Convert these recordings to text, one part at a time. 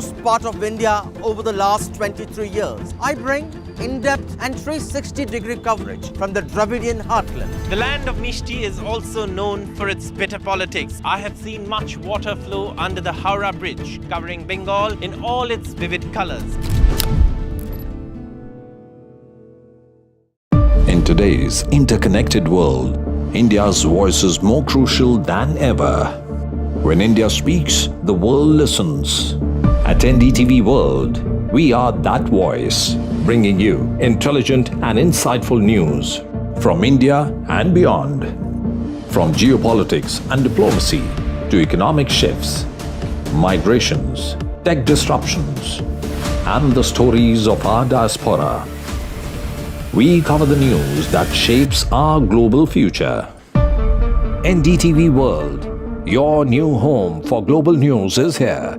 most part of India over the last 23 years. I bring in-depth and 360-degree coverage from the Dravidian heartland. The land of Mishti is also known for its bitter politics. I have seen much water flow under the Howrah Bridge, covering Bengal in all its vivid colors. In today's interconnected world, India's voice is more crucial than ever. When India speaks, the world listens. At NDTV World, we are that voice, bringing you intelligent and insightful news from India and beyond. From geopolitics and diplomacy to economic shifts, migrations, tech disruptions, and the stories of our diaspora. We cover the news that shapes our global future. NDTV World, your new home for global news, is here.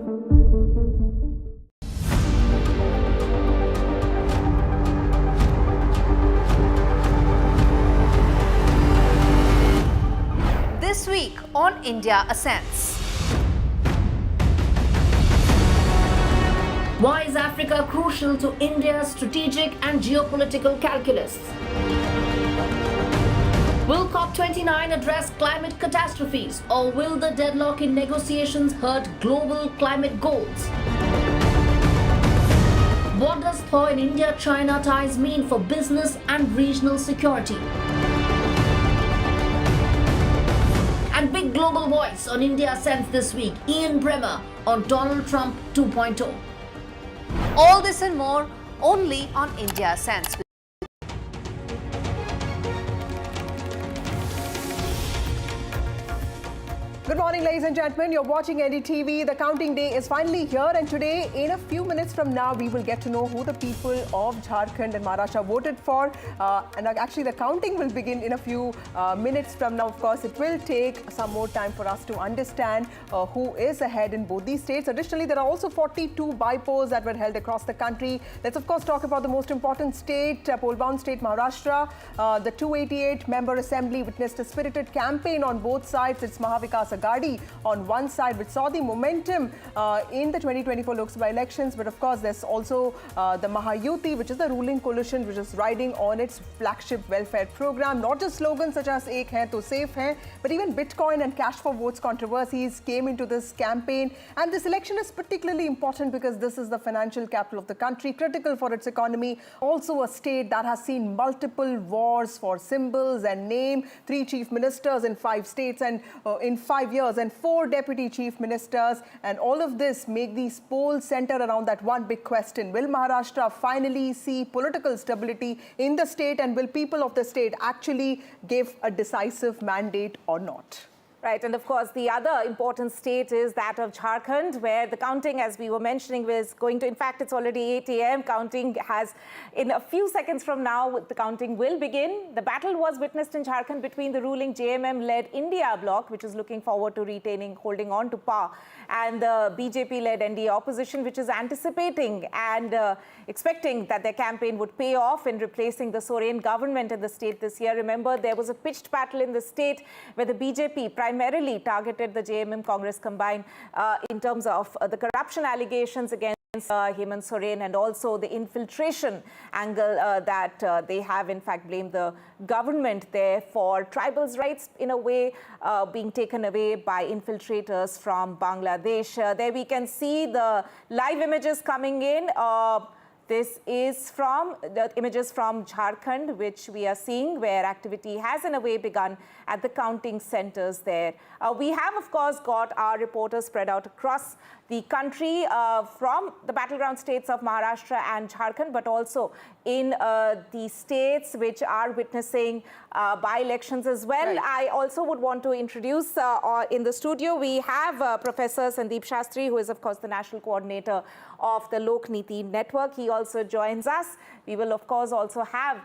This week on India Ascends. Why is Africa crucial to India's strategic and geopolitical calculus? Will COP29 address climate catastrophes, or will the deadlock in negotiations hurt global climate goals? What does thaw in India-China ties mean for business and regional security? And big global voice on India Ascends this week, Ian Bremmer on Donald Trump 2.0. All this and more only on India Ascends. Good morning, ladies and gentlemen. You're watching NDTV. The counting day is finally here, and today, in a few minutes from now, we will get to know who the people of Jharkhand and Maharashtra voted for. And actually, the counting will begin in a few minutes from now. Of course, it will take some more time for us to understand who is ahead in both these states. Additionally, there are also 42 bypolls that were held across the country. Let's, of course, talk about the most important state, poll-bound state, Maharashtra. The 288-member assembly witnessed a spirited campaign on both sides. It's Mahavikas Agadi on one side, which saw the momentum in the 2024 Lok Sabha elections. But of course, there's also the Mahayuti, which is the ruling coalition, which is riding on its flagship welfare program. Not just slogans such as "Ek hai to safe hai," but even Bitcoin and cash for votes controversies came into this campaign. And this election is particularly important because this is the financial capital of the country, critical for its economy. Also a state that has seen multiple wars for symbols and name, 3 chief ministers in 5 states and in 5 years, and 4 deputy chief ministers. And all of this make these polls center around that one big question: will Maharashtra finally see political stability in the state, and will people of the state actually give a decisive mandate or not? Right, and of course, the other important state is that of Jharkhand, where the counting, as we were mentioning, was going to, in fact, it's already 8 a.m. Counting has, in a few seconds from now, the counting will begin. The battle was witnessed in Jharkhand between the ruling JMM-led India bloc, which is looking forward to holding on to power, and the BJP-led NDA opposition, which is anticipating and expecting that their campaign would pay off in replacing the Soren government in the state this year. Remember, there was a pitched battle in the state where the BJP primarily targeted the JMM Congress combined in terms of the corruption allegations against Hemant Soren, and also the infiltration angle that they have in fact blamed the government there for tribals' rights in a way being taken away by infiltrators from Bangladesh. There we can see the live images coming in. This is from the images from Jharkhand, which we are seeing, where activity has in a way begun at the counting centers there. We have, of course, got our reporters spread out across the country from the battleground states of Maharashtra and Jharkhand, but also in the states which are witnessing by-elections as well. Right. I also would want to introduce in the studio, we have Professor Sandeep Shastri, who is, of course, the national coordinator of the Lok Niti network. He also joins us. We will, of course, also have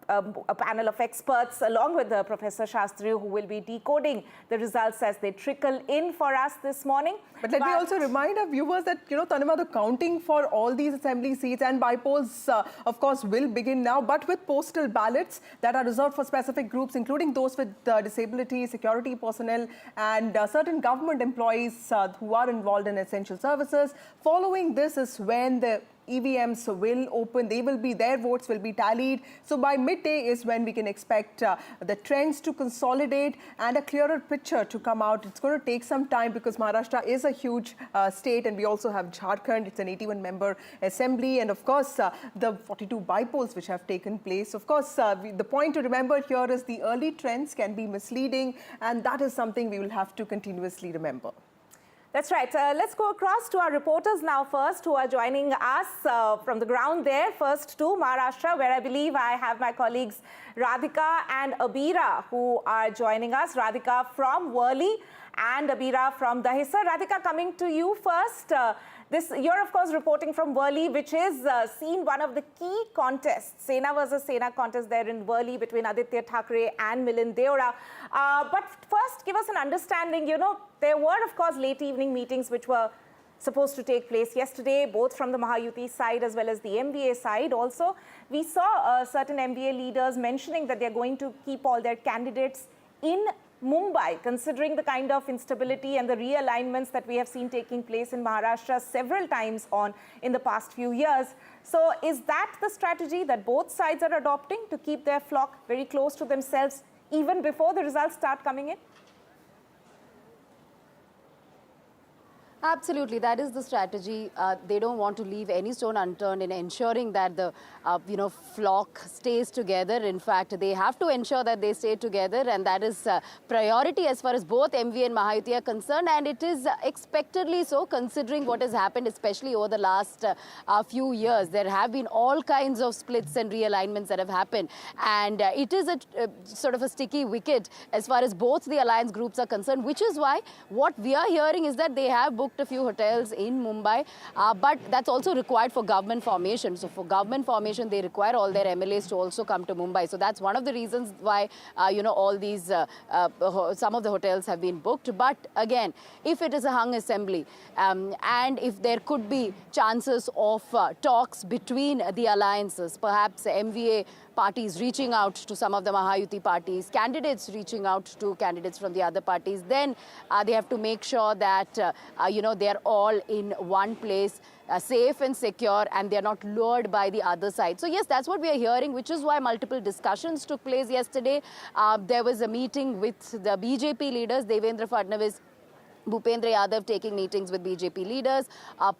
a panel of experts along with Professor Shastri, who will be decoding the results as they trickle in for us this morning. But let me also remind our viewers that, Tanima, the counting for all these assembly seats and bypolls, of course, will begin now, but with postal ballots that are reserved for specific groups, including those with disability, security personnel, and certain government employees who are involved in essential services. Following this is when the EVMs will open, their votes will be tallied. So by midday is when we can expect the trends to consolidate and a clearer picture to come out. It's going to take some time because Maharashtra is a huge state, and we also have Jharkhand. It's an 81-member assembly, and of course the 42 bypolls which have taken place. Of course, the point to remember here is the early trends can be misleading, and that is something we will have to continuously remember. That's right. Let's go across to our reporters now first, who are joining us from the ground there. First to Maharashtra, where I believe I have my colleagues Radhika and Abira, who are joining us. Radhika from Worli and Abira from Dahisar. Radhika, coming to you first. You're, of course, reporting from Worli, which is seen one of the key contests, Sena versus Sena contest there in Worli between Aditya Thackeray and Milind Deora. But first, give us an understanding. There were, of course, late evening meetings which were supposed to take place yesterday, both from the Mahayuti side as well as the MVA side. Also, we saw certain MVA leaders mentioning that they're going to keep all their candidates in Mumbai, considering the kind of instability and the realignments that we have seen taking place in Maharashtra several times in the past few years. So is that the strategy that both sides are adopting to keep their flock very close to themselves even before the results start coming in? Absolutely, that is the strategy. They don't want to leave any stone unturned in ensuring that the flock stays together. In fact, they have to ensure that they stay together, and that is priority as far as both MV and Mahayuti are concerned. And it is expectedly so, considering what has happened, especially over the last few years. There have been all kinds of splits and realignments that have happened, and it is a sort of a sticky wicket as far as both the alliance groups are concerned. Which is why what we are hearing is that they have booked a few hotels in Mumbai, but that's also required for government formation. So for government formation, they require all their MLAs to also come to Mumbai. So that's one of the reasons why, all these, some of the hotels have been booked. But again, if it is a hung assembly, and if there could be chances of talks between the alliances, perhaps MVA parties reaching out to some of the Mahayuti parties, candidates reaching out to candidates from the other parties, then they have to make sure that, they're all in one place, safe and secure, and they're not lured by the other side. So yes, that's what we are hearing, which is why multiple discussions took place yesterday. There was a meeting with the BJP leaders, Devendra Fadnavis, Bhupendra Yadav taking meetings with BJP leaders.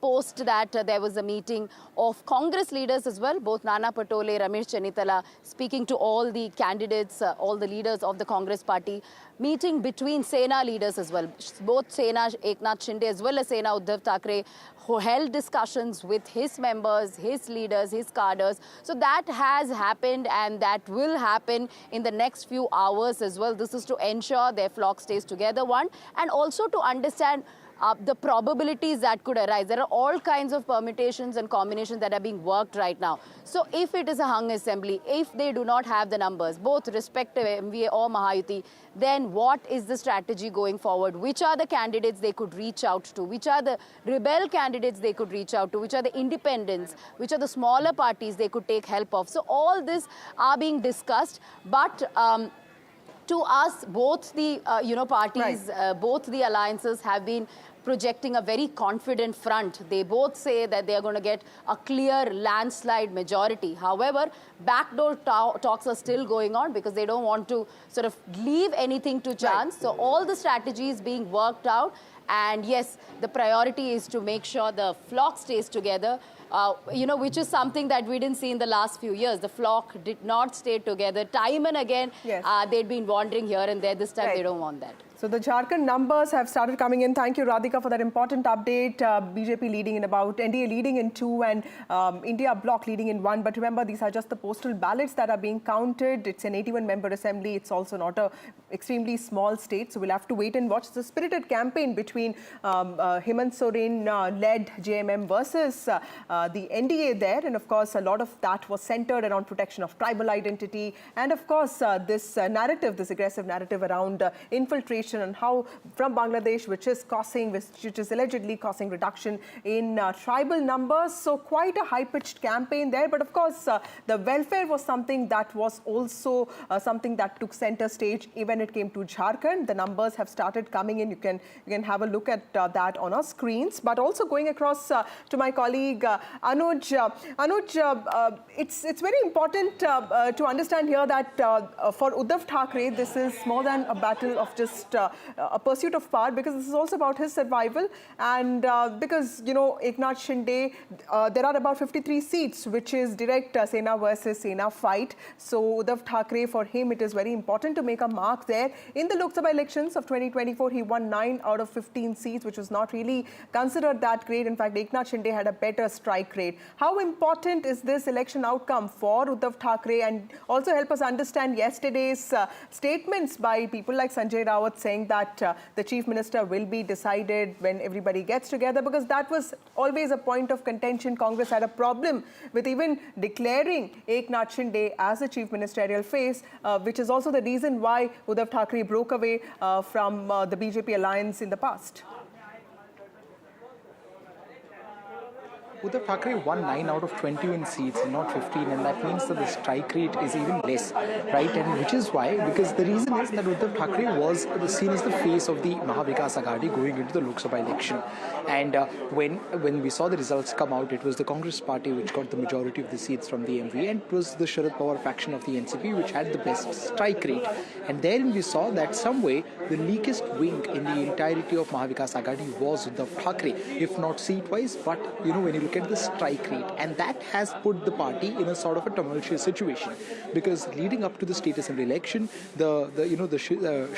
Post that, there was a meeting of Congress leaders as well, both Nana Patole, Ramesh Chennitala, speaking to all the candidates, all the leaders of the Congress party. Meeting between Sena leaders as well, both Sena EKNATH Shinde as well as Sena Uddhav Thackeray, who held discussions with his members, his leaders, his cadres. So that has happened, and that will happen in the next few hours as well. This is to ensure their flock stays together, one, and also to understand the probabilities that could arise. There are all kinds of permutations and combinations that are being worked right now. So if it is a hung assembly, if they do not have the numbers, both respective MVA or Mahayuti, then what is the strategy going forward? Which are the candidates they could reach out to? Which are the rebel candidates they could reach out to? Which are the independents? Which are the smaller parties they could take help of? So all this are being discussed, but to us, both the parties, both the alliances have been projecting a very confident front. They both say that they are going to get a clear landslide majority. However, backdoor talks are still going on because they don't want to sort of leave anything to chance. So all the strategies being worked out. And yes, the priority is to make sure the flock stays together, which is something that we didn't see in the last few years. The flock did not stay together. Time and again, they'd been wandering here and there. This time, they don't want that. So the Jharkhand numbers have started coming in. Thank you, Radhika, for that important update. BJP leading in about, NDA leading in 2 and India bloc leading in 1. But remember, these are just the postal ballots that are being counted. It's an 81-member assembly. It's also not a extremely small state. So we'll have to wait and watch the spirited campaign between Hemant Soren-led JMM versus the NDA there. And of course, a lot of that was centered around protection of tribal identity. And of course, this narrative, this aggressive narrative around infiltration and how from Bangladesh, which is allegedly causing reduction in tribal numbers. So quite a high-pitched campaign there. But of course, the welfare was something that was also something that took center stage when it came to Jharkhand. The numbers have started coming in. You can have a look at that on our screens. But also going across to my colleague Anuj. Anuj, it's very important to understand here that for Uddhav Thackeray, this is more than a battle of just a pursuit of power, because this is also about his survival. And because, you know, EKNATH Shinde, there are about 53 seats, which is direct Sena versus Sena fight. So Uddhav Thackeray, for him, it is very important to make a mark there. In the Lok Sabha elections of 2024, he won 9 out of 15 seats, which was not really considered that great. In fact, EKNATH Shinde had a better strike rate. How important is this election outcome for Uddhav Thackeray? And also help us understand yesterday's statements by people like Sanjay Rout saying that the Chief Minister will be decided when everybody gets together, because that was always a point of contention. Congress had a problem with even declaring EKNATH Shinde as the Chief Ministerial face, which is also the reason why Uddhav Thackeray broke away from the BJP alliance in the past. Uddhav Thackeray won 9 out of 21 seats, not 15, and that means that the strike rate is even less, right? And which is why, because the reason is that Uddhav Thackeray was seen as the face of the Mahavikas Aghadi going into the Lok Sabha election. And when we saw the results come out, it was the Congress party which got the majority of the seats from the MV, and it was the Sharad Pawar faction of the NCP which had the best strike rate. And therein we saw that some way the weakest wing in the entirety of Mahavikas Aghadi was Uddhav Thackeray, if not seat-wise, but you know, when you look at the strike rate, and that has put the party in a sort of a tumultuous situation, because leading up to the state assembly election, the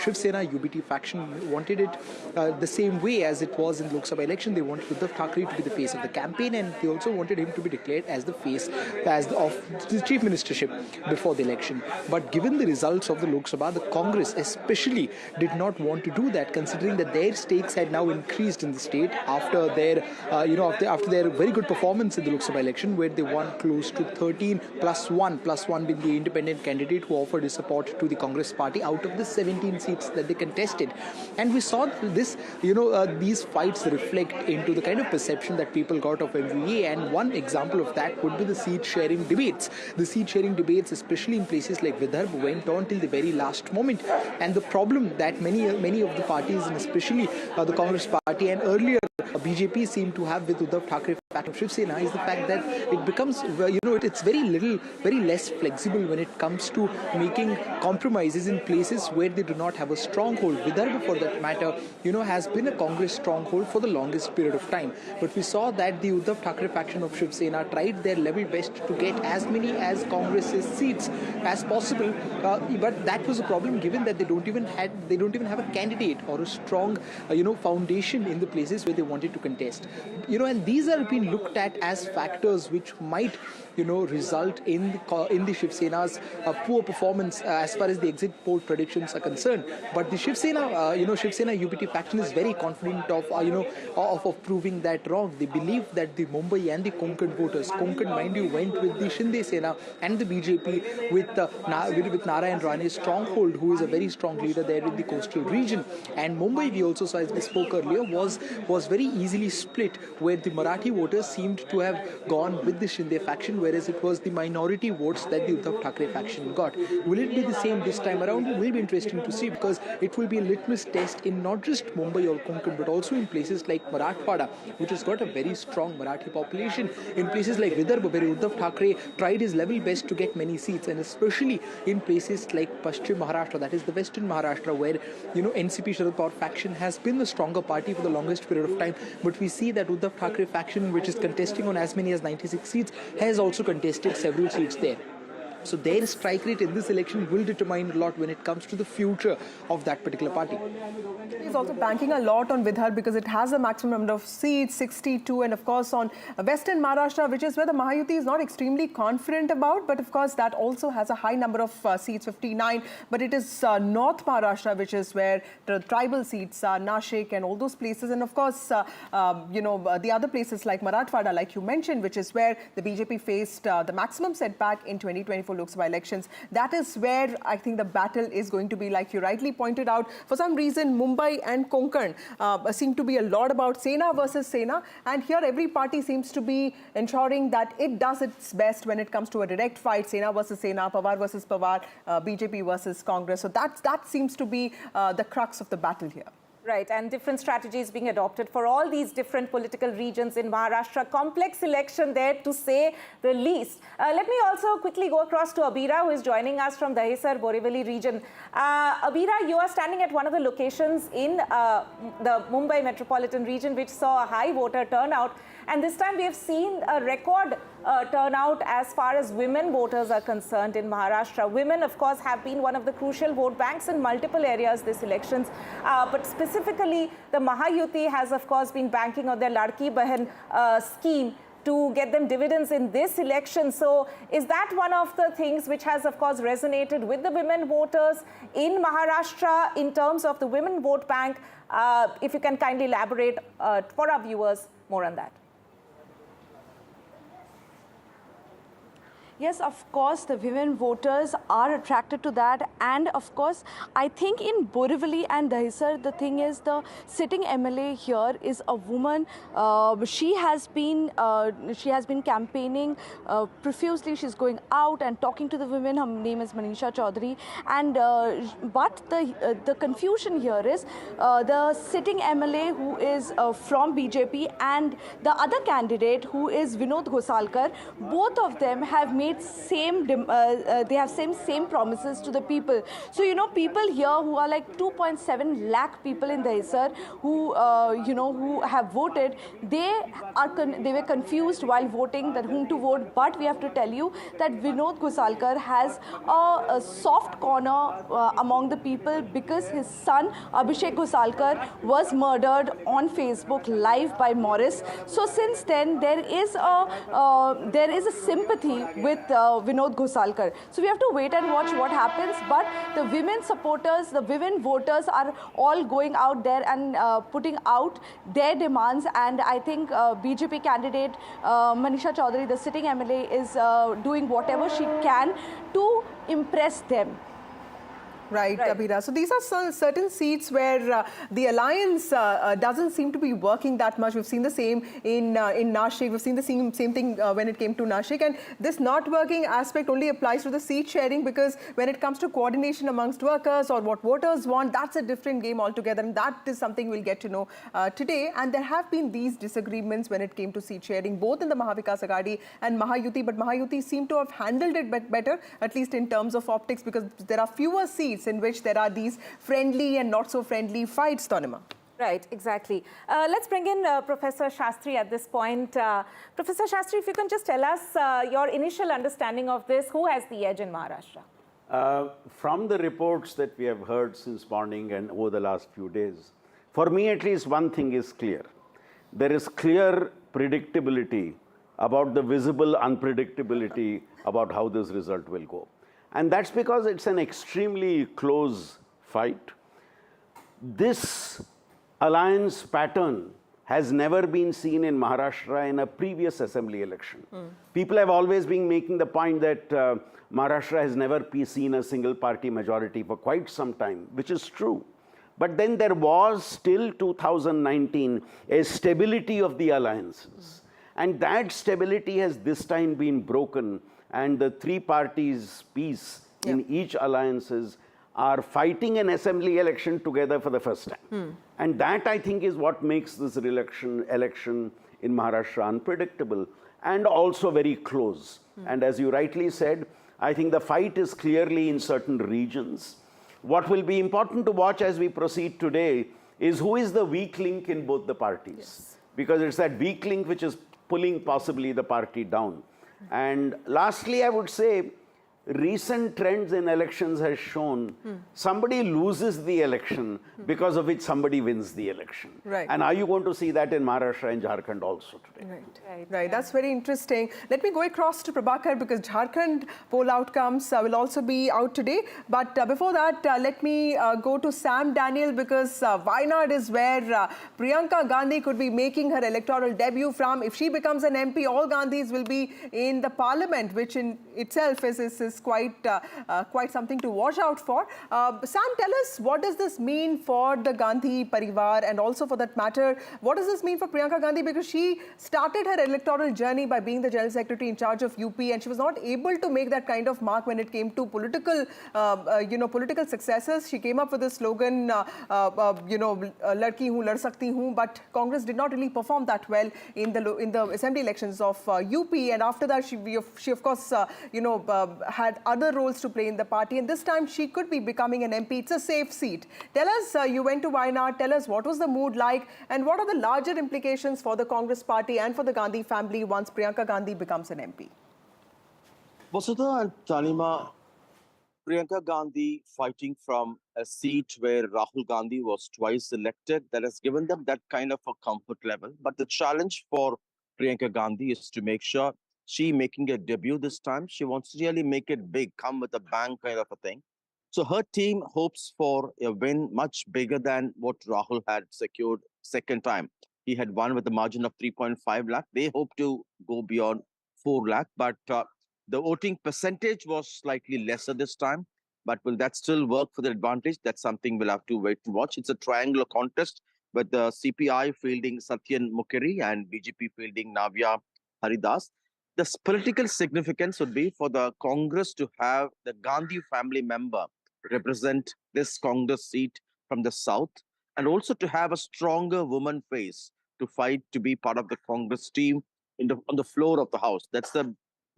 Shiv Sena UBT faction wanted it the same way as it was in Lok Sabha election. They wanted Uddhav Thackeray to be the face of the campaign, and they also wanted him to be declared as the face of the chief ministership before the election. But given the results of the Lok Sabha, the Congress especially did not want to do that, considering that their stakes had now increased in the state after their after their very good performance in the Lok Sabha election, where they won close to 13 plus 1 being the independent candidate who offered his support to the Congress party out of the 17 seats that they contested. And we saw this, these fights reflect into the kind of perception that people got of MVA, and one example of that would be the seat sharing debates. The seat sharing debates, especially in places like Vidarbha, went on till the very last moment. And the problem that many of the parties, and especially the Congress party and earlier BJP seem to have with Uddhav Thackeray faction of Shiv Sena, is the fact that it becomes, it's very less flexible when it comes to making compromises in places where they do not have a stronghold. Vidarbha, for that matter, has been a Congress stronghold for the longest period of time. But we saw that the Uddhav Thackeray faction of Shiv Sena tried their level best to get as many as Congress's seats as possible. But that was a problem, given that they don't even have a candidate or a strong, foundation in the places where they wanted to contest. And these are being looked at as factors which might, result in the Shiv Sena's poor performance as far as the exit poll predictions are concerned. But the Shiv Sena UBT faction is very confident of proving that wrong. They believe that the Mumbai and the Konkan voters, Konkan, mind you, went with the Shinde Sena and the BJP with Narayan Rane's stronghold, who is a very strong leader there in the coastal region. And Mumbai, we also saw, as we spoke earlier, was very easily split, where the Marathi voters seemed to have gone with the Shinde faction, whereas it was the minority votes that the Uddhav Thackeray faction got. Will it be the same this time around? It will be interesting to see, because it will be a litmus test in not just Mumbai or Konkan, but also in places like Marathwada, which has got a very strong Marathi population, in places like Vidarbha, where Uddhav Thackeray tried his level best to get many seats, and especially in places like Paschim Maharashtra, that is the Western Maharashtra, where NCP Sharad Pawar faction has been the stronger party for the longest period of time. But we see that Uddhav Thackeray faction, which is contesting on as many as 96 seats, has also contested several seats there. So their strike rate in this election will determine a lot when it comes to the future of that particular party. He's also banking a lot on Vidhar because it has a maximum number of seats, 62, and of course on Western Maharashtra, which is where the Mahayuti is not extremely confident about, but of course that also has a high number of seats, 59, but it is North Maharashtra, which is where the tribal seats are, Nashik and all those places, and of course, the other places like Marathwada, like you mentioned, which is where the BJP faced the maximum setback in 2024 Lok Sabha elections. That is where I think the battle is going to be, like you rightly pointed out. For some reason, Mumbai and Konkan seem to be a lot about Sena versus Sena, and here every party seems to be ensuring that it does its best when it comes to a direct fight, Sena versus Sena, Pawar versus Pawar, BJP versus Congress. So that seems to be the crux of the battle here. Right, and different strategies being adopted for all these different political regions in Maharashtra. Complex election there, to say the least. Let me also quickly go across to Abira, who is joining us from the Dahisar Borivali region. Abira, you are standing at one of the locations in the Mumbai metropolitan region, which saw a high voter turnout. And this time we have seen a record turnout as far as women voters are concerned in Maharashtra. Women, of course, have been one of the crucial vote banks in multiple areas this elections. But specifically, the Mahayuti has, of course, been banking on their Ladki Bahan scheme to get them dividends in this election. So is that one of the things which has, of course, resonated with the women voters in Maharashtra in terms of the women vote bank? If you can kindly elaborate for our viewers more on that. Yes, of course, the women voters are attracted to that. And of course, I think in Borivali and Dahisar, the thing is the sitting MLA here is a woman. She has been campaigning profusely. She's going out and talking to the women. Her name is Manisha Chaudhary. And but the confusion here is the sitting MLA who is from BJP and the other candidate who is Vinod Ghosalkar. Both of them have made same promises to the people. So people here who are like 2.7 lakh people in Dahisar who who have voted, they were confused while voting that whom to vote. But we have to tell you that Vinod Ghosalkar has a soft corner among the people because his son Abhishek Ghosalkar was murdered on Facebook live by Morris. So since then there is a sympathy with Vinod Ghosalkar. So we have to wait and watch what happens. But the women supporters, the women voters are all going out there and putting out their demands. And I think BJP candidate Manisha Chaudhary, the sitting MLA, is doing whatever she can to impress them. Right, Abira. So these are certain seats where the alliance doesn't seem to be working that much. We've seen the same in Nashik. We've seen the same thing when it came to Nashik. And this not working aspect only applies to the seat sharing, because when it comes to coordination amongst workers or what voters want, that's a different game altogether. And that is something we'll get to know today. And there have been these disagreements when it came to seat sharing, both in the Mahavikas Aghadi and Mahayuti. But Mahayuti seem to have handled it better, at least in terms of optics, because there are fewer seats in which there are these friendly and not so friendly fights, Tanima. Right, exactly. Let's bring in Professor Shastri at this point. Professor Shastri, if you can just tell us your initial understanding of this, who has the edge in Maharashtra? From the reports that we have heard since morning and over the last few days, for me at least one thing is clear. There is clear predictability about the visible unpredictability about how this result will go. And that's because it's an extremely close fight. This alliance pattern has never been seen in Maharashtra in a previous assembly election. People have always been making the point that Maharashtra has never seen a single party majority for quite some time, which is true. But then there was till 2019 a stability of the alliances. And that stability has this time been broken. And the three parties' peace in each alliances are fighting an assembly election together for the first time. And that, I think, is what makes this election in Maharashtra unpredictable and also very close. And as you rightly said, I think the fight is clearly in certain regions. What will be important to watch as we proceed today is who is the weak link in both the parties. Because it's that weak link which is pulling possibly the party down. And lastly, I would say, recent trends in elections has shown somebody loses the election because of which somebody wins the election. Right. And are you going to see that in Maharashtra and Jharkhand also today? Right. That's very interesting. Let me go across to Prabhakar because Jharkhand poll outcomes will also be out today. But before that, let me go to Sam Daniel because Wayanad is where Priyanka Gandhi could be making her electoral debut from. If she becomes an MP, all Gandhis will be in the parliament, which in itself is quite something to watch out for. Sam, tell us, what does this mean for the Gandhi Parivar, and also for that matter, what does this mean for Priyanka Gandhi? Because she started her electoral journey by being the General Secretary in charge of UP, and she was not able to make that kind of mark when it came to political, political successes. She came up with the slogan, "Ladki hoon, lad sakti hoon," but Congress did not really perform that well in the assembly elections of UP, and after that, she of course, had other roles to play in the party, and this time she could be becoming an MP. It's a safe seat. Tell us, you went to Wayanad, tell us what was the mood like, and what are the larger implications for the Congress party and for the Gandhi family once Priyanka Gandhi becomes an MP? Vasudha and Tanima, Priyanka Gandhi fighting from a seat where Rahul Gandhi was twice elected, that has given them that kind of a comfort level. But the challenge for Priyanka Gandhi is to make sure she making a debut this time. She wants to really make it big, come with a bang kind of a thing. So her team hopes for a win much bigger than what Rahul had secured second time. He had won with a margin of 3.5 lakh. They hope to go beyond 4 lakh, but the voting percentage was slightly lesser this time. But will that still work for the advantage? That's something we'll have to wait and watch. It's a triangular contest with the CPI fielding Satyan Mukheri and BJP fielding Navya Haridas. The political significance would be for the Congress to have the Gandhi family member represent this Congress seat from the south, and also to have a stronger woman face to fight to be part of the Congress team on the floor of the House. That's the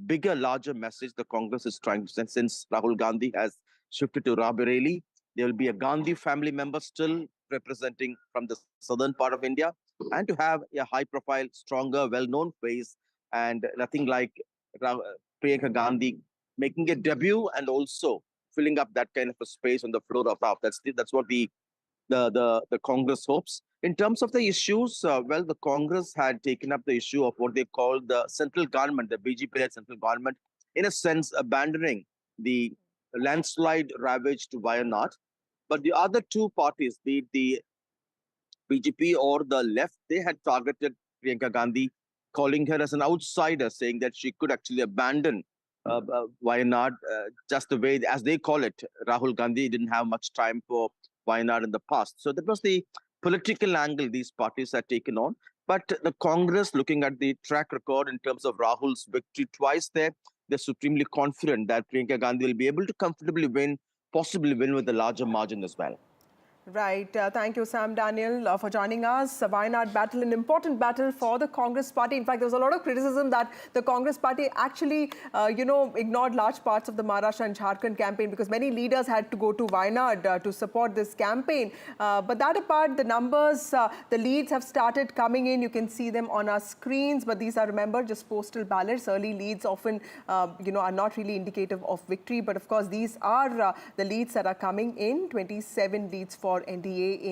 bigger, larger message the Congress is trying to send. Since Rahul Gandhi has shifted to Raebareli, there will be a Gandhi family member still representing from the southern part of India, and to have a high-profile, stronger, well-known face, and nothing like Priyanka Gandhi making a debut and also filling up that kind of a space on the floor of the House. That's what the Congress hopes. In terms of the issues, well, the Congress had taken up the issue of what they call the central government, the BJP-led central government, in a sense abandoning the landslide ravaged Wayanad. But the other two parties, be it the BJP or the left, they had targeted Priyanka Gandhi, calling her as an outsider, saying that she could actually abandon Wayanad just the way, as they call it. Rahul Gandhi didn't have much time for Wayanad in the past. So that was the political angle these parties had taken on. But the Congress, looking at the track record in terms of Rahul's victory twice there, they're supremely confident that Priyanka Gandhi will be able to comfortably win, possibly win with a larger margin as well. Right. Thank you, Sam Daniel, for joining us. Wayanad battle, an important battle for the Congress party. In fact, there was a lot of criticism that the Congress party actually, ignored large parts of the Maharashtra and Jharkhand campaign because many leaders had to go to Wayanad to support this campaign. But that apart, the numbers, the leads have started coming in. You can see them on our screens. But these are, remember, just postal ballots. Early leads often, are not really indicative of victory. But of course, these are the leads that are coming in. 27 leads for NDA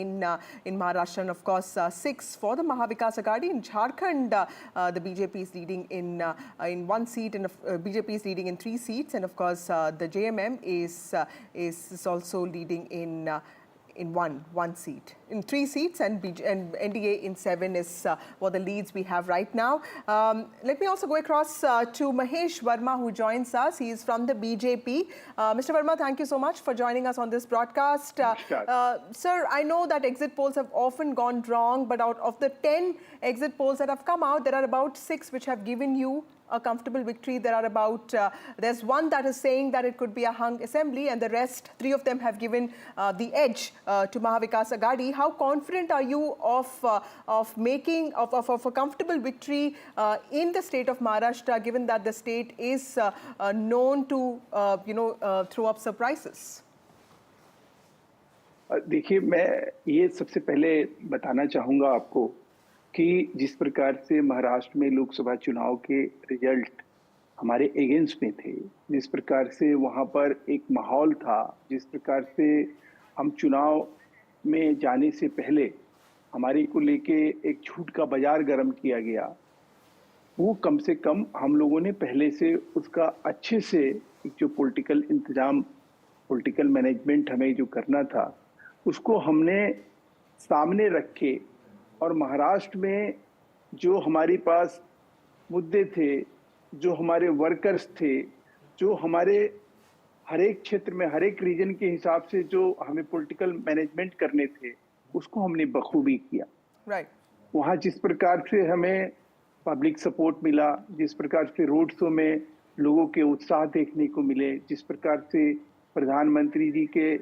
in Maharashtra, and of course 6 for the Mahavikas Aghadi. In Jharkhand, the BJP is leading in 1 seat, and BJP is leading in 3 seats, and of course the JMM is also leading in one seat, in 3 seats, and NDA in 7 is what the leads we have right now. Let me also go across to Mahesh Verma, who joins us. He is from the BJP. Mr. Verma, thank you so much for joining us on this broadcast. Sir, I know that exit polls have often gone wrong, but out of the 10 exit polls that have come out, there are about 6 which have given you a comfortable victory. There are about, there's one that is saying that it could be a hung assembly, and the rest, 3 of them have given the edge to Mahavikas Aghadi. How confident are you of making a comfortable victory in the state of Maharashtra, given that the state is known to, throw up surprises? देखिए, मैं ये सबसे पहले बताना चाहूँगा आपको कि जिस प्रकार से महाराष्ट्र में लोकसभा चुनाव के रिजल्ट हमारे अगेंस्ट में थे, जिस प्रकार से वहाँ पर एक माहौल था, जिस प्रकार से हम चुनाव में जाने से पहले हमारे को लेके एक झूठ का बाजार गर्म किया गया, वो कम से कम हम लोगों ने पहले से उसका अच्छे से जो पॉलिटिकल इंतजाम, पॉलिटिकल मैनेजमेंट हमें जो करना था, उसको हमने सामने रख के, और महाराष्ट्र में जो हमारे पास मुद्दे थे, जो हमारे वर्कर्स थे, जो हमारे हर एक क्षेत्र में हर एक रीजन के हिसाब से जो हमें पॉलिटिकल मैनेजमेंट करने थे, उसको हमने बखूबी किया। राइट। वहाँ जिस प्रकार से हमें पब्लिक सपोर्ट मिला, जिस प्रकार से रोड शो में लोगों के उत्साह देखने को मिले, जिस प्रकार से प्रधानमंत्री जी के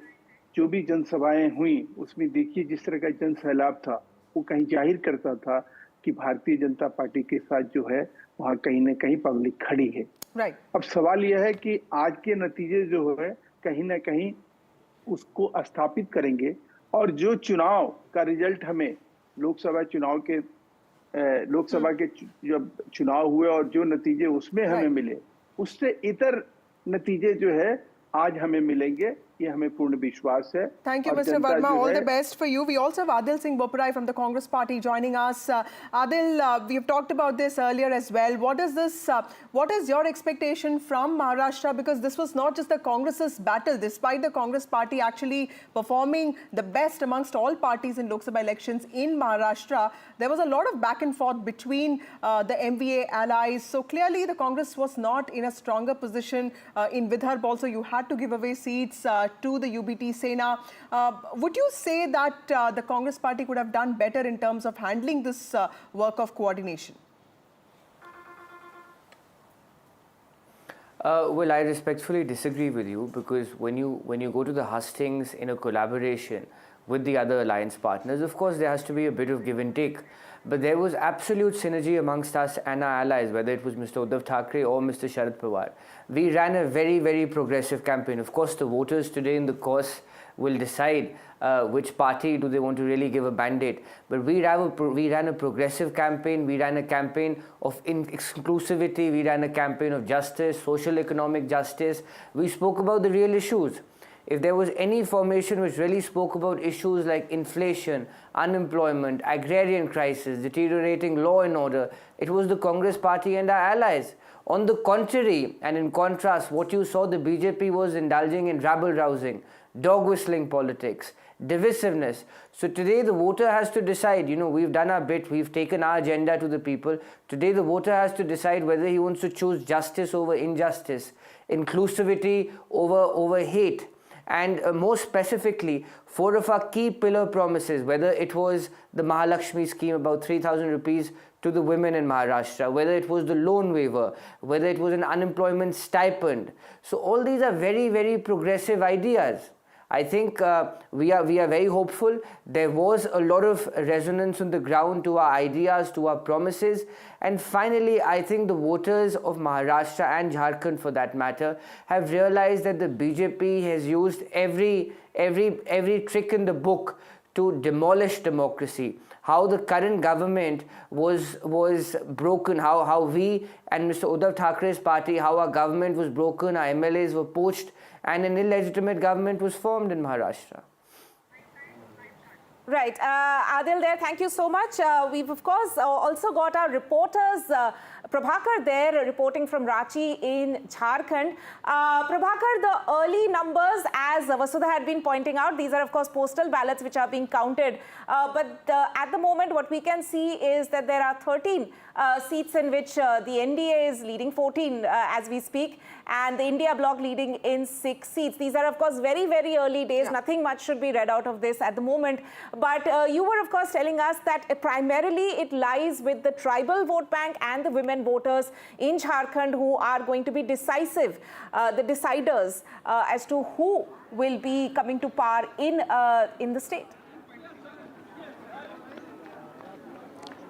जो भी जनसभाएं हुई, उसमें देखिए जिस तरह का जन सैलाब था, वो कहीं जाहिर करता था कि भारतीय जनता पार्टी के साथ जो है वहाँ कहीं ना कहीं पब्लिक खड़ी है। राइट। अब सवाल यह है कि आज के नतीजे जो है कहीं ना कहीं उसको स्थापित करेंगे, और जो चुनाव का रिजल्ट हमें लोकसभा के जब चुनाव हुए और जो नतीजे उसमें हमें मिले, उससे इतर नतीजे जो है आज हमें मिलेंगे, ये हमें पूर्ण विश्वास है। Thank you, Mr. Verma. All the best for you. We also have Adil Singh Boparai from the Congress Party joining us. Adil, we've talked about this earlier as well. What is your expectation from Maharashtra? Because this was not just the Congress's battle. Despite the Congress Party actually performing the best amongst all parties in Lok Sabha elections in Maharashtra, there was a lot of back and forth between the MVA allies. So clearly the Congress was not in a stronger position. In Vidarbha also you had to give away seats to the UBT Sena. Would you say that the Congress Party could have done better in terms of handling this work of coordination? Well, I respectfully disagree with you, because when you go to the hustings in a collaboration with the other alliance partners, of course there has to be a bit of give and take. But there was absolute synergy amongst us and our allies, whether it was Mr. Uddhav Thackeray or Mr. Sharad Pawar. We ran a very, very progressive campaign. Of course, the voters today in the course will decide which party do they want to really give a mandate. But we ran a progressive campaign. We ran a campaign of inclusivity. We ran a campaign of justice, social economic justice. We spoke about the real issues. If there was any formation which really spoke about issues like inflation, unemployment, agrarian crisis, deteriorating law and order, it was the Congress Party and our allies. On the contrary, and in contrast, what you saw, the BJP was indulging in rabble-rousing, dog-whistling politics, divisiveness. So today the voter has to decide, we've done our bit, we've taken our agenda to the people. Today the voter has to decide whether he wants to choose justice over injustice, inclusivity over hate. And more specifically, 4 of our key pillar promises, whether it was the Mahalakshmi scheme, about 3,000 rupees to the women in Maharashtra, whether it was the loan waiver, whether it was an unemployment stipend. So all these are very, very progressive ideas. I think we are very hopeful. There was a lot of resonance on the ground to our ideas, to our promises. And finally, I think the voters of Maharashtra and Jharkhand, for that matter, have realized that the BJP has used every trick in the book to demolish democracy. How the current government was broken, how we and Mr. Uddhav Thackre's party, how our government was broken, our MLAs were poached, and an illegitimate government was formed in Maharashtra. Right. Adil there, thank you so much. We've, of course, also got our reporters, Prabhakar there, reporting from Ranchi in Jharkhand. Prabhakar, the early numbers, as Vasudha had been pointing out, these are, of course, postal ballots which are being counted. But at the moment, what we can see is that there are 13 seats in which the NDA is leading, 14 as we speak, and the India bloc leading in 6 seats. These are, of course, very, very early days. Yeah. Nothing much should be read out of this at the moment. But you were, of course, telling us that primarily it lies with the tribal vote bank and the women voters in Jharkhand who are going to be decisive, the deciders as to who will be coming to power in the state.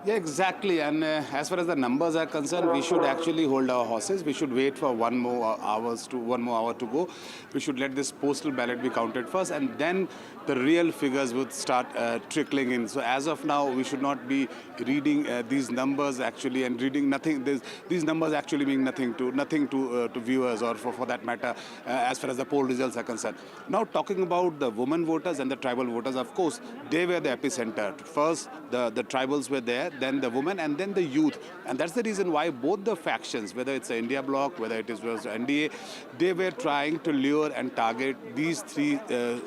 Yeah, exactly. And as far as the numbers are concerned, we should actually hold our horses. We should wait for one more hour to go. We should let this postal ballot be counted first, and then the real figures would start trickling in. So as of now, we should not be reading these numbers actually and reading nothing. These numbers actually mean nothing to viewers or for that matter as far as the poll results are concerned. Now talking about the women voters and the tribal voters, of course, they were the epicenter. First, the tribals were there, then the women, and then the youth. And that's the reason why both the factions, whether it's the India bloc, whether it was NDA, they were trying to lure and target these three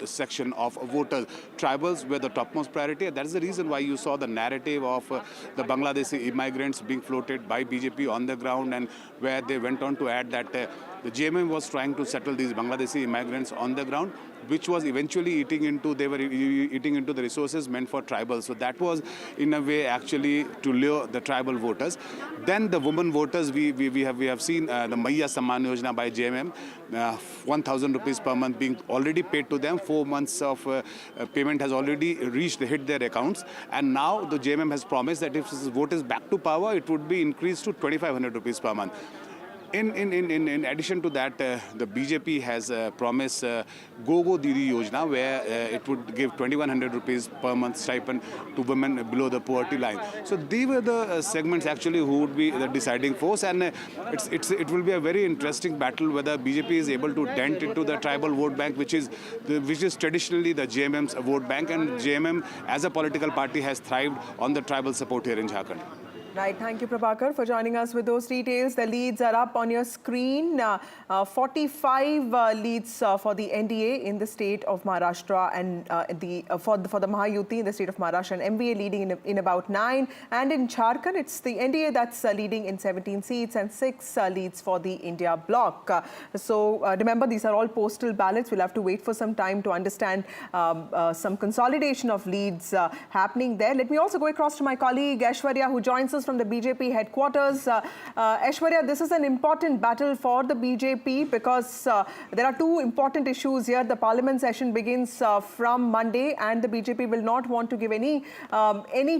section of voters. Tribals were the topmost priority, and that's the reason why you saw the narrative of the Bangladeshi immigrants being floated by BJP on the ground, and where they went on to add that the JMM was trying to settle these Bangladeshi immigrants on the ground, which was eventually eating into the resources meant for tribals. So that was in a way actually to lure the tribal voters. Then the women voters, we have seen the Maiya Samman Yojana by JMM, 1,000 rupees per month being already paid to them. 4 months of payment has already hit their accounts, and now the JMM has promised that if this vote is back to power, it would be increased to 2,500 rupees per month. In addition to that, the BJP has promised Go Didi Yojana, where it would give 2,100 rupees per month stipend to women below the poverty line. So these were the segments actually who would be the deciding force, and it will be a very interesting battle whether BJP is able to dent into the tribal vote bank, which is traditionally the JMM's vote bank, and JMM as a political party has thrived on the tribal support here in Jharkhand. Right, thank you, Prabhakar, for joining us with those details. The leads are up on your screen. 45 leads for the NDA in the state of Maharashtra, and for the Mahayuti in the state of Maharashtra, and MVA leading in about 9. And in Jharkhand, it's the NDA that's leading in 17 seats and 6 leads for the India bloc. So remember, these are all postal ballots. We'll have to wait for some time to understand some consolidation of leads happening there. Let me also go across to my colleague Aishwarya, who joins us from the BJP headquarters. Aishwarya, this is an important battle for the BJP because there are two important issues here. The parliament session begins from Monday, and the BJP will not want to give any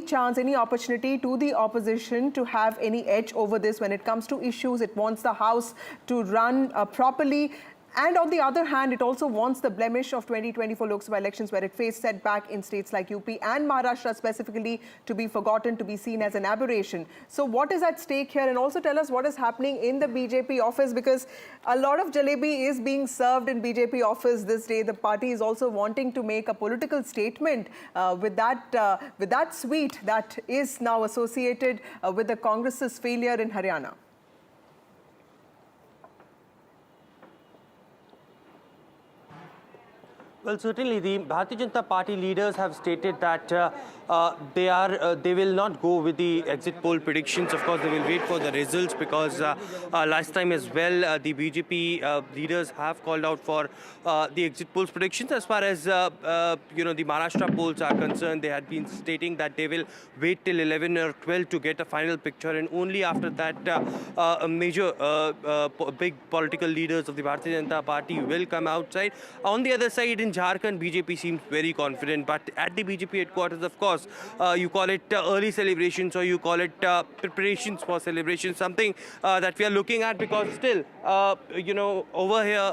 chance, any opportunity to the opposition to have any edge over this when it comes to issues. It wants the House to run properly. And on the other hand, it also wants the blemish of 2024 Lok Sabha elections, where it faced setback in states like UP and Maharashtra specifically, to be forgotten, to be seen as an aberration. So what is at stake here? And also tell us what is happening in the BJP office, because a lot of jalebi is being served in BJP office this day. The party is also wanting to make a political statement with that sweet that is now associated with the Congress's failure in Haryana. Well, certainly the Bharatiya Janata Party leaders have stated that they will not go with the exit poll predictions. Of course, they will wait for the results, because last time as well, the BJP leaders have called out for the exit polls predictions. As far as the Maharashtra polls are concerned, they had been stating that they will wait till 11 or 12 to get a final picture, and only after that big political leaders of the Bharatiya Janata Party will come outside. On the other side, in Jharkhand, BJP seems very confident, but at the BJP headquarters, of course, you call it early celebrations, or you call it preparations for celebrations, something that we are looking at, because still, over here,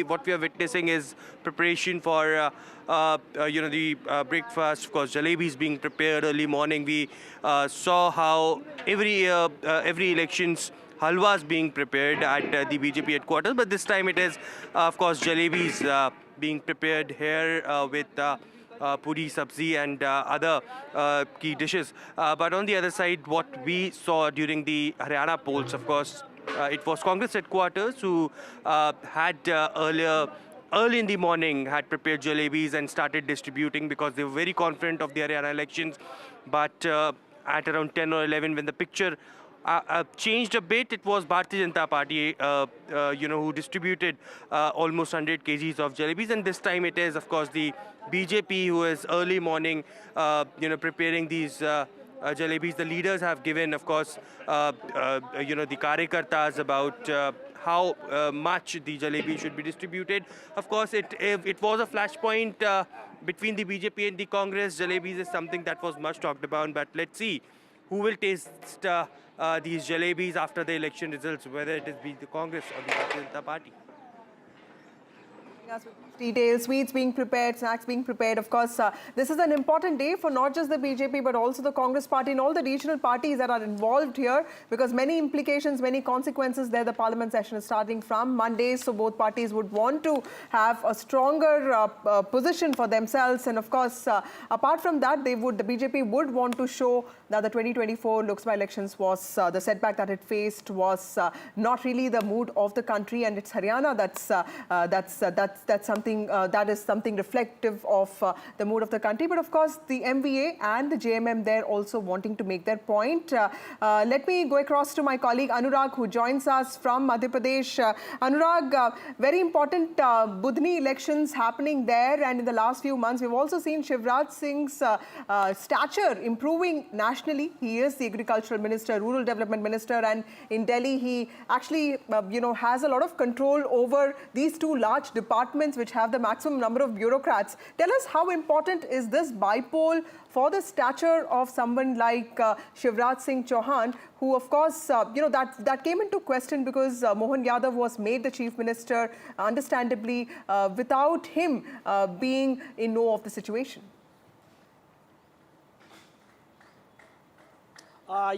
what we are witnessing is preparation for the breakfast. Of course, jalebis being prepared early morning. We saw how every elections halwas being prepared at the BJP headquarters, but this time it is, of course, jalebis being prepared here with puri, sabzi and other key dishes. But on the other side, what we saw during the Haryana polls, of course, it was Congress headquarters who had early in the morning had prepared jalebis and started distributing, because they were very confident of the Haryana elections. But at around 10 or 11, when the picture changed a bit, it was Bharatiya Janata Party, who distributed almost 100 kgs of jalebis, and this time it is, of course, the BJP who is early morning, preparing these jalebis. The leaders have given, of course, the karyakartas about how much the jalebi should be distributed. Of course, it was a flashpoint between the BJP and the Congress. Jalebis is something that was much talked about, but let's see who will taste these jalebis after the election results, whether it is the Congress or the Bharatiya Janata Party. Details, sweets being prepared, snacks being prepared. Of course, this is an important day for not just the BJP but also the Congress party and all the regional parties that are involved here, because many implications, many consequences there. The parliament session is starting from Monday, so both parties would want to have a stronger position for themselves. And of course, apart from that, the BJP would want to show that the 2024 Lok Sabha elections was the setback that it faced was not really the mood of the country, and it's Haryana that's something that is something reflective of the mood of the country. But of course, the MVA and the JMM there also wanting to make their point. Let me go across to my colleague Anurag, who joins us from Madhya Pradesh. Anurag, very important Budhni elections happening there, and in the last few months, we've also seen Shivraj Singh's stature improving nationally. He is the agricultural minister, rural development minister, and in Delhi, he actually has a lot of control over these two large departments which have the maximum number of bureaucrats. Tell us, how important is this bypoll for the stature of someone like Shivraj Singh Chauhan, who of course, that came into question because Mohan Yadav was made the chief minister, understandably, without him being in know of the situation.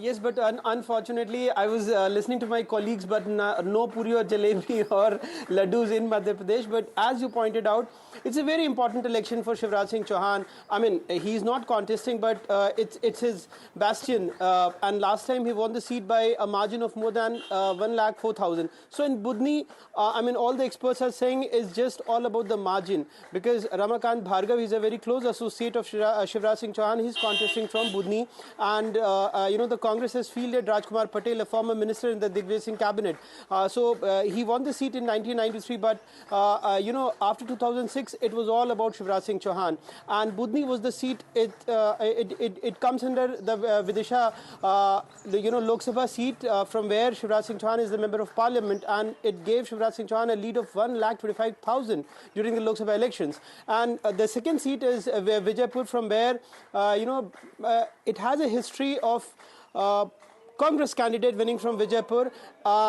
Yes, but unfortunately, I was listening to my colleagues, but no puri or jalebi or laddus in Madhya Pradesh. But as you pointed out, it's a very important election for Shivraj Singh Chauhan. I mean, he's not contesting, but it's his bastion. And last time he won the seat by a margin of more than 1,04,000. So in Budhni, I mean, all the experts are saying is just all about the margin, because Ramakant Bhargav is a very close associate of Shivraj Singh Chauhan. He's contesting from Budhni, and the Congress has fielded Rajkumar Patel, a former minister in the Digvijay Singh cabinet. So he won the seat in 1993, but after 2006, it was all about Shivraj Singh Chauhan. And Budhni was the seat. It comes under the Vidisha, Lok Sabha seat, from where Shivraj Singh Chauhan is the member of parliament, and it gave Shivraj Singh Chauhan a lead of 1,25,000 during the Lok Sabha elections. And the second seat is Vijaypur, from where it has a history of Congress candidate winning from Vijaypur,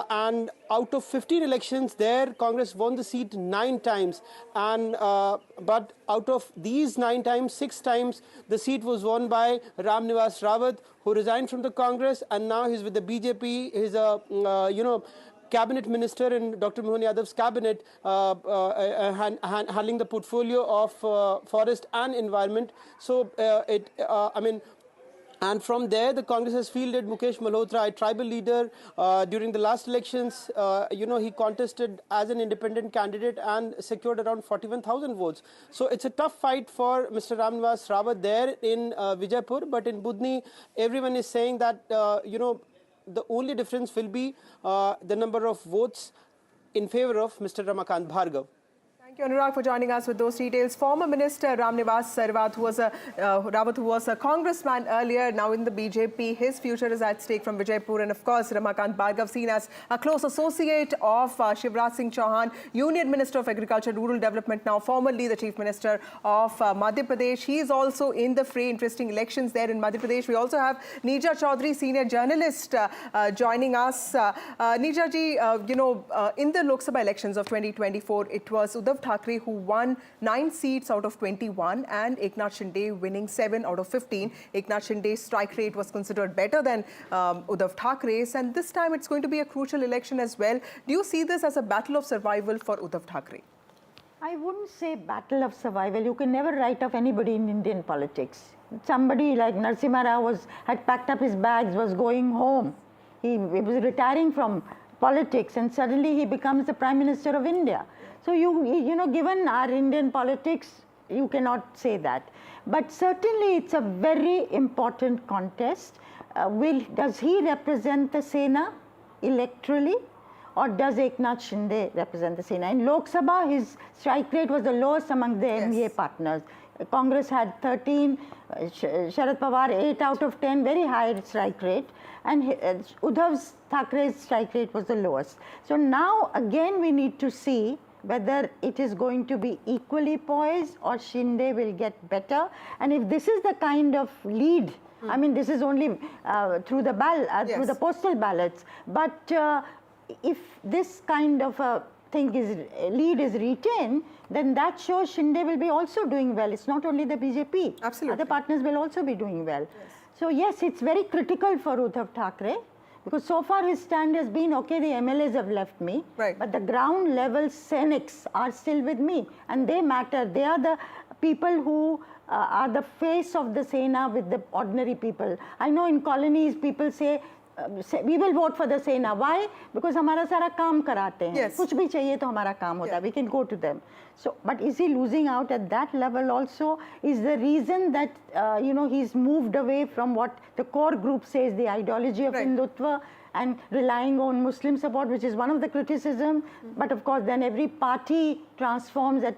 and out of 15 elections there, Congress won the seat 9 times. And but out of these 9 times, 6 times the seat was won by Ram Nivas Rawat, who resigned from the Congress, and now he's with the BJP. He's a cabinet minister in Dr. Mohan Yadav's cabinet, handling the portfolio of forest and environment. So and from there, the Congress has fielded Mukesh Malhotra, a tribal leader. During the last elections, he contested as an independent candidate and secured around 41,000 votes. So it's a tough fight for Mr. Ram Nivas Rawat there in Vijaypur. But in Budhni, everyone is saying that, the only difference will be the number of votes in favor of Mr. Ramakant Bhargav. Thank you, Anurag, for joining us with those details. Former Minister Ram Nivas Rawat, who was a congressman earlier, now in the BJP, his future is at stake from Vijaypur. And of course, Ramakant Bhargav, seen as a close associate of Shivraj Singh Chauhan, Union Minister of Agriculture, Rural Development, now formerly the Chief Minister of Madhya Pradesh. He is also in the fray. Interesting elections there in Madhya Pradesh. We also have Neeja Chaudhary, senior journalist, joining us. Neeja ji, in the Lok Sabha elections of 2024, it was Uddhav Thackeray who won 9 seats out of 21, and EKNATH Shinde winning 7 out of 15. EKNATH Shinde's strike rate was considered better than Uddhav Thackeray's, and this time it's going to be a crucial election as well. Do you see this as a battle of survival for Uddhav Thackeray? I wouldn't say battle of survival. You can never write off anybody in Indian politics. Somebody like Narasimha Rao had packed up his bags, was going home. He was retiring from politics, and suddenly he becomes the Prime Minister of India. So given our Indian politics, you cannot say that. But certainly it's a very important contest. Does he represent the Sena electorally, or does Eknath Shinde represent the Sena? In Lok Sabha, his strike rate was the lowest among the MVA partners. Congress had 13, Sharad Pawar 8 out of 10, very high strike rate, and Uddhav Thackeray's strike rate was the lowest. So now again we need to see whether it is going to be equally poised or Shinde will get better. And if this is the kind of lead I mean, this is only through the through the postal ballots. But if this kind of a lead is retained, then that shows Shinde will be also doing well. It's not only the BJP. Absolutely. Other partners will also be doing well. Yes. So yes, it's very critical for Uddhav Thackeray, because so far his stand has been, okay, the MLAs have left me, but the ground level Senics are still with me, and they matter. They are the people who are the face of the Sena with the ordinary people. I know in colonies people say, we will vote for the Sena. Why? Because हमारा सारा काम कराते हैं. Yes. कुछ भी चाहिए तो हमारा काम होता है. We can go to them. So, but is he losing out at that level also? Is the reason that you know, he's moved away from what the core group says, the ideology of Hindutva, and relying on Muslim support, which is one of the criticism. But of course, then every party transforms as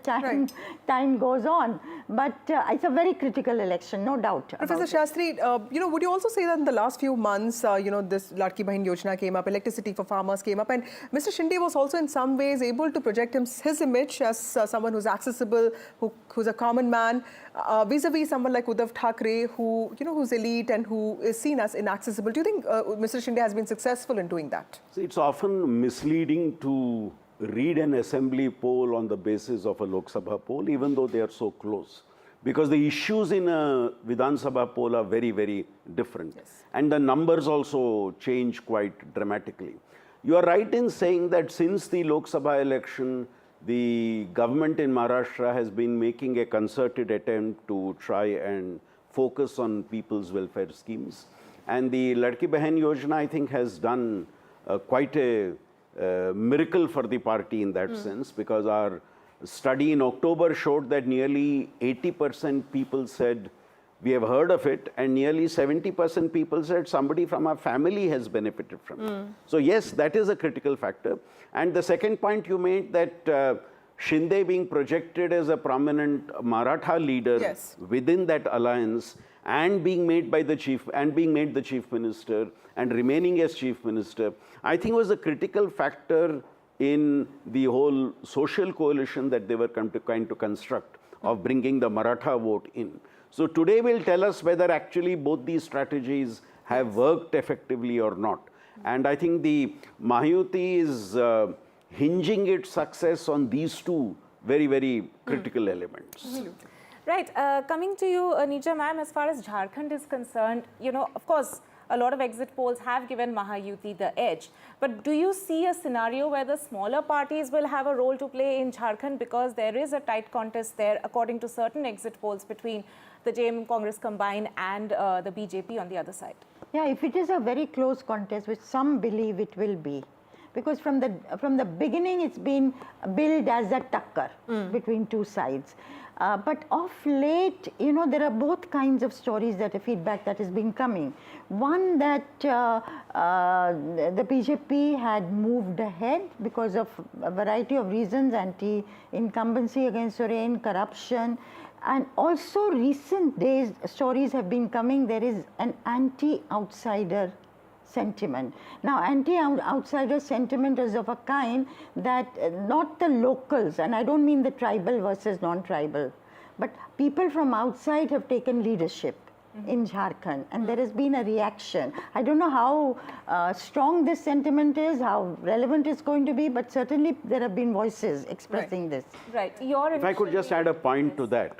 time goes on. But it's a very critical election, no doubt. Professor Shastri, you know, would you also say that in the last few months, you know, this Ladki Bahin Yojana came up, electricity for farmers came up, and Mr. Shinde was also in some ways able to project his image as someone who's accessible, who's a common man, vis-a-vis someone like Uddhav Thackeray, who, you know, who's elite and who is seen as inaccessible. Do you think Mr. Shinde has been successful in doing that? See, it's often misleading to read an assembly poll on the basis of a Lok Sabha poll, even though they are so close. Because the issues in a Vidhan Sabha poll are very, very different. Yes. And the numbers also change quite dramatically. You are right in saying that since the Lok Sabha election, the government in Maharashtra has been making a concerted attempt to try and focus on people's welfare schemes. And the Ladki Bahin Yojana, I think, has done quite a miracle for the party in that sense, because our study in October showed that nearly 80% people said, we have heard of it, and nearly 70% people said somebody from our family has benefited from it. So yes, that is a critical factor. And the second point you made, that Shinde being projected as a prominent Maratha leader within that alliance, and being made by the chief minister and remaining as chief minister, I think was a critical factor in the whole social coalition that they were trying to construct of bringing the Maratha vote in. So today will tell us whether actually both these strategies have worked effectively or not. And I think the Mahayuti is hinging its success on these two very, very critical elements. Right. Coming to you, Neeja ma'am, as far as Jharkhand is concerned, you know, of course, a lot of exit polls have given Mahayuti the edge. But do you see a scenario where the smaller parties will have a role to play in Jharkhand, because there is a tight contest there, according to certain exit polls, between the JM Congress combined and the BJP on the other side? Yeah, if it is a very close contest, which some believe it will be, because from the beginning it's been billed as a takkar between two sides. But of late, you know, there are both kinds of stories, that feedback that has been coming. One, that the BJP had moved ahead because of a variety of reasons, anti-incumbency against Soren, corruption, and also recent days stories have been coming, there is an anti-outsider sentiment. Now, anti-outsider sentiment is of a kind that not the locals, and I don't mean the tribal versus non-tribal, but people from outside have taken leadership in Jharkhand, and there has been a reaction. I don't know how strong this sentiment is, how relevant it's going to be, but certainly there have been voices expressing this. Right. If I could just add a point to that.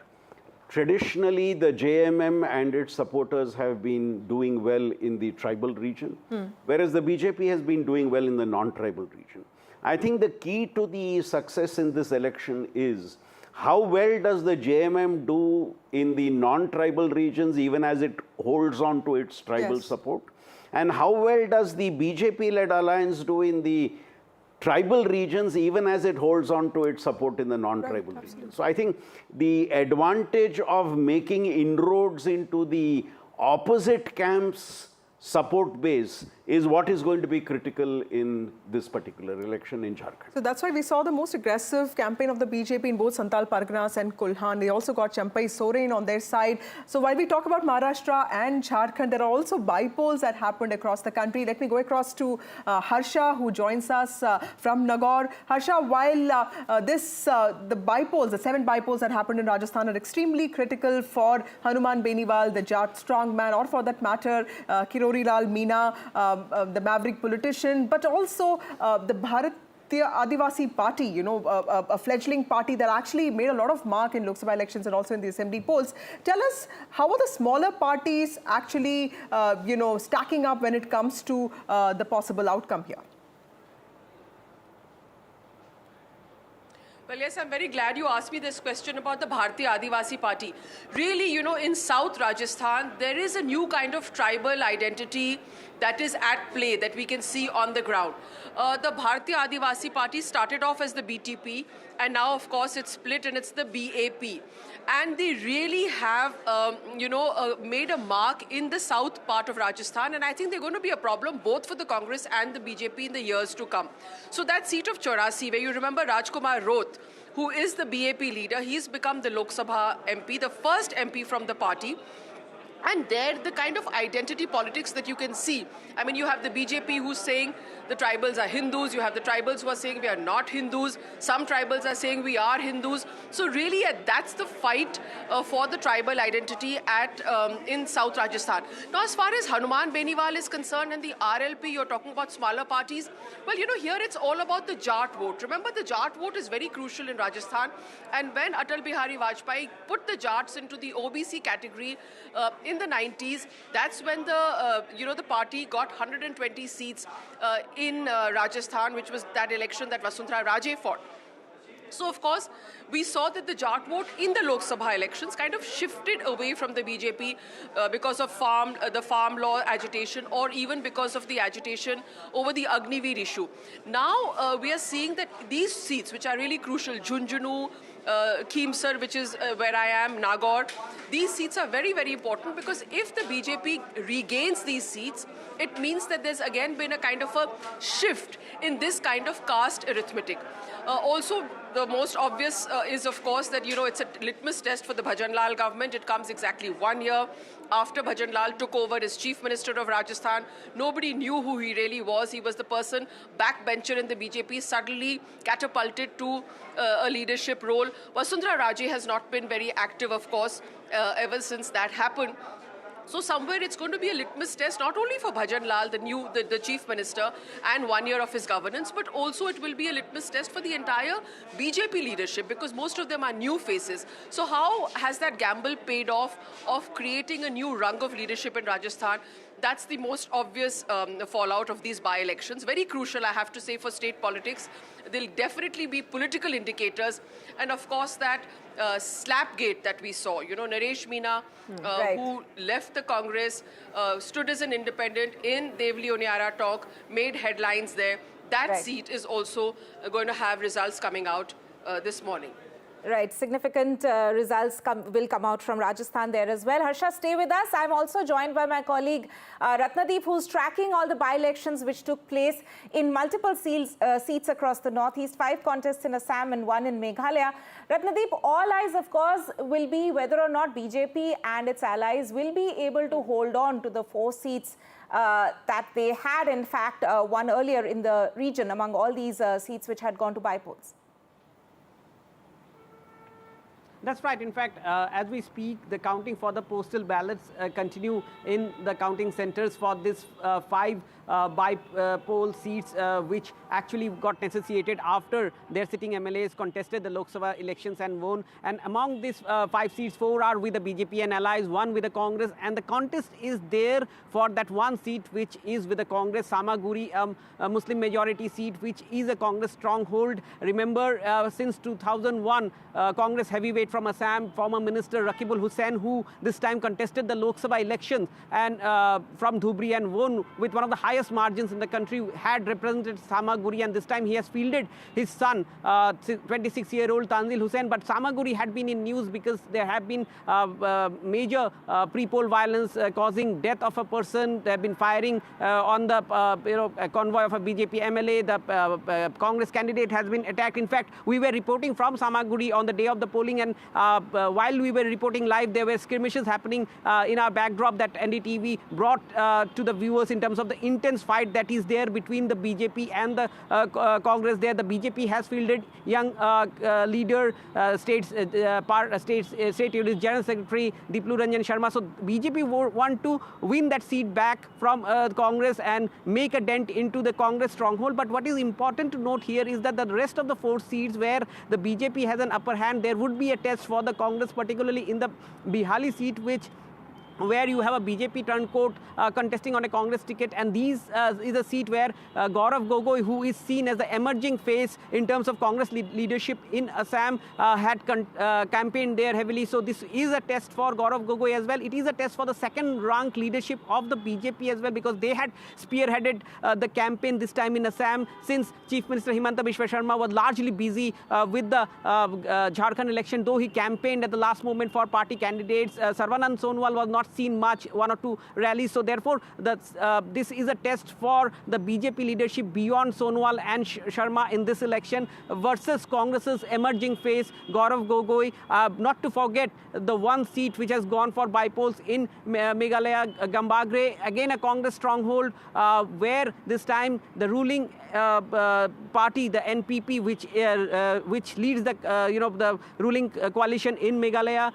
Traditionally, the JMM and its supporters have been doing well in the tribal region, whereas the BJP has been doing well in the non-tribal region. I think the key to the success in this election is how well does the JMM do in the non-tribal regions, even as it holds on to its tribal support, and how well does the BJP-led alliance do in the tribal regions, even as it holds on to its support in the non-tribal regions. So I think the advantage of making inroads into the opposite camps support base is what is going to be critical in this particular election in Jharkhand. So that's why we saw the most aggressive campaign of the BJP in both Santal Parganas and Kulhan. They also got Champai Soren on their side. So while we talk about Maharashtra and Jharkhand, there are also bypolls that happened across the country. Let me go across to Harsha, who joins us from Nagaur. Harsha, while the bypolls, the 7 bypolls that happened in Rajasthan are extremely critical for Hanuman Beniwal, the Jat strongman, or for that matter, Kirori Lal Meena, the maverick politician, but also the Bharatiya Adivasi Party, you know, a fledgling party that actually made a lot of mark in Lok Sabha elections and also in the assembly polls. Tell us, how are the smaller parties actually, you know, stacking up when it comes to the possible outcome here? Well, yes, I'm very glad you asked me this question about the Bharatiya Adivasi Party. Really, you know, in South Rajasthan, there is a new kind of tribal identity that is at play that we can see on the ground. The Bharatiya Adivasi Party started off as the BTP, and now, of course, it's split and it's the BAP. And they really have, made a mark in the south part of Rajasthan, and I think they're going to be a problem both for the Congress and the BJP in the years to come. So that seat of Chaurasi, where you remember Rajkumar Rout, who is the BAP leader, he's become the Lok Sabha MP, the first MP from the party. And there, the kind of identity politics that you can see. I mean, you have the BJP who's saying the tribals are Hindus. You have the tribals who are saying we are not Hindus. Some tribals are saying we are Hindus. So really, that's the fight for the tribal identity in South Rajasthan. Now, as far as Hanuman Beniwal is concerned and the RLP, you're talking about smaller parties. Well, you know, here it's all about the Jat vote. Remember, the Jat vote is very crucial in Rajasthan. And when Atal Bihari Vajpayee put the Jats into the OBC category in the 90s, that's when the party got 120 seats in Rajasthan, which was that election that Vasundhara Raje fought. So, of course, we saw that the Jat vote in the Lok Sabha elections kind of shifted away from the BJP because of the farm law agitation, or even because of the agitation over the Agniveer issue. Now, we are seeing that these seats, which are really crucial, Jhunjhunu, Keemsar, which is where I am, Nagaur, these seats are very, very important, because if the BJP regains these seats, it means that there's again been a kind of a shift in this kind of caste arithmetic. Also, the most obvious is, of course, that, you know, it's a litmus test for the Bhajan Lal government. It comes exactly 1 year after Bhajan Lal took over as Chief Minister of Rajasthan. Nobody knew who he really was. He was the person, backbencher in the BJP, suddenly catapulted to a leadership role. Vasundhara Raje has not been very active, of course, ever since that happened. So somewhere it's going to be a litmus test, not only for Bhajan Lal, the Chief Minister, and 1 year of his governance, but also it will be a litmus test for the entire BJP leadership, because most of them are new faces. So how has that gamble paid off of creating a new rung of leadership in Rajasthan? That's the most obvious fallout of these by-elections. Very crucial, I have to say, for state politics. There'll definitely be political indicators. And of course, that slapgate that we saw, you know, Naresh Meena, who left the Congress, stood as an independent in Devli Oniara talk, made headlines there. That seat is also going to have results coming out this morning. Right, significant results will come out from Rajasthan there as well. Harsha, stay with us. I'm also joined by my colleague Ratnadeep, who's tracking all the by-elections which took place in multiple seats across the northeast, 5 contests in Assam and 1 in Meghalaya. Ratnadeep, all eyes, of course, will be whether or not BJP and its allies will be able to hold on to the 4 seats that they had, in fact, won earlier in the region among all these seats which had gone to bypolls. That's right. In fact, as we speak, the counting for the postal ballots continue in the counting centers for this 5 bypoll seats, which actually got negotiated after their sitting MLAs contested the Lok Sabha elections and won. And among these 5 seats, 4 are with the BJP and allies, 1 with the Congress. And the contest is there for that 1 seat, which is with the Congress, Samaguri, a Muslim majority seat, which is a Congress stronghold. Remember, since 2001, Congress heavyweight from Assam, former Minister Rakibul Hussain, who this time contested the Lok Sabha elections and from Dhubri and won with one of the highest highest margins in the country, had represented Samaguri, and this time he has fielded his son, 26-year-old Tanzil Hussain. But Samaguri had been in news because there have been major pre-poll violence causing death of a person. There have been firing on the convoy of a BJP MLA. The Congress candidate has been attacked. In fact, we were reporting from Samaguri on the day of the polling, and while we were reporting live, there were skirmishes happening in our backdrop that NDTV brought to the viewers in terms of the intense fight that is there between the BJP and the Congress there. The BJP has fielded young leader, State Unit General Secretary Diplu Ranjan Sharma. So BJP want to win that seat back from Congress and make a dent into the Congress stronghold. But what is important to note here is that the rest of the 4 seats where the BJP has an upper hand, there would be a test for the Congress, particularly in the Bihali seat, where you have a BJP turncoat contesting on a Congress ticket, and these is a seat where Gaurav Gogoi, who is seen as the emerging face in terms of Congress leadership in Assam, had campaigned there heavily. So this is a test for Gaurav Gogoi as well. It is a test for the second-rank leadership of the BJP as well, because they had spearheaded the campaign this time in Assam, since Chief Minister Himanta Biswa Sharma was largely busy with the Jharkhand election, though he campaigned at the last moment for party candidates. Sarvanand Sonowal was not seen much, 1 or 2 rallies. So therefore, this is a test for the BJP leadership beyond Sonowal and Sharma in this election versus Congress's emerging face, Gaurav Gogoi. Not to forget the one seat which has gone for bypolls in Meghalaya, Gambagre, again a Congress stronghold, where this time the ruling party, the NPP, which leads the ruling coalition in Meghalaya,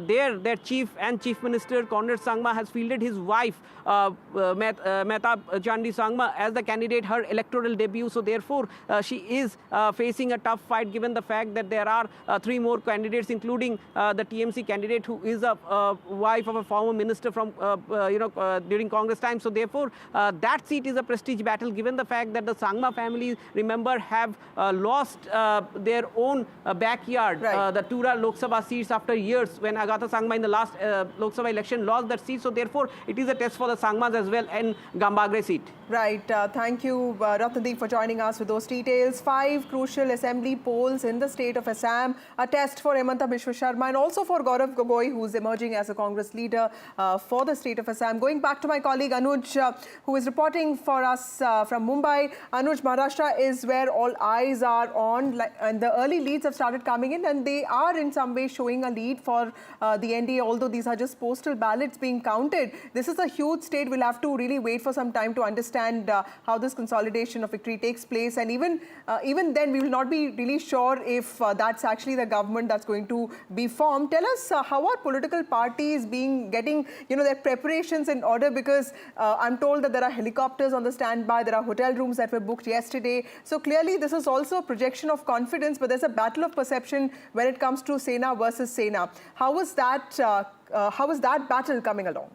their chief and chief minister Conrad Sangma has fielded his wife Mehtab Chandi Sangma as the candidate, her electoral debut. So therefore, she is facing a tough fight, given the fact that there are 3 more candidates, including the TMC candidate, who is a wife of a former minister from during Congress time. So therefore, that seat is a prestige battle, given the fact that the Sangma family, remember, have lost their own backyard, the Tura Lok Sabha seats, after years, when Agatha Sangma in the last Lok Sabha election lost that seat. So therefore, it is a test for the Sangmas as well, and Gambagre seat. Right. Thank you, Ratnadeep, for joining us with those details. 5 crucial assembly polls in the state of Assam, a test for Himanta Biswa Sharma and also for Gaurav Gogoi, who is emerging as a Congress leader for the state of Assam. Going back to my colleague Anuj, who is reporting for us from Mumbai. Anuj, Maharashtra is where all eyes are on, and the early leads have started coming in, and they are in some way showing a lead for the NDA, although these are just postal ballots being counted. This is a huge state. We'll have to really wait for some time to understand how this consolidation of victory takes place, and even then we will not be really sure if that's actually the government that's going to be formed. Tell us, how are political parties getting their preparations in order, because I'm told that there are helicopters on the standby, there are hotel rooms that were booked yesterday. So clearly this is also a projection of confidence, but there's a battle of perception when it comes to Sena versus Sena. How is that battle coming along?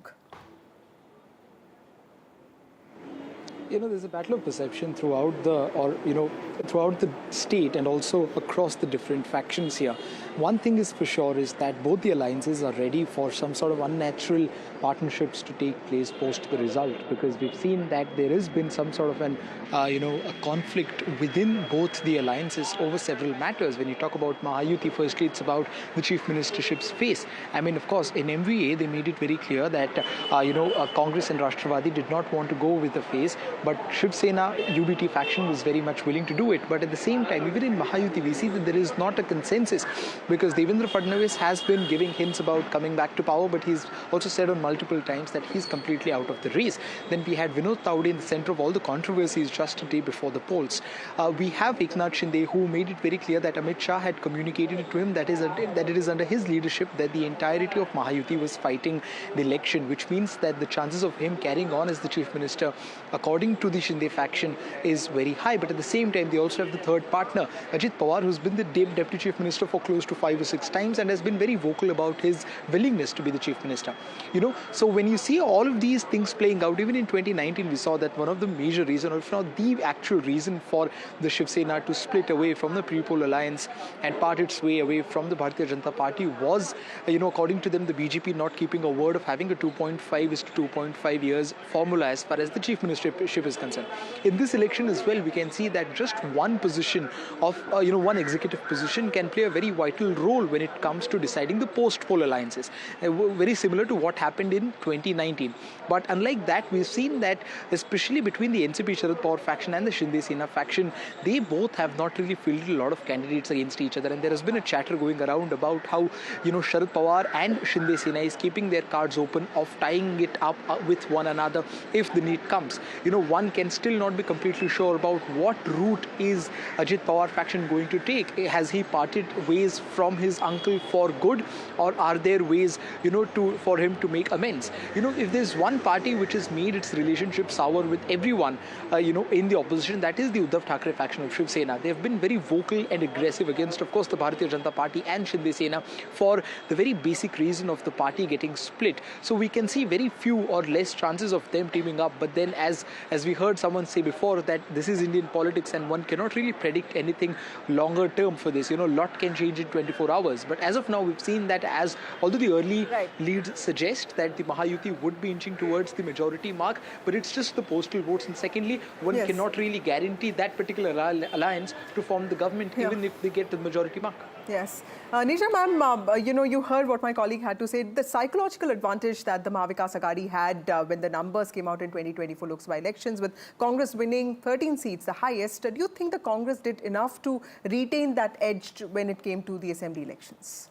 There's a battle of perception throughout the state and also across the different factions here. One thing is for sure is that both the alliances are ready for some sort of unnatural partnerships to take place post the result, because we've seen that there has been some sort of a conflict within both the alliances over several matters. When you talk about Mahayuti, firstly, it's about the chief ministership's face. I mean, of course, in MVA, they made it very clear that, Congress and Rashtravadi did not want to go with the face, but Shiv Sena UBT faction was very much willing to do it. But at the same time, even in Mahayuti, we see that there is not a consensus, because Devendra Fadnavis has been giving hints about coming back to power, but he's also said on multiple times that he's completely out of the race. Then we had Vinod Taude in the center of all the controversies just a day before the polls. We have EKNATH Shinde, who made it very clear that Amit Shah had communicated to him that it is under his leadership that the entirety of Mahayuti was fighting the election, which means that the chances of him carrying on as the chief minister, according giving to the Shinde faction is very high. But at the same time, they also have the third partner, Ajit Pawar, who's been the Deputy Chief Minister for close to 5 or 6 times and has been very vocal about his willingness to be the Chief Minister. So when you see all of these things playing out, even in 2019, we saw that one of the major reasons, or if not the actual reason for the Shiv Sena to split away from the pre-poll alliance and part its way away from the Bharatiya Janata Party was, according to them, the BJP not keeping a word of having a 2.5 is to 2.5 years formula as far as the chief ministership is concerned. In this election as well, we can see that just one position of, one executive position can play a very vital role when it comes to deciding the post-poll alliances. Very similar to what happened in 2019. But unlike that, we've seen that especially between the NCP Sharad Pawar faction and the Shinde Sena faction, they both have not really fielded a lot of candidates against each other. And there has been a chatter going around about how, Sharad Pawar and Shinde Sena is keeping their cards open of tying it up with one another if the need comes. One can still not be completely sure about what route is Ajit Pawar faction going to take. Has he parted ways from his uncle for good, or are there ways, for him to make amends? If there's one party which has made its relationship sour with everyone, in the opposition, that is the Uddhav Thackeray faction of Shiv Sena. They have been very vocal and aggressive against, of course, the Bharatiya Janata Party and Shinde Sena for the very basic reason of the party getting split. So we can see very few or less chances of them teaming up. But then, as we heard someone say before, that this is Indian politics and one cannot really predict anything longer term for this. A lot can change in 24 hours. But as of now, we've seen that although the early leads suggest that the Mahayuti would be inching towards the majority mark, but it's just the postal votes. And secondly, one cannot really guarantee that particular alliance to form the government, even if they get the majority mark. Yes. Nisha ma'am, you heard what my colleague had to say. The psychological advantage that the Mahavikas Aghadi had when the numbers came out in 2024 Lok Sabha elections, with Congress winning 13 seats, the highest, do you think the Congress did enough to retain that edge when it came to the assembly elections?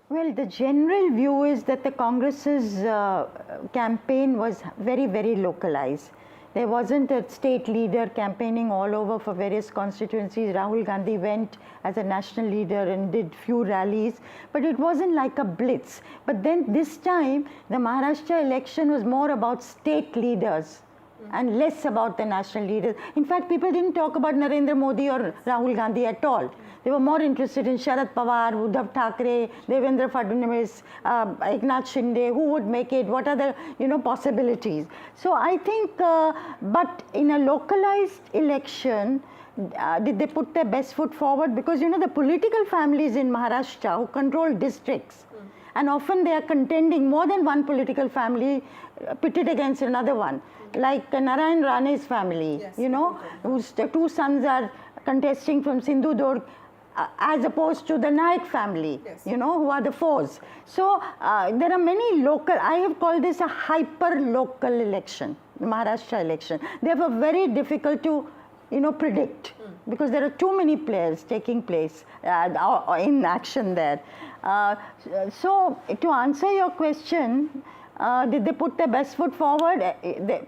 Well, the general view is that the Congress's campaign was very, very localized. There wasn't a state leader campaigning all over for various constituencies. Rahul Gandhi went as a national leader and did few rallies, but it wasn't like a blitz. But then this time, the Maharashtra election was more about state leaders and less about the national leaders. In fact, people didn't talk about Narendra Modi or Rahul Gandhi at all. They were more interested in Sharad Pawar, Uddhav Thackeray, Devendra Fadnavis, EKNATH Shinde, who would make it, what are the possibilities. So I think, but in a localized election, did they put their best foot forward? Because the political families in Maharashtra who control districts, and often they are contending more than one political family pitted against another one. Like Narayan Rane's family, whose two sons are contesting from Sindhudurg, as opposed to the Naik family, who are the fours. So there are many local, I have called this a hyper-local election, the Maharashtra election. Therefore, very difficult to, predict, because there are too many players taking place in action there. So to answer your question, did they put their best foot forward?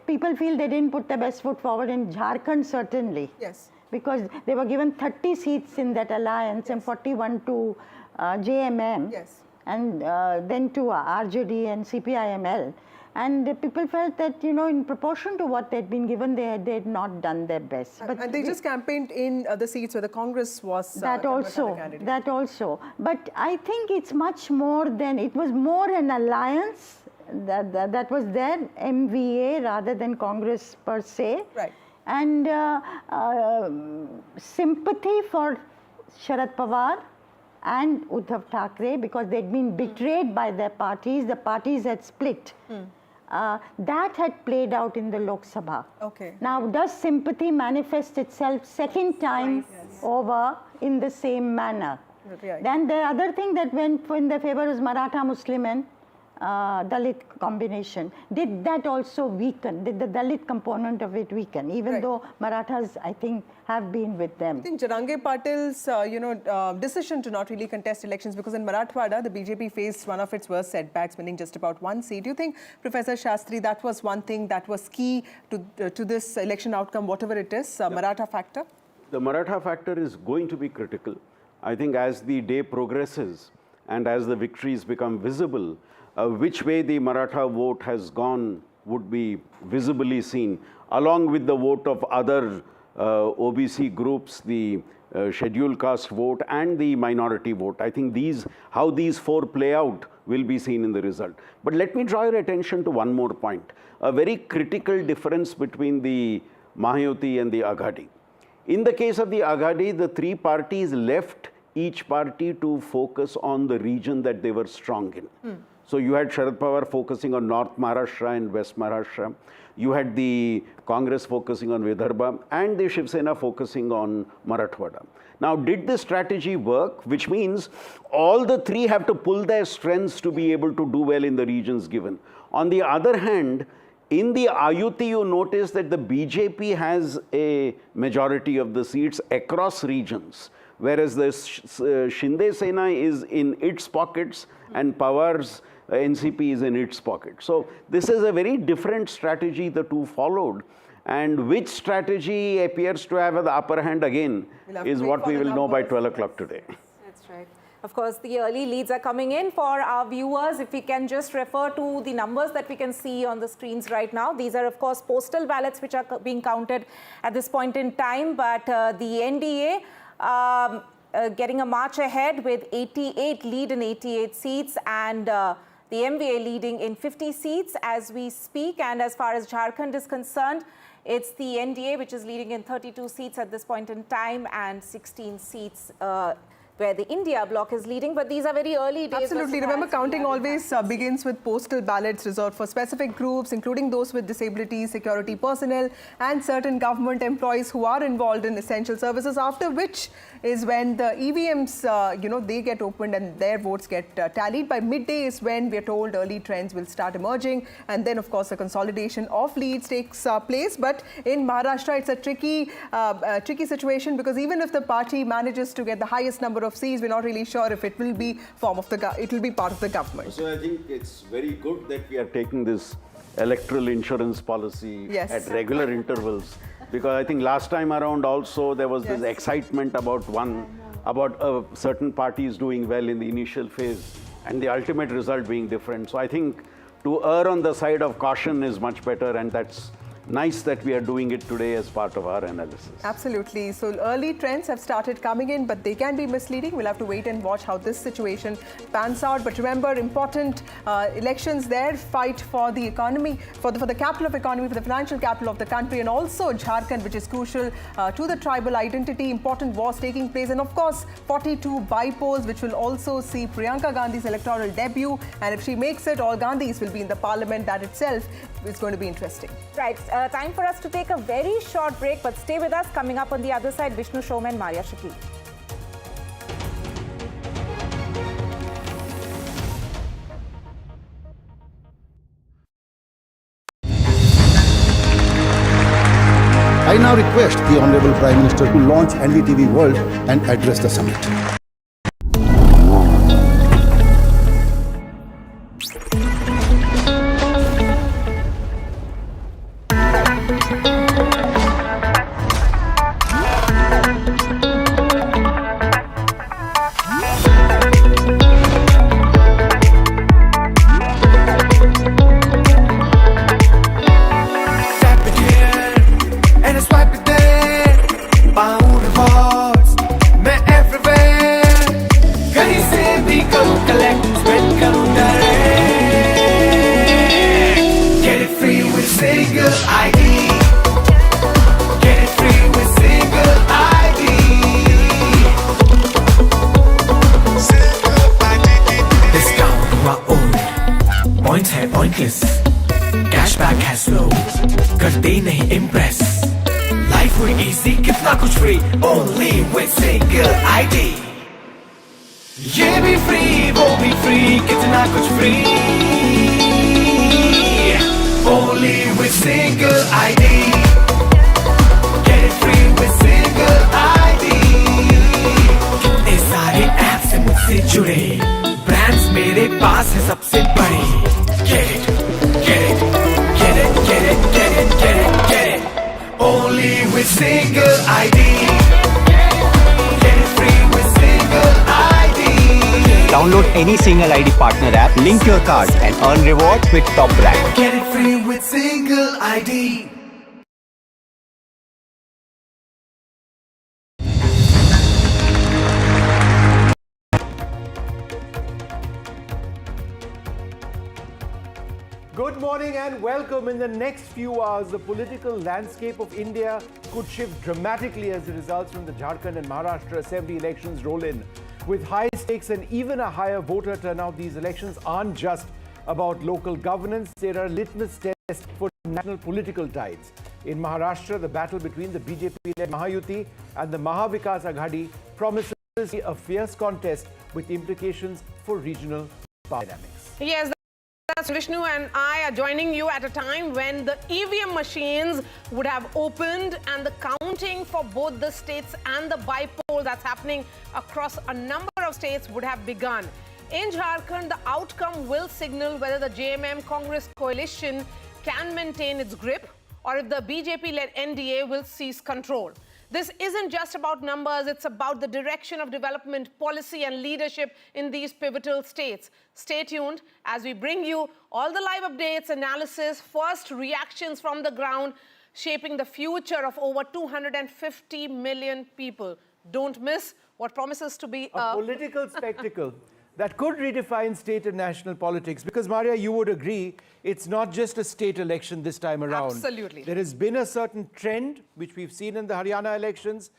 People feel they didn't put their best foot forward in Jharkhand, certainly. Yes. Because they were given 30 seats in that alliance and 41 to JMM, and then to RJD and CPIML. And people felt that, in proportion to what they'd been given, they had not done their best. But and they just campaigned in the seats where the Congress was that also. But I think it's much more than, it was more an alliance that was there, MVA rather than Congress per se. Right. And sympathy for Sharad Pawar and Uddhav Thackeray, because they'd been betrayed by their parties. The parties had split. That had played out in the Lok Sabha. Okay. Now, does sympathy manifest itself second time over in the same manner? Right. Then the other thing that went in their favor was Maratha Muslim and Dalit combination. Did that also weaken? Did the Dalit component of it weaken? Even though Marathas, I think, have been with them. I think Jarange Patil's, decision to not really contest elections, because in Marathwada, the BJP faced one of its worst setbacks, winning just about one seat. Do you think, Professor Shastri, that was one thing that was key to this election outcome, whatever it is, Maratha factor? The Maratha factor is going to be critical. I think as the day progresses and as the victories become visible, which way the Maratha vote has gone would be visibly seen, along with the vote of other OBC groups, the scheduled caste vote and the minority vote. I think how these four play out will be seen in the result. But let me draw your attention to one more point, a very critical difference between the Mahayuti and the Aghadi. In the case of the Aghadi, the three parties left each party to focus on the region that they were strong in. So you had Sharad Pawar focusing on North Maharashtra and West Maharashtra. You had the Congress focusing on Vidarbha and the Shiv Sena focusing on Marathwada. Now, did this strategy work? Which means all the three have to pull their strengths to be able to do well in the regions given. On the other hand, in the Ayuti, you notice that the BJP has a majority of the seats across regions, whereas the Shinde Sena is in its pockets and Pawar's NCP is in its pocket. So this is a very different strategy the two followed, and which strategy appears to have the upper hand again is what we will know by 12 o'clock today. That's right. Of course, the early leads are coming in. For our viewers, if we can just refer to the numbers that we can see on the screens right now. These are, of course, postal ballots which are being counted at this point in time, but the NDA getting a march ahead with 88 lead in 88 seats, and the MVA leading in 50 seats as we speak. And as far as Jharkhand is concerned, it's the NDA which is leading in 32 seats at this point in time, and 16 seats where the India bloc is leading. But these are very early days. Absolutely. Remember, counting always begins with postal ballots reserved for specific groups, including those with disabilities, security personnel, and certain government employees who are involved in essential services, after which is when the EVMs, they get opened and their votes get tallied. By midday is when we are told early trends will start emerging. And then, of course, the consolidation of leads takes place. But in Maharashtra, it's a tricky situation, because even if the party manages to get the highest number of seats, we're not really sure if it will be part of the government. So I think it's very good that we are taking this electoral insurance policy at regular intervals, because I think last time around also there was this excitement about a certain parties doing well in the initial phase and the ultimate result being different. So I think to err on the side of caution is much better, and that's nice that we are doing it today as part of our analysis. Absolutely. So early trends have started coming in, but they can be misleading. We'll have to wait and watch how this situation pans out. But remember, important elections there, fight for the economy, for the capital of economy, for the financial capital of the country, and also Jharkhand, which is crucial to the tribal identity. Important wars taking place, and of course 42 bypolls, which will also see Priyanka Gandhi's electoral debut. And if she makes it, all Gandhis will be in the parliament. That itself is going to be interesting. Right. Time for us to take a very short break, but stay with us. Coming up on the other side, Vishnu Shom and Maria Shakil. I now request the Honorable Prime Minister to launch NDTV World and address the summit. Cashback has flow, करते नहीं impress. Life हुई easy, कितना कुछ free, only with single ID. ये भी free, वो भी free, कितना कुछ free, only with single ID. Get it free with single ID. कितने सारे apps से मुझसे जुड़े, brands मेरे पास है सबसे बड़े. Get it, get it, get it, get it, get it, get it, get it. Only with single ID. Get it free with single ID. Download any single ID partner app, link your card and earn rewards with top brand. Get it free with single ID. Good morning and welcome. In the next few hours, the political landscape of India could shift dramatically as the results from the Jharkhand and Maharashtra Assembly elections roll in. With high stakes and even a higher voter turnout, these elections aren't just about local governance. They are a litmus test for national political tides. In Maharashtra, the battle between the BJP-led Mahayuti and the Mahavikas Aghadi promises a fierce contest with implications for regional power dynamics. Yes, that's Vishnu and I are joining you at a time when the EVM machines would have opened and the counting for both the states and the bypoll that's happening across a number of states would have begun. In Jharkhand, the outcome will signal whether the JMM Congress coalition can maintain its grip or if the BJP-led NDA will seize control. This isn't just about numbers, it's about the direction of development, policy and leadership in these pivotal states. Stay tuned as we bring you all the live updates, analysis, first reactions from the ground, shaping the future of over 250 million people. Don't miss what promises to be a political spectacle that could redefine state and national politics. Because, Maria, you would agree, it's not just a state election this time around. Absolutely. There has been a certain trend, which we've seen in the Haryana elections.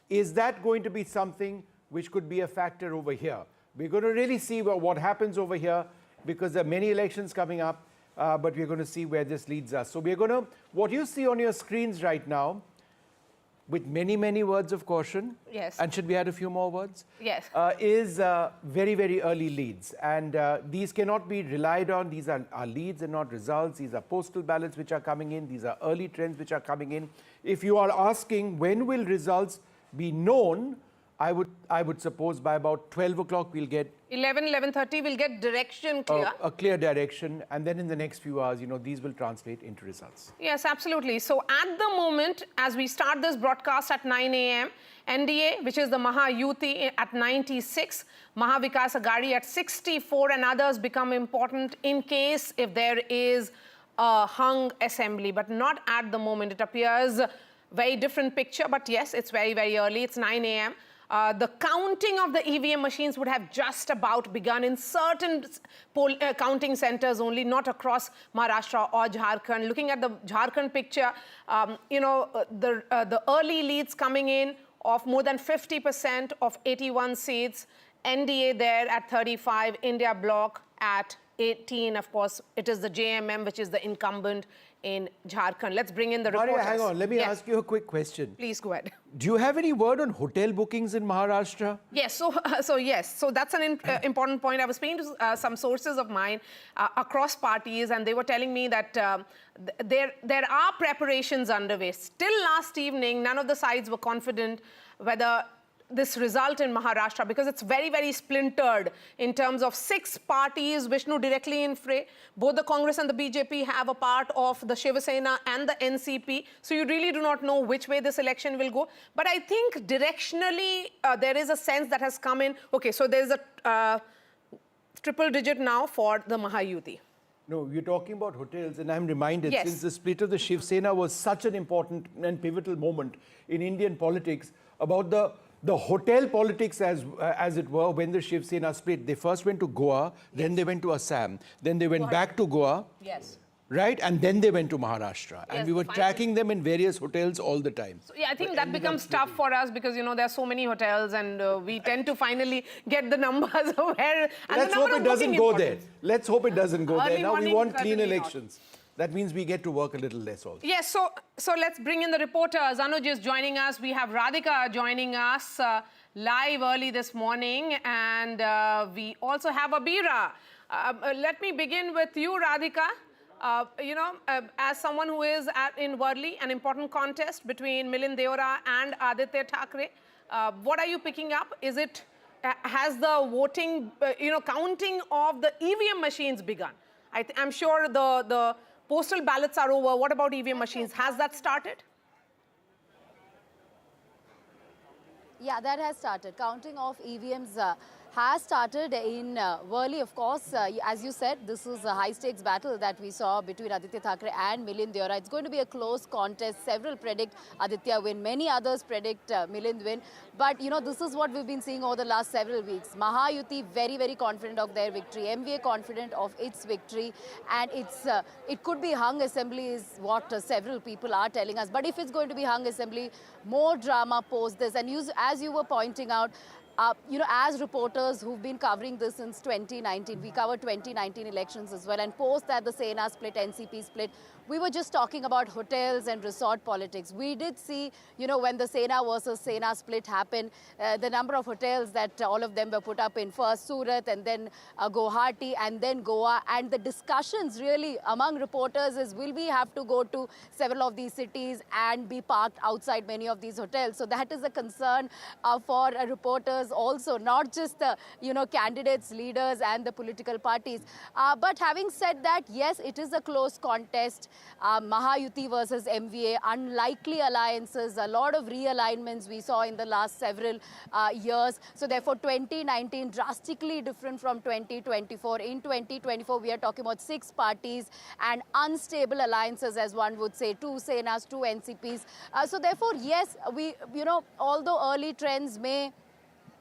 Is that going to be something which could be a factor over here? We're going to really see what happens over here, because there are many elections coming up, but we're going to see where this leads us. So we're going to, what you see on your screens right now, with many, many words of caution. Yes. And should we add a few more words? Yes. Is very, very early leads. And these cannot be relied on. These are leads and not results. These are postal ballots which are coming in. These are early trends which are coming in. If you are asking when will results be known, I would suppose by about 12 o'clock we'll get 11:30 we'll get direction clear. A clear direction, and then in the next few hours, these will translate into results. Yes, absolutely. So at the moment, as we start this broadcast at 9 a.m., NDA, which is the Mahayuti, at 96, Mahavikas Aghadi at 64, and others become important in case if there is a hung assembly, but not at the moment. It appears a very different picture, but yes, it's very, very early. It's 9 a.m. The counting of the EVM machines would have just about begun in certain counting centers only, not across Maharashtra or Jharkhand. Looking at the Jharkhand picture, the early leads coming in of more than 50% of 81 seats, NDA there at 35, India Bloc at 18. Of course, it is the JMM, which is the incumbent in Jharkhand. Let's bring in the reporters. Maria, hang on. Let me ask you a quick question. Please go ahead. Do you have any word on hotel bookings in Maharashtra? Yes. So that's an important point. I was speaking to some sources of mine across parties, and they were telling me that there are preparations underway. Still last evening, none of the sides were confident whether this result in Maharashtra, because it's very, very splintered in terms of 6 parties, Vishnu directly in fray. Both the Congress and the BJP have a part of the Shiv Sena and the NCP. So you really do not know which way this election will go. But I think directionally, there is a sense that has come in. Okay, so there's a triple digit now for the Mahayuti. No, you're talking about hotels, and I'm reminded, yes, since the split of the Shiv Sena was such an important and pivotal moment in Indian politics, about the hotel politics, as it were, when the Shiv Sena split. They first went to Goa, then they went to Assam, then they went back to Goa, yes, right? And then they went to Maharashtra. Yes, and we were tracking them in various hotels all the time. So, yeah, I think that becomes tough for us because, there are so many hotels, and we tend to finally get the numbers of where. And let's hope it doesn't go there. Let's hope it doesn't go there. Now we want clean elections. That means we get to work a little less also. Yes, so let's bring in the reporters. Anuj is joining us. We have Radhika joining us live early this morning. And we also have Abira. Let me begin with you, Radhika. As someone who is in Worli, an important contest between Milind Deora and Aditya Thackeray, what are you picking up? Is it, has the voting, counting of the EVM machines begun? I'm sure the postal ballots are over. What about EVM machines? Has that started? Yeah, that has started. Counting of EVMs has started in Worli, of course. As you said, this is a high-stakes battle that we saw between Aditya Thackeray and Milind Deora. It's going to be a close contest. Several predict Aditya win. Many others predict Milind win. But, you know, this is what we've been seeing over the last several weeks. Mahayuti very, very confident of their victory. MVA confident of its victory. And it could be hung assembly is what several people are telling us. But if it's going to be hung assembly, more drama post this. And as you were pointing out, you know, as reporters who've been covering this since 2019, we covered 2019 elections as well, and post that the Sena split, NCP split, we were just talking about hotels and resort politics. We did see, you know, when the Sena versus Sena split happened, the number of hotels that all of them were put up in, first Surat and then Guwahati and then Goa. And the discussions really among reporters is, will we have to go to several of these cities and be parked outside many of these hotels? So that is a concern for reporters also, not just the, you know, candidates, leaders and the political parties. But having said that, yes, it is a close contest. Mahayuti versus MVA, unlikely alliances, a lot of realignments we saw in the last several years. So therefore 2019 drastically different from 2024. In 2024 we are talking about 6 parties and unstable alliances, as one would say, 2 Senas, 2 NCPs. So therefore, yes, you know, although early trends may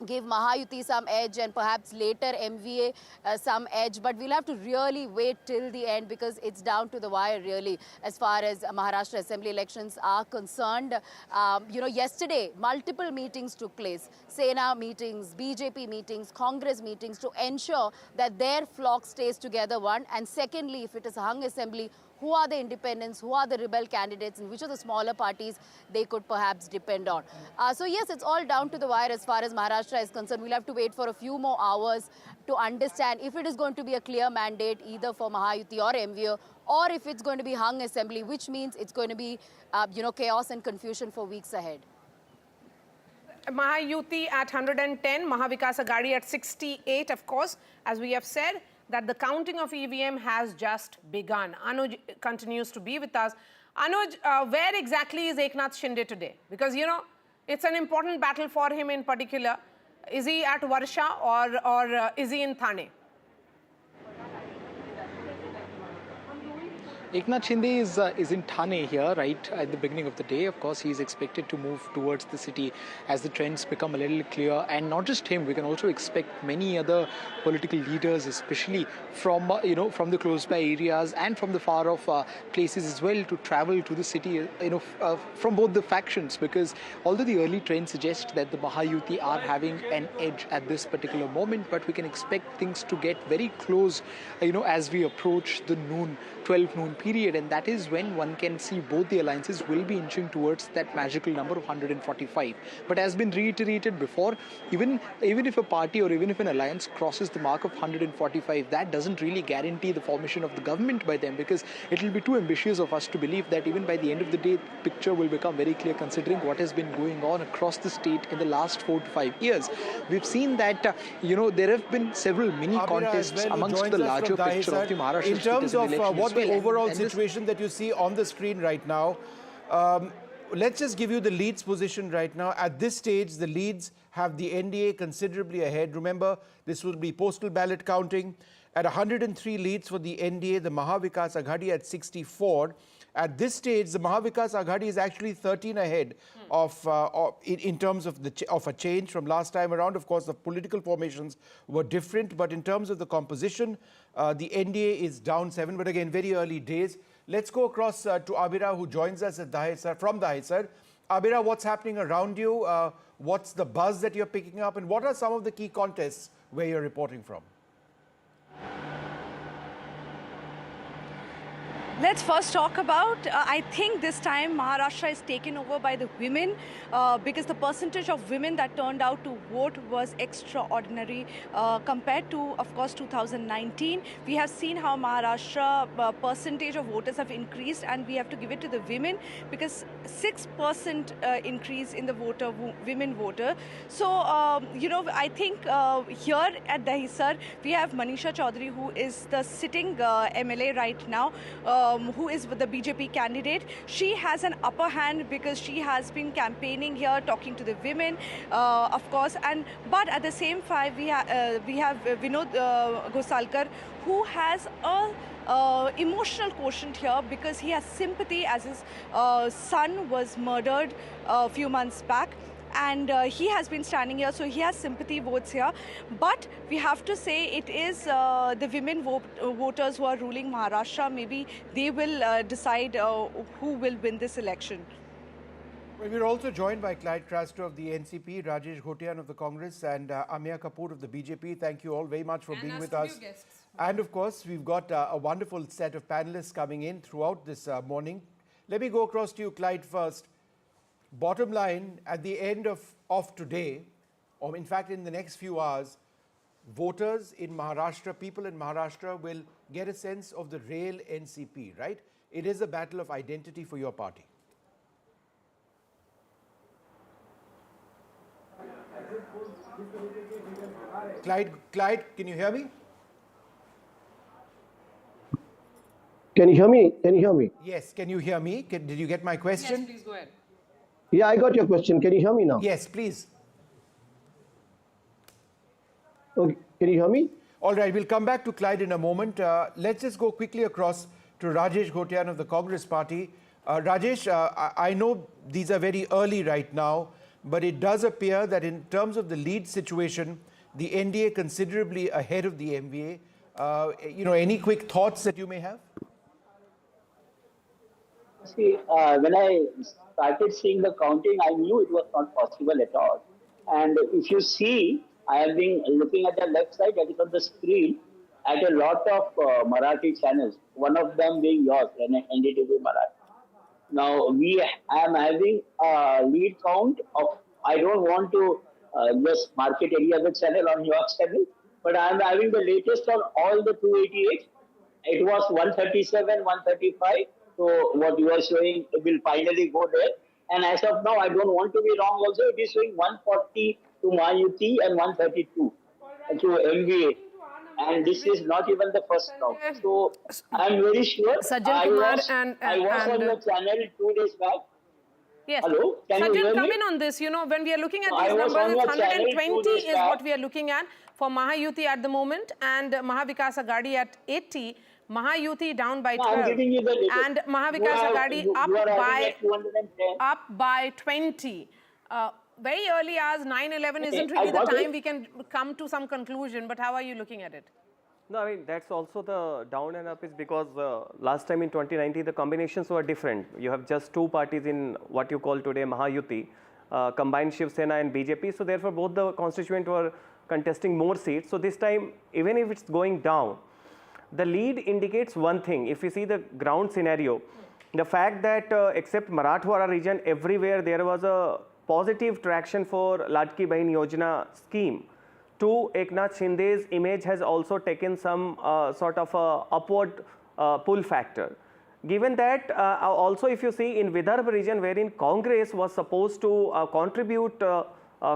give Mahayuti some edge and perhaps later MVA some edge, but we'll have to really wait till the end because it's down to the wire really as far as Maharashtra Assembly elections are concerned. You know, yesterday multiple meetings took place, Sena meetings, BJP meetings, Congress meetings, to ensure that their flock stays together, one, and secondly, if it is a hung assembly, who are the independents, who are the rebel candidates, and which are the smaller parties they could perhaps depend on. So yes, it's all down to the wire as far as Maharashtra is concerned. We'll have to wait for a few more hours to understand if it is going to be a clear mandate either for Mahayuti or MVA, or if it's going to be hung assembly, which means it's going to be you know, chaos and confusion for weeks ahead. Mahayuti at 110, Mahavikas Aghadi at 68, of course, as we have said, that the counting of EVM has just begun. Anuj continues to be with us. Anuj, where exactly is EKNATH Shinde today? Because, you know, it's an important battle for him in particular. Is he at Varsha or is he in Thane? EKNATH Shinde is in Thane here, right at the beginning of the day. Of course, he is expected to move towards the city as the trends become a little clear. And not just him, we can also expect many other political leaders, especially from from the close-by areas and from the far-off places as well, to travel to the city, from both the factions. Because although the early trends suggest that the Mahayuti are having an edge at this particular moment, but we can expect things to get very close, as we approach the 12 noon period, and that is when one can see both the alliances will be inching towards that magical number of 145. But as been reiterated before, even if a party or even if an alliance crosses the mark of 145, that doesn't really guarantee the formation of the government by them, because it will be too ambitious of us to believe that even by the end of the day, the picture will become very clear considering what has been going on across the state in the last 4 to 5 years. We've seen that, there have been several mini contests amongst the larger picture of the Maharashtra in terms of what the overall situation that you see on the screen right now. Let's just give you the leads position right now. At this stage, the leads have the NDA considerably ahead. Remember, this will be postal ballot counting. At 103 leads for the NDA, the Mahavikas Aghadi at 64. At this stage, the Mahavikas Aghadi is actually 13 ahead in terms of a change from last time around. Of course, the political formations were different, but in terms of the composition, the NDA is down 7. But again, very early days. Let's go across to Abira, who joins us at from Dahisar. Abira, what's happening around you? What's the buzz that you're picking up, and what are some of the key contests where you're reporting from? Let's first talk about, I think this time Maharashtra is taken over by the women because the percentage of women that turned out to vote was extraordinary compared to, of course, 2019. We have seen how Maharashtra percentage of voters have increased, and we have to give it to the women because 6% increase in the women voter. So, I think here at Dahisar, we have Manisha Chaudhary, who is the sitting MLA right now. who is the BJP candidate. She has an upper hand because she has been campaigning here, talking to the women, of course. But at the same time, we have Vinod Gosalkar, who has a emotional quotient here because he has sympathy as his son was murdered a few months back. And he has been standing here, so he has sympathy votes here. But we have to say it is the women voters who are ruling Maharashtra. Maybe they will decide who will win this election. Well, we're also joined by Clyde Craster of the NCP, Rajesh Ghotian of the Congress, and Amia Kapoor of the BJP. Thank you all very much for being with us. And of course, we've got a wonderful set of panelists coming in throughout this morning. Let me go across to you, Clyde, first. Bottom line, at the end of today, or in fact in the next few hours, voters in Maharashtra, people in Maharashtra will get a sense of the real NCP, right? It is a battle of identity for your party. Clyde, can you hear me? Can you hear me? Can you hear me? Yes, can you hear me? Did you get my question? Yes, please go ahead. Yeah, I got your question. Can you hear me now? Yes, please. Okay. Can you hear me? All right, we'll come back to Clyde in a moment. Let's just go quickly across to Rajesh Ghotian of the Congress Party. Rajesh, I know these are very early right now, but it does appear that in terms of the lead situation, the NDA considerably ahead of the MVA. Any quick thoughts that you may have? See, when I started seeing the counting, I knew it was not possible at all. And if you see, I have been looking at the left side, that is on the screen, at a lot of Marathi channels, one of them being yours, NDTV Marathi. Now, I am having a lead count of, I don't want to just market any other channel on your channel, but I am having the latest on all the 288. It was 137, 135. So what you are showing will finally go there. And as of now, I don't want to be wrong also, it is showing 140 to Mayuti and 132 to MVA. And this is not even the first round. So I'm very sure I was on your channel 2 days back. Yes. Hello? Sanjay, come in on this. When we are looking at these numbers, it's 120 is what we are looking at for Mahayuti at the moment, and Mahavikas Aghadi at 80. Mahayuti down by 12, and Mahavikas Aghadi up by 20. Very early hours, 9-11 isn't really the time we can come to some conclusion, but how are you looking at it? No, I mean, that's also the down and up is because last time in 2019, the combinations were different. You have just two parties in what you call today Mahayuti, combined Shiv Sena and BJP. So therefore, both the constituents were contesting more seats. So this time, even if it's going down, the lead indicates one thing. If you see the ground scenario, the fact that except Marathwada region, everywhere there was a positive traction for Ladki Bahin Yojana scheme. To EKNATH Shinde's image has also taken some sort of upward pull factor. Given that, also if you see in Vidarbha region wherein Congress was supposed to contribute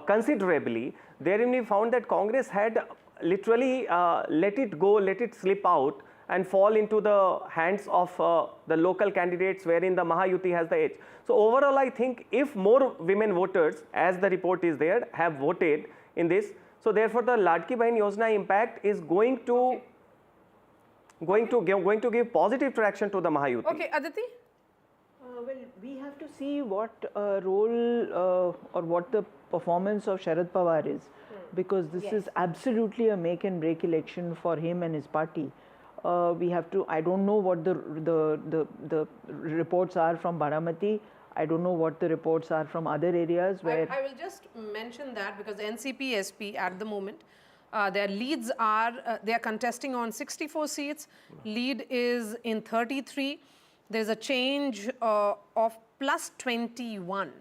considerably, therein we found that Congress had literally let it go, let it slip out and fall into the hands of the local candidates wherein the Mahayuti has the edge. So overall, I think if more women voters, as the report is there, have voted in this, so therefore the Ladki Bahin Yojana impact is going to give positive traction to the Mahayuti. Okay, Aditi? Well, we have to see what role or what the performance of Sharad Pawar is, because this is absolutely a make and break election for him and his party. We have to, I don't know what the reports are from Baramati. I don't know what the reports are from other areas where... I will just mention that because NCP SP at the moment, their leads are, they are contesting on 64 seats. Lead is in 33. There's a change of plus 21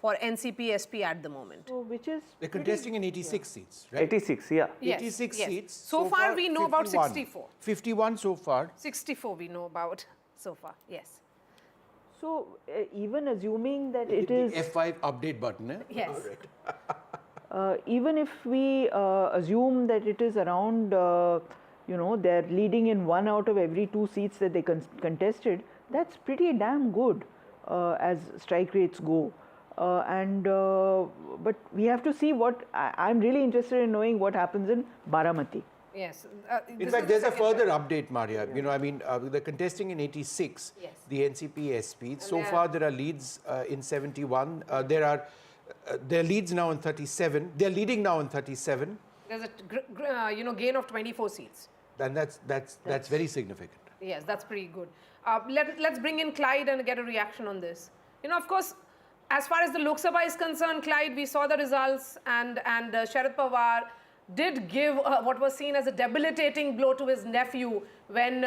for NCP SP at the moment. So which is... They're contesting in 86 seats, right? 86, yeah. Yes, 86 seats. So far we know 51. about 64. 51 so far. 64 we know about so far, yes. So even assuming that it is... F5 update button, eh? Yes. Even if we assume that it is around You know, they're leading in 1 out of every 2 seats that they contested. That's pretty damn good as strike rates go. But we have to see what, I'm really interested in knowing what happens in Baramati. Yes. In fact, there's a further update, Maria. You know, I mean, they're contesting in 86, yes, the NCP SP. So far, there are leads in 71. There are leads now in 37. They're leading now in 37. There's a gain of 24 seats. And that's very significant. Yes, that's pretty good. Let's bring in Clyde and get a reaction on this. You know, of course, as far as the Lok Sabha is concerned, Clyde, we saw the results, and Sharad Pawar did give what was seen as a debilitating blow to his nephew when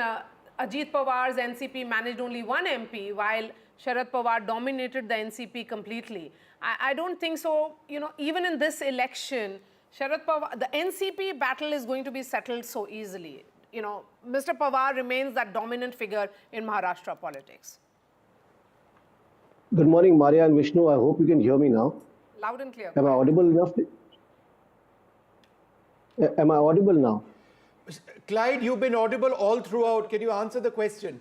Ajit Pawar's NCP managed only 1 MP while Sharad Pawar dominated the NCP completely. I don't think so. You know, even in this election, Sharad Pawar, the NCP battle is going to be settled so easily. You know, Mr. Pawar remains that dominant figure in Maharashtra politics. Good morning, Maria and Vishnu. I hope you can hear me now. Loud and clear. Am I audible enough? Am I audible now? Clyde, you've been audible all throughout. Can you answer the question?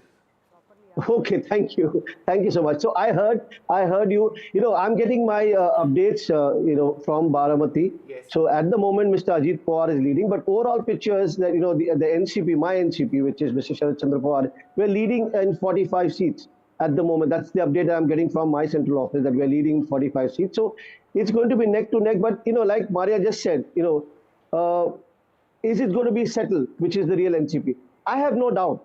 Okay, thank you. Thank you so much. So I heard you. You know, I'm getting my updates, from Baramati. Yes. So at the moment, Mr. Ajit Pawar is leading, but overall picture is that, the NCP, my NCP, which is Mr. Sharad Chandra Pawar, we're leading in 45 seats at the moment. That's the update I'm getting from my central office, that we're leading 45 seats. So it's going to be neck to neck, but, like Maria just said, is it going to be settled, which is the real NCP? I have no doubt.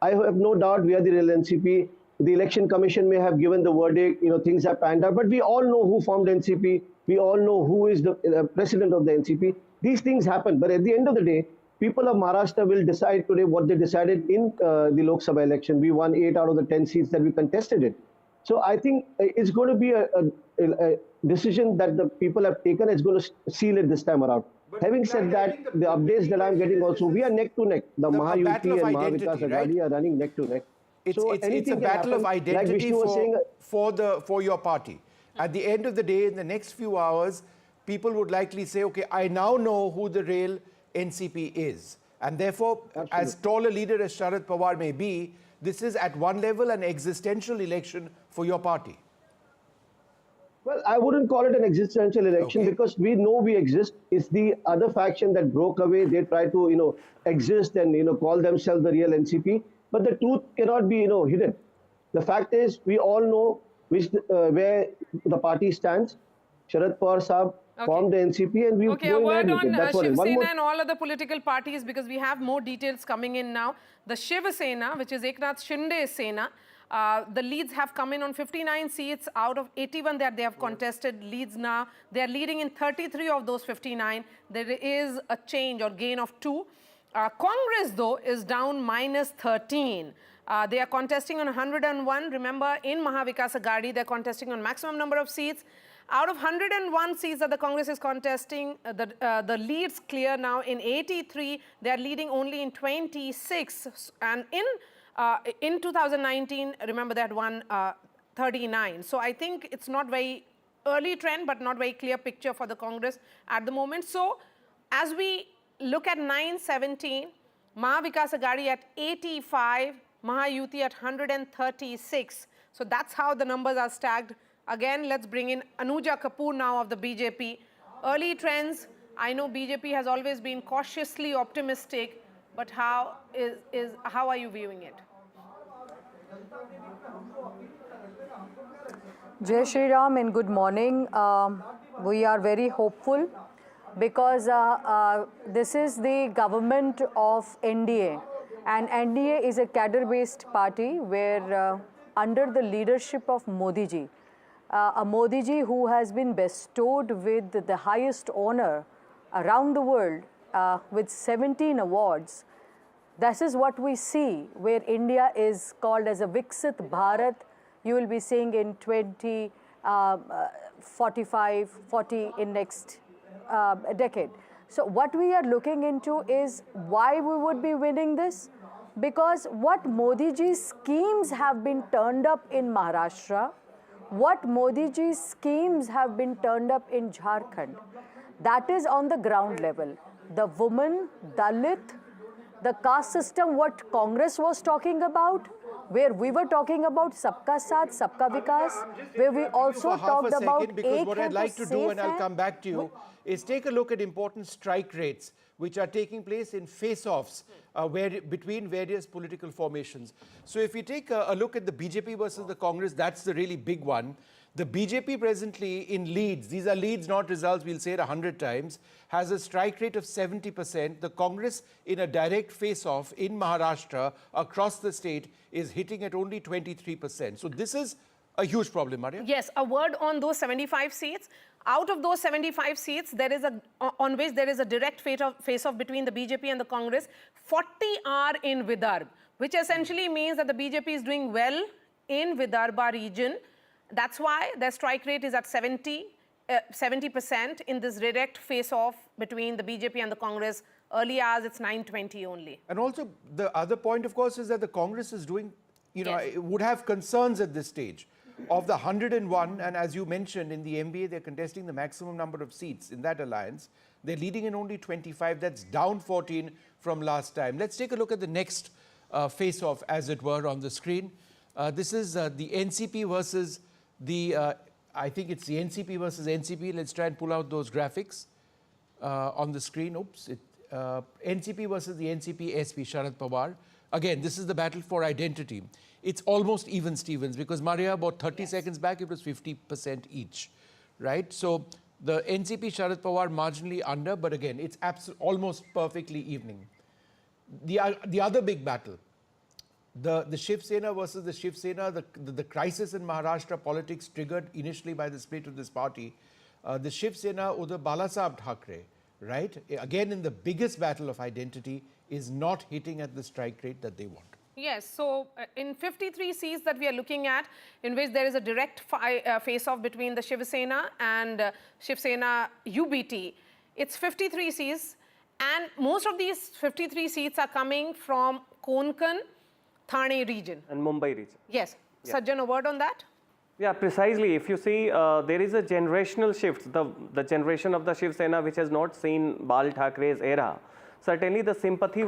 I have no doubt we are the real NCP. The election commission may have given the verdict, things have panned out, but we all know who formed NCP. We all know who is the president of the NCP. These things happen, but at the end of the day, people of Maharashtra will decide today what they decided in the Lok Sabha election. We won 8 out of the 10 seats that we contested it. So I think it's going to be a decision that the people have taken. It's going to seal it this time around. Having said that, the updates that I'm getting also, we are neck to neck. The Mahayuti and Mahavikas Aghadi are running neck to neck. It's a battle of identity for your party. At the end of the day, in the next few hours, people would likely say, okay, I now know who the real NCP is. And therefore, as tall a leader as Sharad Pawar may be, this is at one level an existential election for your party. Well, I wouldn't call it an existential election because we know we exist. It's the other faction that broke away. They try to, exist and, call themselves the real NCP. But the truth cannot be, hidden. The fact is, we all know where the party stands. Sharad Pawar Saab formed the NCP and we're going ahead with it. That's Shiv Sena and all other political parties, because we have more details coming in now. The Shiv Sena, which is EKNATH Shinde Sena, the leads have come in on 59 seats out of 81 that they have contested leads now. They are leading in 33 of those 59. There is a change or gain of 2. Congress, though, is down minus 13. They are contesting on 101. Remember, in Mahavikas Aghadi, they're contesting on maximum number of seats. Out of 101 seats that the Congress is contesting, the leads clear now in 83. They are leading only in 26. And in 2019, remember, they had won 39. So I think it's not very early trend, but not very clear picture for the Congress at the moment. So as we look at 917, Mahavikas Aghadi at 85, Mahayuti at 136. So that's how the numbers are stacked. Again, let's bring in Anuja Kapoor now of the BJP. Early trends, I know BJP has always been cautiously optimistic, but how are you viewing it? Jai Shri Ram and good morning. We are very hopeful because this is the government of NDA, and NDA is a cadre-based party where under the leadership of Modi ji, a Modi ji who has been bestowed with the highest honor around the world with 17 awards. This is what we see, where India is called as a Viksit Bharat. You will be seeing in 2045, 40 in next decade. So what we are looking into is why we would be winning this. Because what Modi ji's schemes have been turned up in Maharashtra, what Modi ji's schemes have been turned up in Jharkhand, that is on the ground level. The woman, Dalit, The caste system, what Congress was talking about, where we were talking about Sabka Saath, Sabka Vikas, where we also talked about because what Ek I'd Hai like to to do, and I'll Safe come back to you, is take a look at important strike rates which are taking place in face-offs between various political formations. So if you take a look at the BJP versus the Congress, that's the really big one. The BJP presently in leads, these are leads, not results, we'll say it 100 times, has a strike rate of 70%. The Congress in a direct face-off in Maharashtra across the state is hitting at only 23%. So this is a huge problem, Maria. Yes, a word on those 75 seats. Out of those 75 seats, there is on which there is a direct face-off between the BJP and the Congress. 40 are in Vidarbha, which essentially means that the BJP is doing well in Vidarbha region. That's why their strike rate is at 70% in this direct face-off between the BJP and the Congress. Early hours, it's 9:20 only. And also, the other point, of course, is that the Congress is doing, would have concerns at this stage. Of the 101, and as you mentioned, in the MBA, they're contesting the maximum number of seats in that alliance. They're leading in only 25. That's down 14 from last time. Let's take a look at the next face-off, as it were, on the screen. This is the NCP versus the, I think it's the NCP versus NCP. Let's try and pull out those graphics on the screen. Oops. NCP versus the NCP SP, Sharad Pawar. Again, this is the battle for identity. It's almost even Stevens, because Maria, about 30 seconds back, it was 50% each, right? So the NCP Sharad Pawar marginally under, but again, it's almost perfectly evening. The other big battle, the Shiv Sena versus the Shiv Sena, the crisis in Maharashtra politics triggered initially by the split of this party. The Shiv Sena or the Balasaheb Thackeray, right? Again, in the biggest battle of identity, is not hitting at the strike rate that they want. Yes, so in 53 seats that we are looking at, in which there is a direct face-off between the Shiv Sena and Shiv Sena UBT, it's 53 seats, and most of these 53 seats are coming from Konkan, Thane region. And Mumbai region. Yes. Yeah. Sajjan, a word on that? Yeah, precisely. If you see, there is a generational shift. The generation of the Shiv Sena, which has not seen Bal Thackre's era, certainly the sympathy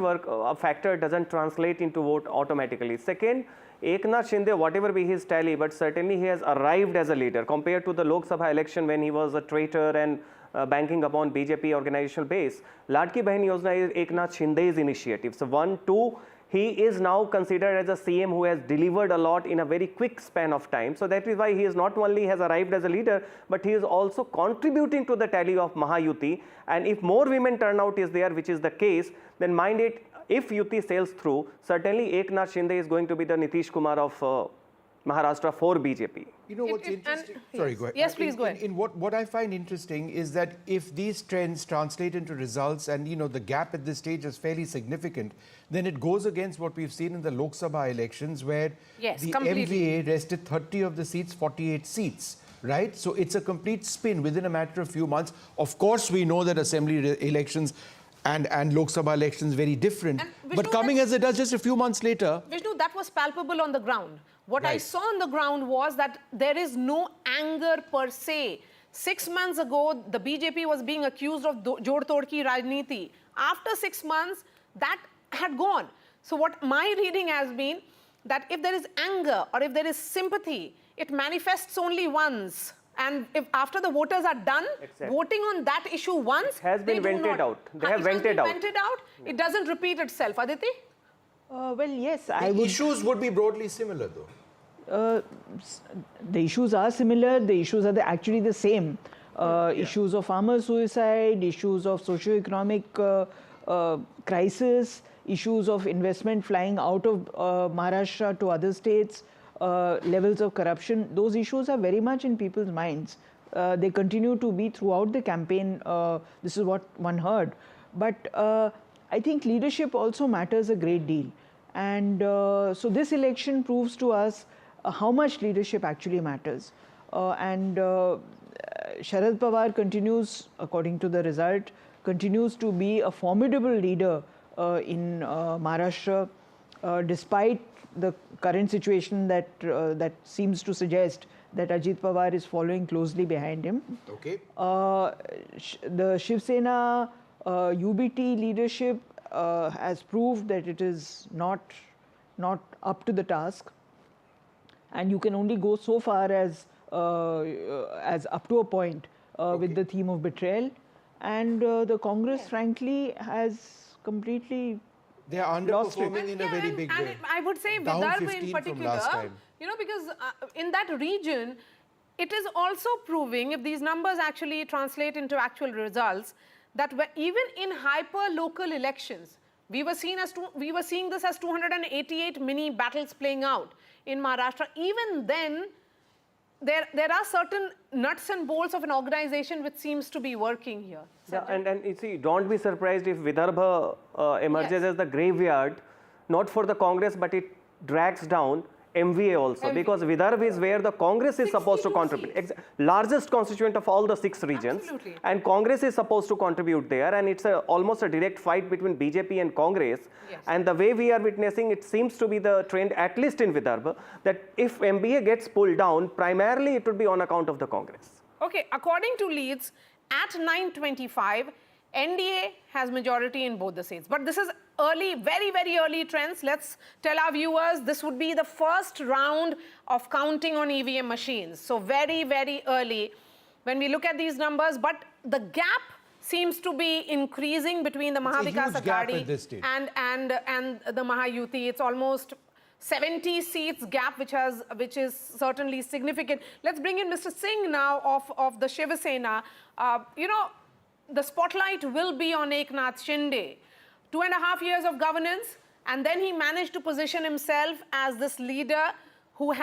factor doesn't translate into vote automatically. Second, EKNATH Shinde, whatever be his tally, but certainly he has arrived as a leader compared to the Lok Sabha election when he was a traitor and banking upon BJP organizational base. Ladki Bahin Yojana is EKNATH Shinde's initiative. So 1, 2, he is now considered as a CM who has delivered a lot in a very quick span of time. So that is why he is not only has arrived as a leader, but he is also contributing to the tally of Mahayuti. And if more women turnout is there, which is the case, then mind it, if Yuti sails through, certainly EKNATH Shinde is going to be the Nitish Kumar of Maharashtra for BJP. You know what's interesting? Sorry, go ahead. Yes, please go ahead. What I find interesting is that if these trends translate into results, and the gap at this stage is fairly significant, then it goes against what we've seen in the Lok Sabha elections, where the MVA rested 30 of the seats, 48 seats. Right? So it's a complete spin within a matter of few months. Of course, we know that assembly elections and Lok Sabha elections very different. Vishnu, but coming as it does just a few months later. Vishnu, that was palpable on the ground. What I saw on the ground was that there is no anger per se. 6 months ago, the BJP was being accused of Jod Tod Ki Rajniti. After 6 months, that had gone. So what my reading has been, that if there is anger or if there is sympathy, it manifests only once. And if after the voters are done, voting on that issue once, it has been vented out. They have vented out. It doesn't repeat itself. Aditi? Well, yes. The issues would be broadly similar, though. The issues are similar. The issues are actually the same. Issues of farmer suicide, issues of socio-economic crisis, issues of investment flying out of Maharashtra to other states, levels of corruption. Those issues are very much in people's minds. They continue to be throughout the campaign. This is what one heard. But I think leadership also matters a great deal. And so this election proves to us how much leadership actually matters. Sharad Pawar continues, according to the result, continues to be a formidable leader in Maharashtra, despite the current situation that seems to suggest that Ajit Pawar is following closely behind him. Okay. The Shiv Sena UBT leadership has proved that it is not up to the task, and you can only go so far as up to a point with the theme of betrayal, and the Congress frankly has completely they are underperforming in a very big way. And I would say Down Vidarbha 15 in from particular, last time. because in that region, it is also proving, if these numbers actually translate into actual results, that even in hyper-local elections, we were seeing this as 288 mini battles playing out in Maharashtra. Even then, there are certain nuts and bolts of an organization which seems to be working here. Yeah, and you see, don't be surprised if Vidarbha emerges as the graveyard, not for the Congress, but it drags down MVA also, because Vidarbha is where the Congress is supposed to contribute. Largest constituent of all the 6 regions. Absolutely. And Congress is supposed to contribute there, and it's almost a direct fight between BJP and Congress. Yes. And the way we are witnessing, it seems to be the trend, at least in Vidarbha, that if MBA gets pulled down, primarily it would be on account of the Congress. Okay, according to leads, at 9:25, NDA has majority in both the seats. But this is early, very, very early trends. Let's tell our viewers this would be the first round of counting on EVM machines. So very, very early when we look at these numbers. But the gap seems to be increasing between the Mahavikas Aghadi and the Mahayuti. It's almost 70 seats gap, which is certainly significant. Let's bring in Mr. Singh now of the Shiv Sena. The spotlight will be on EKNATH Shinde. 2.5 years of governance, and then he managed to position himself as this leader who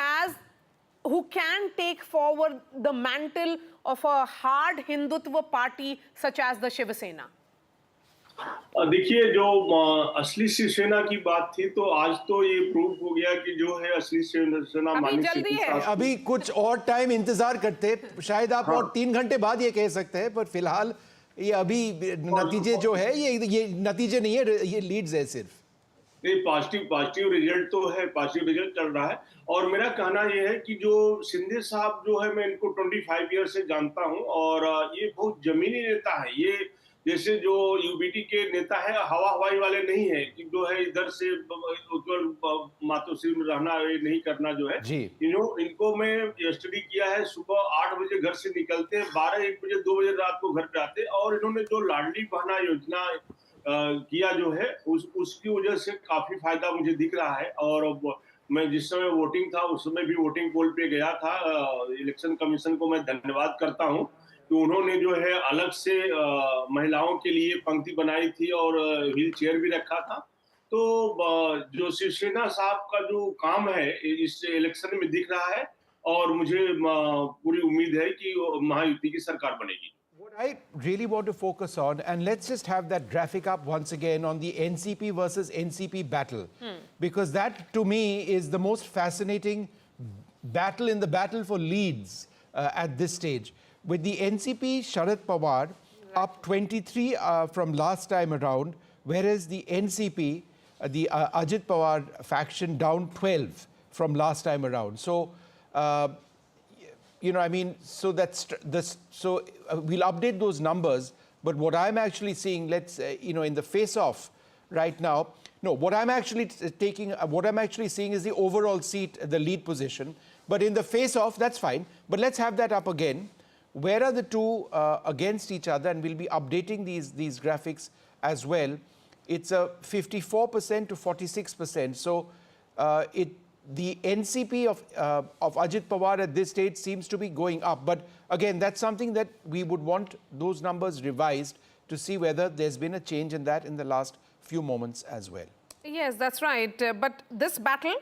can take forward the mantle of a hard Hindutva party such as the Shiv Sena. देखिए, जो असली शिवसेना की बात थी, तो आज तो ये प्रूव हो गया कि जो है असली शिवसेना अभी कुछ और टाइम इंतजार करते, शायद आप और 3 घंटे बाद ये कह सकते हैं, पर फिलहाल ये अभी नतीजे जो है ये नतीजे नहीं है, ये लीड्स है सिर्फ। नहीं, पॉजिटिव रिजल्ट तो है, पॉजिटिव रिजल्ट चल रहा है। और मेरा कहना ये है कि जो शिंदे साहब जो है, मैं इनको 25 ईयर से जानता हूं, और ये बहुत जमीनी नेता है। ये जैसे जो यूबीटी के नेता है, हवाई वाले नहीं है कि जो है इधर से मातोश्री में रहना, ये नहीं करना जो है। इनको मैं स्टडी किया है, सुबह 8 बजे घर से निकलते हैं, 12-1 बजे 2 बजे रात को घर पे आते, और इन्होंने जो लाडली बहना योजना किया जो है, उसकी वजह से काफी फायदा मुझे दिख रहा है। और मैं जिस समय वोटिंग था, उस समय भी वोटिंग पोल पे गया था। इलेक्शन कमीशन को मैं धन्यवाद करता हूँ कि उन्होंने जो है अलग से महिलाओं के लिए पंक्ति बनाई थी और व्हील चेयर भी रखा था। तो जो शिवसेना साहब का जो काम है इस इलेक्शन में दिख रहा है, और मुझे पूरी उम्मीद है कि महायुति की सरकार बनेगी। What I really want to focus on, and let's just have that graphic up once again on the NCP versus NCP battle, because that to me is the most fascinating battle in the battle for leads at this stage. With the NCP, Sharad Pawar up 23 from last time around, whereas the NCP, the Ajit Pawar faction down 12 from last time around. So, I mean, so that's this. So we'll update those numbers. But what I'm actually seeing, in the face-off right now, no, what I'm actually seeing is the overall seat, the lead position. But in the face-off, that's fine. But let's have that up again. Where are the two against each other? And we'll be updating these graphics as well. It's a 54% to 46%. So the NCP of Ajit Pawar at this stage seems to be going up. But again, that's something that we would want those numbers revised to see whether there's been a change in that in the last few moments as well. Yes, that's right. But this battle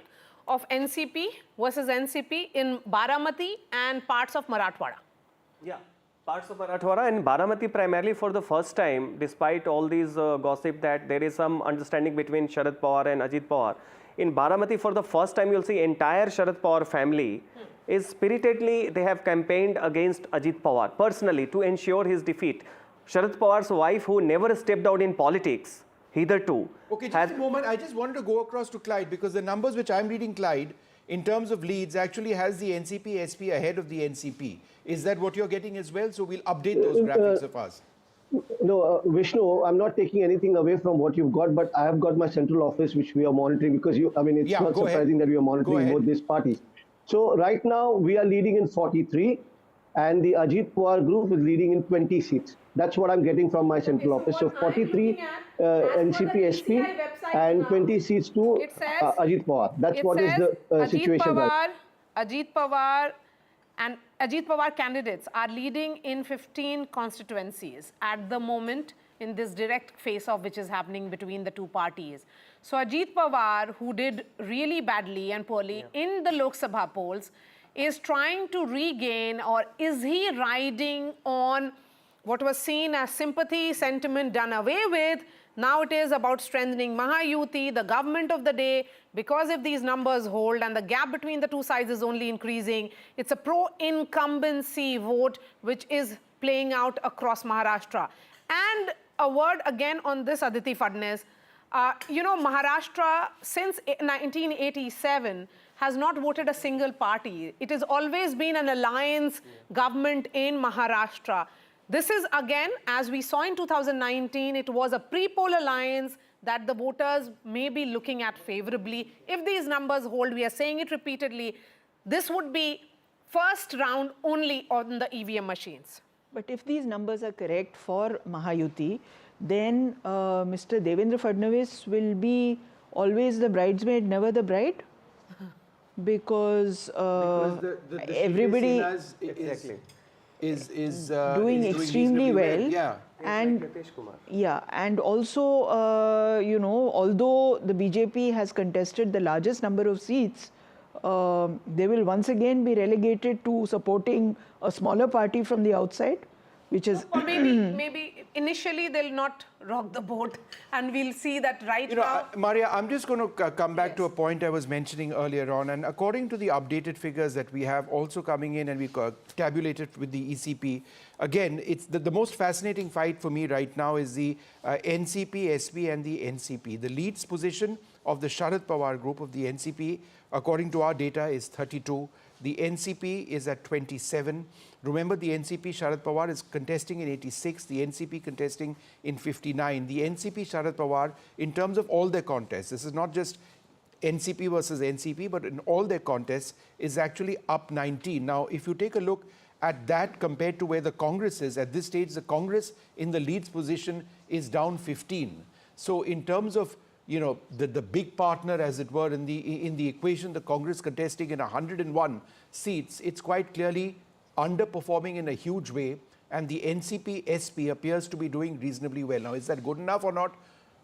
of NCP versus NCP in Baramati and parts of Marathwada. Yeah, parts of Marathwada and Baramati primarily for the first time, despite all these gossip that there is some understanding between Sharad Pawar and Ajit Pawar. In Baramati, for the first time, you'll see entire Sharad Pawar family is spiritedly, they have campaigned against Ajit Pawar personally to ensure his defeat. Sharad Pawar's wife, who never stepped out in politics, hitherto. Okay, just a moment. I just wanted to go across to Clyde, because the numbers which I'm reading, Clyde, in terms of leads, actually has the NCP SP ahead of the NCP. Is that what you're getting as well? So we'll update those graphics of us. No, Vishnu, I'm not taking anything away from what you've got, but I have got my central office, which we are monitoring because it's not surprising that we are monitoring both these parties. So right now we are leading in 43 and the Ajit Pawar group is leading in 20 seats. That's what I'm getting from my central office. So 43 NCP SP and 20 seats to Ajit Pawar. That's what is the situation right now. Ajit Pawar and Ajit Pawar candidates are leading in 15 constituencies at the moment in this direct face-off which is happening between the two parties. So Ajit Pawar, who did really badly and poorly in the Lok Sabha polls, is trying to regain, or is he riding on what was seen as sympathy sentiment done away with? Now it is about strengthening Mahayuti, the government of the day, because if these numbers hold and the gap between the two sides is only increasing, it's a pro-incumbency vote which is playing out across Maharashtra. And a word again on this, Aditi Fadnes. Maharashtra since 1987 has not voted a single party. It has always been an alliance government in Maharashtra. This is again, as we saw in 2019, it was a pre-poll alliance that the voters may be looking at favorably. If these numbers hold, we are saying it repeatedly, this would be first round only on the EVM machines. But if these numbers are correct for Mahayuti, then Mr. Devendra Fadnavis will be always the bridesmaid, never the bride? Because everybody is doing extremely well. And also, although the BJP has contested the largest number of seats, they will once again be relegated to supporting a smaller party from the outside, which is... Or maybe initially they'll not rock the boat, and we'll see that now. Maria, I'm just going to come back to a point I was mentioning earlier on, and according to the updated figures that we have also coming in and we tabulated with the ECP, again, it's the most fascinating fight for me right now is the NCP, SP and the NCP. The leads position of the Sharad Pawar group of the NCP, according to our data, is 32. The NCP is at 27. Remember, the NCP Sharad Pawar is contesting in 86, the NCP contesting in 59. The NCP Sharad Pawar, in terms of all their contests, this is not just NCP versus NCP, but in all their contests, is actually up 19. Now, if you take a look at that compared to where the Congress is, at this stage, the Congress in the leads position is down 15. So in terms of the big partner, as it were, in the equation, the Congress contesting in 101 seats, it's quite clearly underperforming in a huge way, and the NCP SP appears to be doing reasonably well. Now, is that good enough or not?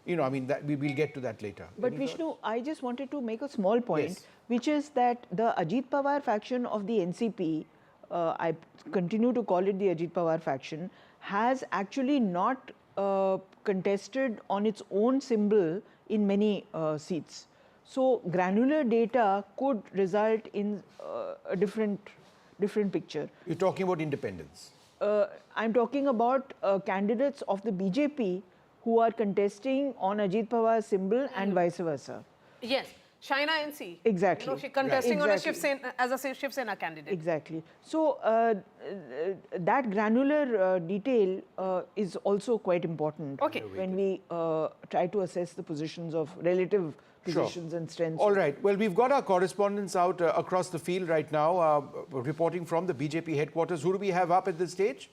That we will get to that later. But Vishnu, I just wanted to make a small point, which is that the Ajit Pawar faction of the NCP, I continue to call it the Ajit Pawar faction, has actually not contested on its own symbol in many seats. So granular data could result in a different picture. You're talking about independents? I'm talking about candidates of the BJP who are contesting on Ajit Pawar's symbol and vice versa. Yes, Shaina NC. Exactly. She's contesting on a Shiv Sena, as a Shiv Sena candidate. Exactly. So that granular detail is also quite important when we try to assess the positions of relative positions and strengths. All right. Well, we've got our correspondents out across the field right now, reporting from the BJP headquarters. Who do we have up at this stage?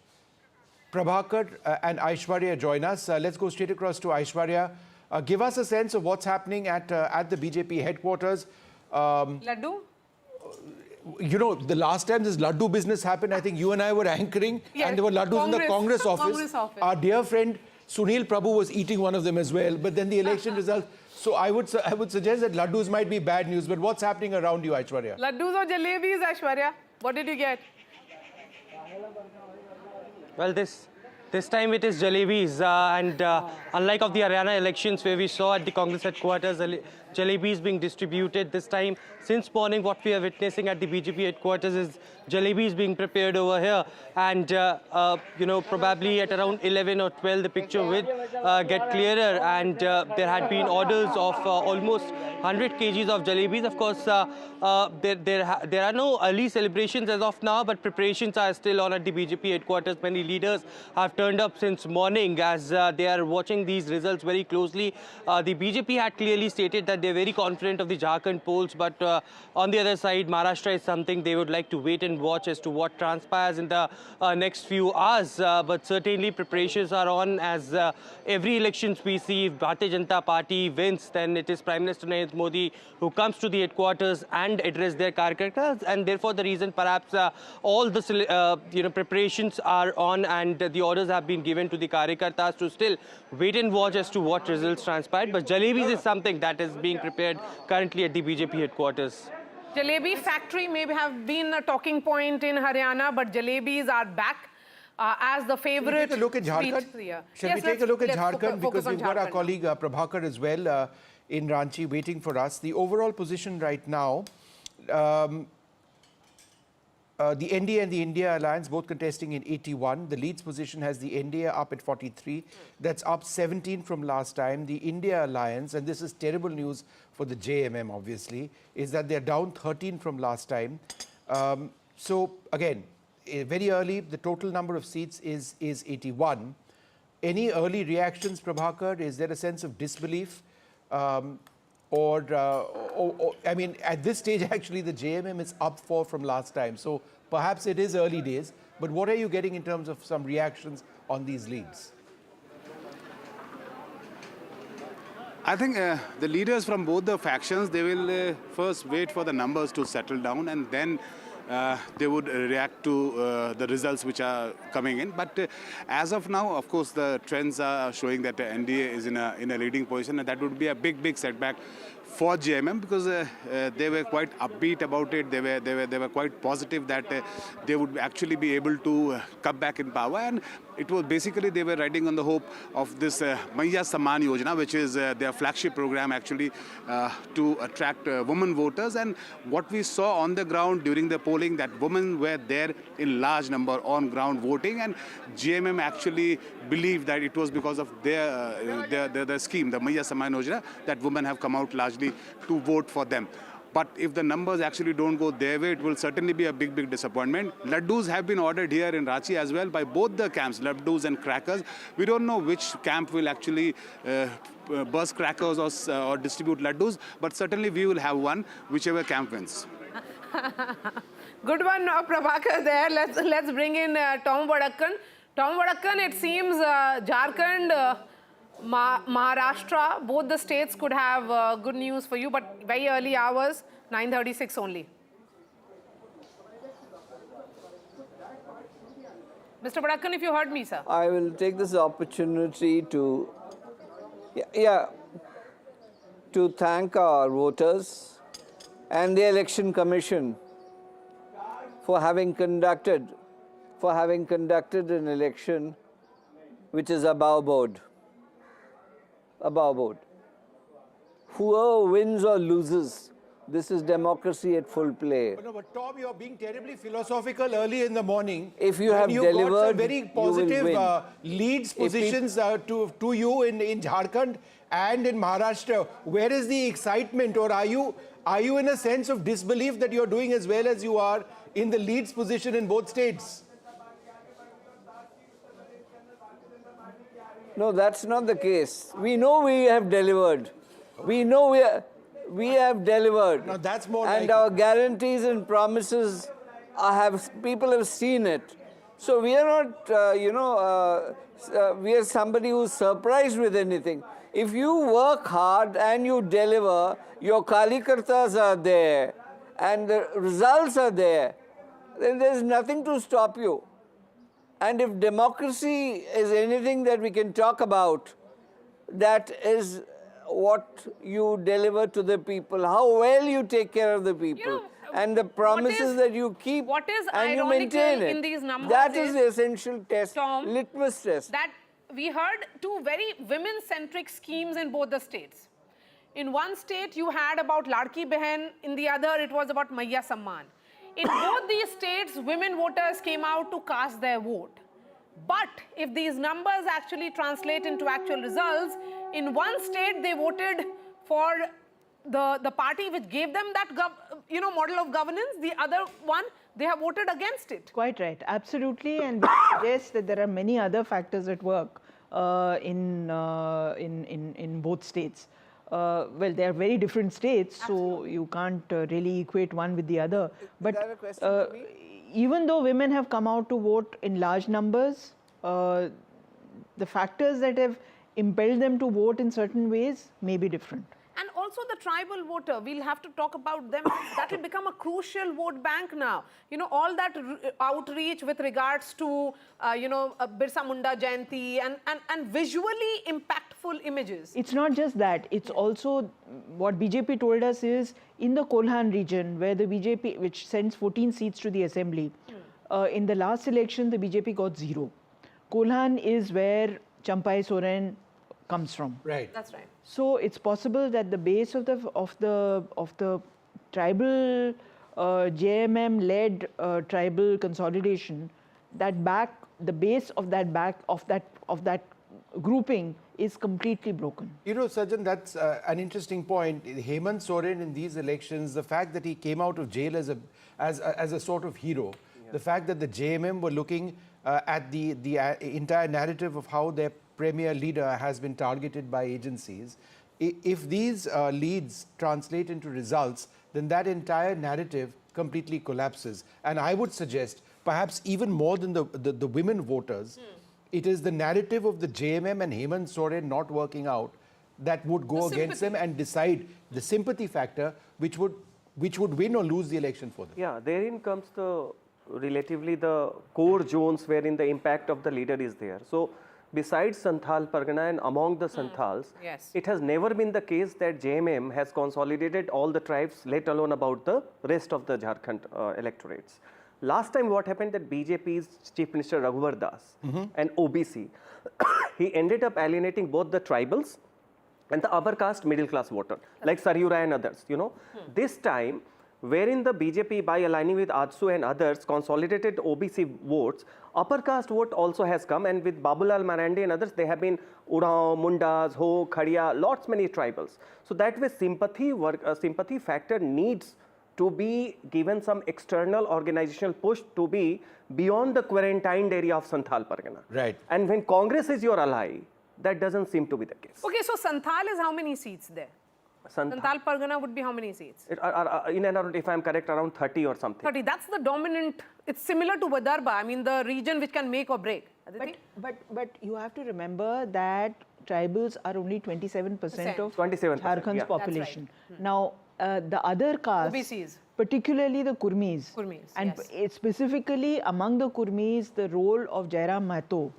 Prabhakar and Aishwarya join us. Let's go straight across to Aishwarya. Give us a sense of what's happening at the BJP headquarters. Laddu? The last time this Laddu business happened, I think you and I were anchoring, and there were Laddus in the Congress office. Our dear friend Sunil Prabhu was eating one of them as well, but then the election results. So I would suggest that Laddus might be bad news, but what's happening around you, Aishwarya? Laddus or jalebis, Aishwarya? What did you get? Well, this time it is jalebis, and unlike of the Haryana elections where we saw at the Congress headquarters jalebis being distributed, this time since morning what we are witnessing at the BJP headquarters is jalebis being prepared over here, and probably at around 11 or 12 the picture will get clearer, and there had been orders of almost 100 kgs of jalebis. Of course, there are no early celebrations as of now, but preparations are still on at the BJP headquarters. Many leaders have turned turned up since morning as they are watching these results very closely. The BJP had clearly stated that they're very confident of the Jharkhand polls, but on the other side, Maharashtra is something they would like to wait and watch as to what transpires in the next few hours. But certainly preparations are on as every elections we see, if Bharatiya Janata Party wins, then it is Prime Minister Narendra Modi who comes to the headquarters and address their Karyakartas, and therefore the reason perhaps all the preparations are on and the orders have been given to the Karyakartas to still wait and watch as to what results transpired. But jalebis is something that is being prepared currently at the BJP headquarters. Jalebi factory may have been a talking point in Haryana, but jalebis are back as the favorite. Shall we take a look at Jharkhand? Shall we take a look at Jharkhand? Because we've got our colleague Prabhakar as well in Ranchi waiting for us. The overall position right now, the NDA and the India Alliance both contesting in 81. The Leeds position has the NDA up at 43. That's up 17 from last time. The India Alliance, and this is terrible news for the JMM obviously, is that they're down 13 from last time. So again, very early, the total number of seats is 81. Any early reactions, Prabhakar? Is there a sense of disbelief? I mean, at this stage, actually, the JMM is up 4 from last time. So perhaps it is early days. But what are you getting in terms of some reactions on these leads? I think the leaders from both the factions, they will first wait for the numbers to settle down, and then they would react to the results which are coming in. But as of now, of course, the trends are showing that the NDA is in a leading position, and that would be a big setback for JMM, because they were quite upbeat about it. They were quite positive that they would actually be able to come back in power, and it was basically they were riding on the hope of this Maiya Samman Yojana, which is their flagship program actually to attract women voters. And what we saw on the ground during the polling, that women were there in large number on ground voting, and JMM actually believed that it was because of their scheme, the Maiya Samman Yojana, that women have come out largely to vote for them. But if the numbers actually don't go their way, it will certainly be a big disappointment. Laddus have been ordered here in Ranchi as well by both the camps, laddus and crackers. We don't know which camp will actually burst crackers or distribute laddus, but certainly we will have one, whichever camp wins. Good one, Prabhakar there. Let's bring in Tom Vadakkan. Tom Vadakkan, it seems Jharkhand, Maharashtra, both the states could have good news for you, but very early hours, 9:36 only. Mr. Vadakkan, if you heard me, sir. I will take this opportunity to, to thank our voters and the Election Commission for having conducted an election which is above board. Whoever wins or loses, this is democracy at full play. No, but Tom, you're being terribly philosophical early in the morning. If you have delivered, got some very positive you will win. leads positions to you in Jharkhand and in Maharashtra. Where is the excitement, or are you in a sense of disbelief that you're doing as well as you are in the leads position in both states? No, that's not the case. We know we have delivered. We know we have delivered. No, that's more and like our guarantees and promises people have seen it. So we are not, we are somebody who's surprised with anything. If you work hard and you deliver, your Kalikartas are there and the results are there, then there's nothing to stop you. And if democracy is anything that we can talk about, that is what you deliver to the people, how well you take care of the people, and the promises that you keep and you maintain it. In these numbers that is the essential test, Tom, litmus test. That we heard two very women-centric schemes in both the states. In one state, you had about Ladki Behan. In the other, it was about Maiya Samman. In both these states, women voters came out to cast their vote. But if these numbers actually translate into actual results, in one state they voted for the party which gave them that model of governance. The other one, they have voted against it. Quite right, absolutely, and we suggest that there are many other factors at work in both states. Well, they are very different states, so you can't really equate one with the other. But even though women have come out to vote in large numbers, the factors that have impelled them to vote in certain ways may be different. And also the tribal voter, we'll have to talk about them. That will become a crucial vote bank now. All that outreach with regards to, Birsa Munda Jayanti and visually impactful images. It's not just that. It's also what BJP told us is in the Kolhan region, where the BJP, which sends 14 seats to the assembly, in the last election, the BJP got 0. Kolhan is where Champai Soren comes from. Right. That's right. So it's possible that the base of the tribal JMM-led tribal consolidation, the base of that grouping is completely broken. Sajjan, that's an interesting point. Hemant Soren in these elections, the fact that he came out of jail as a sort of hero, the fact that the JMM were looking at the entire narrative of how their premier leader has been targeted by agencies. If these leads translate into results, then that entire narrative completely collapses. And I would suggest, perhaps even more than the women voters, it is the narrative of the JMM and Hemant Soren not working out that would go against them and decide the sympathy factor, which would win or lose the election for them. Yeah, therein comes the relatively the core zones wherein the impact of the leader is there. So besides Santhal Pargana and among the Santhals, it has never been the case that JMM has consolidated all the tribes, let alone about the rest of the Jharkhand electorates. Last time what happened that BJP's Chief Minister Raghuvar Das and OBC, he ended up alienating both the tribals and the upper caste middle class voter, like Saryura and others, This time, wherein the BJP, by aligning with AJSU and others, consolidated OBC votes, upper caste vote also has come, and with Babulal Marandi and others, they have been Urao, Mundas, Ho, Khadiya, lots many tribals. So that way sympathy factor needs to be given some external organizational push to be beyond the quarantined area of Santhal Pargana. Right. And when Congress is your ally, that doesn't seem to be the case. Okay, so Santhal is how many seats there? Santhal Pargana would be how many seats? In and around, if I'm correct, around 30 or something. 30. That's the dominant. It's similar to Vidarbha. I mean, the region which can make or break. But you have to remember that tribals are only 27% of Jharkhand's population. Right. Now, the other castes, OBCs, particularly the Kurmis, and specifically among the Kurmis, the role of Jairam Mahato,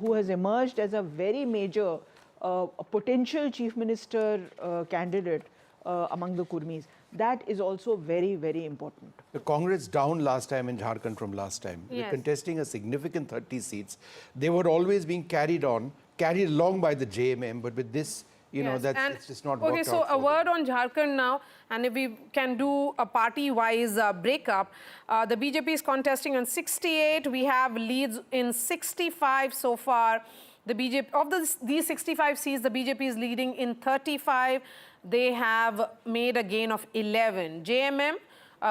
who has emerged as a very major a potential chief minister candidate among the Kurmis. That is also very, very important. The Congress down last time in Jharkhand from last time. They're contesting a significant 30 seats. They were always being carried along by the JMM, but with this, it's just not worked out. Okay, so a word on Jharkhand now, and if we can do a party-wise breakup. The BJP is contesting on 68. We have leads in 65 so far. The BJP, of these 65 seats, the BJP is leading in 35. They have made a gain of 11. JMM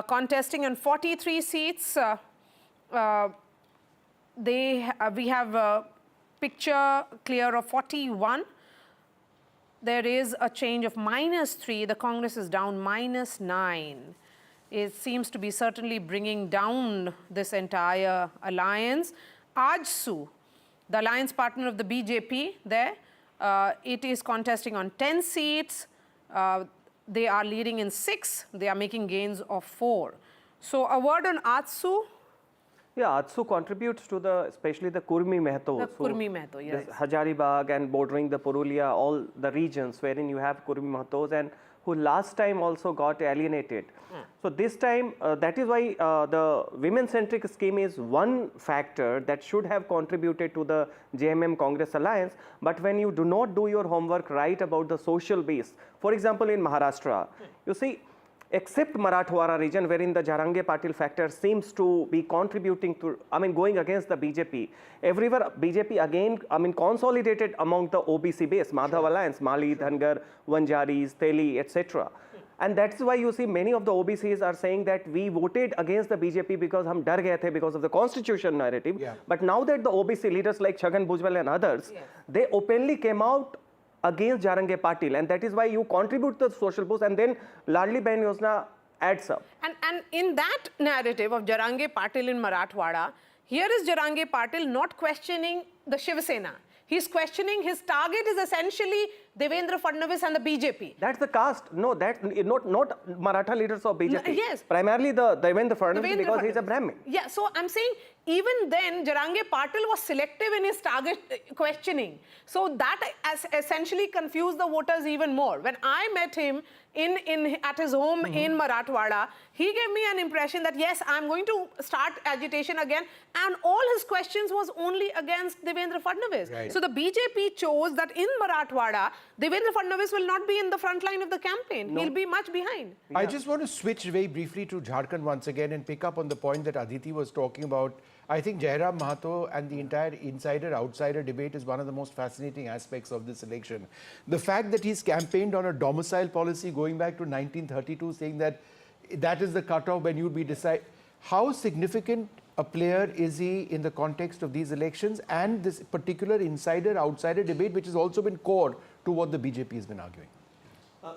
contesting on 43 seats. We have a picture clear of 41. There is a change of -3. The Congress is down -9. It seems to be certainly bringing down this entire alliance. AJSU, the alliance partner of the BJP there, it is contesting on 10 seats. They are leading in 6. They are making gains of 4. So a word on AJSU. Yeah, AJSU contributes to especially the Kurmi Mehatos. The Kurmi Mehato, yes. Hazaribagh and bordering the Purulia, all the regions wherein you have Kurmi Mehatos, and who last time also got alienated. So this time, that is why the women-centric scheme is one factor that should have contributed to the JMM Congress alliance. But when you do not do your homework right about the social base, for example, in Maharashtra, you see, except Marathwada region, wherein the Jarange Patil factor seems to be contributing to, going against the BJP. Everywhere BJP again, consolidated among the OBC base, Madhav Alliance, Mali, Dhangar, Vanjaris, Teli, etc. And that's why you see many of the OBCs are saying that we voted against the BJP because hum dar gaye the because of the constitution narrative. But now that the OBC leaders like Chhagan Bhujbal and others, they openly came out against Jarange Patil, and that is why you contribute to the social boost, and then Ladli Bahin Yojana adds up. And in that narrative of Jarange Patil in Marathwada, here is Jarange Patil not questioning the Shiv Sena. He's questioning his target is essentially Devendra Fadnavis and the BJP. That's the caste. No, that not Maratha leaders of BJP. Yes. Primarily the Devendra Fadnavis because he's a Brahmin. Yeah, so I'm saying even then Jarange Patil was selective in his target questioning. So that essentially confused the voters even more. When I met him at his home in Marathwada, he gave me an impression that yes, I'm going to start agitation again, and all his questions was only against Devendra Fadnavis. Right. So the BJP chose that in Marathwada, Devendra Fadnavis will not be in the front line of the campaign. He'll be much behind. I just want to switch very briefly to Jharkhand once again and pick up on the point that Aditi was talking about. I think Jairam Mahato and the entire insider-outsider debate is one of the most fascinating aspects of this election. The fact that he's campaigned on a domicile policy going back to 1932, saying that that is the cutoff when you'd be decide. How significant a player is he in the context of these elections and this particular insider-outsider debate, which has also been core to what the BJP has been arguing?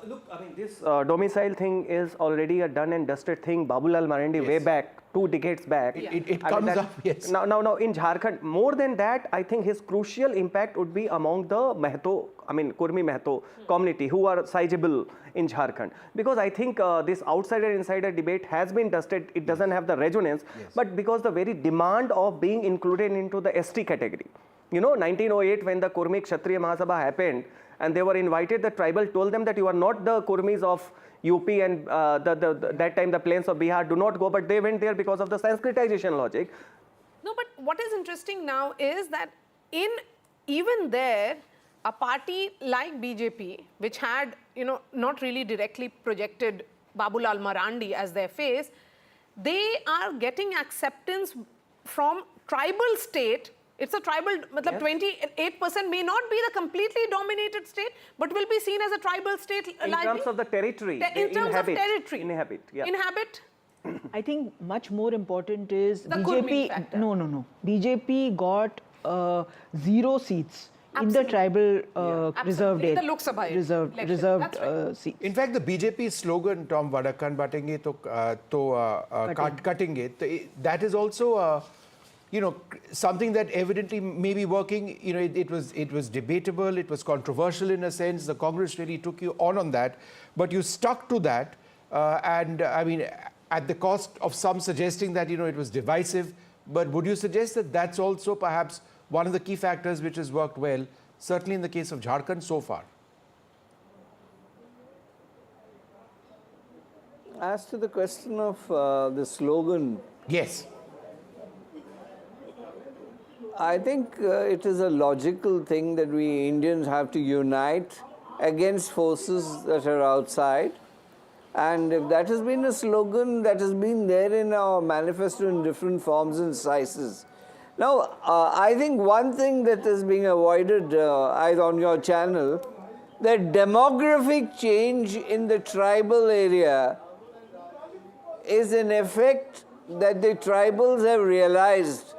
Look, I mean, this domicile thing is already a done and dusted thing. Babulal Marandi way back, 2 decades back. It comes up, yes. Now in Jharkhand, more than that, I think his crucial impact would be among the Kurmi Mehato community who are sizable in Jharkhand. Because I think this outsider-insider debate has been dusted. It doesn't have the resonance, but because the very demand of being included into the ST category. You know, 1908 when the Kurmi Kshatriya Mahasabha happened, and they were invited, the tribal told them that you are not the Kurmis of UP and that time the plains of Bihar, do not go, but they went there because of the Sanskritization logic. No, but what is interesting now is that even there, a party like BJP, which had, not really directly projected Babulal Marandi as their face, they are getting acceptance from tribal state. It's a tribal, 28% may not be the completely dominated state, but will be seen as a tribal state. In terms of the territory, in terms of territory. Inhabit. I think much more important is the Kurmi factor. No. BJP got 0 seats in the tribal reserved area. The Lok Sabha reserved seats. In fact, the BJP slogan, Tom Vadakan batenge to katenge, that is also something that evidently may be working. It was debatable, it was controversial in a sense. The Congress really took you on that, but you stuck to that, and I mean, at the cost of some suggesting that it was divisive. But would you suggest that that's also perhaps one of the key factors which has worked well, certainly in the case of Jharkhand so far? As to the question of the slogan, yes. I think it is a logical thing that we Indians have to unite against forces that are outside. And if that has been a slogan that has been there in our manifesto in different forms and sizes. Now, I think one thing that is being avoided on your channel, that demographic change in the tribal area is an effect that the tribals have realized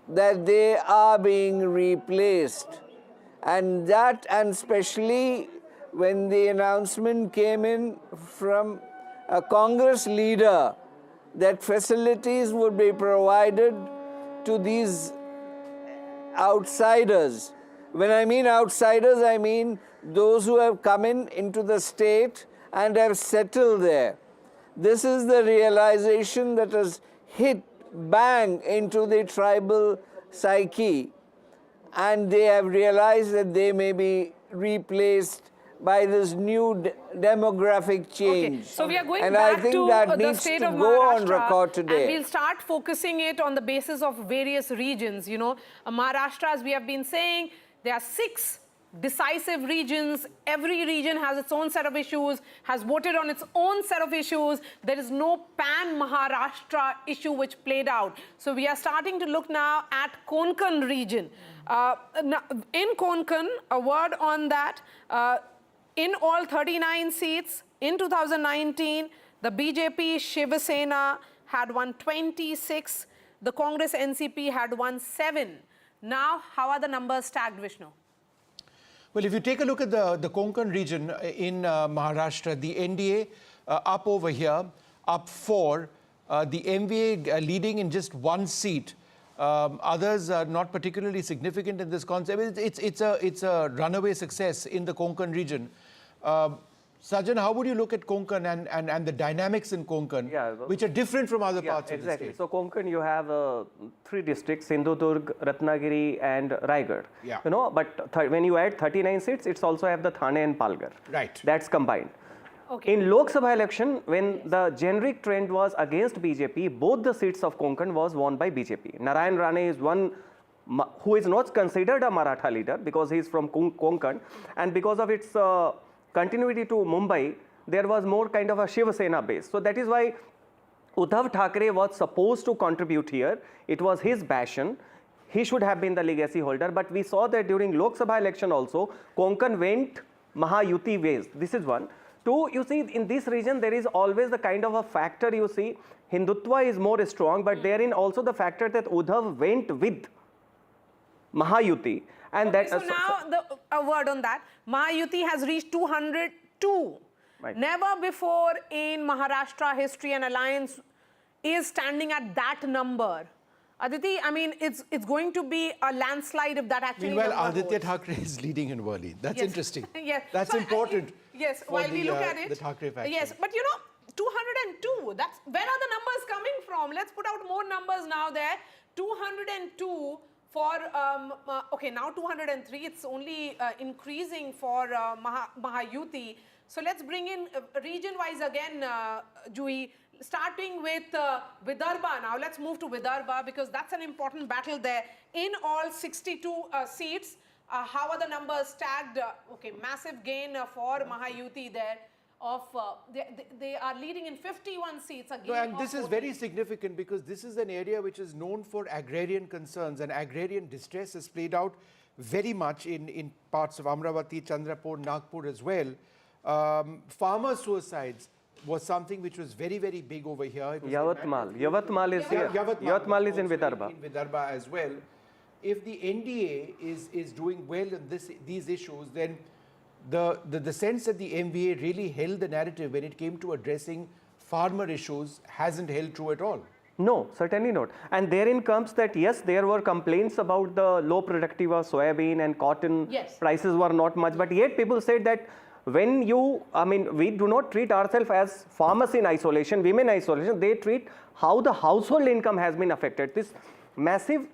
that they are being replaced, and especially when the announcement came in from a Congress leader that facilities would be provided to these outsiders. When I mean outsiders, I mean those who have come into the state and have settled there. This is the realization that has hit bang into the tribal psyche, and they have realized that they may be replaced by this new demographic change. Okay. So we are going and back I think to that the needs state to of go Maharashtra, on record today. and we'll start focusing it on the basis of various regions. Maharashtra, as we have been saying, there are 6 decisive regions. Every region has its own set of issues, has voted on its own set of issues. There is no pan-Maharashtra issue which played out. So we are starting to look now at Konkan region. In Konkan, a word on that, in all 39 seats, In 2019, the BJP Shiv Sena had won 26. The Congress NCP had won 7. Now, how are the numbers stacked, Vishnu? Well, if you take a look at the Konkan region in Maharashtra, the NDA up over here, up 4. The MVA leading in just 1 seat. Others are not particularly significant in this concept. It's a runaway success in the Konkan region. Sajan, how would you look at Konkan and the dynamics in Konkan, which are different from other parts of the state? So Konkan, you have 3 districts: Sindhudurg, Ratnagiri, and Raigad. Yeah. You know, but when you add 39 seats, it's also have the Thane and Palghar. Right. That's combined. Okay. In Lok Sabha election, when the generic trend was against BJP, both the seats of Konkan was won by BJP. Narayan Rane is one who is not considered a Maratha leader because he is from Konkan, and because of its continuity to Mumbai, there was more kind of a Shiv Sena base. So that is why Uddhav Thackeray was supposed to contribute here. It was his passion. He should have been the legacy holder, but we saw that during Lok Sabha election also, Konkan went Mahayuti ways. This is one. 2, you see, in this region, there is always the kind of a factor, you see, Hindutva is more strong, but therein also the factor that Uddhav went with Mahayuti. And okay, so now, a word on that. Mahayuti has reached 202. Right. Never before in Maharashtra history an alliance is standing at that number. Aditi, I mean, it's going to be a landslide if that actually Meanwhile, Aditya Thackeray is leading in Worli. That's interesting. Yes. That's important. Yes, while we look at it. The Thackeray faction. Yes, but you know, 202, that's, where are the numbers coming from? Let's put out more numbers now there. 202 for, okay, now 203, it's only increasing for Mahayuti. So let's bring in region-wise again, Jui, starting with Vidarbha now. Let's move to Vidarbha because that's an important battle there. In all 62 seats, how are the numbers stacked? Okay, massive gain for Mahayuti there. They are leading in 51 seats again. No, and this is very significant because this is an area which is known for agrarian concerns, and agrarian distress has played out very much in parts of Amravati, Chandrapur, Nagpur as well. Farmer suicides was something which was very, very big over here. Yavatmal is here. Yavatmal is in Vidarbha. In Vidarbha as well. If the NDA is doing well in these issues, then the sense that the MVA really held the narrative when it came to addressing farmer issues hasn't held true at all. No, certainly not. And therein comes that, yes, there were complaints about the low productive of soybean and cotton. Yes. Prices were not much, but yet people said that when you, I mean, we do not treat ourselves as farmers in isolation, women in isolation, they treat how the household income has been affected. This massive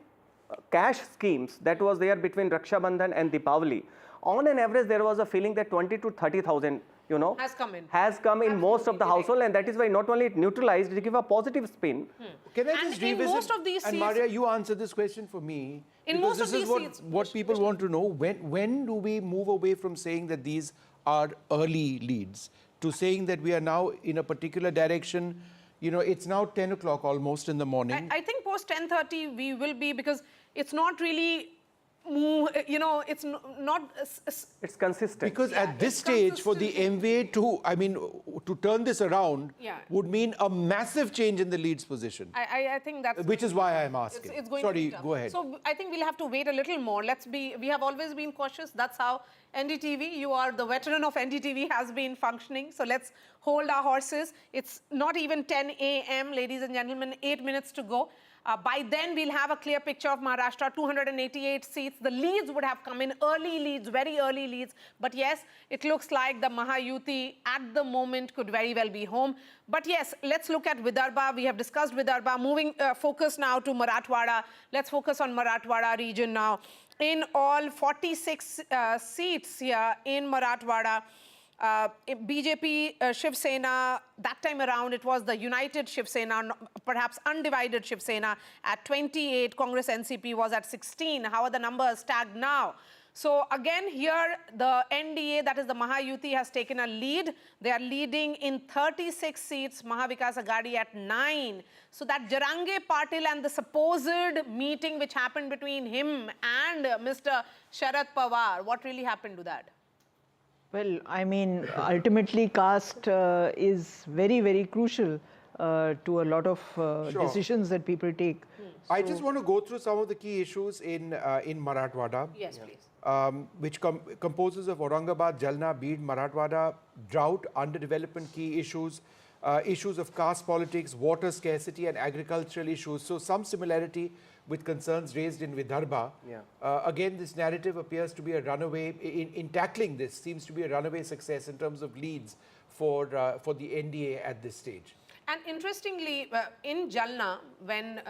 cash schemes that was there between Raksha Bandhan and Deepavali, on an average there was a feeling that 20 to 30,000, you know, has come in most of the household, and that is why not only it neutralized, it gave a positive spin. Can I just revisit? Most of these and Maria, you answer this question for me. In most of these seats, what people want to know. When do we move away from saying that these are early leads to saying that we are now in a particular direction? You know, it's now 10 o'clock almost in the morning. I think post 10:30 we will be, because it's not really, you know, it's not. It's consistent. Because at this stage, for the MVA to turn this around would mean a massive change in the lead's position. I think that's. Which is why I'm asking. It's going Sorry, to go ahead. So I think we'll have to wait a little more. We have always been cautious. That's how NDTV, you are the veteran of NDTV, has been functioning. So let's hold our horses. It's not even 10 a.m., ladies and gentlemen, 8 minutes to go. By then, we'll have a clear picture of Maharashtra, 288 seats. The leads would have come in, early leads, very early leads. But yes, it looks like the Mahayuti at the moment could very well be home. But yes, let's look at Vidarbha. We have discussed Vidarbha. Moving focus now to Marathwada. Let's focus on Marathwada region now. In all 46 seats here in Marathwada, BJP Shiv Sena, that time around it was the united Shiv Sena, perhaps undivided Shiv Sena at 28. Congress NCP was at 16. How are the numbers tagged now? So again here the NDA, that is the Mahayuti, has taken a lead. They are leading in 36 seats, Mahavikas Aghadi at 9. So that Jarange Patil and the supposed meeting which happened between him and Mr. Sharad Pawar, what really happened to that? Well, I mean, ultimately caste is very, very crucial to a lot of decisions that people take. I just want to go through some of the key issues in Marathwada. Yes, please. Which composes of Aurangabad, Jalna, Bid, Marathwada, drought, underdevelopment key issues, issues of caste politics, water scarcity and agricultural issues. So some similarity with concerns raised in Vidarbha. Again, this narrative appears to be a runaway, in tackling this, seems to be a runaway success in terms of leads for the NDA at this stage. And interestingly, in Jalna, when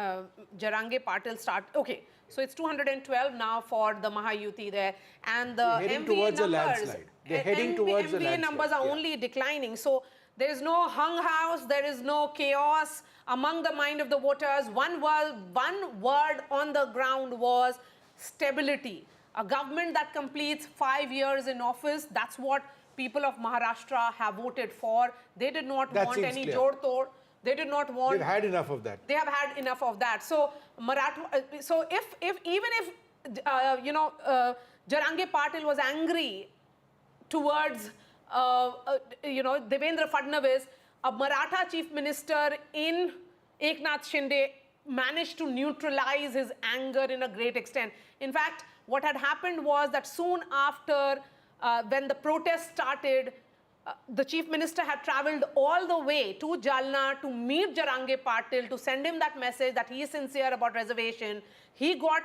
Jarange Patil okay, so it's 212 now for the Mahayuti there, and the MVA numbers, MVA numbers are only declining. So there is no hung house, there is no chaos among the mind of the voters. One word on the ground was stability. A government that completes 5 years in office, that's what people of Maharashtra have voted for. They did not want any jod-tod. They did not want. They've had enough of that. They have had enough of that. So so even if Jarange Patil was angry towards Devendra Fadnavis, a Maratha chief minister in EKNATH Shinde managed to neutralize his anger in a great extent. In fact, what had happened was that soon after when the protest started, the chief minister had travelled all the way to Jalna to meet Jarange Patil, to send him that message that he is sincere about reservation. He got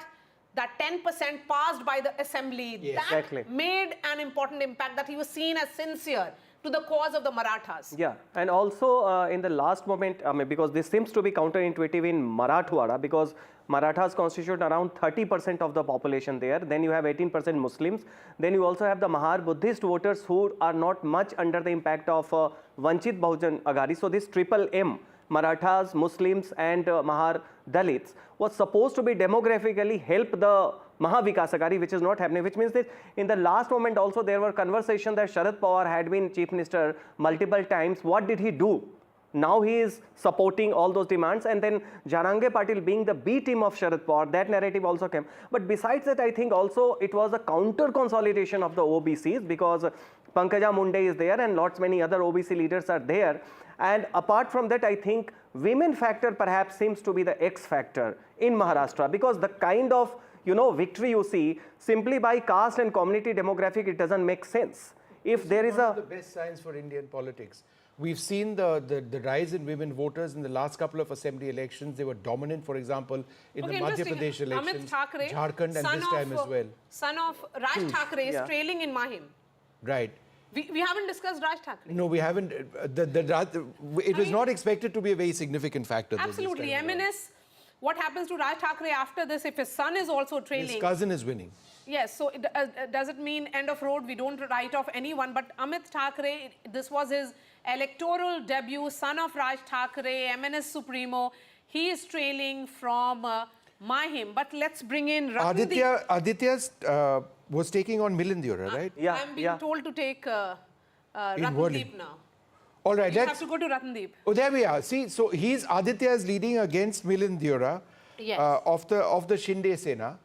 that 10% passed by the assembly. Yes, that exactly. made an important impact, that he was seen as sincere to the cause of the Marathas. Yeah, and also in the last moment, because this seems to be counterintuitive in Marathwada, because Marathas constitute around 30% of the population there. Then you have 18% Muslims. Then you also have the Mahar Buddhist voters who are not much under the impact of Vanchit Bahujan Aghadi. So this triple M, Marathas, Muslims and Mahar Dalits, was supposed to be demographically help the Mahavikas Aghadi, which is not happening, which means that in the last moment also there were conversations that Sharad Pawar had been chief minister multiple times. What did he do? Now he is supporting all those demands, and then Jarange Patil being the B team of Sharad Pawar, that narrative also came. But besides that, I think also it was a counter consolidation of the OBCs, because Pankaja Munde is there and lots many other OBC leaders are there. And apart from that, I think women factor perhaps seems to be the X factor in Maharashtra, because the kind of victory you see simply by caste and community demographic, it doesn't make sense. If there is one of the best signs for Indian politics. We've seen the rise in women voters in the last couple of assembly elections. They were dominant, for example, in the Madhya Pradesh elections, Jharkhand, and this time as well. Son of Raj Thakre is trailing in Mahim. Right. We haven't discussed Raj Thakre. No, we haven't. It was not expected to be a very significant factor. Absolutely. MNS, what happens to Raj Thakre after this if his son is also trailing? His cousin is winning. Yes, so does it mean end of road? We don't write off anyone, but Amit Thakre, this was his electoral debut, son of Raj Thakre, MNS Supremo. He is trailing from Mahim. But let's bring in Ratndeep. Aditya was taking on Milindyora, right? Yeah. I'm being told to take Ratndeep now. All right, let's have to go to Ratndeep. Oh, there we are. See, so Aditya is leading against Milindyora of the Shinde Sena.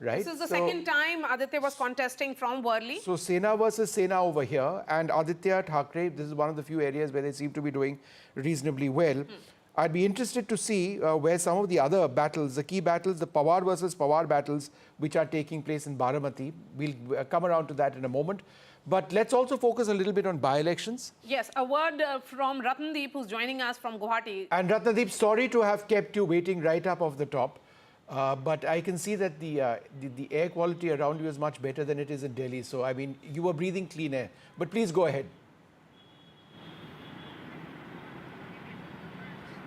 Right. This is the second time Aditya was contesting from Worli. So Sena versus Sena over here, and Aditya Thakre, this is one of the few areas where they seem to be doing reasonably well. I'd be interested to see where some of the other battles, the key battles, the Pawar versus Pawar battles, which are taking place in Baramati. We'll come around to that in a moment. But let's also focus a little bit on by-elections. Yes, a word from Ratndeep, who's joining us from Guwahati. And Ratndeep, sorry to have kept you waiting right up off the top. But I can see that the air quality around you is much better than it is in Delhi. So, I mean, you were breathing clean air. But please go ahead.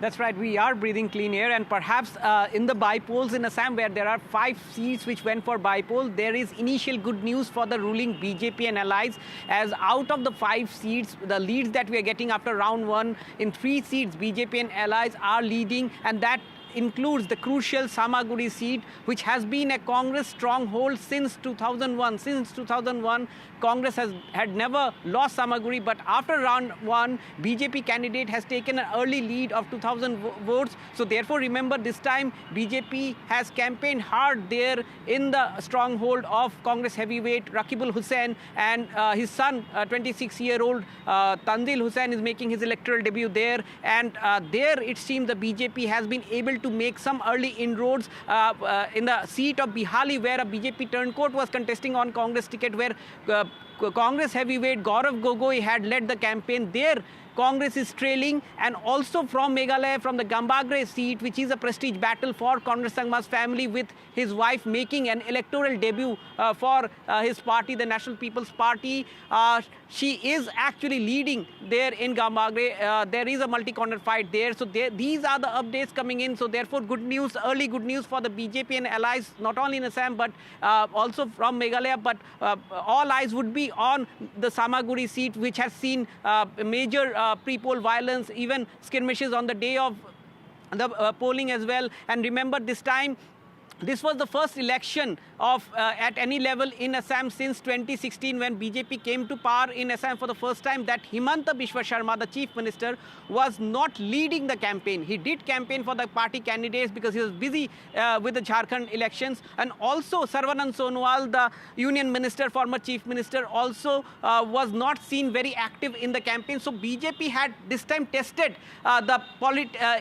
That's right, we are breathing clean air, and perhaps in the bypolls in Assam, where there are 5 seats which went for bypoll, there is initial good news for the ruling BJP and allies, as out of the 5 seats, the leads that we are getting after round 1, in 3 seats, BJP and allies are leading, and that includes the crucial Samaguri seat, which has been a Congress stronghold since 2001. Since 2001, Congress had never lost Samaguri, but after round 1, BJP candidate has taken an early lead of 2,000 votes. So therefore, remember, this time BJP has campaigned hard there in the stronghold of Congress heavyweight Rakibul Hussain, and his son, 26-year-old Tanzil Hussain, is making his electoral debut there. And there it seems the BJP has been able to make some early inroads in the seat of Bihali, where a BJP turncoat was contesting on Congress ticket, where Congress heavyweight Gaurav Gogoi had led the campaign. There Congress is trailing, and also from Meghalaya, from the Gambagre seat, which is a prestige battle for Congress Sangma's family, with his wife making an electoral debut for his party, the National People's Party. She is actually leading there in Gambagre. There is a multi-corner fight there. So these are the updates coming in. So therefore, good news, early good news for the BJP and allies, not only in Assam, but also from Meghalaya. But all eyes would be on the Samaguri seat, which has seen major pre-poll violence, even skirmishes on the day of the polling as well. And remember, this time, this was the first election of at any level in Assam since 2016, when BJP came to power in Assam for the first time, that Himanta Biswa Sharma, the chief minister, was not leading the campaign. He did campaign for the party candidates because he was busy with the Jharkhand elections. And also Sarvanand Sonowal, the union minister, former chief minister, also was not seen very active in the campaign. So BJP had this time tested the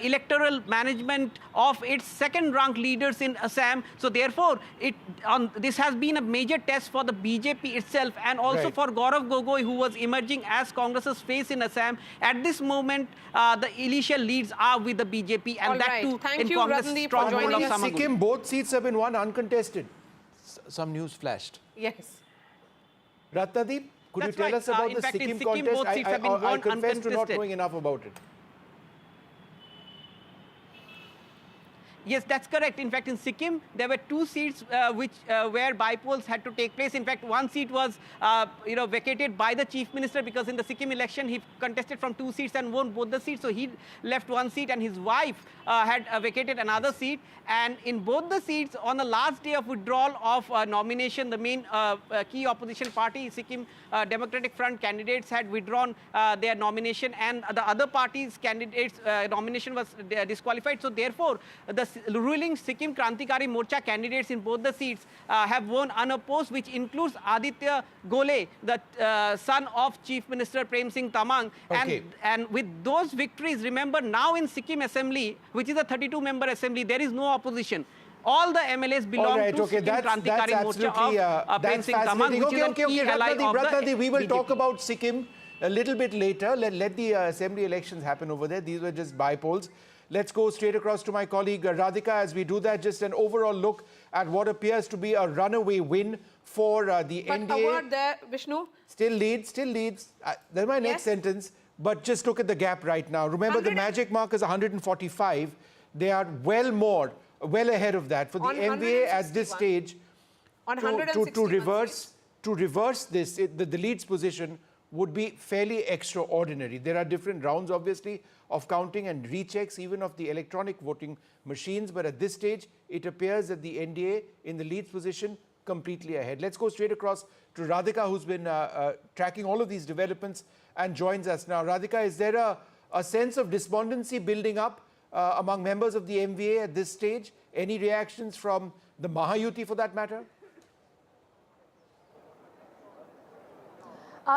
electoral management of its second-ranked leaders in Assam. So therefore, this has been a major test for the BJP itself, and also for Gaurav Gogoi, who was emerging as Congress's face in Assam. At this moment, the initial leads are with the BJP, and that too in Congress stronghold of Samaguri. Sikkim, both seats have been won uncontested. Some news flashed. Yes. Ratnadeep, could you tell us about the Sikkim contest? Both seats have been won I confess to not uncontested. knowing enough about it. Yes, that's correct. In fact, in Sikkim, there were 2 seats where bypolls had to take place. In fact, one seat was vacated by the chief minister, because in the Sikkim election he contested from 2 seats and won both the seats. So he left 1 seat, and his wife had vacated another seat. And in both the seats, on the last day of withdrawal of nomination, the main key opposition party, Sikkim Democratic Front candidates, had withdrawn their nomination, and the other parties' candidates' nomination was disqualified. So therefore, the ruling Sikkim Krantikari Morcha candidates in both the seats have won unopposed, which includes Aditya Gole, the son of Chief Minister Prem Singh Tamang. Okay. And with those victories, remember, now in Sikkim Assembly, which is a 32-member assembly, there is no opposition. All the MLAs belong to Sikkim Krantikari Morcha of Prem Singh Tamang, which is a key ally of the Ratnadeep, we will BJP. talk about Sikkim a little bit later. Let the assembly elections happen over there. These were just bypolls. Let's go straight across to my colleague Radhika. As we do that, just an overall look at what appears to be a runaway win for the NDA. But a word there, Vishnu. Still leads. That's my next sentence. But just look at the gap right now. Remember, the magic mark is 145. They are well ahead of that. For the NVA at this stage, to reverse this, the leads position would be fairly extraordinary. There are different rounds, obviously, of counting and rechecks, even of the electronic voting machines. But at this stage, it appears that the NDA in the leads position completely ahead. Let's go straight across to Radhika, who's been tracking all of these developments and joins us now. Radhika, is there a sense of despondency building up among members of the MVA at this stage? Any reactions from the Mahayuti for that matter?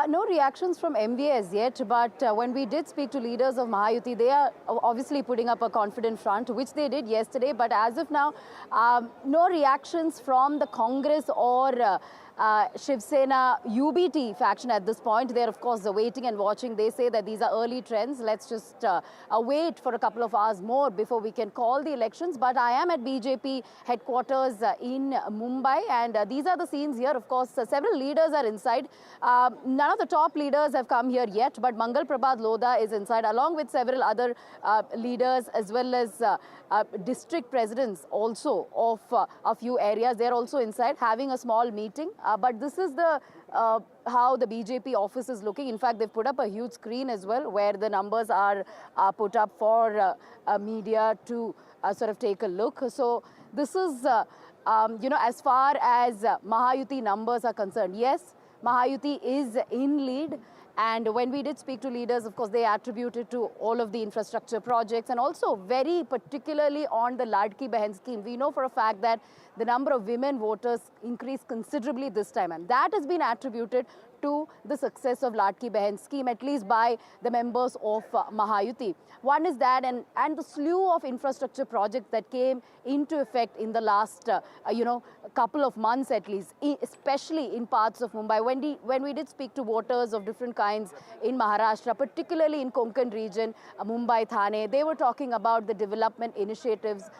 No reactions from MVA as yet, but when we did speak to leaders of Mahayuti, they are obviously putting up a confident front, which they did yesterday. But as of now, no reactions from the Congress or Shiv Sena UBT faction at this point. They're, of course, waiting and watching. They say that these are early trends. Let's just wait for a couple of hours more before we can call the elections. But I am at BJP headquarters in Mumbai, and these are the scenes here. Of course, several leaders are inside. None of the top leaders have come here yet, but Mangal Prabhat Lodha is inside, along with several other leaders, as well as district presidents also of a few areas. They're also inside having a small meeting. But this is the how the BJP office is looking. In fact, they've put up a huge screen as well, where the numbers are put up for media to sort of take a look. So this is, as far as Mahayuti numbers are concerned, yes, Mahayuti is in lead. And when we did speak to leaders, of course, they attributed to all of the infrastructure projects and also very particularly on the Ladki Behan scheme. We know for a fact that the number of women voters increased considerably this time, and that has been attributed to the success of Ladki Behan scheme, at least by the members of Mahayuti. One is that, and the slew of infrastructure projects that came into effect in the last, couple of months at least, especially in parts of Mumbai. When we did speak to voters of different kinds in Maharashtra, particularly in Konkan region, Mumbai, Thane, they were talking about the development initiatives,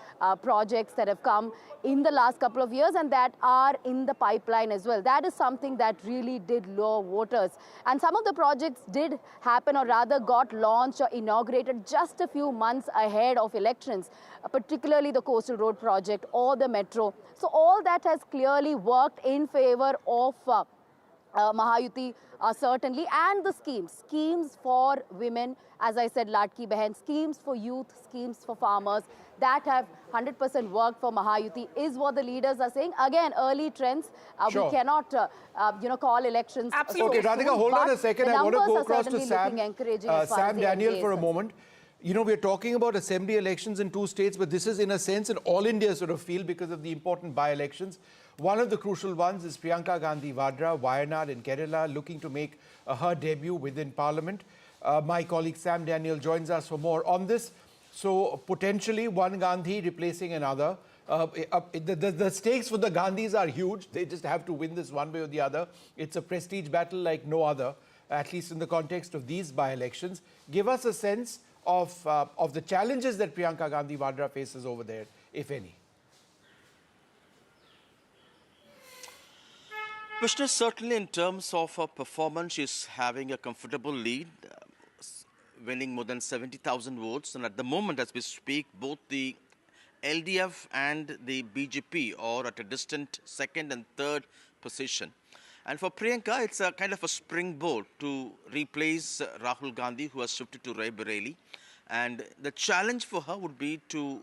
projects that have come in the last couple of years and that are in the pipeline as well. That is something that really did lure voters. And some of the projects did happen, or rather got launched or inaugurated just a few months ahead of elections, particularly the Coastal Road project or the metro. So all that has clearly worked in favor of Mahayuti, certainly, and the schemes for women, as I said, Ladki Behan, schemes for youth, schemes for farmers, that have 100% worked for Mahayuti, is what the leaders are saying. Again, early trends. Sure. We cannot, call elections. Absolutely. Okay, Radhika, hold on a second. I want to go across to Sam Daniel for a moment. We're talking about assembly elections in 2 states, but this is in a sense an all-India sort of feel because of the important by-elections. One of the crucial ones is Priyanka Gandhi Vadra, Wayanad in Kerala, looking to make her debut within Parliament. My colleague Sam Daniel joins us for more on this. So potentially one Gandhi replacing another. The stakes for the Gandhis are huge. They just have to win this one way or the other. It's a prestige battle like no other, at least in the context of these by-elections. Give us a sense of the challenges that Priyanka Gandhi Vadra faces over there, if any. Vishnu, certainly in terms of her performance, she's having a comfortable lead, winning more than 70,000 votes. And at the moment, as we speak, both the LDF and the BJP are at a distant second and third position. And for Priyanka, it's a kind of a springboard to replace Rahul Gandhi, who has shifted to Raebareli. And the challenge for her would be to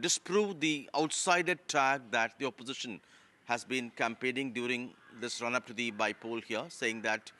disprove the outsider tag that the opposition has been campaigning during this run-up to the bypoll here, saying that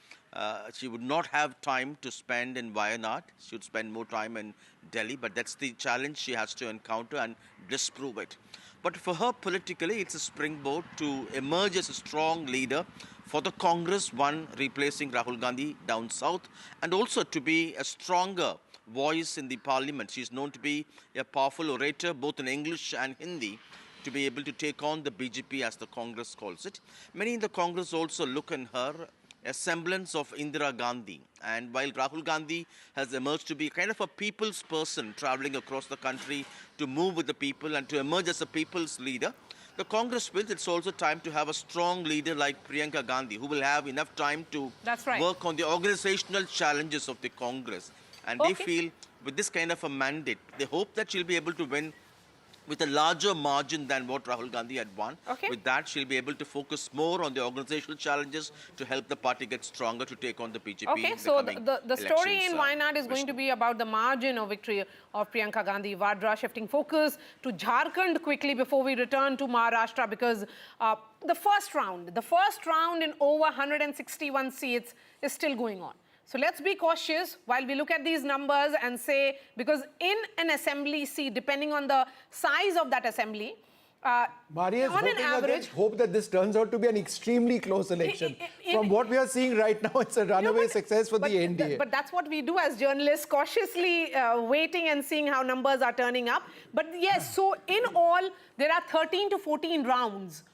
she would not have time to spend in Wayanad. She would spend more time in Delhi, but that's the challenge she has to encounter and disprove it. But for her politically, it's a springboard to emerge as a strong leader for the Congress, one replacing Rahul Gandhi down south, and also to be a stronger voice in the parliament. She's known to be a powerful orator, both in English and Hindi, to be able to take on the BJP, as the Congress calls it. Many in the Congress also look in her a semblance of Indira Gandhi. And while Rahul Gandhi has emerged to be kind of a people's person, traveling across the country to move with the people and to emerge as a people's leader, the Congress feels it's also time to have a strong leader like Priyanka Gandhi, who will have enough time to work on the organizational challenges of the Congress. And they feel with this kind of a mandate, they hope that she'll be able to win with a larger margin than what Rahul Gandhi had won. With that, she'll be able to focus more on the organizational challenges to help the party get stronger to take on the BJP. Okay, so the story in Wayanad is going to be about the margin of victory of Priyanka Gandhi Vadra, shifting focus to Jharkhand quickly before we return to Maharashtra, because the first round in over 161 seats is still going on. So let's be cautious while we look at these numbers and say, because in an assembly seat, depending on the size of that assembly, Maria is hoping hope that this turns out to be an extremely close election. From what we are seeing right now, it's a runaway success for the NDA. But that's what we do as journalists, cautiously waiting and seeing how numbers are turning up. But yes, so in all, there are 13 to 14 rounds.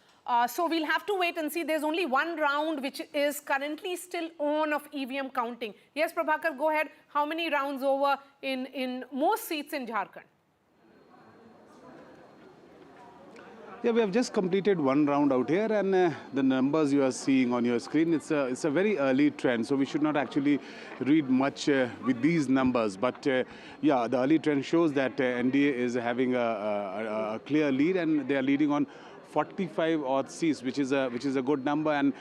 So we'll have to wait and see. There's only one round which is currently still on of EVM counting. Yes, Prabhakar, go ahead. How many rounds over in most seats in Jharkhand? Yeah, we have just completed one round out here, and the numbers you are seeing on your screen, it's a very early trend, so we should not actually read much with these numbers. But yeah, the early trend shows that NDA is having a clear lead, and they are leading on 45 odd seats, which is a good number. And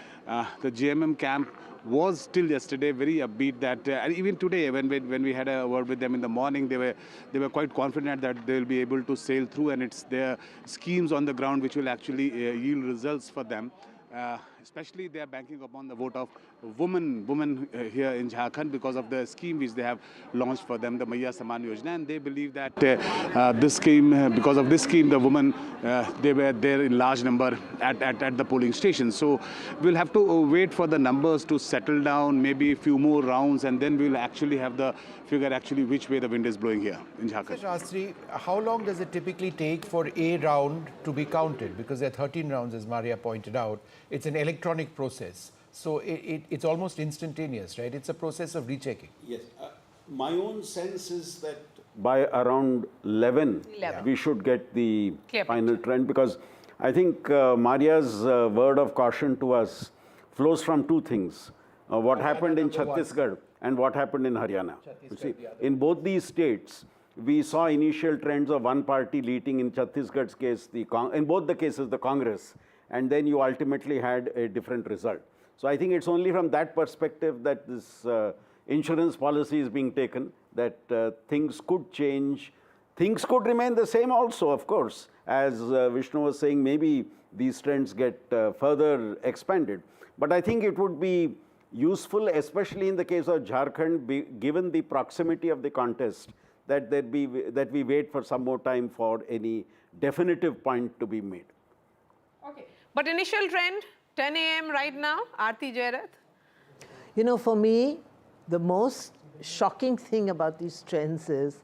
the JMM camp was till yesterday very upbeat that, and even today when we had a word with them in the morning, they were quite confident that they will be able to sail through, and it's their schemes on the ground which will actually yield results for them. Especially they are banking upon the vote of women here in Jharkhand because of the scheme which they have launched for them, the Maiya Saman Yojana, and they believe that this scheme, because of this scheme, the women, they were there in large number at the polling stations. So we'll have to wait for the numbers to settle down, maybe a few more rounds, and then we'll actually have the figure actually which way the wind is blowing here in Jharkhand. Shastri, how long does it typically take for a round to be counted? Because there are 13 rounds, as Maria pointed out. It's an electronic process. So it's almost instantaneous, right? It's a process of rechecking. Yes. My own sense is that by around 11. We should get the final trend, because I think Maria's word of caution to us flows from two things. What happened in Chhattisgarh and what happened in Haryana. You see, in both these states, we saw initial trends of one party leading. In Chhattisgarh's case, in both the cases, the Congress, and then you ultimately had a different result. So I think it's only from that perspective that this insurance policy is being taken, that things could change. Things could remain the same also, of course. As Vishnu was saying, maybe these trends get further expanded. But I think it would be useful, especially in the case of Jharkhand, given the proximity of the contest, that we wait for some more time for any definitive point to be made. Okay. But initial trend, 10 a.m. right now, Aarti Jairath? You know, for me, the most shocking thing about these trends is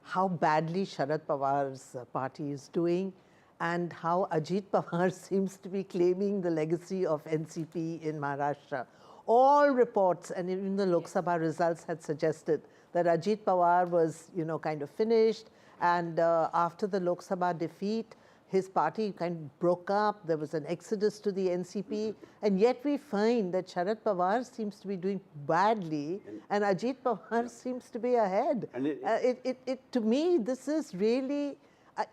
how badly Sharad Pawar's party is doing, and how Ajit Pawar seems to be claiming the legacy of NCP in Maharashtra. All reports, and even the Lok Sabha results had suggested that Ajit Pawar was, kind of finished, and after the Lok Sabha defeat, his party kind of broke up, there was an exodus to the NCP, and yet we find that Sharad Pawar seems to be doing badly, and Ajit Pawar seems to be ahead. And to me, this is really,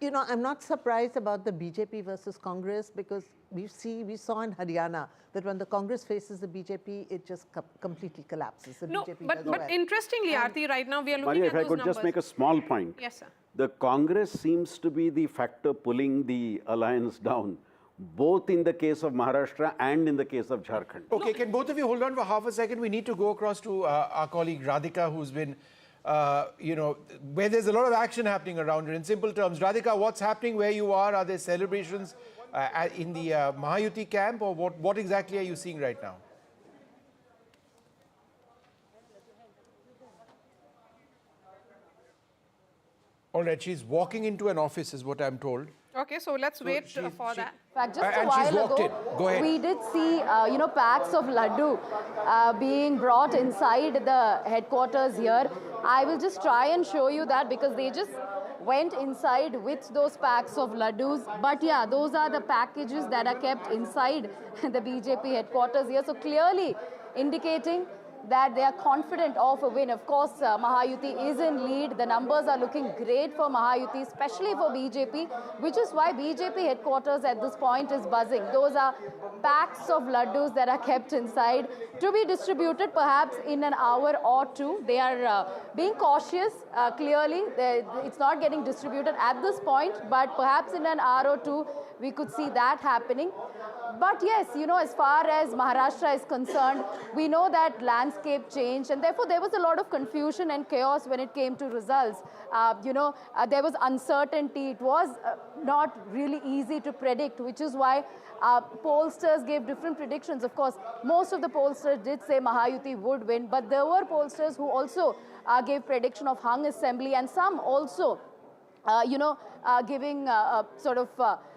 I'm not surprised about the BJP versus Congress, because we saw in Haryana that when the Congress faces the BJP, it just completely collapses. The BJP but interestingly, Aarti, right now we are looking Maria, at those if I could just make a small point. Yes, sir. The Congress seems to be the factor pulling the alliance down, both in the case of Maharashtra and in the case of Jharkhand. Okay, can both of you hold on for half a second? We need to go across to our colleague Radhika, who's been, where there's a lot of action happening around it. In simple terms, Radhika, what's happening where you are? Are there celebrations in the Mahayuti camp, or what exactly are you seeing right now? All right, she's walking into an office is what I'm told. Okay, so let's wait for that. In fact, just a while ago, we did see, packs of laddu being brought inside the headquarters here. I will just try and show you that, because they just went inside with those packs of laddus. But yeah, those are the packages that are kept inside the BJP headquarters here. So clearly indicating that they are confident of a win. Of course, Mahayuti is in lead. The numbers are looking great for Mahayuti, especially for BJP, which is why BJP headquarters at this point is buzzing. Those are packs of laddus that are kept inside to be distributed perhaps in an hour or two. They are being cautious, clearly. It's not getting distributed at this point, but perhaps in an hour or two, we could see that happening. But yes, as far as Maharashtra is concerned, we know that landscape changed, and therefore there was a lot of confusion and chaos when it came to results. There was uncertainty. It was not really easy to predict, which is why pollsters gave different predictions. Of course, most of the pollsters did say Mahayuti would win, but there were pollsters who also gave prediction of hung assembly, and some also giving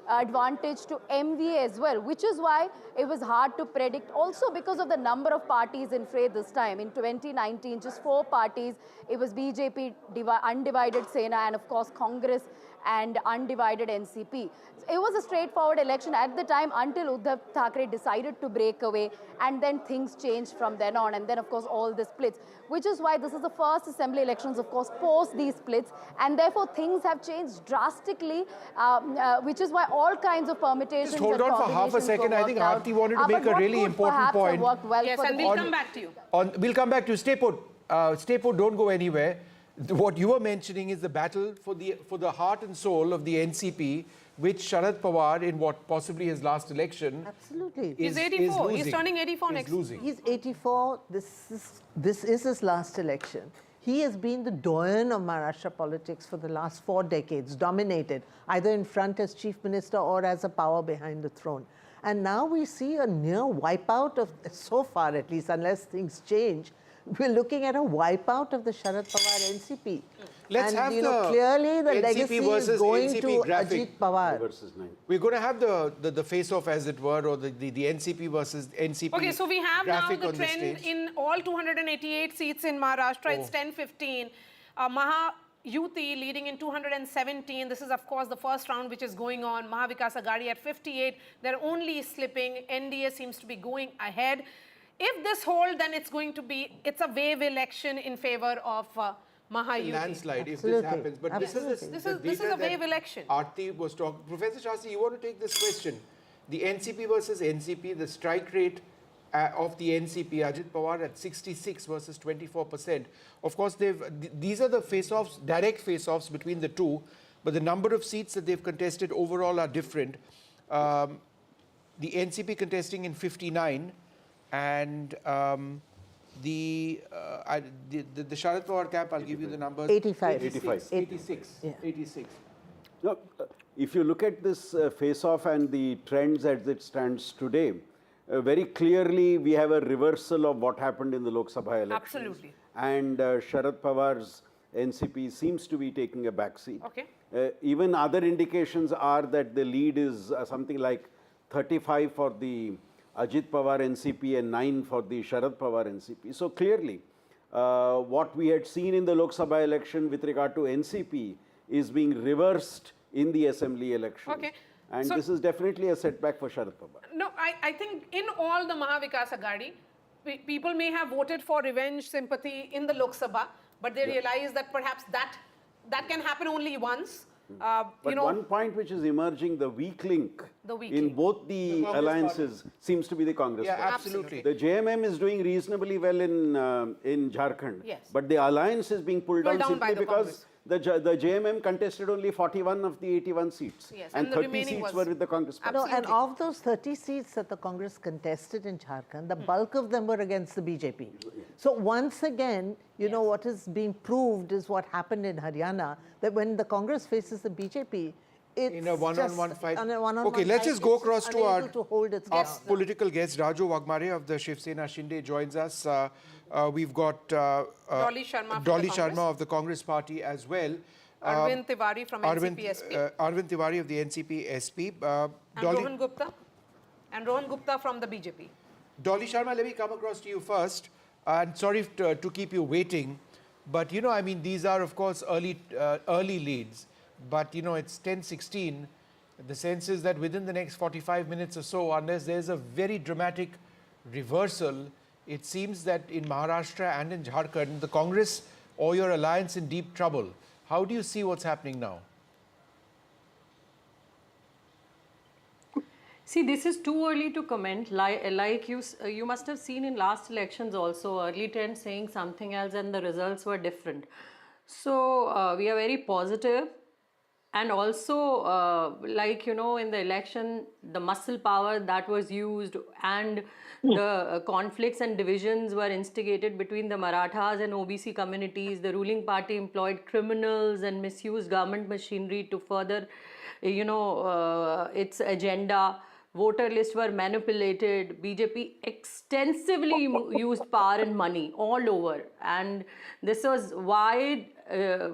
advantage to MVA as well, which is why it was hard to predict. Also because of the number of parties in fray this time. In 2019, just 4 parties. It was BJP, Undivided Sena, and of course Congress and undivided NCP. It was a straightforward election at the time until Uddhav Thackeray decided to break away, and then things changed from then on, and then of course all the splits, which is why this is the first assembly elections, of course, post these splits, and therefore things have changed drastically, which is why all kinds of permutations. Just hold on for half a second. I think Aarti wanted to make a really important point. Well, yes, and we'll come back to you. We'll come back to you. Stay put. Stay put, don't go anywhere. What you were mentioning is the battle for the heart and soul of the NCP, which Sharad Pawar, in what possibly his last election, absolutely, he's 84. He's turning 84 next. He's 84. This is his last election. He has been the doyen of Maharashtra politics for the last 4 decades, dominated either in front as chief minister or as a power behind the throne. And now we see a near wipeout of, so far at least, unless things change, we're looking at a wipeout of the Sharad Pawar NCP. Let's have clearly the NCP legacy is going to Ajit Pawar. We're going to have the face-off, as it were, or the NCP versus NCP. Okay, so we have now graphic the on trend stage. in all 288 seats in Maharashtra. It's 10-15. Maha Yuti leading in 217. This is, of course, the first round which is going on. Mahavikas Aghadi at 58. They're only slipping. NDA seems to be going ahead. If this holds, then it's a wave election in favor of Maha Yuti. Landslide, if this happens. But this is a wave election. Aarti was talking. Professor Shastri, you want to take this question? The NCP versus NCP, the strike rate of the NCP, Ajit Pawar at 66 versus 24%. Of course, these are the face-offs, direct face-offs between the two, but the number of seats that they've contested overall are different. The NCP contesting in 59, and the Sharad Pawar camp, I'll give you the numbers. 85. 86. Yeah. 86. No, if you look at this face-off and the trends as it stands today, very clearly we have a reversal of what happened in the Lok Sabha elections. Absolutely. And Sharad Pawar's NCP seems to be taking a backseat. Okay. Even other indications are that the lead is something like 35 for the Ajit Pawar NCP and 9 for the Sharad Pawar NCP. So clearly, what we had seen in the Lok Sabha election with regard to NCP is being reversed in the assembly election. Okay. And so, this is definitely a setback for Sharad Pawar. No, I think in all the Mahavikas Aghadi, people may have voted for revenge sympathy in the Lok Sabha, but they realize that perhaps that can happen only once. But one point which is emerging, the weak link in both the alliances seems to be the Congress Yeah, party. absolutely. The JMM is doing reasonably well in Jharkhand, Yes. but the alliance is being pulled down simply by the because the JMM contested only 41 of the 81 seats, Yes, and and the 30 remaining seats was- were with the Congress party. No, and of those 30 seats that the Congress contested in Jharkhand, the bulk of them were against the BJP. So once again, you know, what is being proved is what happened in Haryana, that when the Congress faces the BJP, it's in a one-on-one fight. On a one-on-one Okay, let's fight, just go it's across to unable to hold its our ground. political guest, Raju Wagmare of the Shiv Sena Shinde joins us. We've got Dolly Sharma from Dolly the Sharma Congress. of the Congress party as well. Arvind Tiwari from NCP SP. Arvind Tiwari of the NCP SP. And Rohan Gupta from the BJP. Dolly Sharma, let me come across to you first. And sorry to keep you waiting, but you know, I mean, these are of course early leads. But you know, it's 10:16. The sense is that within the next 45 minutes or so, unless there's a very dramatic reversal, it seems that in Maharashtra and in Jharkhand, the Congress or your alliance in deep trouble. How do you see what's happening now? See, this is too early to comment. Like you must have seen in last elections also, early trend saying something else and the results were different. So we are very positive. And also, like, you know, in the election, the muscle power that was used and the conflicts and divisions were instigated between the Marathas and OBC communities. The ruling party employed criminals and misused government machinery to further, you know, its agenda. Voter lists were manipulated. BJP extensively used power and money all over. And this was why,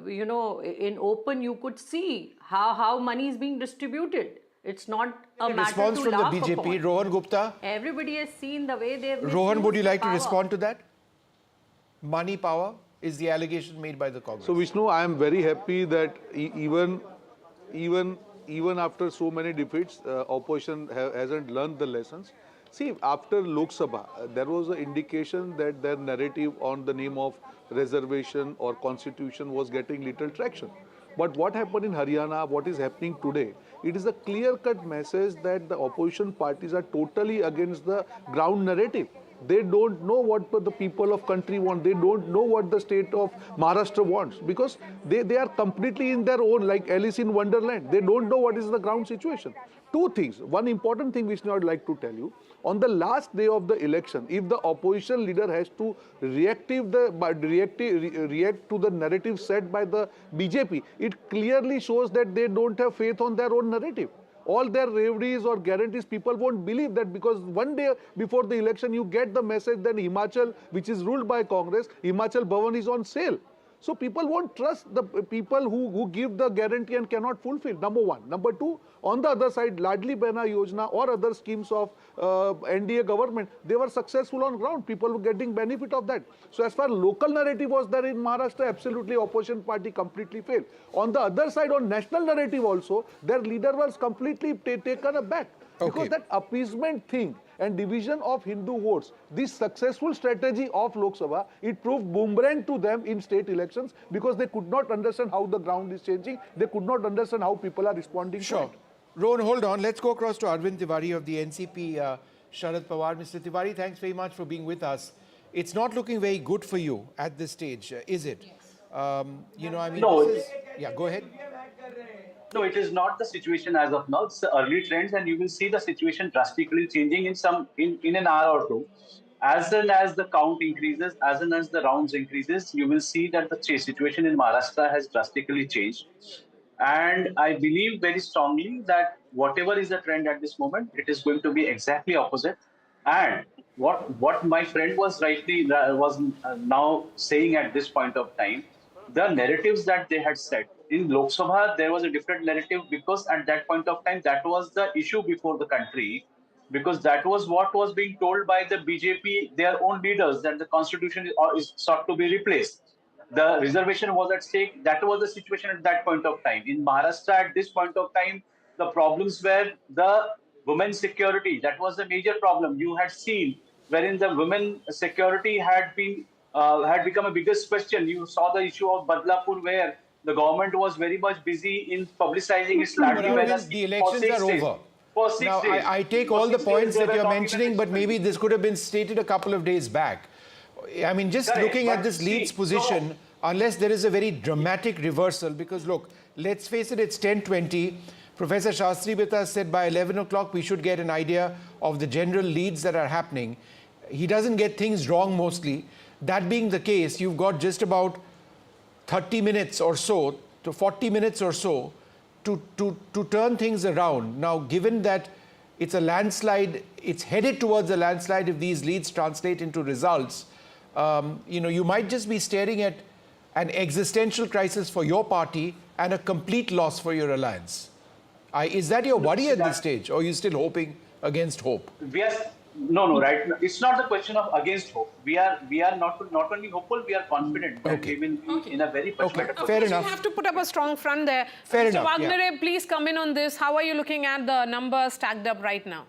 you know, in open you could see how money is being distributed. It's not a matter response to from the laugh BJP, upon. Rohan Gupta. Everybody has seen the way they've Rohan, would you misused like to power. respond to that? Money power is the allegation made by the Congress. So Vishnu, I am very happy that even even after so many defeats, opposition hasn't learned the lessons. See, after Lok Sabha, there was an indication that their narrative on the name of reservation or constitution was getting little traction. But what happened in Haryana, what is happening today, it is a clear-cut message that the opposition parties are totally against the ground narrative. They don't know what the people of country want. They don't know what the state of Maharashtra wants, because they are completely in their own, like Alice in Wonderland. They don't know what is the ground situation. Two things. One important thing which I would like to tell you. On the last day of the election, if the opposition leader has to react to the narrative set by the BJP, it clearly shows that they don't have faith on their own narrative. All their reveries or guarantees, people won't believe that, because one day before the election, you get the message that Himachal, which is ruled by Congress, Himachal Bhavan is on sale. So people won't trust the people who give the guarantee and cannot fulfill, number one. Number two, on the other side, Ladli Behna Yojana or other schemes of NDA government, they were successful on ground. People were getting benefit of that. So as far as local narrative was there in Maharashtra, absolutely opposition party completely failed. On the other side, on national narrative also, their leader was completely taken aback. Because that appeasement thing and division of Hindu votes, this successful strategy of Lok Sabha, it proved boomerang to them in state elections, because they could not understand how the ground is changing. They could not understand how people are responding to it. Rohan, hold on. Let's go across to Arvind Tiwari of the NCP, Sharad Pawar. Mr. Tiwari, thanks very much for being with us. It's not looking very good for you at this stage, is it? You know, I mean, no, this is... Yeah, go ahead. No, it is not the situation as of now. It's the early trends, and you will see the situation drastically changing in an hour or two. As soon as the count increases, as soon as the rounds increases, you will see that the situation in Maharashtra has drastically changed. And I believe very strongly that whatever is the trend at this moment, it is going to be exactly opposite. And what my friend was now saying at this point of time, the narratives that they had set in Lok Sabha, there was a different narrative, because at that point of time, that was the issue before the country, because that was what was being told by the BJP, their own leaders, that the constitution is sought to be replaced. The reservation was at stake. That was the situation at that point of time. In Maharashtra, at this point of time, the problems were the women's security. That was the major problem. You had seen wherein the women security had become a biggest question. You saw the issue of Badlapur, where the government was very much busy in publicizing its Ladli Behna scheme. The elections are over. Now, I take all the points that you're mentioning, but maybe this could have been stated a couple of days back. I mean, just looking at this lead's position, unless there is a very dramatic reversal, because look, let's face it, it's 10:20. Professor Shastri Bita said by 11 o'clock we should get an idea of the general leads that are happening. He doesn't get things wrong mostly. That being the case, you've got just about 30 minutes or so to 40 minutes or so to turn things around. Now, given that it's a landslide, it's headed towards a landslide if these leads translate into results, you know, you might just be staring at an existential crisis for your party and a complete loss for your alliance. Is that your worry at this stage, or are you still hoping against hope? No, right. It's not the question of against hope. We are not only hopeful, we are confident that we will be in a very much better position. Fair enough. You have to put up a strong front there. Fair Mr. enough. Wagner, please come in on this. How are you looking at the numbers stacked up right now?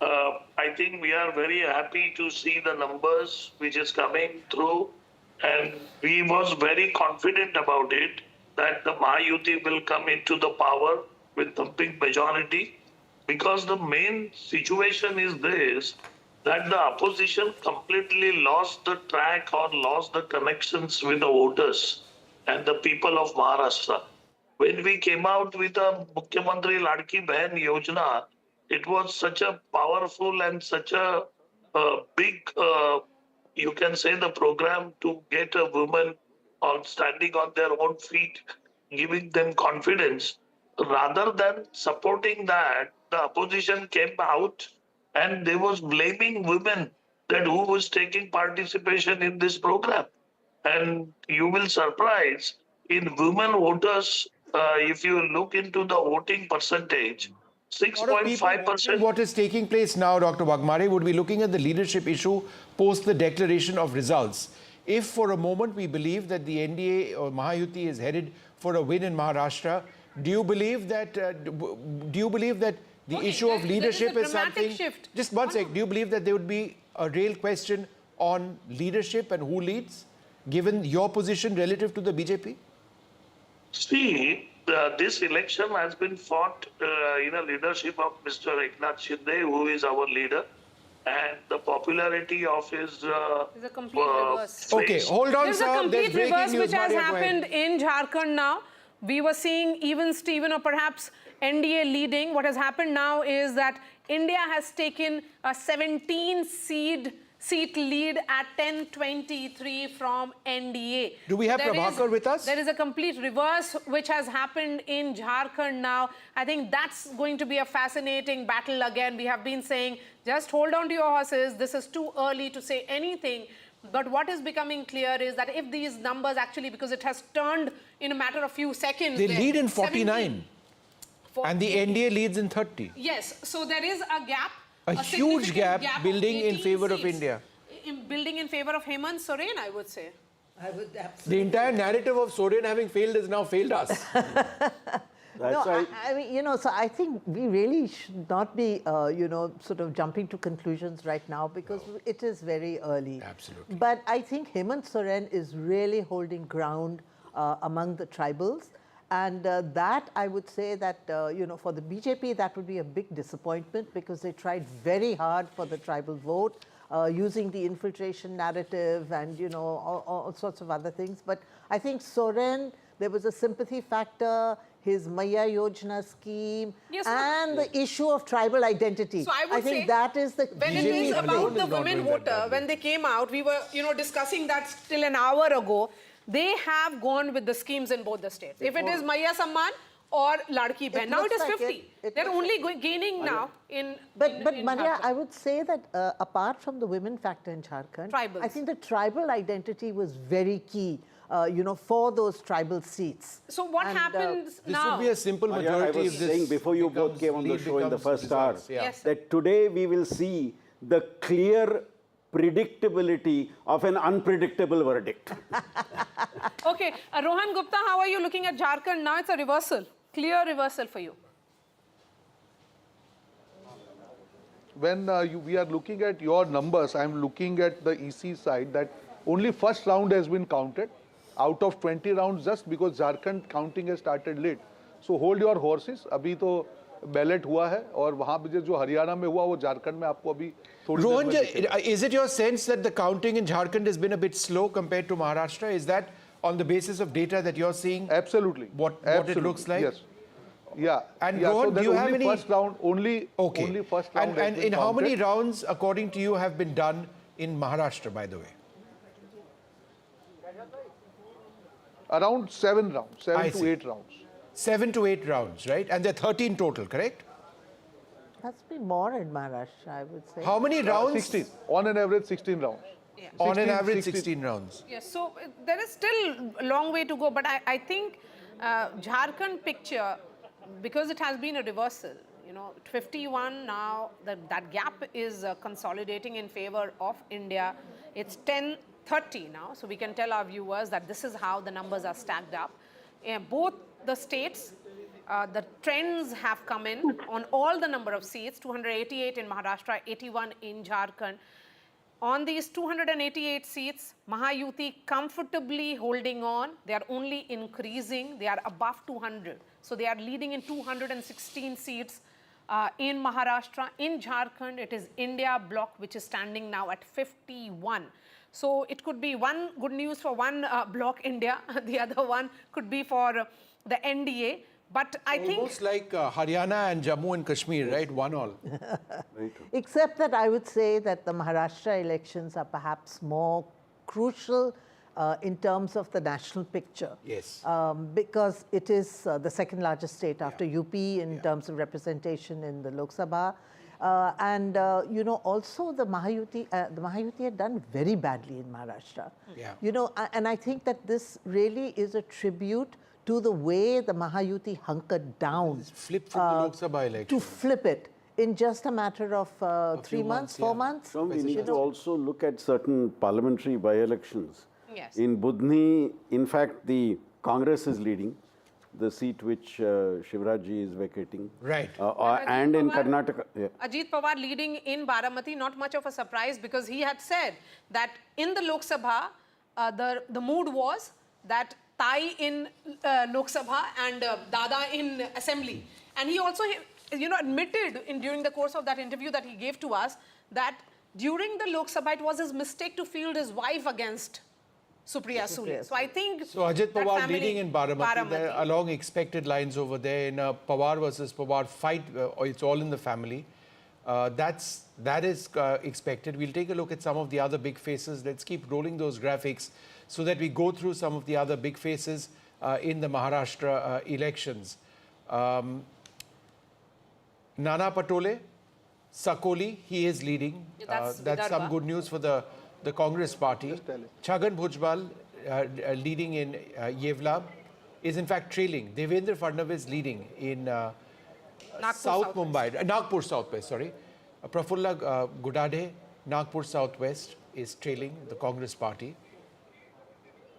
I think we are very happy to see the numbers which is coming through, and we was very confident about it that the Mahayuti will come into the power with the big majority, because the main situation is this, that the opposition completely lost the track or lost the connections with the voters and the people of Maharashtra. When we came out with a Mukhyamantri Ladki Behan Yojana, it was such a powerful and such a big, you can say, the program to get a woman on standing on their own feet, giving them confidence. Rather than supporting that, the opposition came out and they was blaming women that who was taking participation in this program. And you will surprise, in women voters, if you look into the voting percentage, 6.5%. What is taking place now, Dr. Wagmare, would be looking at the leadership issue post the declaration of results. if for a moment we believe that the NDA or Mahayuti is headed for a win in Maharashtra, do you believe that the issue of leadership is something? Shift. Just one sec. Do you believe that there would be a real question on leadership and who leads, given your position relative to the BJP? See, this election has been fought in a leadership of Mr. EKNATH Shinde, who is our leader, and the popularity of his There's a complete reverse. Okay, hold on, There's sir. a complete There's reverse breaking which news, has Maria, go happened ahead. in Jharkhand now. We were seeing even Steven or perhaps NDA leading. What has happened now is that India has taken a 17-seat lead at 10-23 from NDA. Do we have Prabhakar with us? There is a complete reverse which has happened in Jharkhand now. I think that's going to be a fascinating battle again. We have been saying, just hold on to your horses. This is too early to say anything. But what is becoming clear is that if these numbers actually, because it has turned in a matter of few seconds. They lead in 49. And the NDA leads in 30. Yes, so there is a gap. A huge gap building in favor of India. Building in favor of Hemant Soren, I would say. The entire narrative of Soren having failed has now failed us. I mean, so I think we really should not be, sort of jumping to conclusions right now because it is very early. Absolutely. But I think Hemant Soren is really holding ground among the tribals. And that, I would say that, for the BJP, that would be a big disappointment because they tried very hard for the tribal vote, using the infiltration narrative and, all sorts of other things. But I think Soren, there was a sympathy factor, his Maya Yojana scheme, and the issue of tribal identity. So I think say that is the when it is about the women voter, when they came out, we were, discussing that still an hour ago. They have gone with the schemes in both the states. If it is Maya Samman or Ladki Behan, now it is 50. They're only gaining now in But Maria, I would say that apart from the women factor in Jharkhand, I think the tribal identity was very key. For those tribal seats. So what happens now? This would be a simple majority. I was saying before you both came on the show in the first hour, that today we will see the clear predictability of an unpredictable verdict. Okay, Rohan Gupta, how are you looking at Jharkhand? Now it's a reversal, clear reversal for you. When we are looking at your numbers, I'm looking at the EC side that only first round has been counted out of 20 rounds just because Jharkhand counting has started late. So hold your horses. अभी तो ballot हुआ है और वहाँ पे जो हरियाणा में हुआ वो झारखंड में आपको अभी थोड़ी Rohan, is it your sense that the counting in Jharkhand has been a bit slow compared to Maharashtra? Is that on the basis of data that you're seeing? Absolutely. What it looks like? Yes. Yeah. And so Rohan, do you have any? First round, only first round. And in how many rounds, according to you, have been done in Maharashtra, by the way? Around 7 rounds, 7 to 8 rounds. 7 to 8 rounds, right? And there are 13 total, correct? That's been more in Maharashtra, I would say. How many rounds? 16. On an average, 16 rounds. Yeah. On an average, 16 rounds. Yes, so there is still a long way to go, but I think Jharkhand picture, because it has been a reversal, 51 now, that gap is consolidating in favor of India. It's 10-30 now, so we can tell our viewers that this is how the numbers are stacked up. Both the states, the trends have come in on all the number of seats, 288 in Maharashtra, 81 in Jharkhand. On these 288 seats, Mahayuti comfortably holding on. They are only increasing. They are above 200. So they are leading in 216 seats in Maharashtra. In Jharkhand, it is India bloc, which is standing now at 51. So it could be one good news for one bloc, India. The other one could be for the NDA. But I think... Almost like Haryana and Jammu and Kashmir, right? 1-1. Except that I would say that the Maharashtra elections are perhaps more crucial in terms of the national picture. Yes. Because it is the second largest state after UP in terms of representation in the Lok Sabha. Also the Mahayuti had done very badly in Maharashtra. Yeah. And I think that this really is a tribute to the way the Mahayuti hunkered down. Flip from the Lok Sabha election. To flip it in just a matter of 3 months, 4 months. So we need to also look at certain parliamentary by-elections Yes. In Budni, in fact, the Congress is leading, the seat which Shivrajji is vacating. Right. And in Karnataka. Yeah. Ajit Pawar leading in Baramati, not much of a surprise because he had said that in the Lok Sabha, the mood was that Tai in Lok Sabha and Dada in Assembly. And he also, admitted during the course of that interview that he gave to us that during the Lok Sabha, it was his mistake to field his wife against Supriya Sule. So I think so Ajit Pawar leading in Baramati. There are along expected lines over there in a Pawar versus Pawar fight. It's all in the family. That is expected. We'll take a look at some of the other big faces. Let's keep rolling those graphics so that we go through some of the other big faces in the Maharashtra elections. Nana Patole, Sakoli, he is leading. That's some good news for the Congress party. Chhagan Bhujbal leading in Yevla is in fact trailing. Devendra Fadnavis leading in South Mumbai, Nagpur Southwest, sorry. Prafulla Gudade, Nagpur Southwest is trailing the Congress party.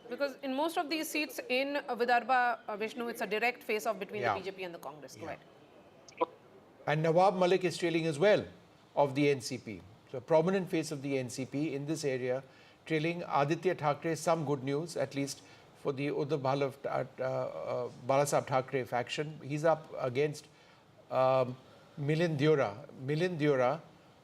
Because in most of these seats in Vidarbha, Vishnu, it's a direct face-off between the BJP and the Congress. Go ahead. And Nawab Malik is trailing as well of the NCP. So a prominent face of the NCP in this area, trailing Aditya Thackeray. Some good news, at least for the Uddhav Balasaheb Thackeray faction. He's up against Milind Deora. Milind Deora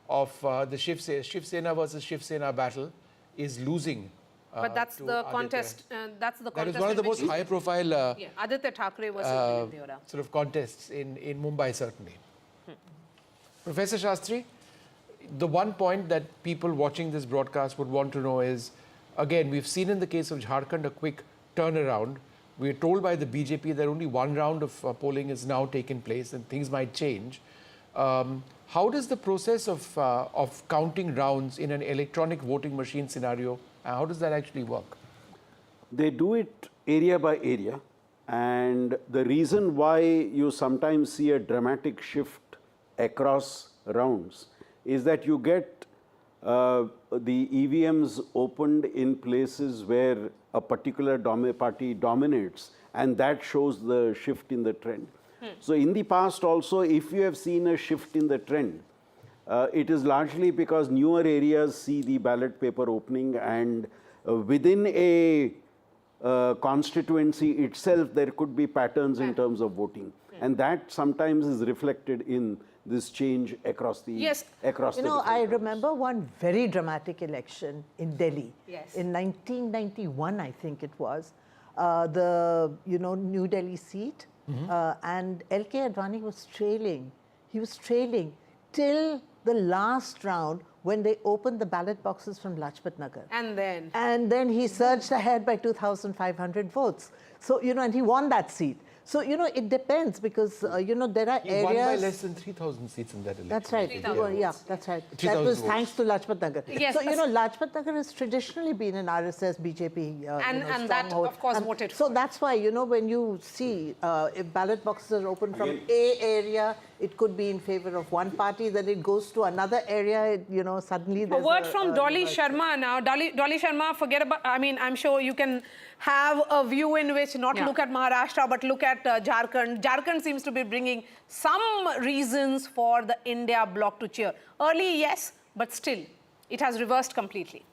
of the Shiv Sena versus Shiv Sena battle is losing. But that's the contest. That is one of the most high-profile Aditya Thackeray versus Milind Deora. Sort of contests in Mumbai, certainly. Professor Shastri, the one point that people watching this broadcast would want to know is, again, we've seen in the case of Jharkhand a quick turnaround. We're told by the BJP that only one round of polling is now taken place and things might change. How does the process of counting rounds in an electronic voting machine scenario, how does that actually work? They do it area by area, and the reason why you sometimes see a dramatic shift across rounds is that you get the EVMs opened in places where a particular party dominates, and that shows the shift in the trend. So in the past also, if you have seen a shift in the trend, it is largely because newer areas see the ballot paper opening, and within a constituency itself, there could be patterns in terms of voting. And that sometimes is reflected in this change across the across the I remember one very dramatic election in Delhi. Yes. In 1991, I think it was, the New Delhi seat, and L.K. Advani was trailing. He was trailing till the last round when they opened the ballot boxes from Lajpat Nagar. And then he surged ahead by 2,500 votes. So, and he won that seat. So, it depends because, there are areas... He won by less than 3,000 seats in that election. That's right. Yeah, that's right. That was thanks to Lajpat Nagar. Yes, so, Lajpat Nagar has traditionally been an RSS, BJP and that, of course, voted for. So that's why, when you see if ballot boxes are open from A area, it could be in favor of one party, then it goes to another area, suddenly there's a word from Dolly Sharma now. Dolly Sharma, forget about, I'm sure you can have a view in which not look at Maharashtra, but look at Jharkhand. Jharkhand seems to be bringing some reasons for the India bloc to cheer. Early, yes, but still, it has reversed completely.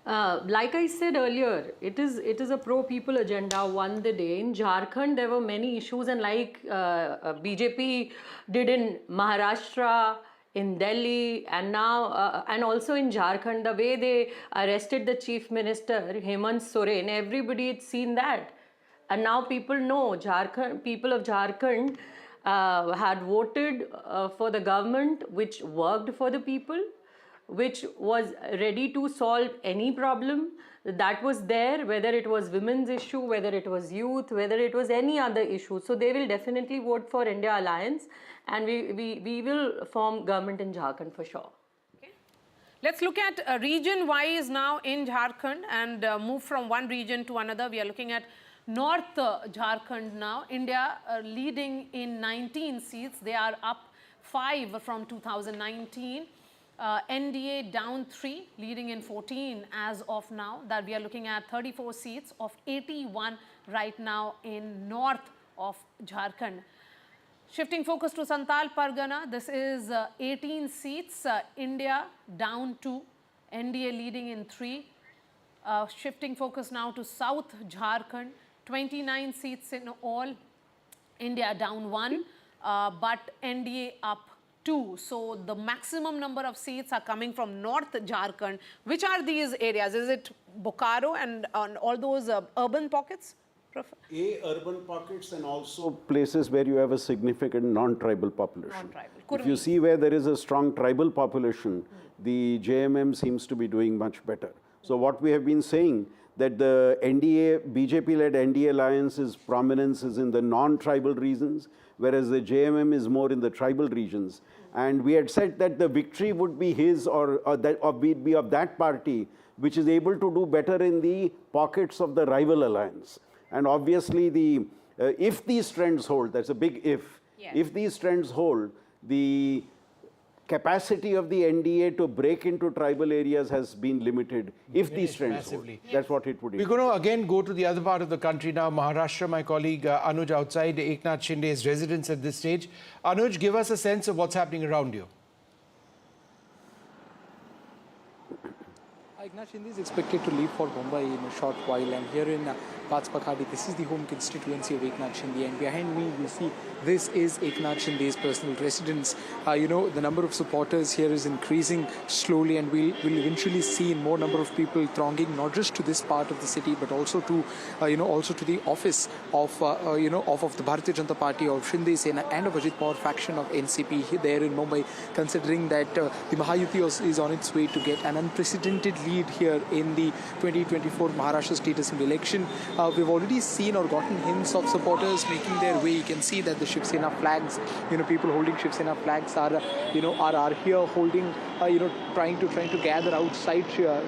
Like I said earlier, it is a pro-people agenda won the day. In Jharkhand, there were many issues, and like BJP did in Maharashtra, in Delhi, and now, and also in Jharkhand, the way they arrested the Chief Minister, Hemant Soren, everybody had seen that. And now people know, people of Jharkhand had voted for the government which worked for the people, which was ready to solve any problem that was there, whether it was women's issue, whether it was youth, whether it was any other issue. So they will definitely vote for India Alliance, and we will form government in Jharkhand for sure. Okay. Let's look at region-wise now in Jharkhand and move from one region to another. We are looking at North Jharkhand now. India leading in 19 seats. They are up 5 from 2019. NDA down 3, leading in 14 as of now. That we are looking at 34 seats of 81 right now in north of Jharkhand. Shifting focus to Santal Pargana, this is 18 seats, India down 2, NDA leading in 3. Shifting focus now to South Jharkhand, 29 seats in all, India down 1, but NDA up 2. So the maximum number of seats are coming from North Jharkhand. Which are these areas? Is it Bokaro and all those urban pockets? Urban pockets and also places where you have a significant non-tribal population. If you see where there is a strong tribal population, the JMM seems to be doing much better. So what we have been saying, that the NDA, BJP-led NDA alliance's prominence is in the non-tribal regions, whereas the JMM is more in the tribal regions. And we had said that the victory would be his or be of that party, which is able to do better in the pockets of the rival alliance. And obviously, if these trends hold, that's a big if, if these trends hold, the capacity of the NDA to break into tribal areas has been limited. If these trends hold, that's what it would be. We're going to again go to the other part of the country now, Maharashtra. My colleague Anuj outside EKNATH Shinde's residence at this stage. Anuj, give us a sense of what's happening around you. EKNATH Shinde is expected to leave for Mumbai in a short while, and here in Pakhadi, this is the home constituency of EKNATH Shinde, and behind me you see this is EKNATH Shinde's personal residence. You know, the number of supporters here is increasing slowly, and we'll eventually see more number of people thronging not just to this part of the city but also to also to the office of of the Bharatiya Janata Party of Shinde Sena and of Ajit Pawar faction of NCP there in Mumbai, considering that the Mahayuti is on its way to get an unprecedented lead here in the 2024 Maharashtra State Assembly election. We've already seen or gotten hints of supporters making their way. You can see that the Shiv Sena flags, people holding Shiv Sena flags are here holding, trying to gather outside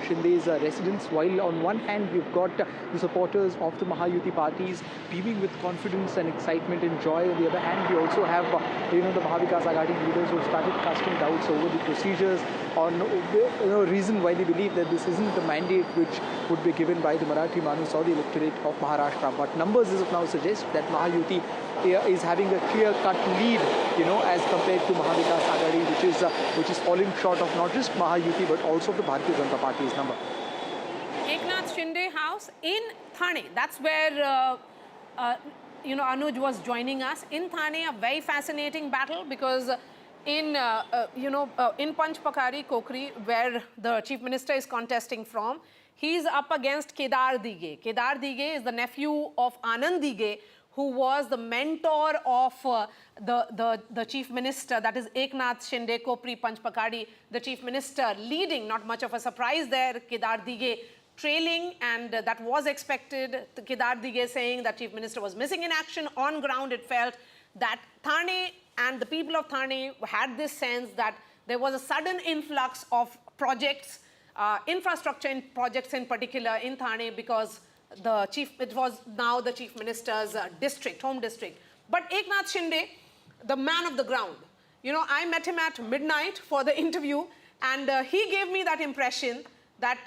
Shinde's residence. While on one hand we've got the supporters of the Mahayuti parties beaming with confidence and excitement and joy. On the other hand, we also have the Mahavikas Aghadi leaders who started casting doubts over the procedures on reason why they believe that this isn't the mandate which would be given by the Marathi Manus or the electorate of Maharashtra. But numbers as of now suggest that Mahayuti is having a clear-cut lead, as compared to Mahavikas Aghadi, which is falling short of not just Mahayuti but also the Bharatiya Janata Party's number. EKNATH Shinde house in Thane. That's where Anuj was joining us. In Thane, a very fascinating battle, because in Panchpakari, Kokri, where the Chief Minister is contesting from, he's up against Kedar Dige. Kedar Dige is the nephew of Anand Dige, who was the mentor of the Chief Minister, that is EKNATH Shinde, Kopri, Panchpakari, the Chief Minister leading. Not much of a surprise there, Kedar Dige trailing, and that was expected. Kedar Dige saying that Chief Minister was missing in action. On ground, it felt that Thane and the people of Thane had this sense that there was a sudden influx of projects, infrastructure projects in particular in Thane, because it was now the Chief Minister's district, home district. But EKNATH Shinde, the man of the ground, I met him at midnight for the interview, and he gave me that impression that,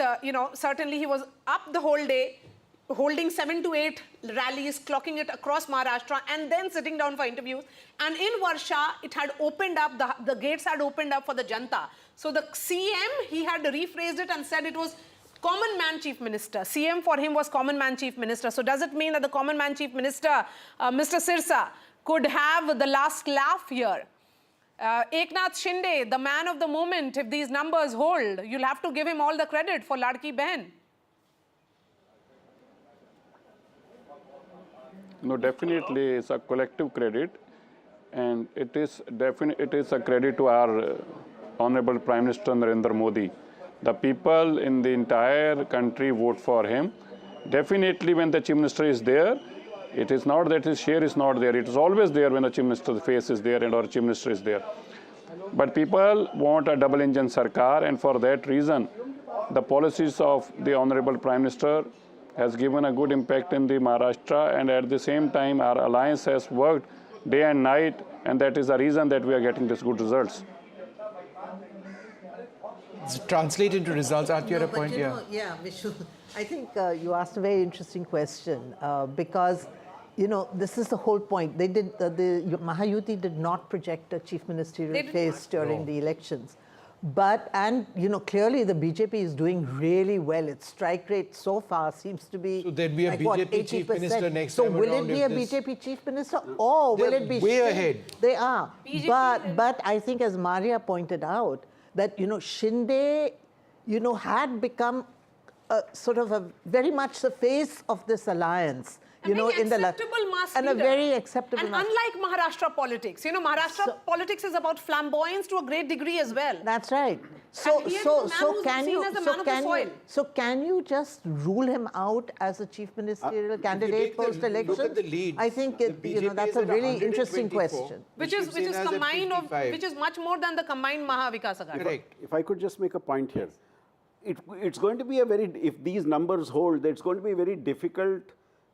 certainly he was up the whole day, holding 7 to 8 rallies, clocking it across Maharashtra, and then sitting down for interviews. And in Varsha, it had opened up, the gates had opened up for the Janta. So the CM, he had rephrased it and said it was Common Man Chief Minister. CM for him was Common Man Chief Minister. So does it mean that the Common Man Chief Minister, Mr. Sirsa, could have the last laugh here? EKNATH Shinde, the man of the moment, if these numbers hold, you'll have to give him all the credit for Ladki Behan. No, definitely it's a collective credit, and it is a credit to our Honorable Prime Minister Narendra Modi. The people in the entire country vote for him. Definitely when the Chief Minister is there, it is not that his share is not there. It is always there when the Chief Minister's face is there and our Chief Minister is there. But people want a double engine Sarkar, and for that reason, the policies of the Honorable Prime Minister has given a good impact in the Maharashtra, and at the same time our alliance has worked day and night, and that is the reason that we are getting these good results. translate into results? Aren't you at a point? Yeah, Vishnu, I think you asked a very interesting question because, this is the whole point. They did the Mahayuti did not project a chief ministerial face during the elections. But, clearly the BJP is doing really well. Its strike rate so far seems to be So there'd be a BJP chief minister next time around. So will it be a BJP chief minister or will it be way ahead? They are. But I think, as Maria pointed out, that, Shinde, had become sort of very much the face of this alliance. In the mass and leader. a very acceptable and unlike Maharashtra politics, Maharashtra politics is about flamboyance to a great degree as well. That's right. So can you just rule him out as a chief ministerial candidate post election? Look at the leads. I think that's a really interesting question. Which is combined which is much more than the combined Mahavikas Aghadi. Correct. If I could just make a point here, it's going to be if these numbers hold, it's going to be very difficult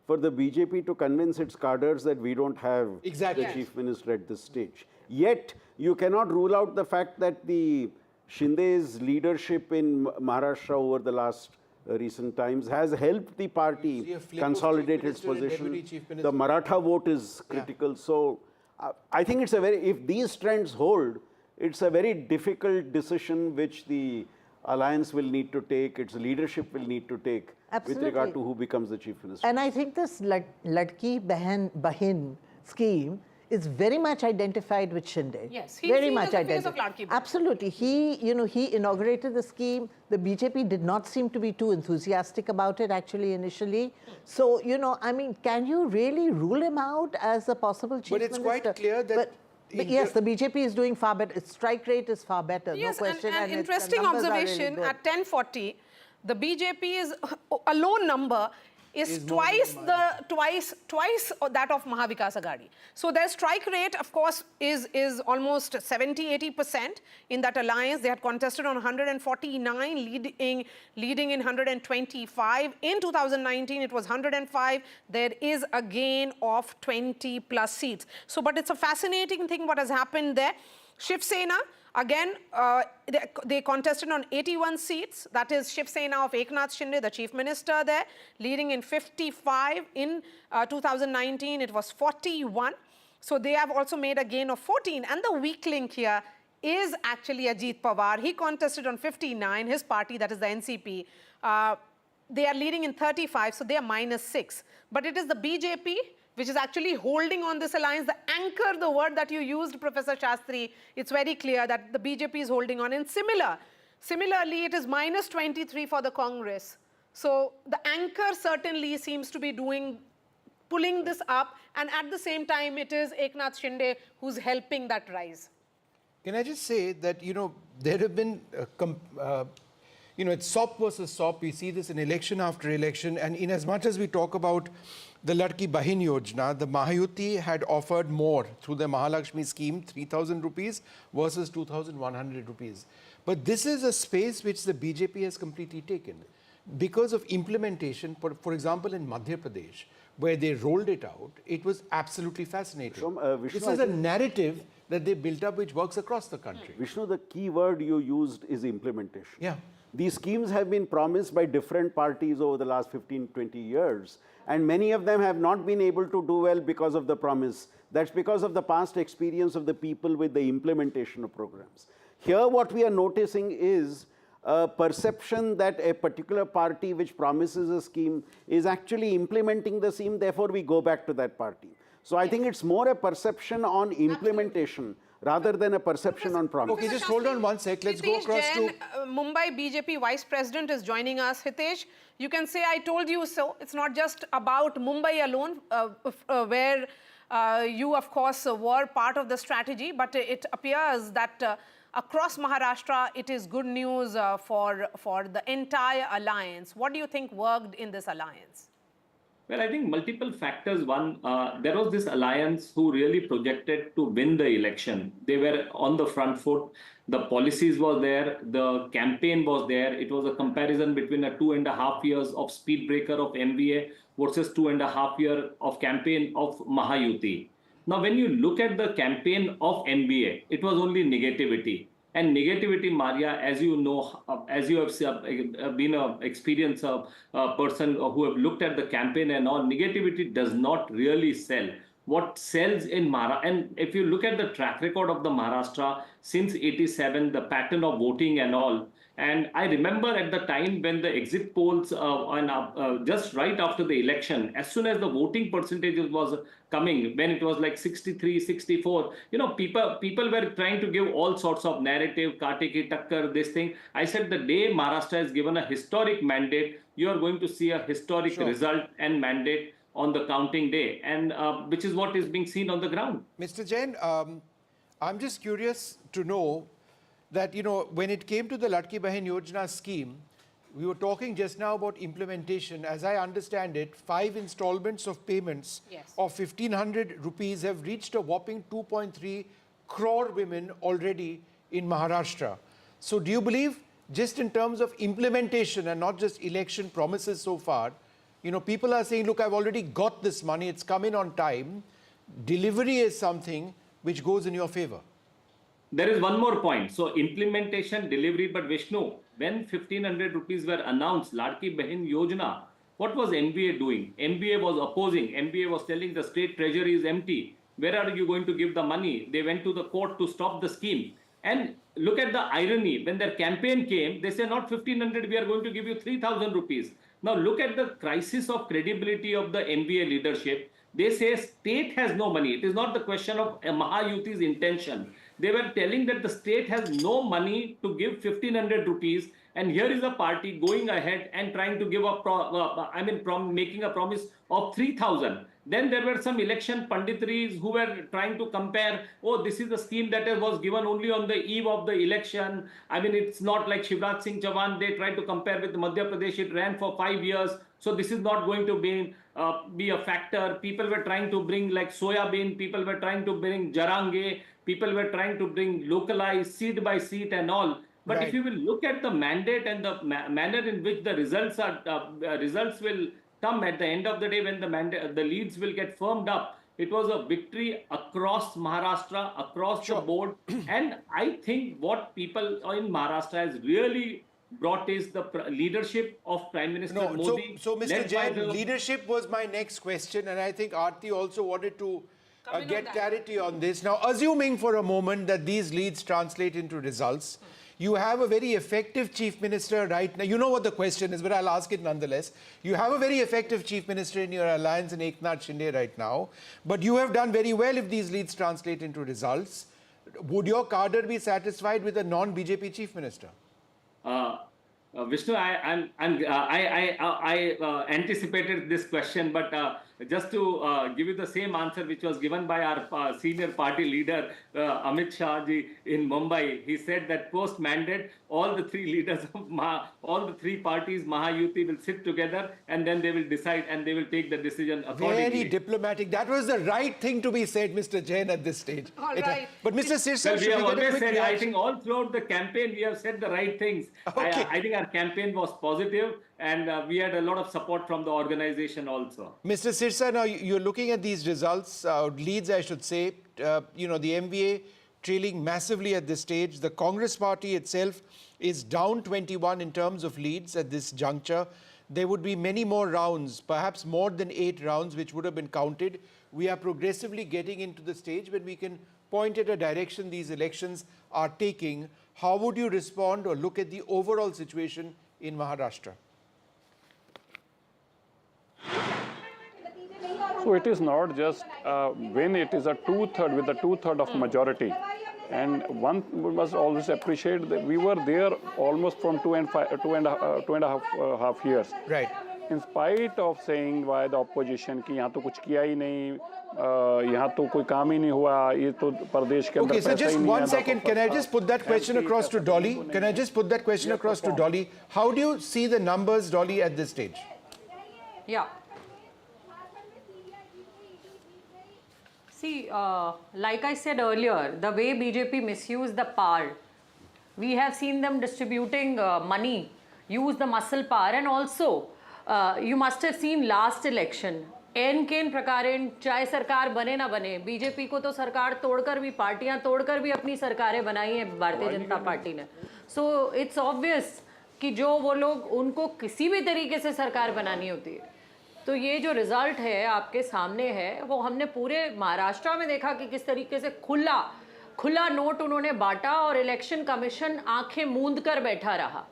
for the BJP to convince its cadres that we don't have the chief minister at this stage. Yet, you cannot rule out the fact that the Shinde's leadership in Maharashtra over the last recent times has helped the party consolidate its position. The Maratha vote is critical. So, I think if these trends hold, it's a very difficult decision which the alliance will need to take, its leadership will need to take with regard to who becomes the chief minister. And I think this Ladki Bahin scheme is very much identified with Shinde. Yes, very much identified. Absolutely. He inaugurated the scheme. The BJP did not seem to be too enthusiastic about it actually initially. So, can you really rule him out as a possible chief minister? But it's quite clear that But yes, the BJP is doing far better. Its strike rate is far better, yes, no question. And interesting observation, really at 1040, the BJP is a low number is twice that of Mahavikas Aghadi. So their strike rate, of course, is almost 70-80% in that alliance. They had contested on 149, leading in 125. In 2019, it was 105. There is a gain of 20 plus seats. So, but it's a fascinating thing what has happened there. Shiv Sena, again, they contested on 81 seats. That is Shiv Sena of EKNATH Shinde, the chief minister there, leading in 55. In 2019, it was 41. So they have also made a gain of 14. And the weak link here is actually Ajit Pawar. He contested on 59, his party, that is the NCP. They are leading in 35, so they are -6. But it is the BJP which is actually holding on this alliance. The anchor, the word that you used, Professor Shastri, it's very clear that the BJP is holding on. And similarly, it is -23 for the Congress. So the anchor certainly seems to be pulling this up. And at the same time, it is EKNATH Shinde who's helping that rise. Can I just say that, there have been, it's SOP versus SOP. We see this in election after election. And in as much as we talk about the Ladki Bahin Yojana, the Mahayuti had offered more through the Mahalakshmi scheme, 3,000 rupees versus 2,100 rupees. But this is a space which the BJP has completely taken. Because of implementation, for example, in Madhya Pradesh, where they rolled it out, it was absolutely fascinating. Vishnu, this is a narrative that they built up which works across the country. Vishnu, the key word you used is implementation. Yeah. These schemes have been promised by different parties over the last 15, 20 years. And many of them have not been able to do well because of the promise. That's because of the past experience of the people with the implementation of programs. Here, what we are noticing is a perception that a particular party which promises a scheme is actually implementing the scheme, therefore we go back to that party. So I think it's more a perception on implementation rather than a perception on promise. Okay, just hold on one sec. Let's go across Jain, to... Mumbai BJP Vice President is joining us. Hitesh, you can say I told you so. It's not just about Mumbai alone, where you, of course, were part of the strategy, but it appears that across Maharashtra, it is good news for the entire alliance. What do you think worked in this alliance? Well, I think multiple factors. One, there was this alliance who really projected to win the election. They were on the front foot. The policies were there. The campaign was there. It was a comparison between a 2.5 years of speed breaker of MVA versus 2.5 years of campaign of Mahayuti. Now, when you look at the campaign of MVA, it was only negativity. And negativity, Maria, as you know, as you have been an experienced person who have looked at the campaign and all, negativity does not really sell. What sells in Maharashtra, and if you look at the track record of the Maharashtra since 87, the pattern of voting and all, and I remember at the time when the exit polls, just right after the election, as soon as the voting percentages was coming, when it was like 63, 64, people were trying to give all sorts of narrative, kaate ki takkar, this thing. I said the day Maharashtra is given a historic mandate, you are going to see a historic result and mandate on the counting day, and which is what is being seen on the ground. Mr. Jain, I'm just curious to know that, when it came to the Ladki Bahin Yojana scheme, we were talking just now about implementation. As I understand it, 5 installments of payments of 1,500 rupees have reached a whopping 2.3 crore women already in Maharashtra. So do you believe, just in terms of implementation and not just election promises so far, people are saying, look, I've already got this money, it's come in on time. Delivery is something which goes in your favor. There is one more point. So implementation, delivery, but Vishnu, when 1,500 rupees were announced, Ladki Bahin Yojana, what was MBA doing? MBA was opposing. MBA was telling the state treasury is empty. Where are you going to give the money? They went to the court to stop the scheme. And look at the irony. When their campaign came, they said not 1,500, we are going to give you 3,000 rupees. Now look at the crisis of credibility of the MBA leadership. They say state has no money. It is not the question of Mahayuti's intention. They were telling that the state has no money to give 1,500 rupees, and here is a party going ahead and trying to give making a promise of 3,000. Then there were some election panditries who were trying to compare, oh, this is a scheme that was given only on the eve of the election. It's not like Shivraj Singh Chauhan. They tried to compare with Madhya Pradesh. It ran for 5 years. So this is not going to be a factor. People were trying to bring like soya bean. People were trying to bring jarange. People were trying to bring localized seat by seat and all. But if you will look at the mandate and the manner in which the results will come at the end of the day, when the leads will get firmed up, it was a victory across Maharashtra, across the board. And I think what people in Maharashtra has really brought is the leadership of Prime Minister Modi. So Mr. Jain, leadership was my next question, and I think Aarti also wanted to get clarity on this. Now, assuming for a moment that these leads translate into results, you have a very effective chief minister right now. You know what the question is, but I'll ask it nonetheless. You have a very effective chief minister in your alliance in EKNATH Shinde right now, but you have done very well if these leads translate into results. Would your cadre be satisfied with a non-BJP chief minister? Vishnu, I anticipated this question, but just to give you the same answer which was given by our senior party leader, Amit Shah ji in Mumbai. He said that post-mandate, all the 3 leaders of all the 3 parties, Mahayuti, will sit together and then they will decide and they will take the decision accordingly. Very diplomatic. That was the right thing to be said, Mr. Jain, at this stage. All right. But Mr. Sirsa, we have always said, I think all throughout the campaign, we have said the right things. Okay. I think our campaign was positive, and we had a lot of support from the organization also. Mr. Sirsa, now you're looking at these results, leads, I should say. The MVA trailing massively at this stage. The Congress party itself is down 21 in terms of leads at this juncture. There would be many more rounds, perhaps more than 8 rounds, which would have been counted. We are progressively getting into the stage when we can point at a direction these elections are taking. How would you respond or look at the overall situation in Maharashtra? So it is not just when it is a two-third with a two-third of majority. And one must always appreciate that we were there almost from two and a half years. Right. In spite of saying by the opposition कि यहाँ तो कुछ किया ही नहीं, यहाँ तो कोई काम ही नहीं हुआ, ये तो प्रदेश के अंदर Okay, so पैसा ही just नहीं one आता, second. Can I just put that question across to Dolly? Can I just put that question across to Dolly? How do you see the numbers, Dolly, at this stage? Yeah. See, like I said earlier, the way BJP misused the power, we have seen them distributing money, use the muscle power, and also you must have seen last election, एन केन प्रकारेण चाहे सरकार बने ना बने, BJP को तो सरकार तोड़कर भी, पार्टियां तोड़कर भी अपनी सरकारें बनाई हैं भारतीय जनता पार्टी ने. सो इट्स ऑब्वियस कि जो वो लोग, उनको किसी भी तरीके से सरकार बनानी होती है. तो ये जो रिजल्ट है आपके सामने है, वो हमने पूरे महाराष्ट्र में देखा कि किस तरीके से खुला नोट उन्होंने बांटा और इलेक्शन कमीशन आंखें मूंद कर बैठा रहा.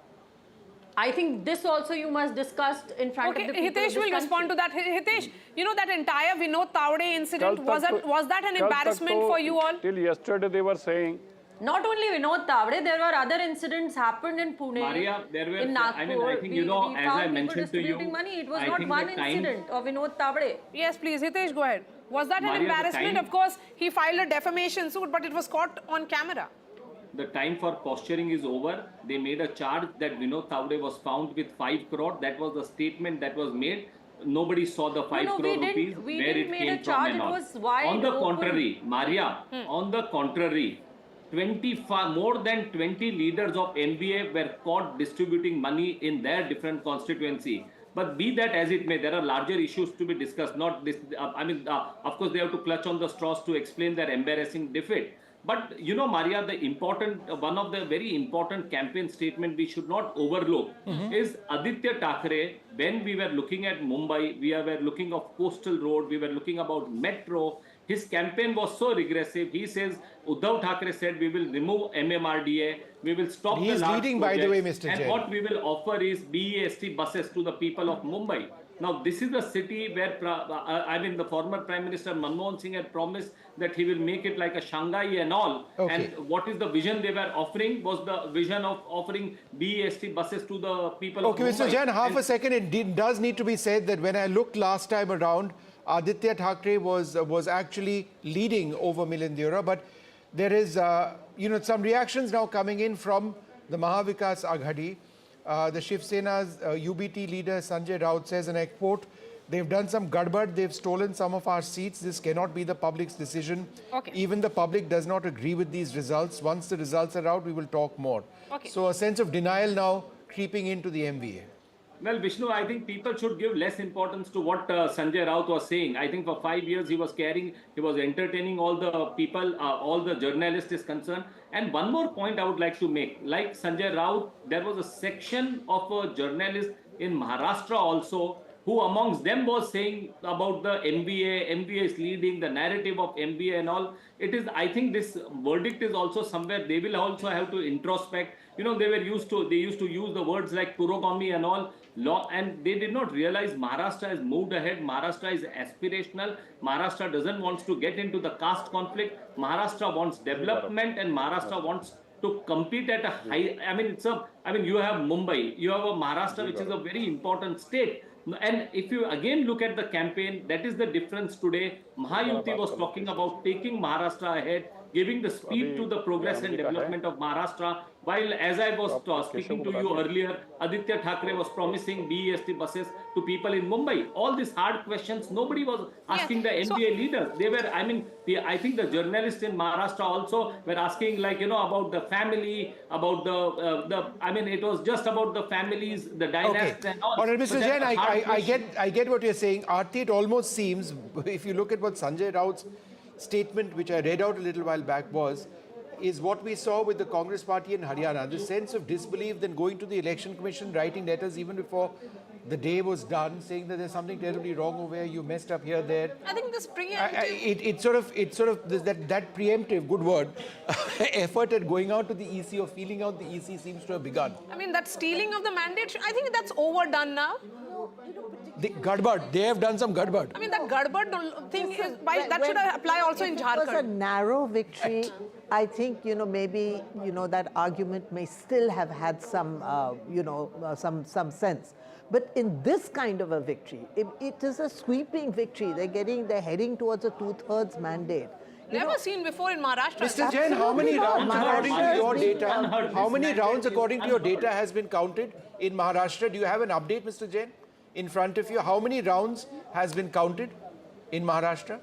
I think this also you must discuss in front of the people. Hitesh will respond to that. Hitesh, you know that entire Vinod Tawade incident, was that an embarrassment for you all? Till yesterday they were saying. Not only Vinod Tawade, there were other incidents happened in Pune, Maria, there were, in Nagpur. I mean, I think, you know, as I mentioned to you, money. It was not one incident of Vinod Tawade. Yes, please, Hitesh, go ahead. Was that an embarrassment? Of course, he filed a defamation suit, but it was caught on camera. The time for posturing is over. They made a charge that Vinod Tawade was found with 5 crore. That was the statement that was made. Nobody saw the 5 crore rupees, where it came from and all. On the contrary, Maria, on the contrary, more than 20 leaders of NBA were caught distributing money in their different constituency. But be that as it may, there are larger issues to be discussed. Not this. Of course, they have to clutch on the straws to explain their embarrassing defeat. But you know, Maria, one of the very important campaign statement we should not overlook is Aditya Thackeray. When we were looking at Mumbai, we were looking of coastal road, we were looking about metro. His campaign was so regressive. He says, Uddhav Thackeray said, we will remove MMRDA, we will stop the large projects. He is leading, by the way, Mr. Jain. And what we will offer is BEST buses to the people of Mumbai. Now, this is a city where, the former Prime Minister Manmohan Singh had promised that he will make it like a Shanghai and all. Okay. And what is the vision they were offering was the vision of offering BEST buses to the people of Mumbai. Okay, Mr. Jain, half a second. It does need to be said that when I looked last time around, Aditya Thackeray was actually leading over Milindura, but there is, some reactions now coming in from the Mahavikas Aghadi. The Shiv Sena's UBT leader Sanjay Rout says, and I quote, they've done some gadbad, they've stolen some of our seats. This cannot be the public's decision. Okay. Even the public does not agree with these results. Once the results are out, we will talk more. Okay. So a sense of denial now creeping into the MVA. Well, Vishnu, I think people should give less importance to what Sanjay Rout was saying. I think for 5 years he was entertaining all the people, all the journalists is concerned. And one more point I would like to make. Like Sanjay Rout, there was a section of a journalist in Maharashtra also who amongst them was saying about the MBA is leading, the narrative of MBA and all. It is, I think this verdict is also somewhere, they will also have to introspect. You know, they used to use the words like Purogami and all, and they did not realize Maharashtra has moved ahead. Maharashtra is aspirational. Maharashtra doesn't want to get into the caste conflict. Maharashtra wants development and Maharashtra wants to compete at a high, you have Mumbai, you have a Maharashtra which is a very important state. And if you again look at the campaign, that is the difference today. Mahayuti was talking about taking Maharashtra ahead, giving the speed to the progress and development of Maharashtra. While as I was speaking to you earlier, Aditya Thackeray was promising BEST buses to people in Mumbai. All these hard questions, nobody was asking the NBA leaders. They were, I think the journalists in Maharashtra also were asking about the family, about it was just about the families, the dynasts and all. All right, Mr. Jain, I get what you're saying. Aarti, it almost seems, if you look at what Sanjay Rout's statement, which I read out a little while back, is what we saw with the Congress party in Haryana, the sense of disbelief, then going to the election commission, writing letters even before the day was done, saying that there's something terribly wrong over here, you messed up here, there. I think this preemptive... It's sort of that preemptive, good word, effort at going out to the EC or feeling out the EC seems to have begun. That stealing of the mandate, I think that's overdone now. The gadbad, they have done some gadbad. That gadbad thing is, that should apply also in Jharkhand. It was a narrow victory. Right. I think, maybe, that argument may still have had some, some sense. But in this kind of a victory, it is a sweeping victory. They're heading towards a 2/3 mandate. Never seen before in Maharashtra. Mr. Jain, how many rounds according to your data? How many rounds according to your data has been counted in Maharashtra? Do you have an update, Mr. Jain, in front of you? How many rounds has been counted in Maharashtra?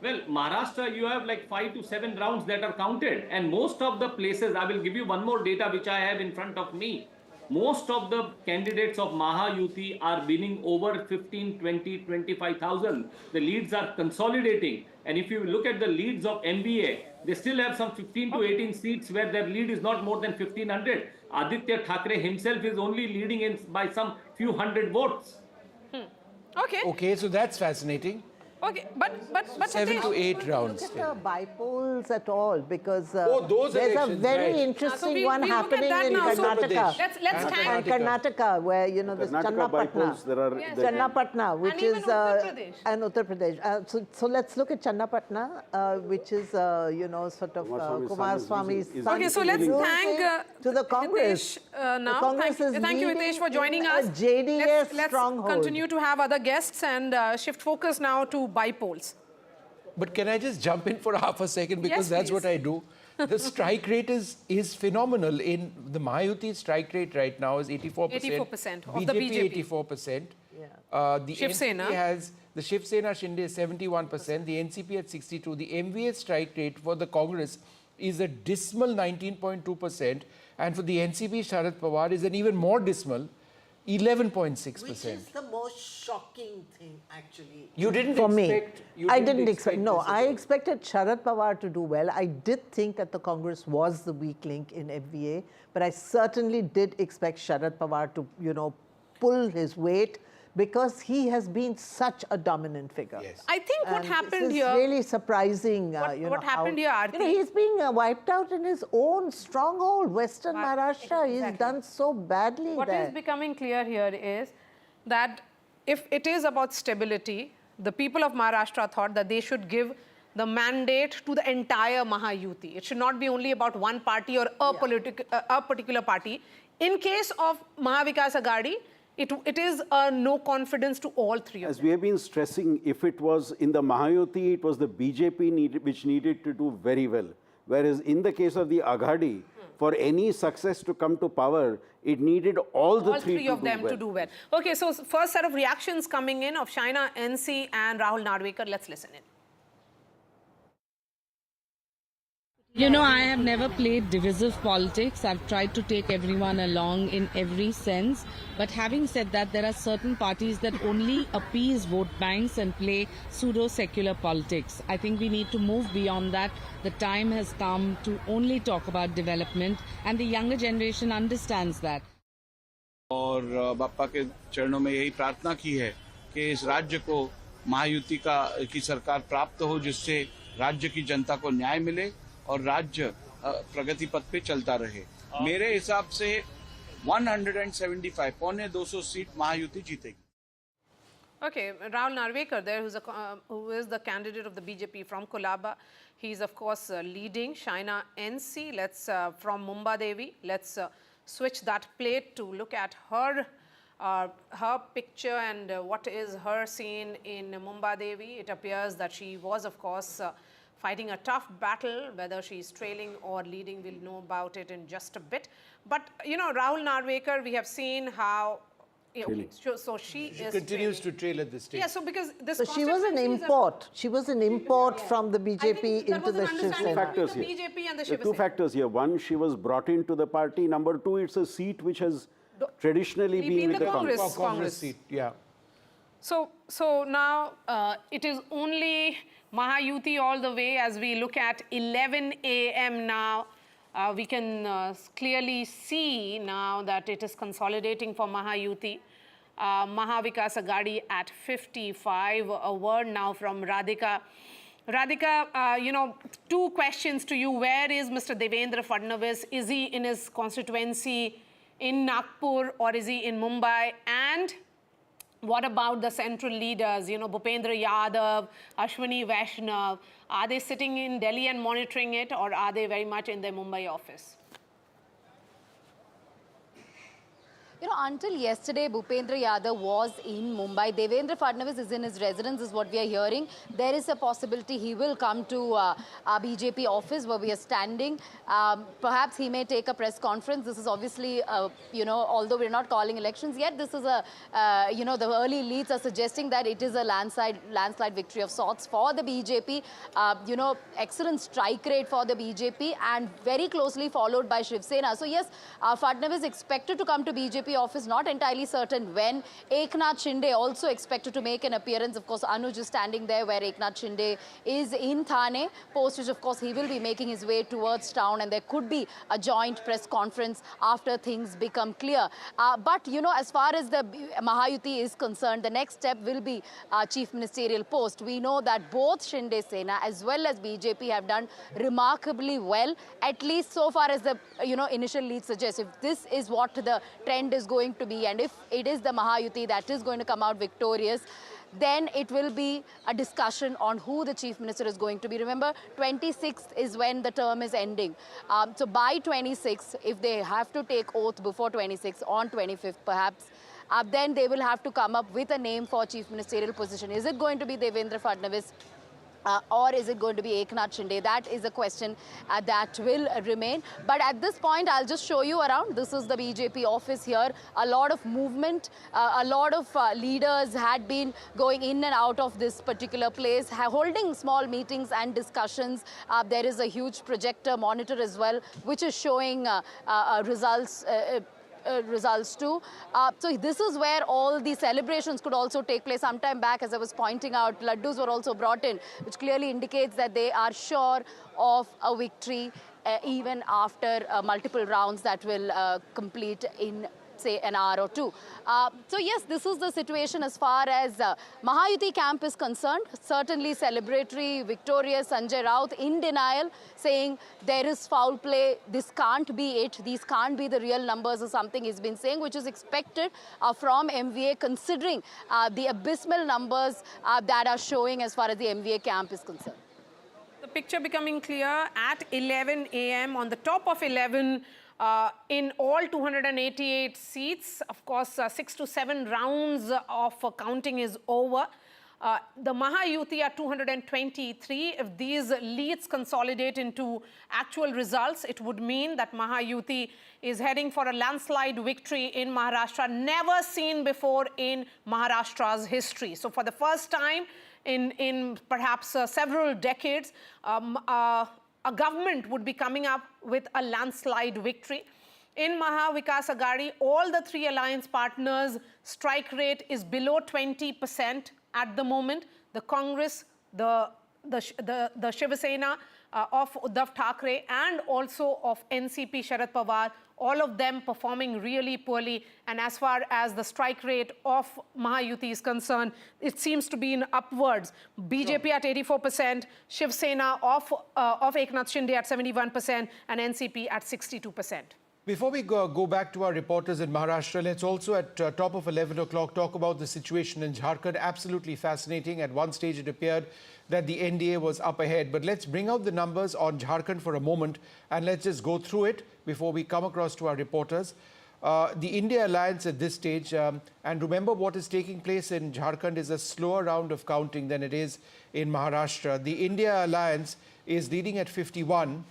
Well, Maharashtra, you have like 5 to 7 rounds that are counted. And most of the places, I will give you one more data which I have in front of me. most of the candidates of Mahayuti are winning over 15, 20, 25,000. The leads are consolidating. And if you look at the leads of MBA, they still have some 15 to 18 seats where their lead is not more than 1,500. Aditya Thackeray himself is only leading in by some few hundred votes. Okay. Okay, so that's fascinating. Okay, but 7 to 8 rounds. Look at the bypolls at all, because those there's a elections, very right. interesting So one we'll look at happening that in now. So Karnataka. let's thank And Karnataka, where, you know, this Karnataka bypolls, there are... Yes, there- Channapatna, which and even is Uttar Pradesh. and Uttar Pradesh. So let's look at Channapatna, which is you know, sort of Kumar Swami's son. Okay, so let's thank to the Congress. Hitesh, now. The Congress is Thank you, leading Hitesh, for joining in us. a JDS let's stronghold. continue to have other guests and shift focus now to bypolls. But can I just jump in for half a second, because Yes, that's please. what I do. The strike rate is phenomenal. In the Mahayuti strike rate right now is 84%. 84% of the BJP. 84%. The Shiv Sena. NCP has, the Shiv Sena Shinde is 71%, the NCP at 62%. The MVA strike rate for the Congress is a dismal 19.2%. And for the NCP, Sharad Pawar is an even more dismal 11.6%. Which is the most shocking thing, actually. You didn't For expect... me, I didn't expect. No, I expected Sharad Pawar to do well. I did think that the Congress was the weak link in FVA, but I certainly did expect Sharad Pawar to, you know, pull his weight, because he has been such a dominant figure. Yes. I think what And happened this is here. really surprising. What happened here, Aarti? You know, he's being wiped out in his own stronghold, Western Maharashtra. He's Exactly. done so badly What there. is becoming clear here is that if it is about stability, the people of Maharashtra thought that they should give the mandate to the entire Mahayuti. It should not be only about one party or a particular party. In case of Mahavikas Aghadi, it is a no confidence to all three of As them. we have been stressing, if it was in the Mahayuti, it was the BJP which needed to do very well. Whereas in the case of the Aghadi, for any success to come to power, it needed all the three of them to do well. Okay, so first set of reactions coming in of Shaina NC and Rahul Narvekar. Let's listen in. You know, I have never played divisive politics. I've tried to take everyone along in every sense. But having said that, there are certain parties that only appease vote banks and play pseudo-secular politics. I think we need to move beyond that. The time has come to only talk about development, and the younger generation understands that. और बापा के चरणों में यही प्रार्थना की है कि इस राज्य को महायुति की सरकार प्राप्त हो, जिससे राज्य की जनता को न्याय मिले और राज्य प्रगति पथ पे चलता रहे। मेरे हिसाब से 175 पौने 200 सीट महायुति जीतेगी। Okay, Rahul Narvekar there, who is the candidate of the BJP from Kolaba. He's of course leading. Shaina NC, let's from Mumba Devi. Let's switch that plate to look at her picture and what is her scene in Mumba Devi. It appears that she was of course fighting a tough battle. Whether she's trailing or leading, we'll know about it in just a bit. But you know, Rahul Narvekar, we have seen how. So she continues to trail at this stage. Yeah, so because this. So she was an import. She was an import from the BJP into the Shiv Sena. Factors here. BJP and the There Shiv are two Sena. factors here. One, she was brought into the party. Number two, it's a seat which has traditionally been with the Congress. Congress seat, yeah. So now it is only Mahayuti all the way. As we look at 11 a.m. now, we can clearly see now that it is consolidating for Mahayuti. Mahavikas Aghadi at 55. A word now from Radhika. Radhika, you know, two questions to you. Where is Mr. Devendra Fadnavis? Is he in his constituency in Nagpur or is he in Mumbai? And what about the central leaders, you know, Bhupendra Yadav, Ashwini Vaishnav? Are they sitting in Delhi and monitoring it, or are they very much in their Mumbai office? You know, until yesterday, Bhupendra Yadav was in Mumbai. Devendra Fadnavis is in his residence, is what we are hearing. There is a possibility he will come to our BJP office where we are standing. Perhaps he may take a press conference. This is obviously, you know, although we're not calling elections yet, this is a, you know, the early leads are suggesting that it is a landslide victory of sorts for the BJP. You know, excellent strike rate for the BJP and very closely followed by Shiv Sena. So yes, Fadnavis expected to come to BJP office, not entirely certain when. EKNATH Shinde also expected to make an appearance. Of course, Anuj is standing there where EKNATH Shinde is in Thane, post which of course he will be making his way towards town, and there could be a joint press conference after things become clear. But you know, as far as the Mahayuti is concerned, the next step will be chief ministerial post. We know that both Shinde Sena as well as BJP have done remarkably well, at least so far as the, you know, initial lead suggests. If this is what the trend is going to be, and if it is the Mahayuti that is going to come out victorious, then it will be a discussion on who the chief minister is going to be. Remember, 26th is when the term is ending. So by 26th, if they have to take oath before 26th, on 25th perhaps, then they will have to come up with a name for chief ministerial position. Is it going to be Devendra Fadnavis? Or is it going to be EKNATH Shinde? That is a question that will remain. But at this point, I'll just show you around. This is the BJP office here. A lot of movement, a lot of leaders had been going in and out of this particular place, holding small meetings and discussions. There is a huge projector monitor as well, which is showing results too. So this is where all the celebrations could also take place. Some time back, as I was pointing out, laddus were also brought in, which clearly indicates that they are sure of a victory even after multiple rounds that will complete in, say, an hour or two. So yes, this is the situation as far as Mahayuti camp is concerned. Certainly celebratory, victorious. Sanjay Rout in denial, saying there is foul play, this can't be it, these can't be the real numbers or something he's been saying, which is expected from MVA considering the abysmal numbers that are showing as far as the MVA camp is concerned. The picture becoming clear at 11 a.m. on the top of 11 in all 288 seats. Of course, 6 to 7 rounds of counting is over. The Mahayuti are 223. If these leads consolidate into actual results, it would mean that Mahayuti is heading for a landslide victory in Maharashtra, never seen before in Maharashtra's history. So for the first time in perhaps several decades, a government would be coming up with a landslide victory. In Maha Vikas Aghadi, all the three alliance partners' strike rate is below 20% at the moment. The Congress, the Shiv Sena of Uddhav Thackeray and also of NCP Sharad Pawar, all of them performing really poorly. And as far as the strike rate of Mahayuti is concerned, it seems to be in upwards. BJP at 84%, Shiv Sena of EKNATH Shinde at 71% and NCP at 62%. Before we go back to our reporters in Maharashtra, let's also at top of 11 o'clock talk about the situation in Jharkhand. Absolutely fascinating. At one stage it appeared that the NDA was up ahead. But let's bring out the numbers on Jharkhand for a moment and let's just go through it before we come across to our reporters. The India Alliance at this stage, and remember what is taking place in Jharkhand is a slower round of counting than it is in Maharashtra. The India Alliance is leading at 51.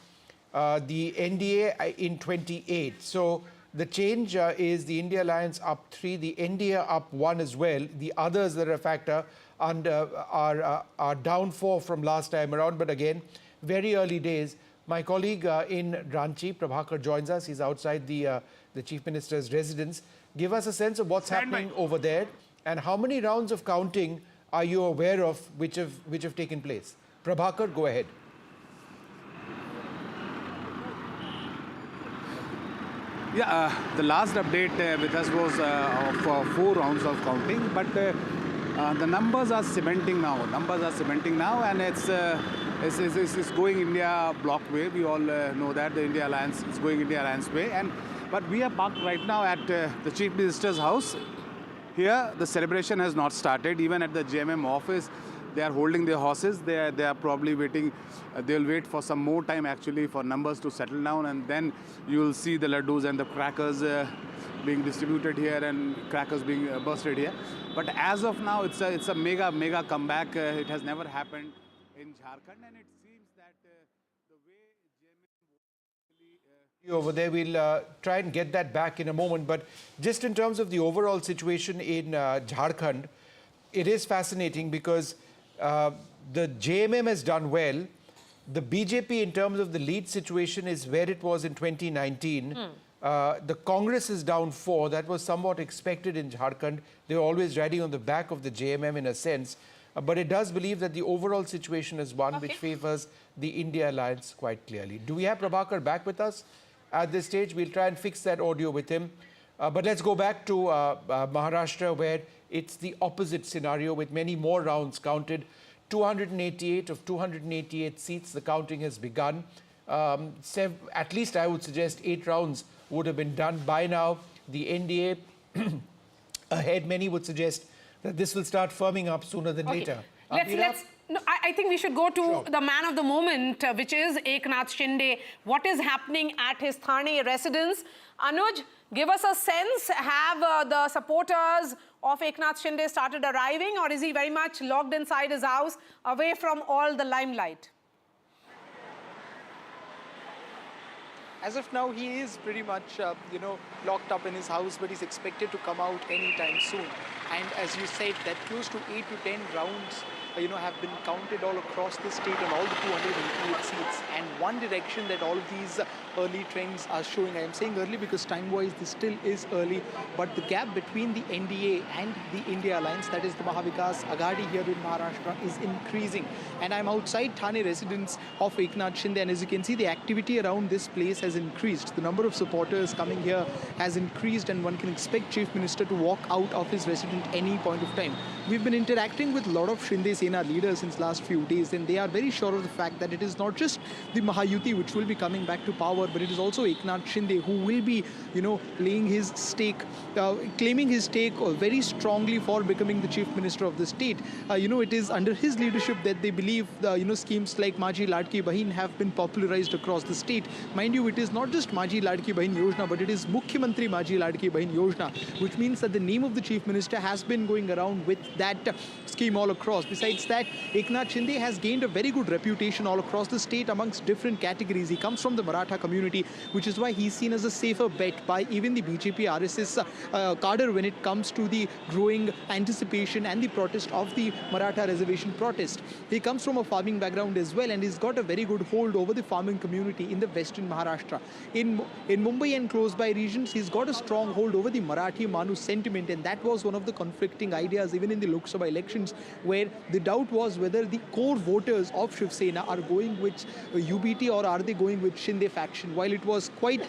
The NDA in 28. So the change is the India Alliance up 3, the NDA up 1 as well. The others that are a factor are down 4 from last time around. But again, very early days. My colleague in Ranchi, Prabhakar, joins us. He's outside the Chief Minister's residence. Give us a sense of what's happening over there and how many rounds of counting are you aware of which have taken place? Prabhakar, go ahead. Yeah, the last update with us was of 4 rounds of counting, but the numbers are cementing now. And it's going India block way. We all know that the India Alliance is going India Alliance way. But we are parked right now at the Chief Minister's house. Here, the celebration has not started. Even at the JMM office, they are holding their horses. They are probably waiting. They'll wait for some more time actually for numbers to settle down, and then you'll see the laddus and the crackers being distributed here and crackers being bursted here. But as of now, it's a mega comeback. It has never happened in Jharkhand, and it seems that the way over there, we'll try and get that back in a moment. But just in terms of the overall situation in Jharkhand, it is fascinating because the JMM has done well. The BJP, in terms of the lead situation, is where it was in 2019. The Congress is down 4. That was somewhat expected in Jharkhand. They were always riding on the back of the JMM in a sense. But it does believe that the overall situation is one which favors the India alliance quite clearly. Do we have Prabhakar back with us at this stage? We'll try and fix that audio with him. But let's go back to Maharashtra, where it's the opposite scenario with many more rounds counted. 288 of 288 seats, the counting has begun. At least I would suggest 8 rounds would have been done by now. The NDA ahead, many would suggest that this will start firming up sooner than later. No, I think we should go to the man of the moment, which is EKNATH Shinde. What is happening at his Thane residence? Anuj, give us a sense. Have the supporters of EKNATH Shinde started arriving, or is he very much locked inside his house, away from all the limelight? As of now, he is pretty much, locked up in his house, but he's expected to come out anytime soon. And as you said, that close to 8 to 10 rounds, have been counted all across the state on all the 288 seats. And one direction that all of these early trends are showing, I am saying early because time-wise this still is early, but the gap between the NDA and the India alliance, that is the Mahavikas Aghadi here in Maharashtra, is increasing. And I'm outside Thane residence of EKNATH Shinde, and as you can see, the activity around this place has increased. The number of supporters coming here has increased, and one can expect Chief Minister to walk out of his residence any point of time. We've been interacting with a lot of Shinde Sena leaders since last few days, and they are very sure of the fact that it is not just the Mahayuti which will be coming back to power, but it is also EKNATH Shinde who will be, laying his stake, claiming his stake very strongly for becoming the Chief Minister of the state. It is under his leadership that they believe, schemes like Maji Ladki Bahin have been popularized across the state. Mind you, it is not just Maji Ladki Bahin Yojana, but it is Mukhyamantri Maji Ladki Bahin Yojana, which means that the name of the Chief Minister has been going around with that scheme all across. Besides that, EKNATH Shinde has gained a very good reputation all across the state amongst different categories. He comes from the Maratha community, which is why he's seen as a safer bet by even the BJP RSS cadre when it comes to the growing anticipation and the protest of the Maratha reservation protest. He comes from a farming background as well, and he's got a very good hold over the farming community in the western Maharashtra. In Mumbai and close by regions, he's got a strong hold over the Marathi Manu sentiment, and that was one of the conflicting ideas even in the Lok Sabha elections, where the doubt was whether the core voters of Shiv Sena are going with UBT or are they going with Shinde faction. While it was quite,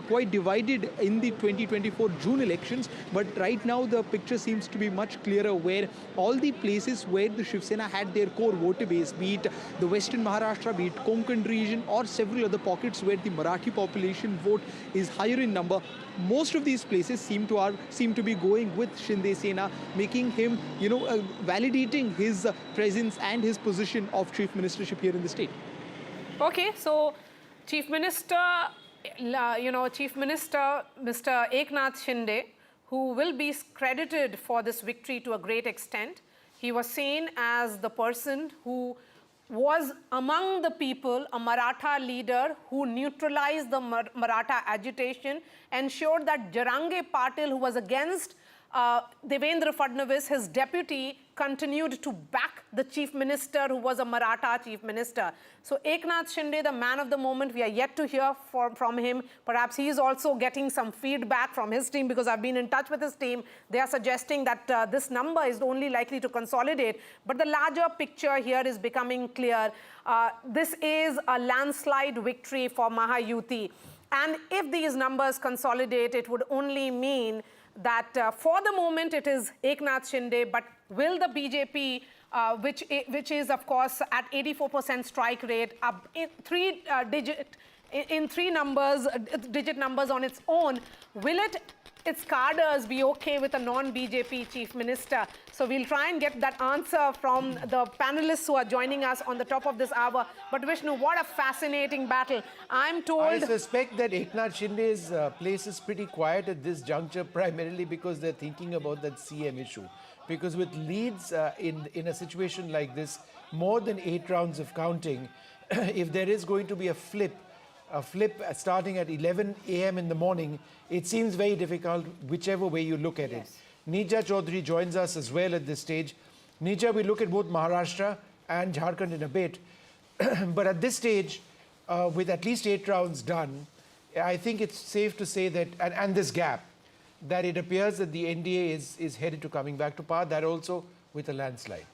quite divided in the 2024 June elections, but right now the picture seems to be much clearer, where all the places where the Shiv Sena had their core voter base, be it the western Maharashtra, be it Konkan region, or several other pockets where the Marathi population vote is higher in number, most of these places seem to be going with Shinde Sena, making him, validating his presence and his position of chief ministership here in the state. Okay, so Chief Minister, Mr. EKNATH Shinde, who will be credited for this victory to a great extent. He was seen as the person who was among the people, a Maratha leader who neutralized the Maratha agitation, ensured that Jarange Patil, who was against Devendra Fadnavis, his deputy, continued to back the chief minister, who was a Maratha chief minister. So EKNATH Shinde, the man of the moment, we are yet to hear from him. Perhaps he is also getting some feedback from his team, because I've been in touch with his team. They are suggesting that this number is only likely to consolidate. But the larger picture here is becoming clear. This is a landslide victory for Mahayuti. And if these numbers consolidate, it would only mean that for the moment it is EKNATH Shinde, but will the BJP, which is of course at 84% strike rate, a three-digit in three numbers, digit numbers on its own, will its cadres be okay with a non-BJP chief minister? So we'll try and get that answer from the panelists who are joining us on the top of this hour. But Vishnu, what a fascinating battle. I'm told... I suspect that Eknath Shinde's place is pretty quiet at this juncture, primarily because they're thinking about that CM issue. Because with leads in a situation like this, more than 8 rounds of counting, if there is going to be a flip starting at 11 a.m. in the morning, it seems very difficult whichever way you look at it. Nija Chaudhary joins us as well at this stage. Nija, we look at both Maharashtra and Jharkhand in a bit. But at this stage, with at least 8 rounds done, I think it's safe to say that, and this gap, that it appears that the NDA is headed to coming back to power, that also with a landslide.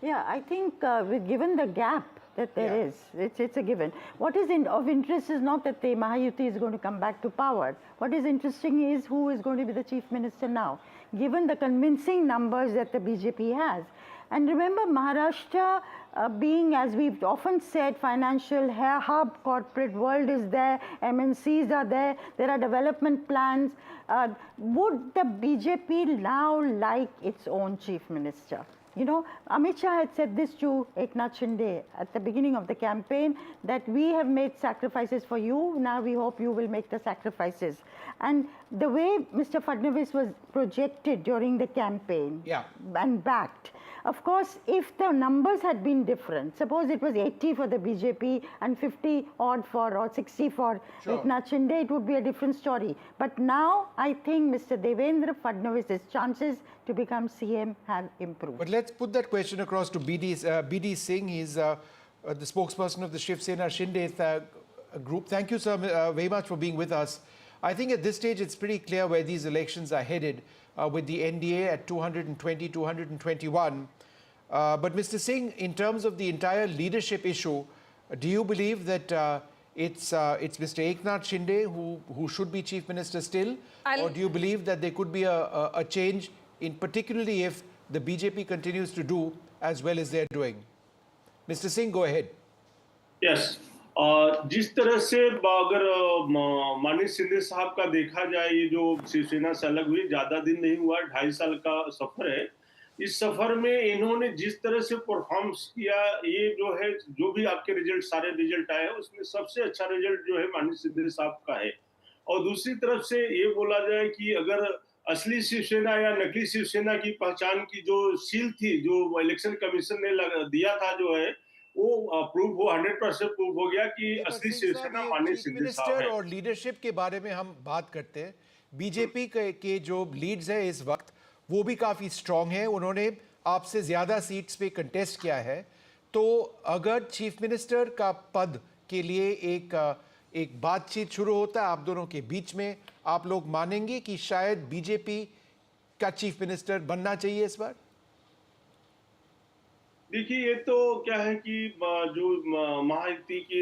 Yeah, I think given the gap that there is, it's a given. What is of interest is not that the Mahayuti is going to come back to power. What is interesting is who is going to be the chief minister now, given the convincing numbers that the BJP has. And remember, Maharashtra being, as we've often said, financial hub, corporate world is there, MNCs are there are development plans. Would the BJP now like its own chief minister? You know, Amit Shah had said this to Eknath Shinde at the beginning of the campaign, that we have made sacrifices for you, now we hope you will make the sacrifices. And the way Mr. Fadnavis was projected during the campaign and backed, of course, if the numbers had been different, suppose it was 80 for the BJP and 50 odd or 60 for Eknath Shinde, it would be a different story. But now I think Mr. Devendra Fadnavis's chances to become CM have improved. But let's put that question across to BD Singh. He's the spokesperson of the Shiv Sena Shinde group. Thank you, sir, very much for being with us. I think at this stage it's pretty clear where these elections are headed, with the NDA at 220, 221. But Mr. Singh, in terms of the entire leadership issue, do you believe that it's Mr. Eknath Shinde who should be chief minister still? Or do you believe that there could be a change, in particularly if the BJP continues to do as well as they're doing? Mr. Singh, go ahead. Yes. जिस तरह से अगर माननीय शिंदे साहब का देखा जाए, ये जो शिवसेना से अलग हुई ज्यादा दिन नहीं हुआ, 2.5 साल का सफर है। इस सफर में इन्होंने जिस तरह से परफॉर्मेंस किया, ये जो है, जो भी आपके रिजल्ट सारे रिजल्ट आए हैं, उसमें सबसे अच्छा रिजल्ट जो है माननीय शिंदे साहब का है। और दूसरी तरफ से ये बोला जाए कि अगर असली शिवसेना या नकली शिवसेना की पहचान की जो सील थी, जो इलेक्शन कमीशन ने दिया था, जो है वो प्रूव हो 100% प्रूव हो गया कि असली शिवसेना माननीय शिंदे साहब है। और लीडरशिप के बारे में हम बात करते हैं, बीजेपी के जो लीड्स है इस वक्त वो भी काफी स्ट्रांग है, उन्होंने आपसे ज्यादा सीट्स पे कंटेस्ट किया है। तो अगर चीफ मिनिस्टर का पद के लिए एक बातचीत शुरू होता है आप दोनों के बीच में, आप लोग मानेंगे कि शायद बीजेपी का चीफ मिनिस्टर बनना चाहिए इस बार? देखिए, ये तो क्या है कि जो महायुति की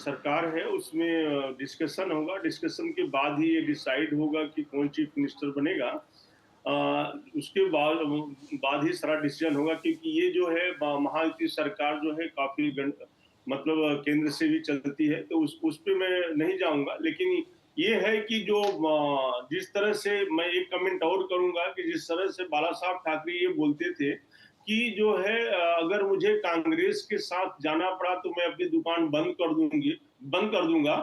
सरकार है उसमें डिस्कशन होगा, डिस्कशन के बाद ही ये डिसाइड होगा कि कौन चीफ मिनिस्टर बनेगा। उसके बाद ही सारा डिसीजन होगा, क्योंकि ये जो है महायुति सरकार जो है काफी मतलब केंद्र से भी चलती है, तो उस पे मैं नहीं जाऊंगा। लेकिन ये है कि जो जिस तरह से मैं एक कमेंट और करूंगा कि जिस तरह से बाला साहब ठाकरे ये बोलते थे कि जो है अगर मुझे कांग्रेस के साथ जाना पड़ा तो मैं अपनी दुकान बंद कर दूंगा,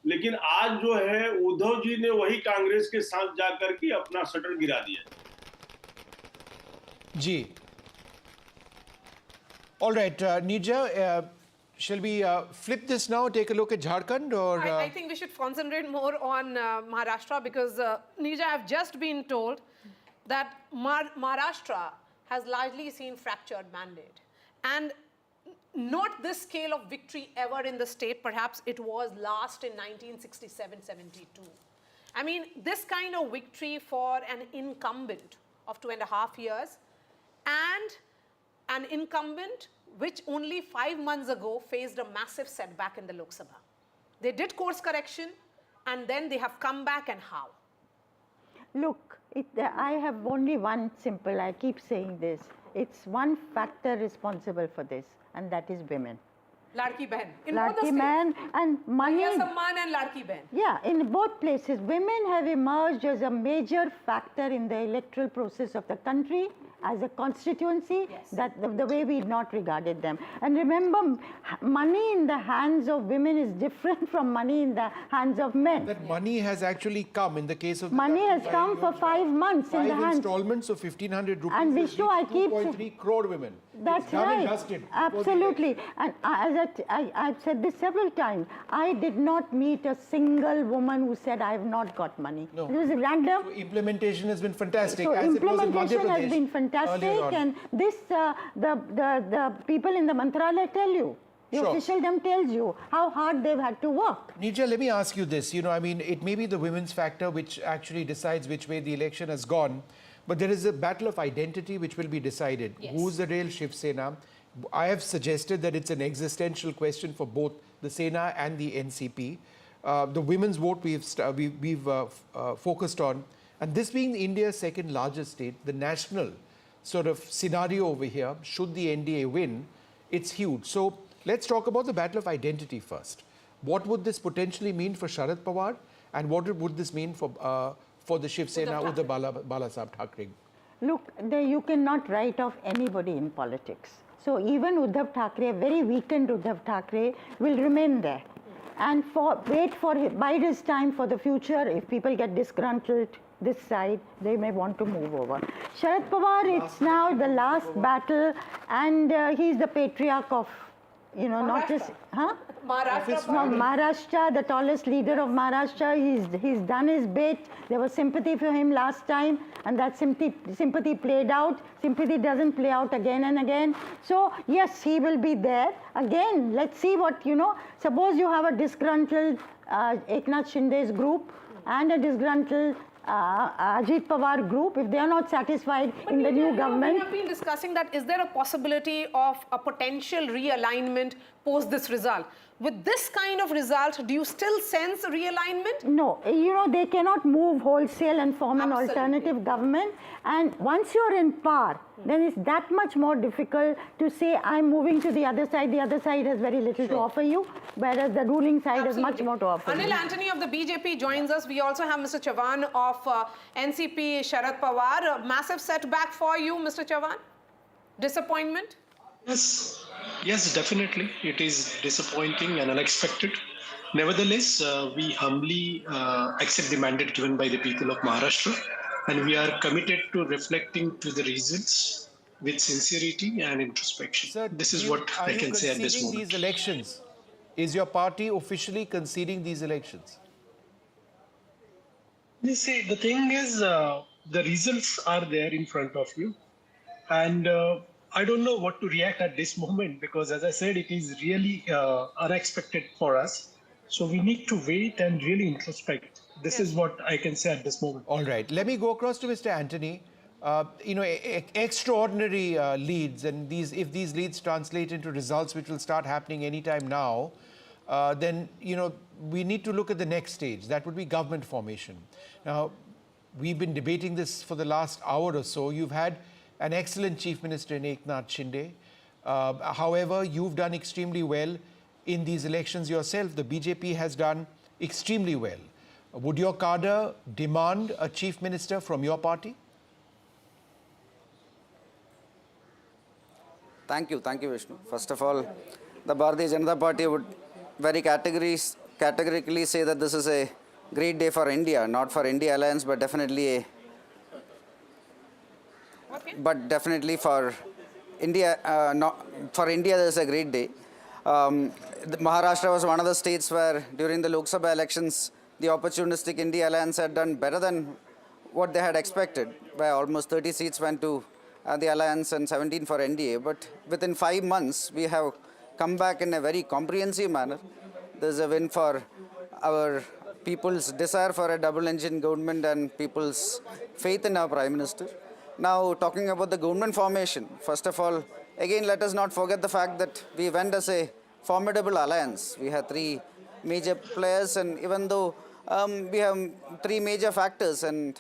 लेकिन आज जो है उद्धव जी ने वही कांग्रेस के साथ जाकर के अपना शटर गिरा दिया। जी, all right, Nija, shall we flip this now, take a look at Jharkhand? Or I think we should concentrate more on Maharashtra, because Nija, I've just been told that Maharashtra has largely seen fractured mandate, and not this scale of victory ever in the state. Perhaps it was last in 1967-72. I mean, this kind of victory for an incumbent of 2.5 years, and an incumbent which only 5 months ago faced a massive setback in the Lok Sabha. They did course correction, and then they have come back, and how? Look, I have only one simple, I keep saying this, it's one factor responsible for this, and that is women. Ladki Behan. In both the Ladki states. man and money. Mahila Samman and Ladki Behan. Yeah, in both places, women have emerged as a major factor in the electoral process of the country, as a constituency, that the way we not regarded them. And remember, money in the hands of women is different from money in the hands of men. That money has actually come in the case of... Money has come for 5 months in the hands. 5 installments of 1,500 rupees. And Vishnu, I keep... 2.3 crore women. That's right. Absolutely. And as I've said this several times, I did not meet a single woman who said, I have not got money. No. It was random. So implementation has been fantastic. So as implementation it was in Madhya has Pradesh been fantastic, earlier on. and this the people in the Mantralaya tell you. The Sure. officialdom tells you how hard they've had to work. Nija, let me ask you this. You know, I mean, it may be the women's factor which actually decides which way the election has gone, but there is a battle of identity which will be decided. Yes. Who's the real Shiv Sena? I have suggested that it's an existential question for both the Sena and the NCP. The women's vote we've focused on, and this being India's second largest state, the national sort of scenario over here, should the NDA win, it's huge. So let's talk about the battle of identity first. What would this potentially mean for Sharad Pawar, and what would this mean for the Shiv Sena or the Balasaheb Thackeray? Look, you cannot write off anybody in politics. So even Uddhav Thackeray, a very weakened Uddhav Thackeray, will remain there. And bide his time for the future. If people get disgruntled this side, they may want to move over. Sharad Pawar, it's now the last battle, and he's the patriarch of, you know, not just... Huh? Maharashtra, the tallest leader of Maharashtra, he's done his bit. There was sympathy for him last time, and that sympathy played out. Sympathy doesn't play out again and again. So, yes, he will be there. Again, let's see what, you know, suppose you have a disgruntled EKNATH Shinde's group and a disgruntled Ajit Pawar group, if they are not satisfied in the new government. We have been discussing that. Is there a possibility of a potential realignment post this result? With this kind of result, do you still sense realignment? No, you know, they cannot move wholesale and form an alternative government. And once you're in power, then it's that much more difficult to say, I'm moving to the other side. The other side has very little to offer you, whereas the ruling side has much more to offer Anil you. Antony of the BJP joins us. We also have Mr. Chavan of NCP, Sharad Pawar. A massive setback for you, Mr. Chavan? Disappointment? Yes, definitely. It is disappointing and unexpected. Nevertheless, we humbly accept the mandate given by the people of Maharashtra, and we are committed to reflecting to the results with sincerity and introspection. Sir, this is what I can say at this moment. These elections? Is your party officially conceding these elections? You see, the thing is, the results are there in front of you, and I don't know what to react at this moment, because as I said, it is really unexpected for us. So we need to wait and really introspect. This is what I can say at this moment. All right. Let me go across to Mr. Antony. You know, extraordinary leads, and if these leads translate into results which will start happening anytime now, then, you know, we need to look at the next stage. That would be government formation. Now, we've been debating this for the last hour or so. You've had an excellent Chief Minister in EKNATH Shinde. However, you've done extremely well in these elections yourself. The BJP has done extremely well. Would your cadre demand a Chief Minister from your party? Thank you, Vishnu. First of all, the Bharatiya Janata Party would very categorically say that this is a great day for India, not for India Alliance, but definitely for India. For India, this is a great day. Maharashtra was one of the states where during the Lok Sabha elections, the opportunistic India Alliance had done better than what they had expected, where almost 30 seats went to the Alliance and 17 for NDA. But within 5 months, we have come back in a very comprehensive manner. There's a win for our people's desire for a double-engine government and people's faith in our Prime Minister. Now, talking about the government formation, first of all, again, let us not forget the fact that we went as a formidable alliance. We had 3 major players, and even though we have 3 major factors, and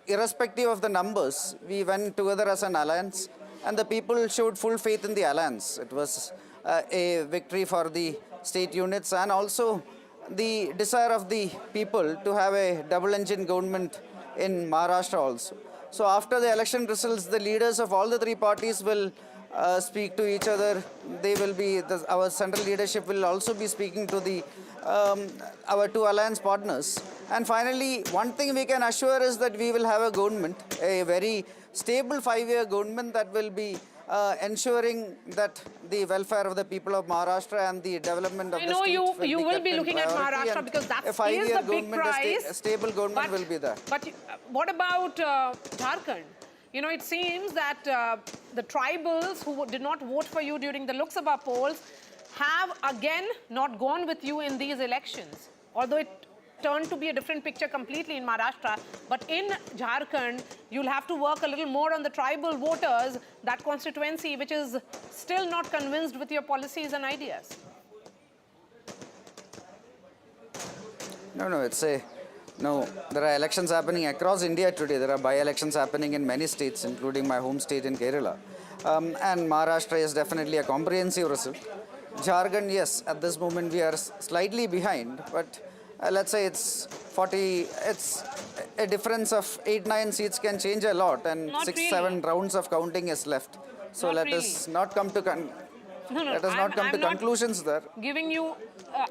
irrespective of the numbers, we went together as an alliance, and the people showed full faith in the alliance. It was a victory for the state units and also the desire of the people to have a double-engine government in Maharashtra also. So after the election results, the leaders of all the three parties will speak to each other. They will be, our central leadership will also be speaking to the our two alliance partners. And finally, one thing we can assure is that we will have a government, a very stable 5-year government that will be ensuring that the welfare of the people of Maharashtra and the development of I the know state you will be kept in looking at priority, Maharashtra and because that a is 5-year the big government, prize. a stable government will be there. But what about Jharkhand? You know, it seems that the tribals who did not vote for you during the Lok Sabha polls have again not gone with you in these elections. Although it turned to be a different picture completely in Maharashtra. But in Jharkhand, you'll have to work a little more on the tribal voters, that constituency which is still not convinced with your policies and ideas. No, there are elections happening across India today. There are by-elections happening in many states, including my home state in Kerala. And Maharashtra is definitely a comprehensive result. Jharkhand, yes, at this moment we are slightly behind, but let's say it's a difference of 8-9 seats can change a lot, and Not 6-7 really. rounds of counting is left. So Not let really. us not come to let us not come I'm to not conclusions there. Giving you,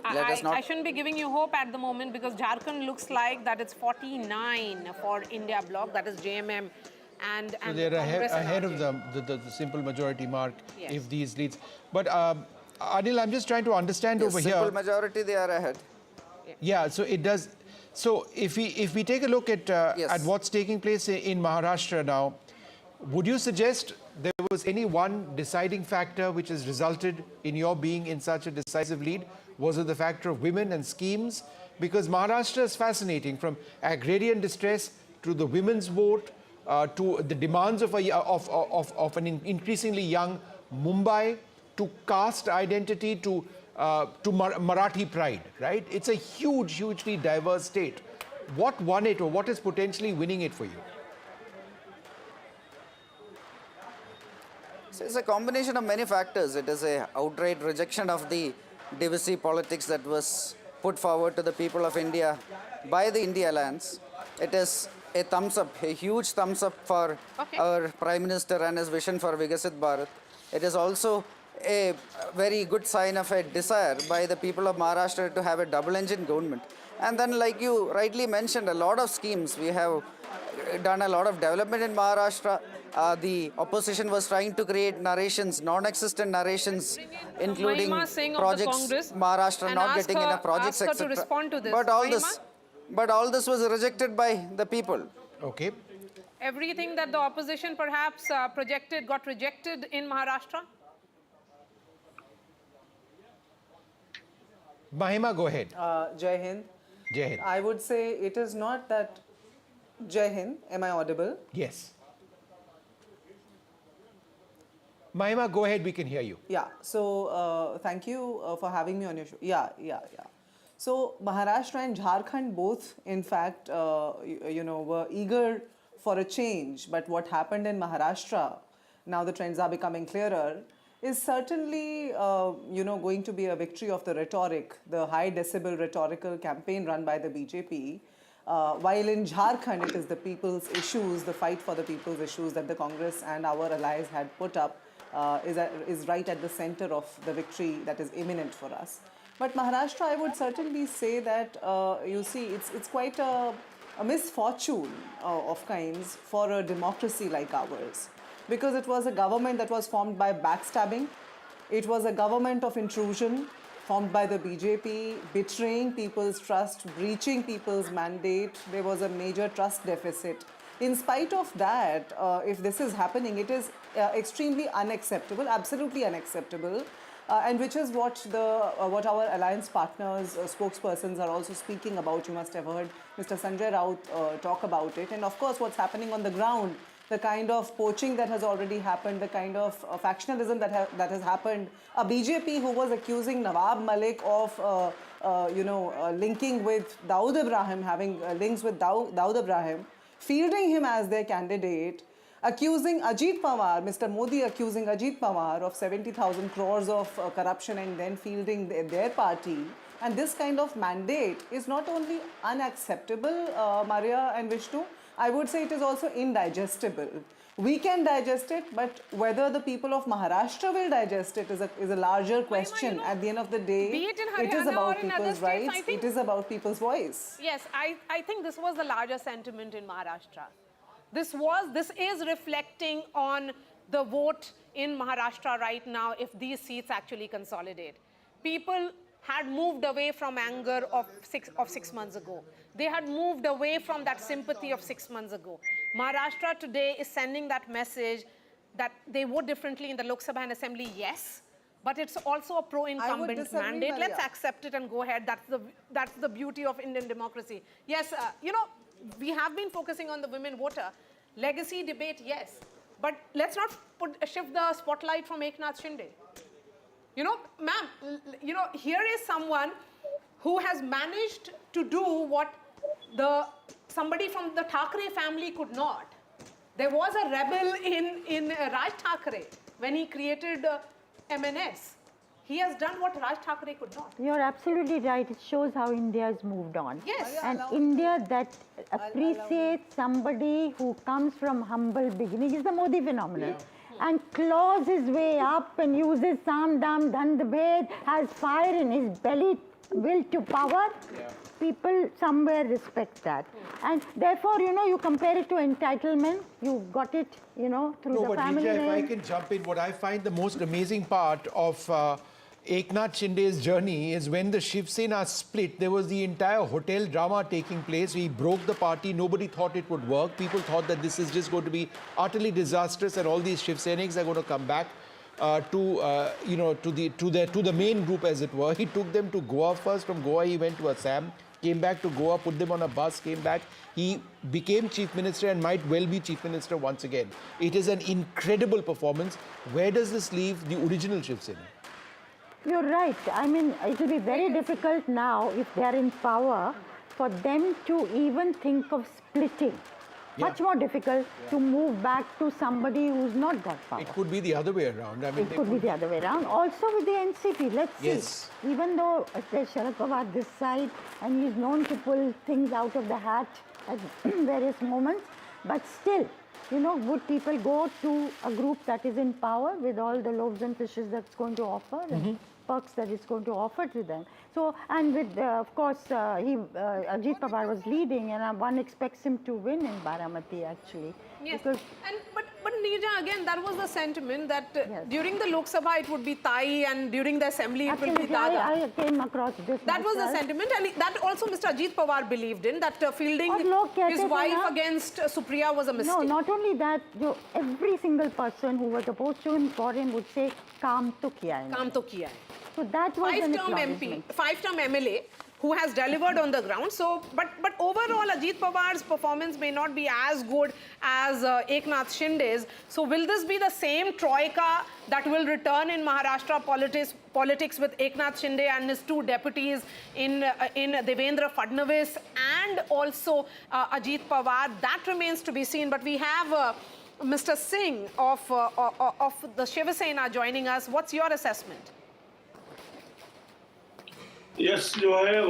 I shouldn't be giving you hope at the moment because Jharkhand looks like that it's 49 for India bloc, that is JMM and So they're Congress and ahead of RJD. the simple majority mark Yes. if these leads. But Anil, I'm just trying to understand Yes, over simple here. majority, they are ahead. Yeah, so it does. So if we take a look at what's taking place in Maharashtra now, would you suggest there was any one deciding factor which has resulted in your being in such a decisive lead? Was it the factor of women and schemes? Because Maharashtra is fascinating, from agrarian distress to the women's vote to the demands of an increasingly young Mumbai, to caste identity, to Marathi pride, right? It's a hugely diverse state. What won it, or what is potentially winning it for you? So it's a combination of many factors. It is a outright rejection of the divisive politics that was put forward to the people of India by the India Alliance. It is a thumbs up, a huge thumbs up for our Prime Minister and his vision for Vikasit Bharat. It is also a very good sign of a desire by the people of Maharashtra to have a double-engine government. And then, like you rightly mentioned, a lot of schemes. We have done a lot of development in Maharashtra. The opposition was trying to create narrations, non-existent narrations, including Mahima Singh of the projects, Congress, Maharashtra and not ask getting her- enough projects, ask her to etc. respond to this. But all this was rejected by the people. Okay. Everything that the opposition perhaps projected got rejected in Maharashtra? Mahima, go ahead. Jai Hind. Jai Hind. I would say it is not that. Jai Hind, am I audible? Yes. Mahima, go ahead, we can hear you. Yeah, so thank you for having me on your show. Yeah. So Maharashtra and Jharkhand both, in fact, were eager for a change. But what happened in Maharashtra, now the trends are becoming clearer, is certainly, going to be a victory of the rhetoric, the high decibel rhetorical campaign run by the BJP. While in Jharkhand, it is the people's issues, the fight for the people's issues that the Congress and our allies had put up is right at the center of the victory that is imminent for us. But Maharashtra, I would certainly say that, it's quite a misfortune of kinds for a democracy like ours. Because it was a government that was formed by backstabbing. It was a government of intrusion formed by the BJP, betraying people's trust, breaching people's mandate. There was a major trust deficit. In spite of that, if this is happening, it is extremely unacceptable, absolutely unacceptable. And which is what our alliance partners, spokespersons are also speaking about. You must have heard Mr. Sanjay Rout talk about it. And of course, what's happening on the ground, the kind of poaching that has already happened, the kind of factionalism that has happened. A BJP who was accusing Nawab Malik of, linking with Dawood Ibrahim, having links with Dawood Ibrahim, fielding him as their candidate, accusing Ajit Pawar, Mr. Modi accusing Ajit Pawar of 70,000 crores of corruption and then fielding their party. And this kind of mandate is not only unacceptable, Maria and Vishnu, I would say it is also indigestible. We can digest it, but whether the people of Maharashtra will digest it is a larger question. At the end of the day, Be it in it is Haryana or about in other people's states, rights, it is about people's voice. Yes, I think this was the larger sentiment in Maharashtra. This is reflecting on the vote in Maharashtra right now if these seats actually consolidate. People had moved away from anger of six months ago. They had moved away from that sympathy of 6 months ago. Maharashtra today is sending that message that they vote differently in the Lok Sabha and Assembly, yes, but it's also a pro-incumbent mandate. Maria. Let's accept it and go ahead. That's the beauty of Indian democracy. Yes, you know, we have been focusing on the women voter. Legacy debate, yes, but let's not shift the spotlight from EKNATH Shinde. You know, ma'am, you know, here is someone who has managed to do what somebody from the Thackeray family could not. There was a rebel in Raj Thackeray when he created MNS. He has done what Raj Thackeray could not. You're absolutely right. It shows how India has moved on. Yes. And India that appreciates somebody who comes from humble beginning is the Modi phenomenon. Yeah. And claws his way up and uses Sam Dam Dand Bhed, has fire in his belly, will to power. Yeah. People somewhere respect that. And therefore, you know, you compare it to entitlement, you got it, you know, through the family Nija, name. if I can jump in, what I find the most amazing part of Eknath Shinde's journey is when the Shiv Sena split, there was the entire hotel drama taking place. He broke the party. Nobody thought it would work. People thought that this is just going to be utterly disastrous and all these Shiv Seniks are going to come back to the main group, as it were. He took them to Goa first. From Goa, he went to Assam, came back to Goa, put them on a bus, came back. He became chief minister and might well be chief minister once again. It is an incredible performance. Where does this leave the original Shiv Sena? You're right. I mean, it will be very difficult now, if they are in power, for them to even think of splitting. Yeah. Much more difficult to move back to somebody who's not got power. It could be the other way around. I mean, it could be the other way around. Also with the NCP, let's see. Even though there's Sharad Pawar this side, and he's known to pull things out of the hat at various moments, but still, you know, would people go to a group that is in power with all the loaves and fishes that's going to offer and perks that it's going to offer to them? So, and with, of course, Ajit Pawar was leading, and one expects him to win in Baramati, actually. Yes, but Neerja, again, that was the sentiment that during the Lok Sabha it would be Tai, and during the Assembly it will be Dada. I came across this That was the sentiment, and that also Mr. Ajit Pawar believed in, that fielding his wife against Supriya was a mistake. No, not only that, every single person who was opposed to him, for him, would say, Kaam to kiya hai. Kaam to kiya hai. So that was an acknowledgement. Five-term MLA who has delivered on the ground. So, but overall, Ajit Pawar's performance may not be as good as Eknath Shinde's. So, will this be the same troika that will return in Maharashtra politics with Eknath Shinde and his two deputies in Devendra Fadnavis and also Ajit Pawar? That remains to be seen. But we have Mr. Singh of the Shiv Sena joining us. What's your assessment? Yes जो है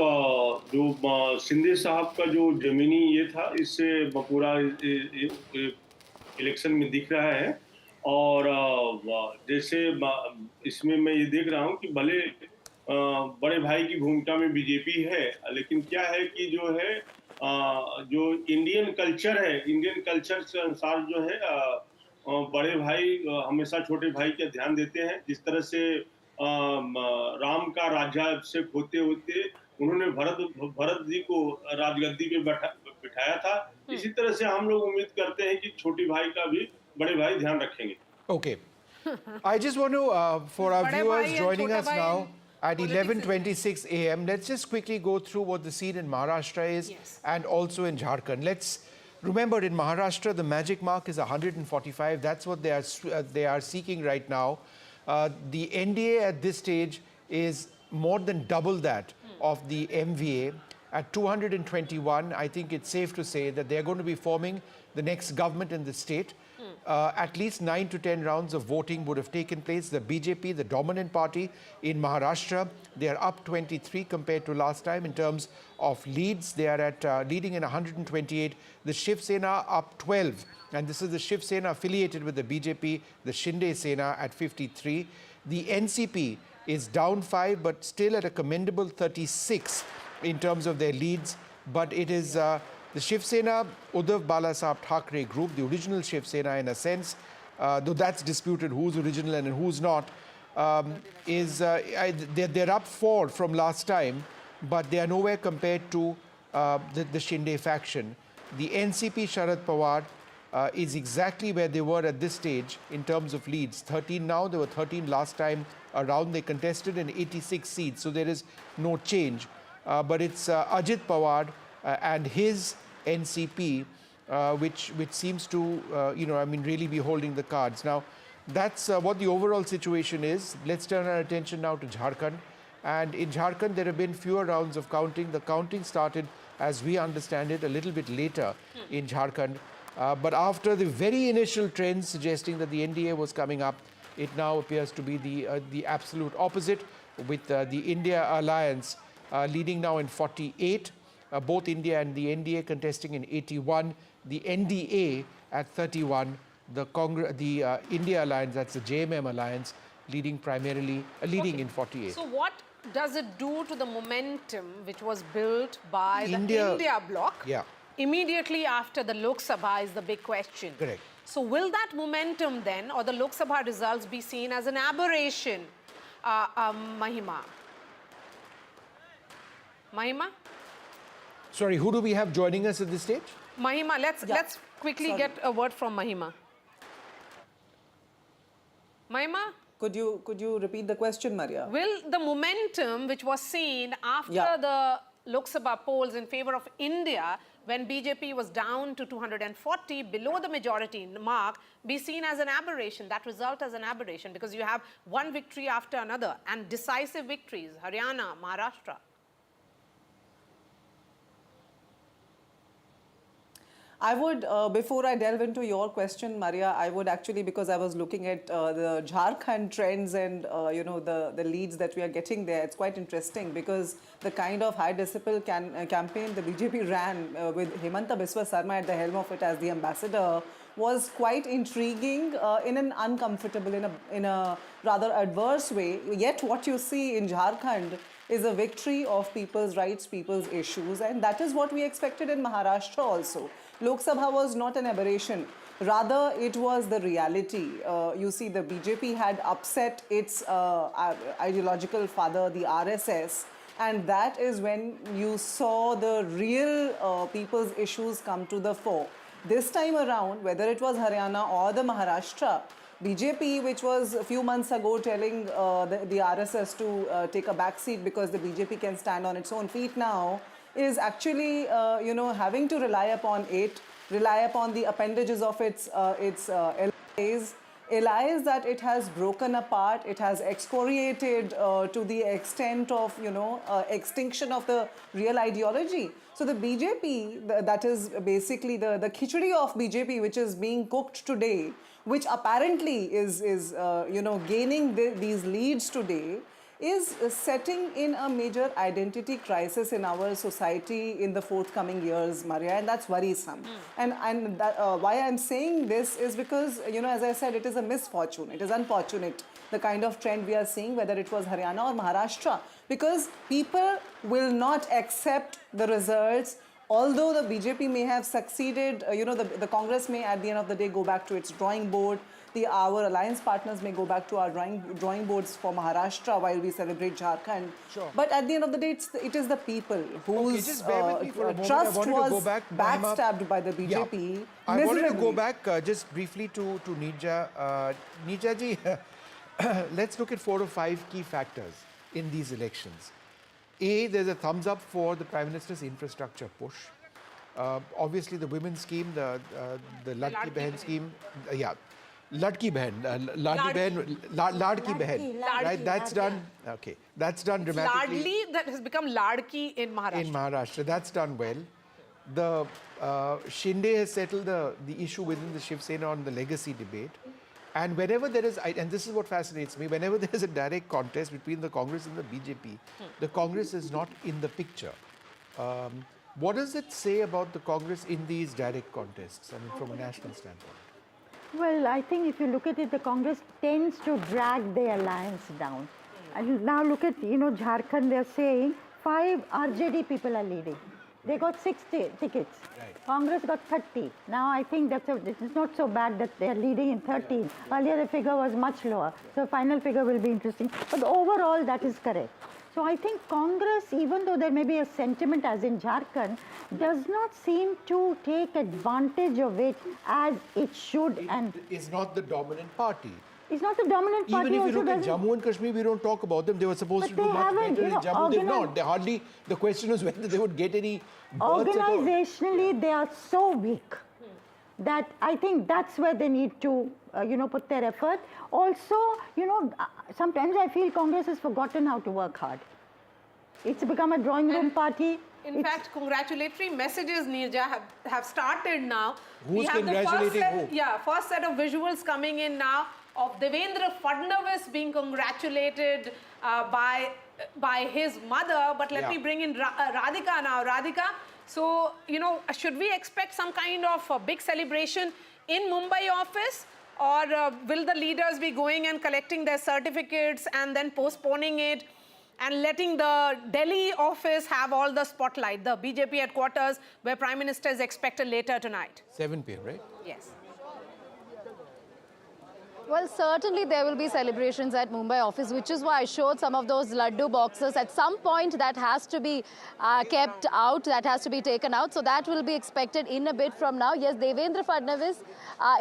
जो शिंदे साहब का जो जमीनी ये था, इससे पूरा इलेक्शन में दिख रहा है। और जैसे इसमें मैं ये देख रहा हूँ कि भले बड़े भाई की भूमिका में बीजेपी है, लेकिन क्या है कि जो है जो इंडियन कल्चर है, इंडियन कल्चर के अनुसार जो है बड़े भाई हमेशा छोटे भाई का ध्यान देते हैं। जिस तरह से राम का राज्याभिषेक होते होते उन्होंने भरत जी को राजगद्दी पे बिठाया था, इसी तरह से हम लोग उम्मीद करते हैं कि छोटी भाई का भी बड़े भाई ध्यान रखेंगे। Okay. I just want to, for our viewers joining us now at 11:26 a.m., let's just quickly go through what the scene in Maharashtra is and also in Jharkhand. Let's remember, in Maharashtra, the magic mark is 145. That's what they are seeking right now. The NDA at this stage is more than double that of the MVA. At 221, I think it's safe to say that they're going to be forming the next government in the state. at least 9 to 10 rounds of voting would have taken place. The BJP, the dominant party in Maharashtra, they are up 23 compared to last time in terms of leads. They are at leading in 128. The Shiv Sena up 12. And this is the Shiv Sena affiliated with the BJP, the Shinde Sena at 53. The NCP is down 5, but still at a commendable 36 in terms of their leads. But it is the Shiv Sena, Uddhav Balasaheb Thackeray group, the original Shiv Sena in a sense, though that's disputed who's original and who's not, they're up 4 from last time, but they are nowhere compared to the Shinde faction. The NCP Sharad Pawar is exactly where they were at this stage in terms of leads. 13 now, there were 13 last time around. They contested in 86 seats, so there is no change. But it's Ajit Pawar and his NCP, which seems to, really be holding the cards. Now, that's what the overall situation is. Let's turn our attention now to Jharkhand. And in Jharkhand, there have been fewer rounds of counting. The counting started, as we understand it, a little bit later in Jharkhand. But after the very initial trends suggesting that the NDA was coming up, it now appears to be the absolute opposite, with the India Alliance leading now in 48, both India and the NDA contesting in 81, the NDA at 31, the India Alliance, that's the JMM Alliance, leading in 48. So what does it do to the momentum which was built by the India bloc? Yeah. Immediately after the Lok Sabha is the big question. Correct. So will that momentum then, or the Lok Sabha results, be seen as an aberration, Mahima? Mahima? Sorry, who do we have joining us at this stage? Mahima, let's quickly get a word from Mahima. Mahima? Could you repeat the question, Maria? Will the momentum which was seen after the Lok Sabha polls in favor of India, when BJP was down to 240, below the majority mark, be seen as an aberration, that result as an aberration, because you have one victory after another and decisive victories, Haryana, Maharashtra? I would, before I delve into your question, Maria, I would actually, because I was looking at the Jharkhand trends and, the leads that we are getting there, it's quite interesting because the kind of high decibel campaign the BJP ran with Hemanta Biswa Sarma at the helm of it as the ambassador was quite intriguing in an uncomfortable, in a rather adverse way. Yet what you see in Jharkhand is a victory of people's rights, people's issues, and that is what we expected in Maharashtra also. Lok Sabha was not an aberration. Rather, it was the reality. You see, the BJP had upset its ideological father, the RSS, and that is when you saw the real people's issues come to the fore. This time around, whether it was Haryana or the Maharashtra, BJP, which was a few months ago telling the RSS to take a back seat because the BJP can stand on its own feet now, is actually, having to rely upon the appendages of its allies that it has broken apart, it has excoriated to the extent of, extinction of the real ideology. So the BJP, that is basically the khichdi of BJP, which is being cooked today, which apparently is gaining these leads today, is setting in a major identity crisis in our society in the forthcoming years, Maria, and that's worrisome. And why I'm saying this is because, as I said, it is a misfortune. It is unfortunate, the kind of trend we are seeing, whether it was Haryana or Maharashtra, because people will not accept the results. Although the BJP may have succeeded, the Congress may at the end of the day go back to its drawing board. Our alliance partners may go back to our drawing boards for Maharashtra while we celebrate Jharkhand. Sure. But at the end of the day, it is the people whose trust was backstabbed by the BJP. Yeah. I wanted to go back just briefly to Nija. Nija ji, let's look at 4 or 5 key factors in these elections. A, there's a thumbs up for the Prime Minister's infrastructure push. Obviously, the women's scheme, the Ladki Behan scheme, Ladki Behan, Ladki Behan, right? That's done. Okay, that's done dramatically. Ladli, that has become Ladki in Maharashtra. In Maharashtra, that's done well. the Shinde has settled the issue within the Shiv Sena on the legacy debate. And whenever there is, and this is what fascinates me, whenever there is a direct contest between the Congress and the BJP, the Congress is not in the picture. What does it say about the Congress in these direct contests, I mean, from a national standpoint? Well, I think if you look at it, the Congress tends to drag the alliance down. And now look at, Jharkhand, they're saying 5 RJD people are leading. They got 60 tickets. Right. Congress got 30. Now I think it's not so bad that they're leading in 13. Earlier the figure was much lower. So the final figure will be interesting. But overall that is correct. So I think Congress, even though there may be a sentiment as in Jharkhand, does not seem to take advantage of it as it should. And it's not the dominant party. It's not the dominant party. Even if you look at Jammu and Kashmir, we don't talk about them. They were supposed to do much better in Jammu. They've not. They hardly. The question is whether they would get any births at all. Organizationally, they are so weak that I think that's where they need to, put their effort. Also, sometimes I feel Congress has forgotten how to work hard. It's become a drawing room party. In fact, congratulatory messages, Neerja, have started now. Who's congratulating who? Yeah, first set of visuals coming in now of Devendra Fadnavis being congratulated by his mother. But let me bring in Radhika now. Radhika, so, should we expect some kind of a big celebration in Mumbai office? Or will the leaders be going and collecting their certificates and then postponing it and letting the Delhi office have all the spotlight, the BJP headquarters where Prime Minister is expected later tonight? 7 p.m., right? Yes. Well, certainly there will be celebrations at Mumbai office, which is why I showed some of those laddu boxes. At some point, that has to be kept out, that has to be taken out. So that will be expected in a bit from now. Yes, Devendra Fadnavis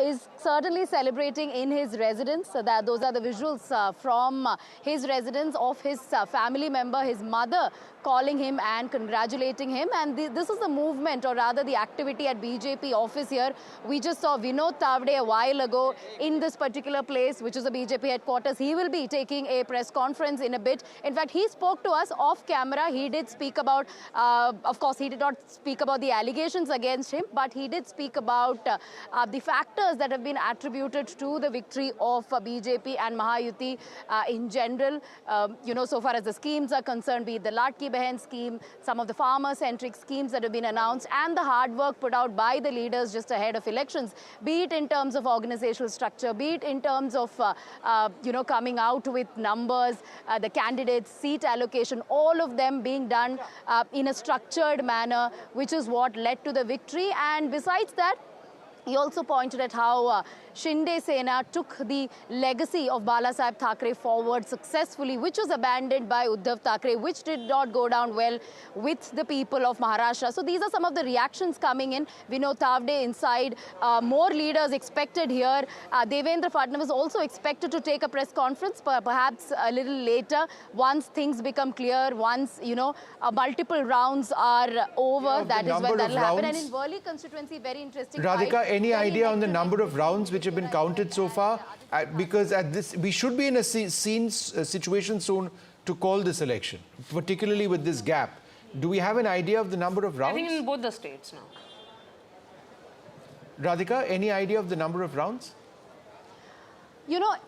is certainly celebrating in his residence. So those are the visuals from his residence of his family member, his mother, calling him and congratulating him. And this is the movement, or rather the activity at BJP office here. We just saw Vinod Tavde a while ago in this particular place, which is the BJP headquarters. He will be taking a press conference in a bit. In fact, he spoke to us off camera. He did speak about, of course, he did not speak about the allegations against him, but he did speak about the factors that have been attributed to the victory of BJP and Mahayuti in general. So far as the schemes are concerned, be it the Latki Behan scheme, some of the farmer-centric schemes that have been announced, and the hard work put out by the leaders just ahead of elections, be it in terms of organizational structure, be it in terms of, coming out with numbers, the candidates, seat allocation, all of them being done in a structured manner, which is what led to the victory. And besides that, he also pointed at how Shinde Sena took the legacy of Balasaheb Thackeray forward successfully, which was abandoned by Uddhav Thackeray, which did not go down well with the people of Maharashtra. So these are some of the reactions coming in. Vinod Tavde inside, more leaders expected here. Devendra Fadnavis also expected to take a press conference, perhaps a little later, once things become clear, once, multiple rounds are over. That is when that will happen. And in Worli constituency, very interesting. Radhika, any idea on the number of rounds which have been counted so far? Because at this, we should be in a situation soon to call this election, particularly with this gap. Do we have an idea of the number of rounds? I think in both the states now. Radhika, any idea of the number of rounds? What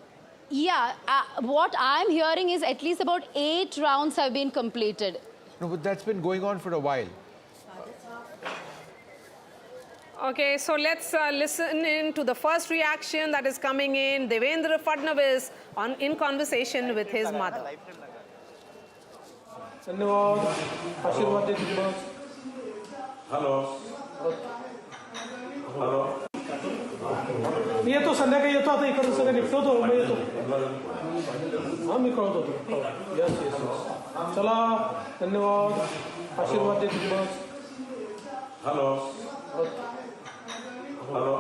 I'm hearing is at least about 8 rounds have been completed. No, but that's been going on for a while. Okay, so let's listen in to the first reaction that is coming in. Devendra Fadnavis in conversation with his mother. Hello. मी येतो संध्याकाळी येतो आता इकडून सगळं निपटवतो मी येतो हां मी कळवतो yes yes चला धन्यवाद आशीर्वाद देतो बस हॅलो हॅलो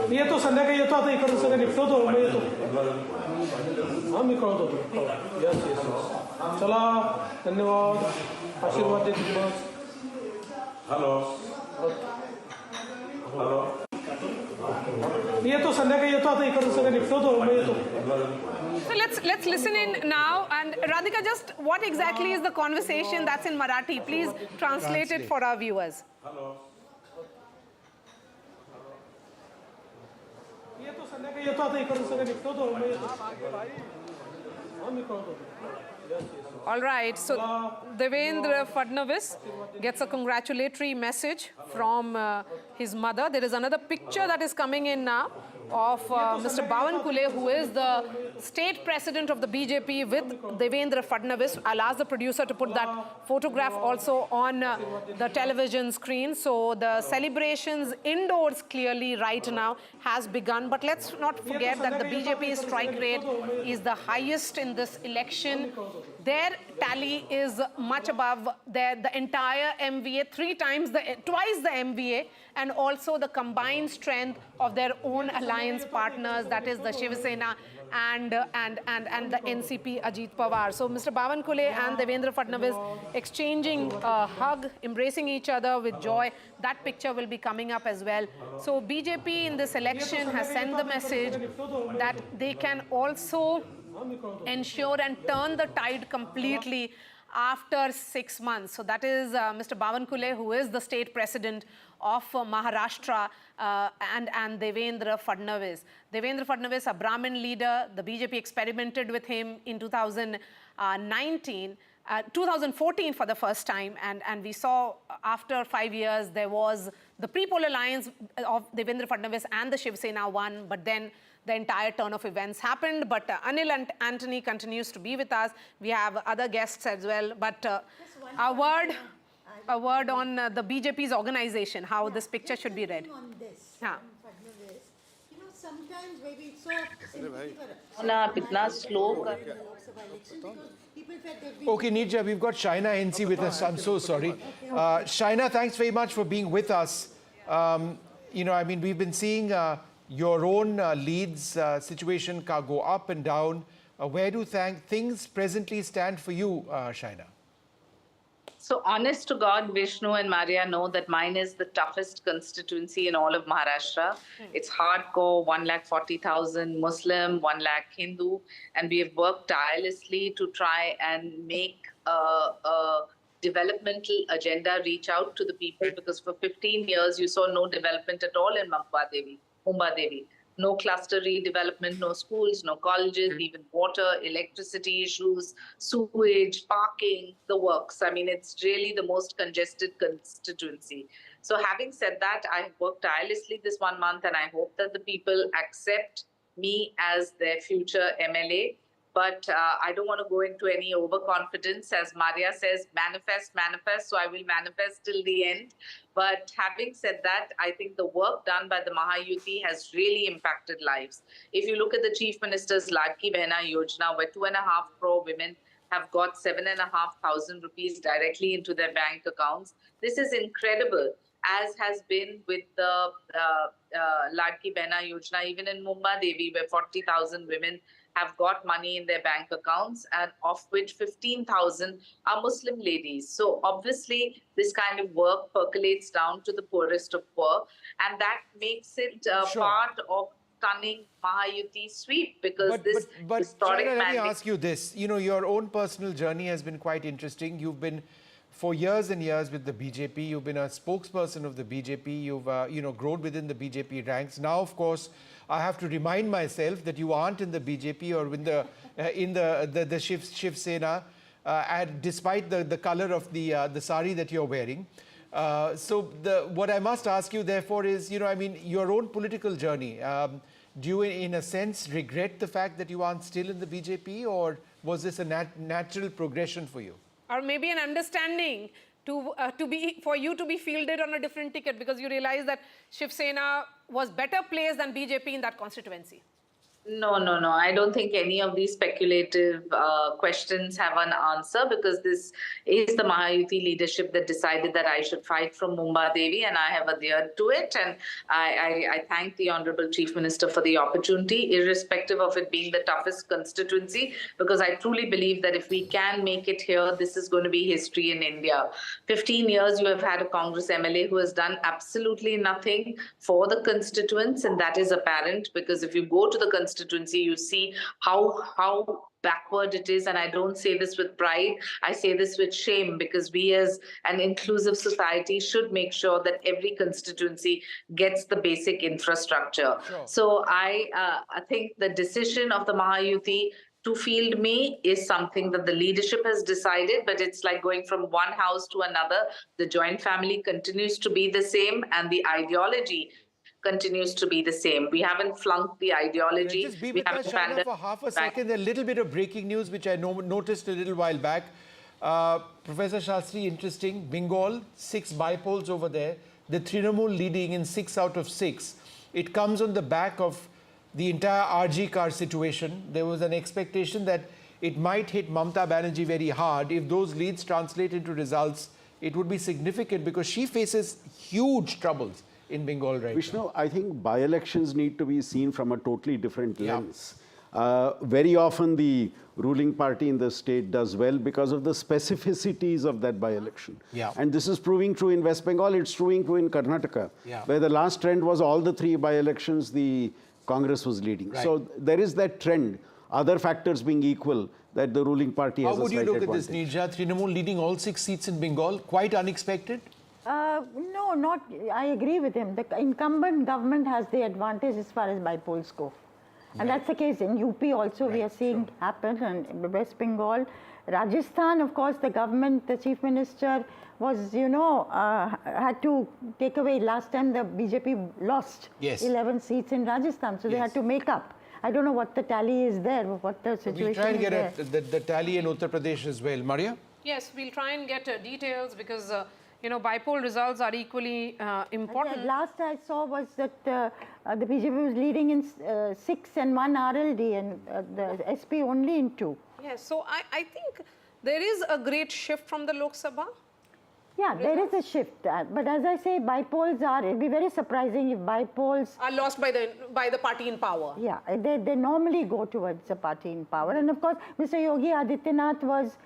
मी येतो संध्याकाळी येतो आता इकडून सगळं निपटवतो मी येतो हां मी कळवतो यस यस चला धन्यवाद आशीर्वाद देतो बस हॅलो हॅलो मी येतो संध्याकाळी येतो आता इकडून सगळं निपटवतो मी येतो So let's listen in now. And Radhika, just what exactly is the conversation that's in Marathi? Please translate it for our viewers. All right, so Devendra Fadnavis gets a congratulatory message from his mother. There is another picture that is coming in now of Mr. Bawankule, who is the state president of the BJP, with Devendra Fadnavis. I'll ask the producer to put that photograph also on the television screen. So the celebrations indoors clearly right now has begun. But let's not forget that the BJP's strike rate is the highest in this election. Their tally is much above the entire MVA, twice the MVA, and also the combined strength of their own alliance partners, that is the Shiv Sena and the NCP Ajit Pawar. So Mr. Bawankule and Devendra Fadnavis exchanging a hug, embracing each other with joy. That picture will be coming up as well. So BJP in this election has sent the message that they can also ensure and turn the tide completely after 6 months. So that is Mr. Bawankule, who is the state president of Maharashtra, and Devendra Fadnavis. Devendra Fadnavis, a Brahmin leader, the BJP experimented with him in 2014 for the first time, and we saw after 5 years there was the pre-poll alliance of Devendra Fadnavis and the Shiv Sena won, but then the entire turn of events happened. But Anil and Anthony continues to be with us. We have other guests as well. But a word on the BJP's organization, how this picture should be read. On this, Yeah. You know, sometimes maybe it's so Okay, Nirja, we've got Shaina NC with us. I'm so sorry. Shaina, thanks very much for being with us. You know, I mean, we've been seeing your own Leeds situation go up and down. Where do things presently stand for you, Shaina? So honest to God, Vishnu and Maria know that mine is the toughest constituency in all of Maharashtra. It's hardcore, 140,000 Muslim, 1 lakh Hindu, and we have worked tirelessly to try and make a developmental agenda reach out to the people, because for 15 years you saw no development at all in Mumbai. No cluster redevelopment, no schools, no colleges, even water, electricity issues, sewage, parking, the works. I mean, it's really the most congested constituency. So having said that, I have worked tirelessly this 1 month, and I hope that the people accept me as their future MLA. But I don't want to go into any overconfidence. As Maria says, manifest, manifest. So I will manifest till the end. But having said that, I think the work done by the Mahayuti has really impacted lives. If you look at the Chief Minister's Ladki Behna Yojana, where 2.5 crore women have got 7,500 rupees directly into their bank accounts, this is incredible, as has been with the Ladki Behna Yojana, even in Mumbai Devi, where 40,000 women have got money in their bank accounts, and of which 15,000 are Muslim ladies. So obviously, this kind of work percolates down to the poorest of poor, and that makes it part of stunning Mahayuti sweep, because but historic Shaina, let me mandate. ask you this. You know, your own personal journey has been quite interesting. You've been for years and years with the BJP. You've been a spokesperson of the BJP. You've grown within the BJP ranks. Now, of course, I have to remind myself that you aren't in the BJP or in the Shiv Sena, despite the color of the sari that you're wearing. So what I must ask you, therefore, is, you know, I mean, your own political journey. Do you, in a sense, regret the fact that you aren't still in the BJP, or was this a natural progression for you? Or maybe an understanding for you to be fielded on a different ticket, because you realize that Shiv Sena was better placed than BJP in that constituency? No. I don't think any of these speculative questions have an answer, because this is the Mahayuti leadership that decided that I should fight from Mumbai Devi, and I have adhered to it. And I thank the Honorable Chief Minister for the opportunity, irrespective of it being the toughest constituency, because I truly believe that if we can make it here, this is going to be history in India. 15 years you have had a Congress MLA who has done absolutely nothing for the constituents, and that is apparent, because if you go to the constituents constituency, you see how backward it is. And I don't say this with pride, I say this with shame, because we as an inclusive society should make sure that every constituency gets the basic infrastructure. Sure. So I think the decision of the Mahayuti to field me is something that the leadership has decided, but it's like going from one house to another. The joint family continues to be the same, and the ideology continues to be the same. We haven't flunked the ideology. Just be We with us, haven't Shaina, abandoned for half a back. second. A little bit of breaking news, which I noticed a little while back. Professor Shastri, interesting. Bengal, 6 bypolls over there. The Trinamool leading in 6 out of 6. It comes on the back of the entire RG car situation. There was an expectation that it might hit Mamata Banerjee very hard. If those leads translate into results, it would be significant because she faces huge troubles in Bengal right Vishnu, now. I think by-elections need to be seen from a totally different lens. Very often the ruling party in the state does well because of the specificities of that by-election. Yeah. And this is proving true in West Bengal, it's proving true in Karnataka, where the last trend was all the 3 by-elections the Congress was leading. Right. So there is that trend, other factors being equal, that the ruling party has How would a you slight look advantage. at this, Neerja? Trinamool leading all 6 seats in Bengal, quite unexpected? No, not. I agree with him. The incumbent government has the advantage as far as bypolls go. And that's the case in UP also. We are seeing happen, and in West Bengal. Rajasthan, of course, the government, the chief minister was, had to take away. Last time the BJP lost 11 seats in Rajasthan, so they had to make up. I don't know what the tally is there, what the situation We'll try and is get the tally in Uttar Pradesh as well. Maria? Yes, we'll try and get details because, bypoll results are equally important. Last I saw was that the BJP was leading in 6 and 1 RLD and the SP only in 2. Yes, so I think there is a great shift from the Lok Sabha. Yeah, there is a shift. But as I say, bypolls it'd be very surprising if bypolls are lost by the party in power. Yeah, they normally go towards the party in power. And of course, Mr. Yogi Adityanath was,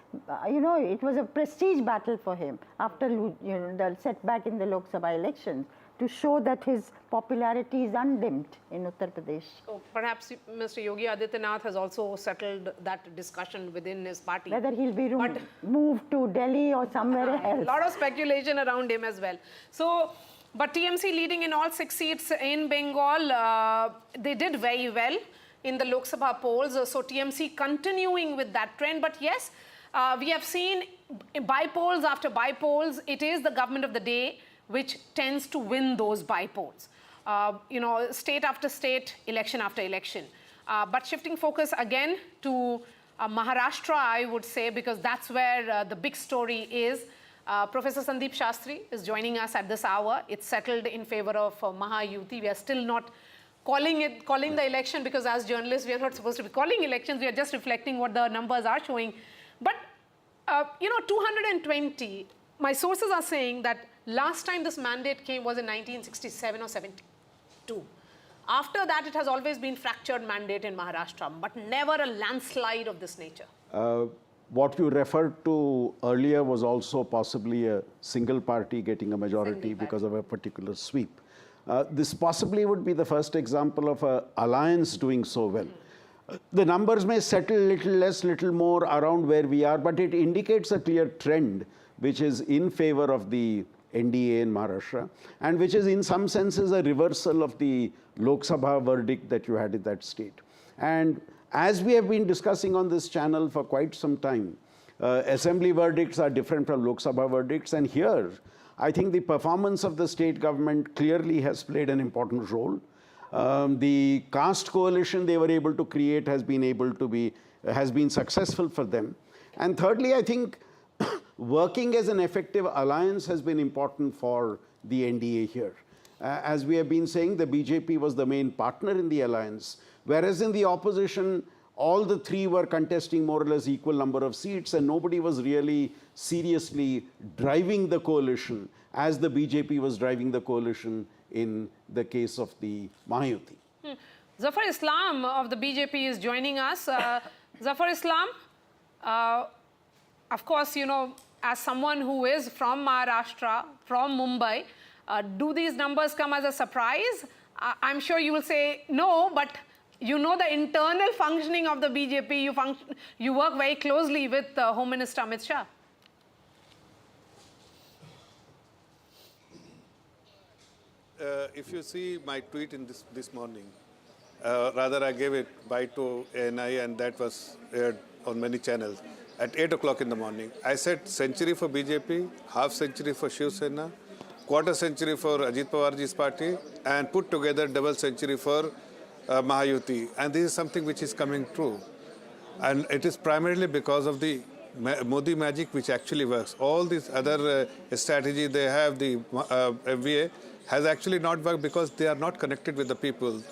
it was a prestige battle for him after, the setback in the Lok Sabha elections to show that his popularity is undimmed in Uttar Pradesh. So perhaps Mr. Yogi Adityanath has also settled that discussion within his party. Whether he'll be moved to Delhi or somewhere else. A lot of speculation around him as well. So, but TMC leading in all 6 seats in Bengal, they did very well in the Lok Sabha polls. So TMC continuing with that trend. But yes, we have seen bypolls after bypolls. It is the government of the day which tends to win those bypolls. State after state, election after election. But shifting focus again to Maharashtra, I would say, because that's where the big story is. Professor Sandeep Shastri is joining us at this hour. It's settled in favor of Mahayuti. We are still not calling the election because as journalists, we are not supposed to be calling elections. We are just reflecting what the numbers are showing. But, 220, my sources are saying that last time this mandate came was in 1967 or 72. After that, it has always been fractured mandate in Maharashtra, but never a landslide of this nature. What you referred to earlier was also possibly a single party getting a majority because of a particular sweep. This possibly would be the first example of an alliance doing so well. The numbers may settle little less, little more around where we are, but it indicates a clear trend which is in favor of the NDA in Maharashtra, and which is in some senses a reversal of the Lok Sabha verdict that you had in that state. And as we have been discussing on this channel for quite some time, assembly verdicts are different from Lok Sabha verdicts, and here I think the performance of the state government clearly has played an important role. The caste coalition they were able to create has been successful for them. And thirdly, I think working as an effective alliance has been important for the NDA here. As we have been saying, the BJP was the main partner in the alliance, whereas in the opposition, all the 3 were contesting more or less equal number of seats, and nobody was really seriously driving the coalition as the BJP was driving the coalition in the case of the Mahayuti. Zafar Islam of the BJP is joining us. Zafar Islam, of course, as someone who is from Maharashtra, from Mumbai, do these numbers come as a surprise? I'm sure you will say no, but you know the internal functioning of the BJP. You work very closely with Home Minister Amit Shah. If you see my tweet in this morning, rather I gave it by to NI and that was aired on many channels. At 8 o'clock in the morning, I said century for BJP, half century for Shiv Sena, quarter century for Ajit Pawarji's party, and put together double century for Mahayuti. And this is something which is coming true. And it is primarily because of the Modi magic which actually works. All these other strategy they have, the FVA, has actually not worked because they are not connected with the people.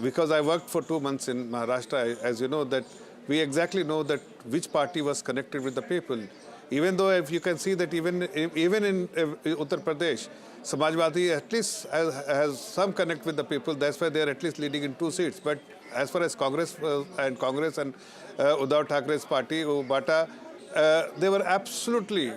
Because I worked for 2 months in Maharashtra, as you know, that we exactly know that which party was connected with the people. Even though if you can see that even in Uttar Pradesh, Samajwadi at least has some connect with the people. That's why they are at least leading in 2 seats. But as far as Congress and Uddhav Thackeray's party, Bata, they were absolutely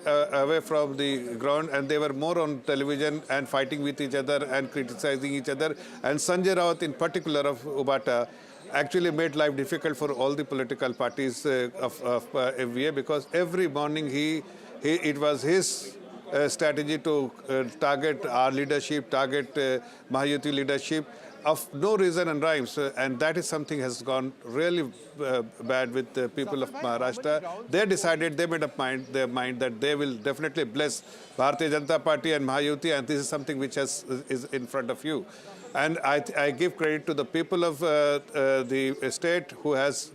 away from the ground, and they were more on television and fighting with each other and criticizing each other. And Sanjay Rout in particular of Ubata actually made life difficult for all the political parties of FVA, because every morning it was his strategy to target our leadership, target Mahayuti leadership of no reason and rhymes, and that is something has gone really bad with the people of Maharashtra. They decided, they made up their mind that they will definitely bless Bharatiya Janata Party and Mahayuti, and this is something which is in front of you. And I give credit to the people of the state who has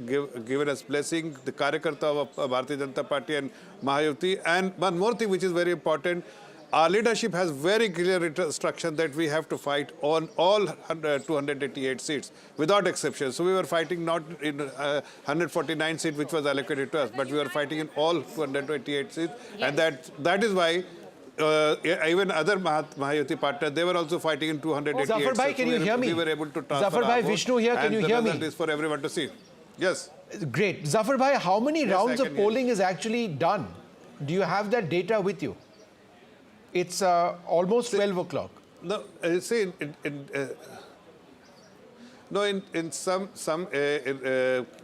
given us blessing, the Karyakarta of Bharatiya Janata Party and Mahayuti. And one more thing which is very important, our leadership has very clear instruction that we have to fight on all 288 seats without exception. So we were fighting not in 149 seats which was allocated to us, but we were fighting in all 288 seats. Yes. And that is why even other Mahayuti partners, they were also fighting in 288. Zafar Bhai, can you hear me? We were able to transfer Zafar Bhai, Vishnu here, can you hear me? And the result is for everyone to see. Yes. Great. Zafar Bhai, how many rounds of polling is actually done? Do you have that data with you? It's almost 12 o'clock. No, see, in some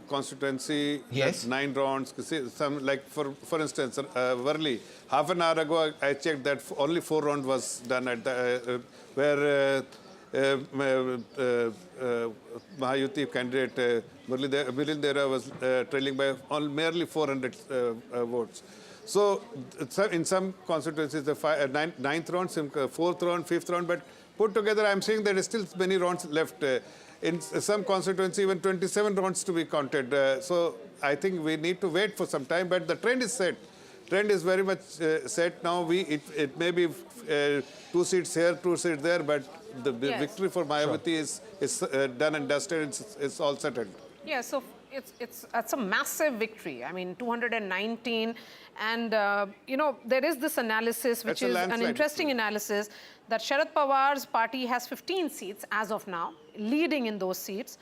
constituency, yes, 9 rounds. Some, like for instance, Worli, half an hour ago I checked that only 4 rounds was done at the where Mahayuti candidate Milil Dera was trailing by merely 400 votes. So in some constituencies, the 9th round, 4th round, 5th round, but put together, I'm saying there is still many rounds left. In some constituency, even 27 rounds to be counted. So I think we need to wait for some time, but the trend is set. Trend is very much set now. It may be 2 seats here, 2 seats there, but the victory for Mayawati is done and dusted. It's all settled. Yeah, so it's a massive victory. I mean, 219, and you know, there is this analysis, which is an interesting analysis, that Sharad Pawar's party has 15 seats as of now, leading in those seats.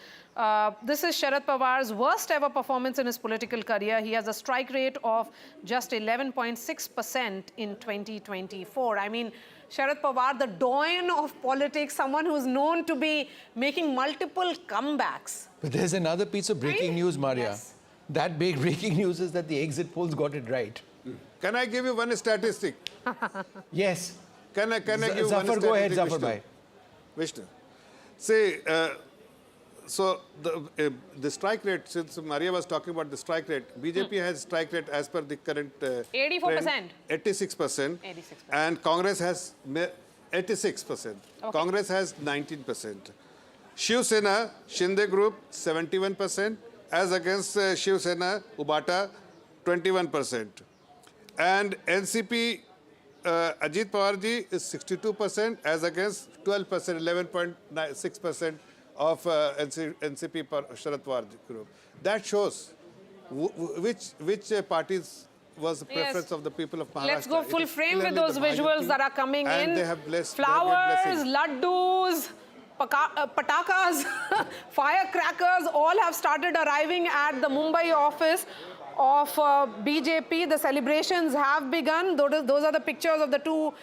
This is Sharad Pawar's worst ever performance in his political career. He has a strike rate of just 11.6% in 2024. I mean, Sharad Pawar, the doyen of politics, someone who's known to be making multiple comebacks. But there's another piece of breaking news, Maria. Yes. That big breaking news is that the exit polls got it right. Can I give you one statistic? Yes. Can I give you Zafar, one go ahead, statistic, Zafar Bhai. Vishnu. See, so the strike rate, since Maria was talking about the strike rate, BJP has strike rate as per the current 84%. 86%. And Congress has 86%. Okay. Congress has 19%. Shiv Sena, Shinde group, 71%, as against Shiv Sena, Ubata, 21%. And NCP, Ajit Pawarji is 62%, as against 12%, 11.6% of NCP Sharad Pawar group. That shows which parties was the preference of the people of Maharashtra. Let's go full frame with those visuals that are coming in. They have blessed, flowers, laddus, patakas, firecrackers, all have started arriving at the Mumbai office of BJP. The celebrations have begun. Those are the pictures of the two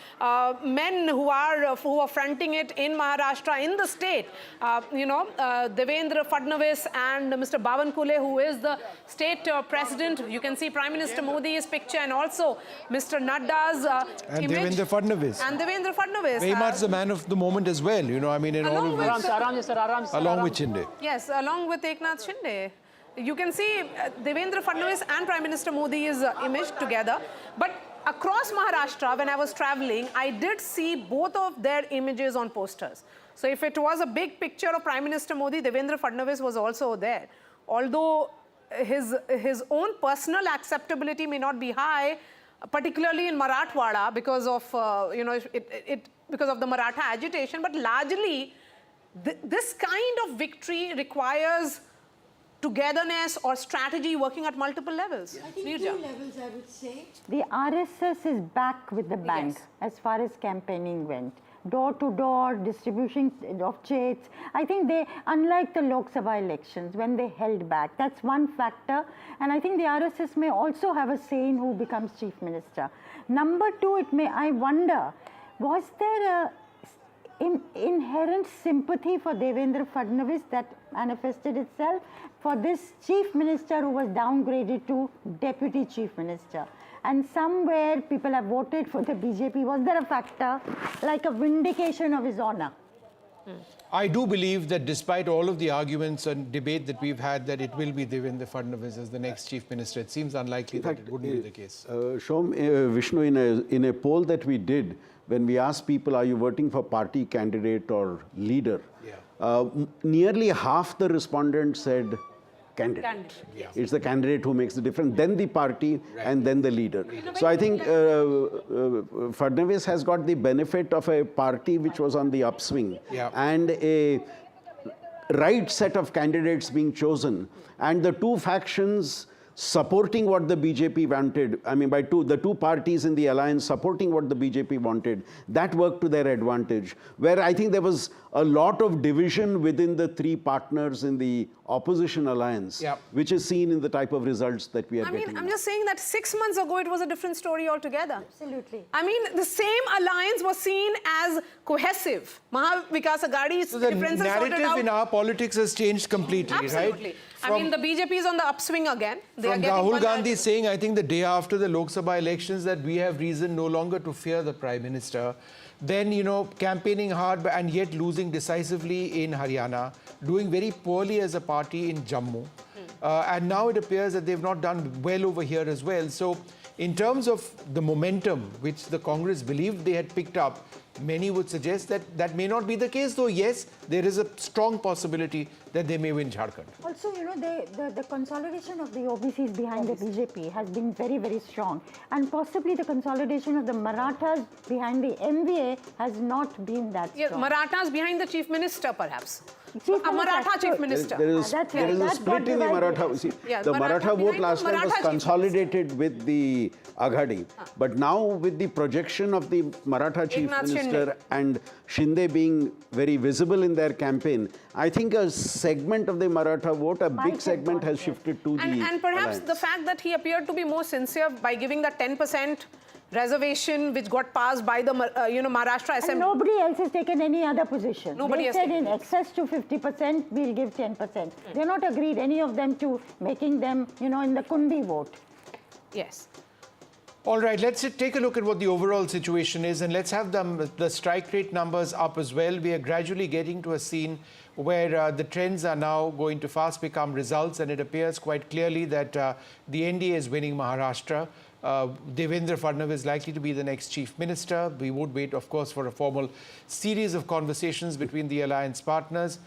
men who are fronting it in Maharashtra, in the state. Devendra Fadnavis and Mr. Bawankule, who is the state president. You can see Prime Minister Modi's picture and also Mr. Nadda's and image. Devendra Fadnavis. And Devendra Fadnavis. Very much the man of the moment as well, in all of this. Along with Shinde. Yes, along with EKNATH Shinde. You can see Devendra Fadnavis and Prime Minister Modi's image together. But across Maharashtra, when I was traveling, I did see both of their images on posters. So if it was a big picture of Prime Minister Modi, Devendra Fadnavis was also there. Although his own personal acceptability may not be high, particularly in Marathwada because of because of the Maratha agitation, but largely this kind of victory requires togetherness or strategy working at multiple levels. I think two levels, I would say. The RSS is back with the bank as far as campaigning went. Door-to-door distribution of checks. I think they, unlike the Lok Sabha elections, when they held back, that's one factor. And I think the RSS may also have a say in who becomes chief minister. Number two, I wonder, was there an inherent sympathy for Devendra Fadnavis that manifested itself for this chief minister who was downgraded to deputy chief minister? And somewhere people have voted for the BJP. Was there a factor like a vindication of his honor? I do believe that despite all of the arguments and debate that we've had, that it will be Devendra Fadnavis as the next chief minister. It seems unlikely that it wouldn't be the case. Vishnu, in a poll that we did, when we asked people, are you voting for party candidate or leader? Nearly half the respondents said candidate. It's the candidate who makes the difference, then the party, and then the leader. So I think Fadnavis has got the benefit of a party which was on the upswing and a right set of candidates being chosen, and the two factions supporting what the BJP wanted. I mean, the two parties in the alliance supporting what the BJP wanted, that worked to their advantage. Where I think there was a lot of division within the three partners in the opposition alliance, which is seen in the type of results that we are getting. I'm just saying that 6 months ago, it was a different story altogether. Absolutely. I mean, the same alliance was seen as cohesive. Mahavikas Aghadi's differences sorted narrative out. in our politics has changed completely, Absolutely. right? I mean, the BJP is on the upswing again. From Rahul Gandhi saying, I think the day after the Lok Sabha elections, that we have reason no longer to fear the Prime Minister. Then, campaigning hard and yet losing decisively in Haryana, doing very poorly as a party in Jammu. And now it appears that they've not done well over here as well. So in terms of the momentum which the Congress believed they had picked up, many would suggest that that may not be the case, though yes, there is a strong possibility that they may win Jharkhand. Also, the consolidation of the OBCs behind the BJP has been very, very strong. And possibly the consolidation of the Marathas behind the MVA has not been that strong. Marathas behind the chief minister, perhaps. Maratha chief minister. There is a split in the Maratha. See, the Maratha vote last time was consolidated with the Aghadi. But now with the projection of the Maratha chief minister and Shinde being very visible in their campaign, I think a segment of the Maratha vote, a big segment has shifted to the And perhaps alliance. the fact that he appeared to be more sincere by giving the 10% reservation which got passed by the Maharashtra Assembly. And nobody else has taken any other position. Nobody they has said taken in excess to 50%, we'll give 10%. They're not agreed, any of them, to making them, in the Kundi vote. Yes. All right, let's take a look at what the overall situation is, and let's have the strike rate numbers up as well. We are gradually getting to a scene where the trends are now going to fast become results, and it appears quite clearly that the NDA is winning Maharashtra. Devendra Fadnavis is likely to be the next chief minister. We would wait, of course, for a formal series of conversations between the alliance partners.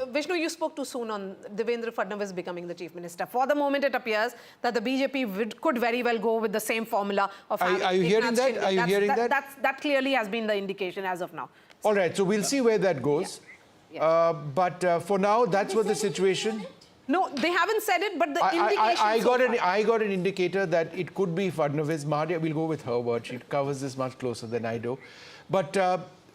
Vishnu, you spoke too soon on Devendra Fadnavis becoming the chief minister. For the moment, it appears that the BJP could very well go with the same formula of having Are you hearing that? Shinde. Are you hearing that? That clearly has been the indication as of now. All right, so we'll see where that goes. But for now, that's what the situation. No, they haven't said it, but the indication. I got an indicator that it could be Fadnavis. Maria, we'll go with her word. She covers this much closer than I do. But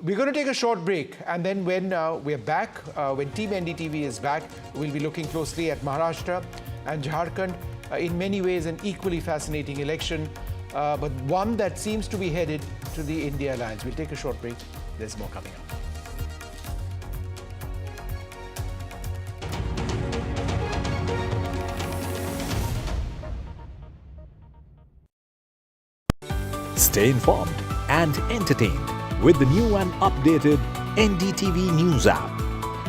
we're going to take a short break, and then when we're back, when Team NDTV is back, we'll be looking closely at Maharashtra and Jharkhand in many ways an equally fascinating election, but one that seems to be headed to the India alliance. We'll take a short break. There's more coming up. Stay informed and entertained with the new and updated NDTV News app.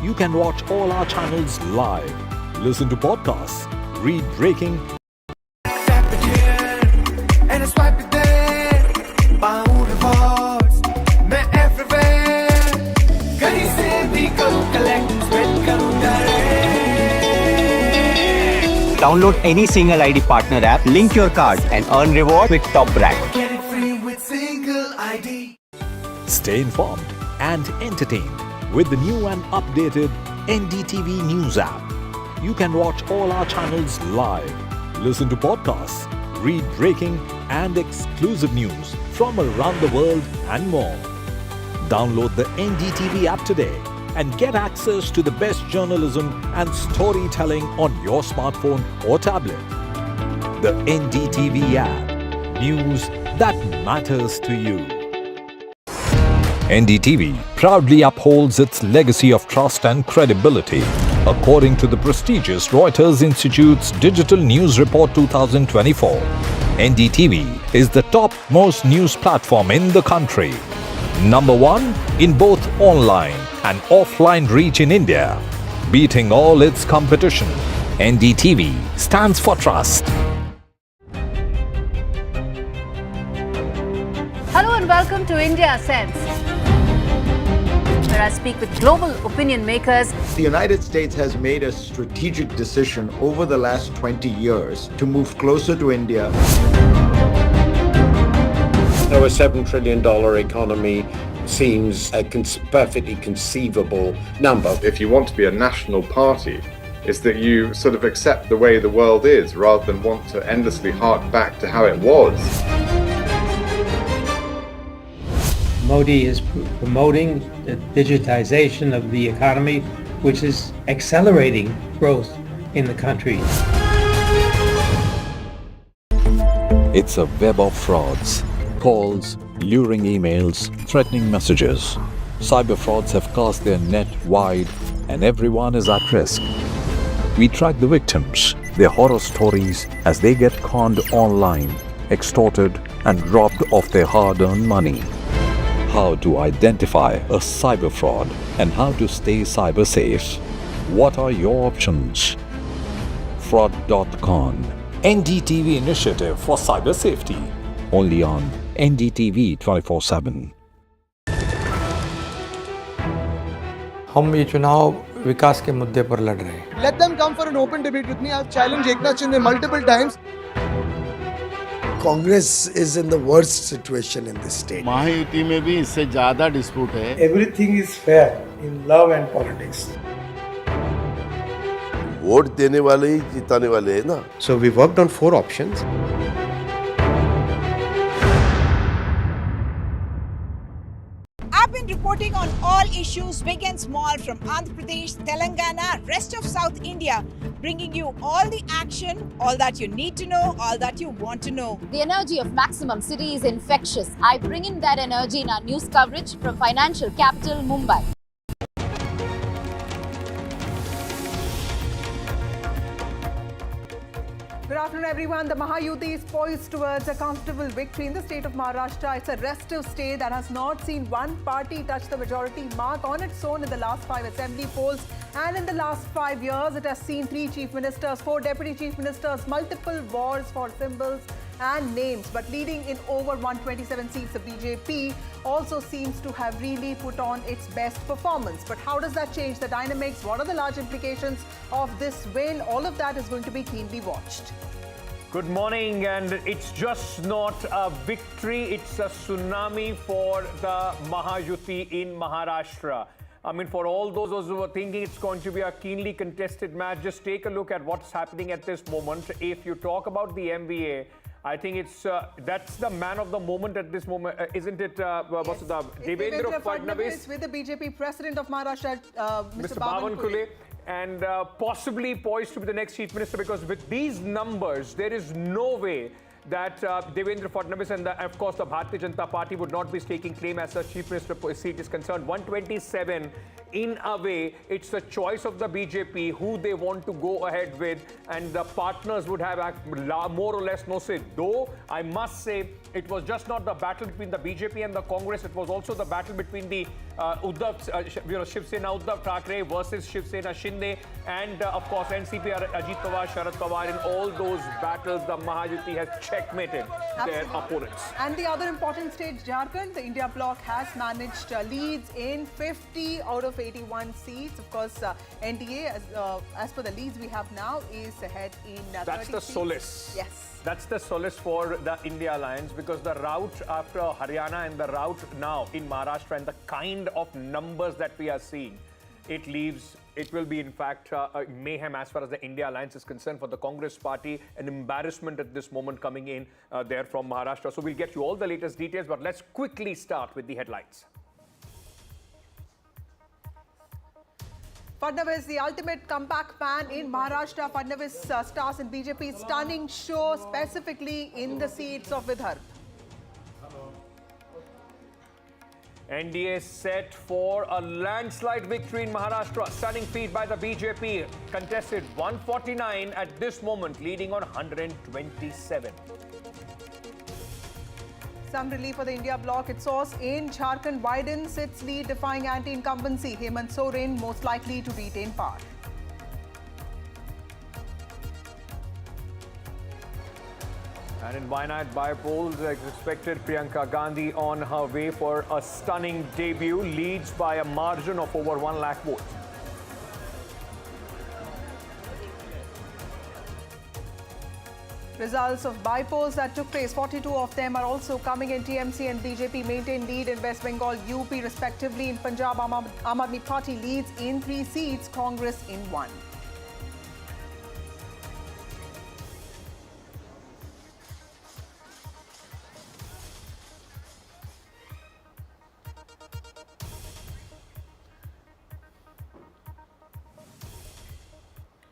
You can watch all our channels live, listen to podcasts, read breaking, and I swipe it there. Pound rewards, मैं everywhere. कहीं से भी करूँ collect, spend करूँ direct. Download any single ID partner app, link your card and earn reward with top brand. Get it free with single ID. Stay informed and entertained with the new and updated NDTV News app. You can watch all our channels live, listen to podcasts, read breaking and exclusive news from around the world and more. Download the NDTV app today and get access to the best journalism and storytelling on your smartphone or tablet. The NDTV app. News that matters to you. NDTV proudly upholds its legacy of trust and credibility. According to the prestigious Reuters Institute's Digital News Report 2024, NDTV is the top-most news platform in the country. Number 1 in both online and offline reach in India. Beating all its competition, NDTV stands for trust. Hello and welcome to India Sense, where I speak with global opinion makers. The United States has made a strategic decision over the last 20 years to move closer to India. A $7 trillion economy seems a perfectly conceivable number. If you want to be a national party, it's that you sort of accept the way the world is rather than want to endlessly hark back to how it was. Modi is promoting the digitization of the economy, which is accelerating growth in the country. It's a web of frauds, calls, luring emails, threatening messages. Cyber frauds have cast their net wide and everyone is at risk. We track the victims, their horror stories as they get conned online, extorted and robbed of their hard-earned money. How to identify a cyber fraud and how to stay cyber safe. What are your options? Fraud.con, NDTV initiative for cyber safety. Only on NDTV 24/7. हम ये चुनाव विकास के मुद्दे पर लड़ रहे हैं. Let them come for an open debate with me. I've challenged EKNATH Shinde multiple times. Congress is in the worst situation in this state. Mahayuti में भी इससे ज़्यादा dispute है. Everything is fair in love and politics. Vote देने वाले ही जिताने वाले हैं ना. So we worked on 4 options. I've been reporting on all issues, big and small, from Andhra Pradesh, Telangana, rest of South India, bringing you all the action, all that you need to know, all that you want to know. The energy of Maximum City is infectious. I bring in that energy in our news coverage from financial capital, Mumbai. Good afternoon, everyone. The Mahayuti is poised towards a comfortable victory in the state of Maharashtra. It's a restive state that has not seen one party touch the majority mark on its own in the last 5 assembly polls. And in the last 5 years, it has seen 3 chief ministers, 4 deputy chief ministers, multiple wars for symbols and names. But leading in over 127 seats, the BJP also seems to have really put on its best performance. But how does that change the dynamics? What are the large implications of this win? All of that is going to be keenly watched. Good morning, and it's just not a victory, it's a tsunami for the Mahayuti in Maharashtra. I mean, for all those who were thinking it's going to be a keenly contested match, just take a look at what's happening at this moment. If you talk about the MVA, I think it's that's the man of the moment at this moment, isn't it? What's the Devendra Fadnavis with the BJP president of Maharashtra, Mr. Bavan Kule. and possibly poised to be the next chief minister, because with these numbers, there is no way that Devendra Fadnavis and, of course, the Bharatiya Janata Party would not be staking claim as a chief minister seat is concerned. 127, in a way, it's the choice of the BJP who they want to go ahead with, and the partners would have more or less no say. Though, I must say, it was just not the battle between the BJP and the Congress, it was also the battle between the Shiv Sena Uddhav Thackeray versus Shiv Sena Shinde, and of course NCP Ajit Pawar, Sharad Pawar. In all those battles, the Mahayuti has checkmated their opponents. And the other important state, Jharkhand, the India bloc has managed leads in 50 out of 81 seats. Of course, NDA, as per the leads we have now, is ahead in 30 That's the seats. solace. Yes. That's the solace for the India Alliance, because the rout after Haryana and the rout now in Maharashtra and the kind of numbers that we are seeing, it will be in fact a mayhem as far as the India Alliance is concerned for the Congress party, an embarrassment at this moment coming in there from Maharashtra. So we'll get you all the latest details, but let's quickly start with the headlines. Fadnavis, the ultimate comeback man in Maharashtra. Fadnavis stars in BJP's stunning show, specifically in the seats of Vidarbha. NDA set for a landslide victory in Maharashtra. Stunning feat by the BJP. Contested 149 at this moment, leading on 127. Some relief for the India bloc. Its source in Jharkhand widens its lead, defying anti-incumbency. Hemant Soren most likely to retain power. And in Wayanad bypolls, as expected, Priyanka Gandhi on her way for a stunning debut, leads by a margin of over 1 lakh votes. Results of bypolls that took place, 42 of them are also coming in. TMC and BJP maintain lead in West Bengal, UP respectively. In Punjab, Aam Aadmi Party leads in 3 seats, Congress in 1.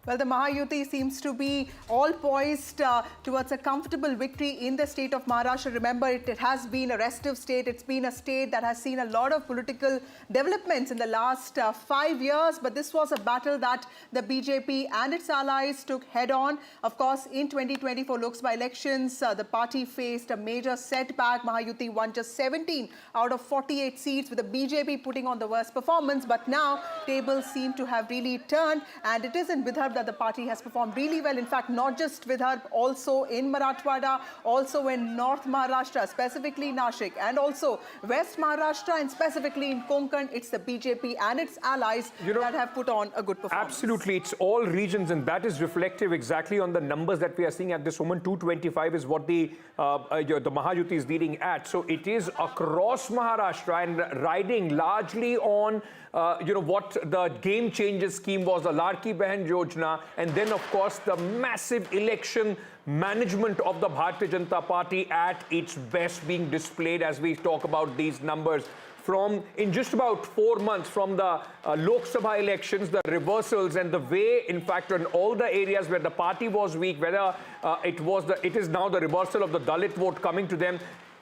Well, the Mahayuti seems to be all poised towards a comfortable victory in the state of Maharashtra. Remember, it has been a restive state. It's been a state that has seen a lot of political developments in the last 5 years. But this was a battle that the BJP and its allies took head on. Of course, in 2024 Lok Sabha elections, the party faced a major setback. Mahayuti won just 17 out of 48 seats, with the BJP putting on the worst performance. But now, tables seem to have really turned, and it is in Vidarbha that the party has performed really well. In fact, not just Vidarbha, also in Marathwada, also in North Maharashtra, specifically Nashik, and also West Maharashtra, and specifically in Konkan. It's the BJP and its allies that have put on a good performance. Absolutely. It's all regions, and that is reflective exactly on the numbers that we are seeing at this moment. 225 is what the Mahayuti is leading at. So it is across Maharashtra and riding largely on what the game changer scheme was, the Ladki Bahan Yojana, and then of course the massive election management of the Bharatiya Janata Party at its best being displayed as we talk about these numbers. In just about 4 months from the Lok Sabha elections, the reversals and the way, in fact, in all the areas where the party was weak, whether it is now the reversal of the Dalit vote coming to them.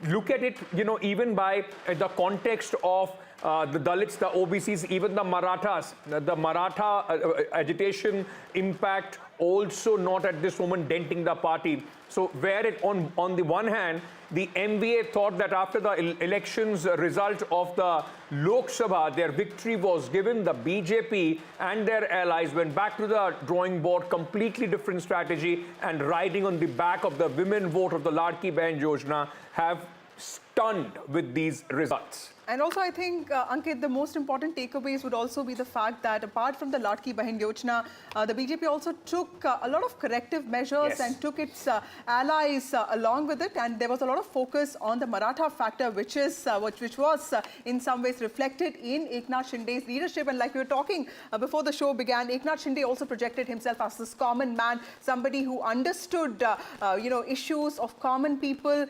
Look at it, even by the context of the Dalits, the OBCs, even the Marathas, the Maratha agitation impact also not at this moment denting the party. So where on the one hand, the MVA thought that after the elections result of the Lok Sabha, their victory was given. The BJP and their allies went back to the drawing board, completely different strategy, and riding on the back of the women vote of the Ladki Bahan Yojana have stunned with these results. And also, I think, Ankit, the most important takeaways would also be the fact that apart from the Ladki Bahan Yojana, the BJP also took a lot of corrective measures and took its allies along with it. And there was a lot of focus on the Maratha factor, which was in some ways reflected in EKNATH Shinde's leadership. And like we were talking before the show began, EKNATH Shinde also projected himself as this common man, somebody who understood, issues of common people,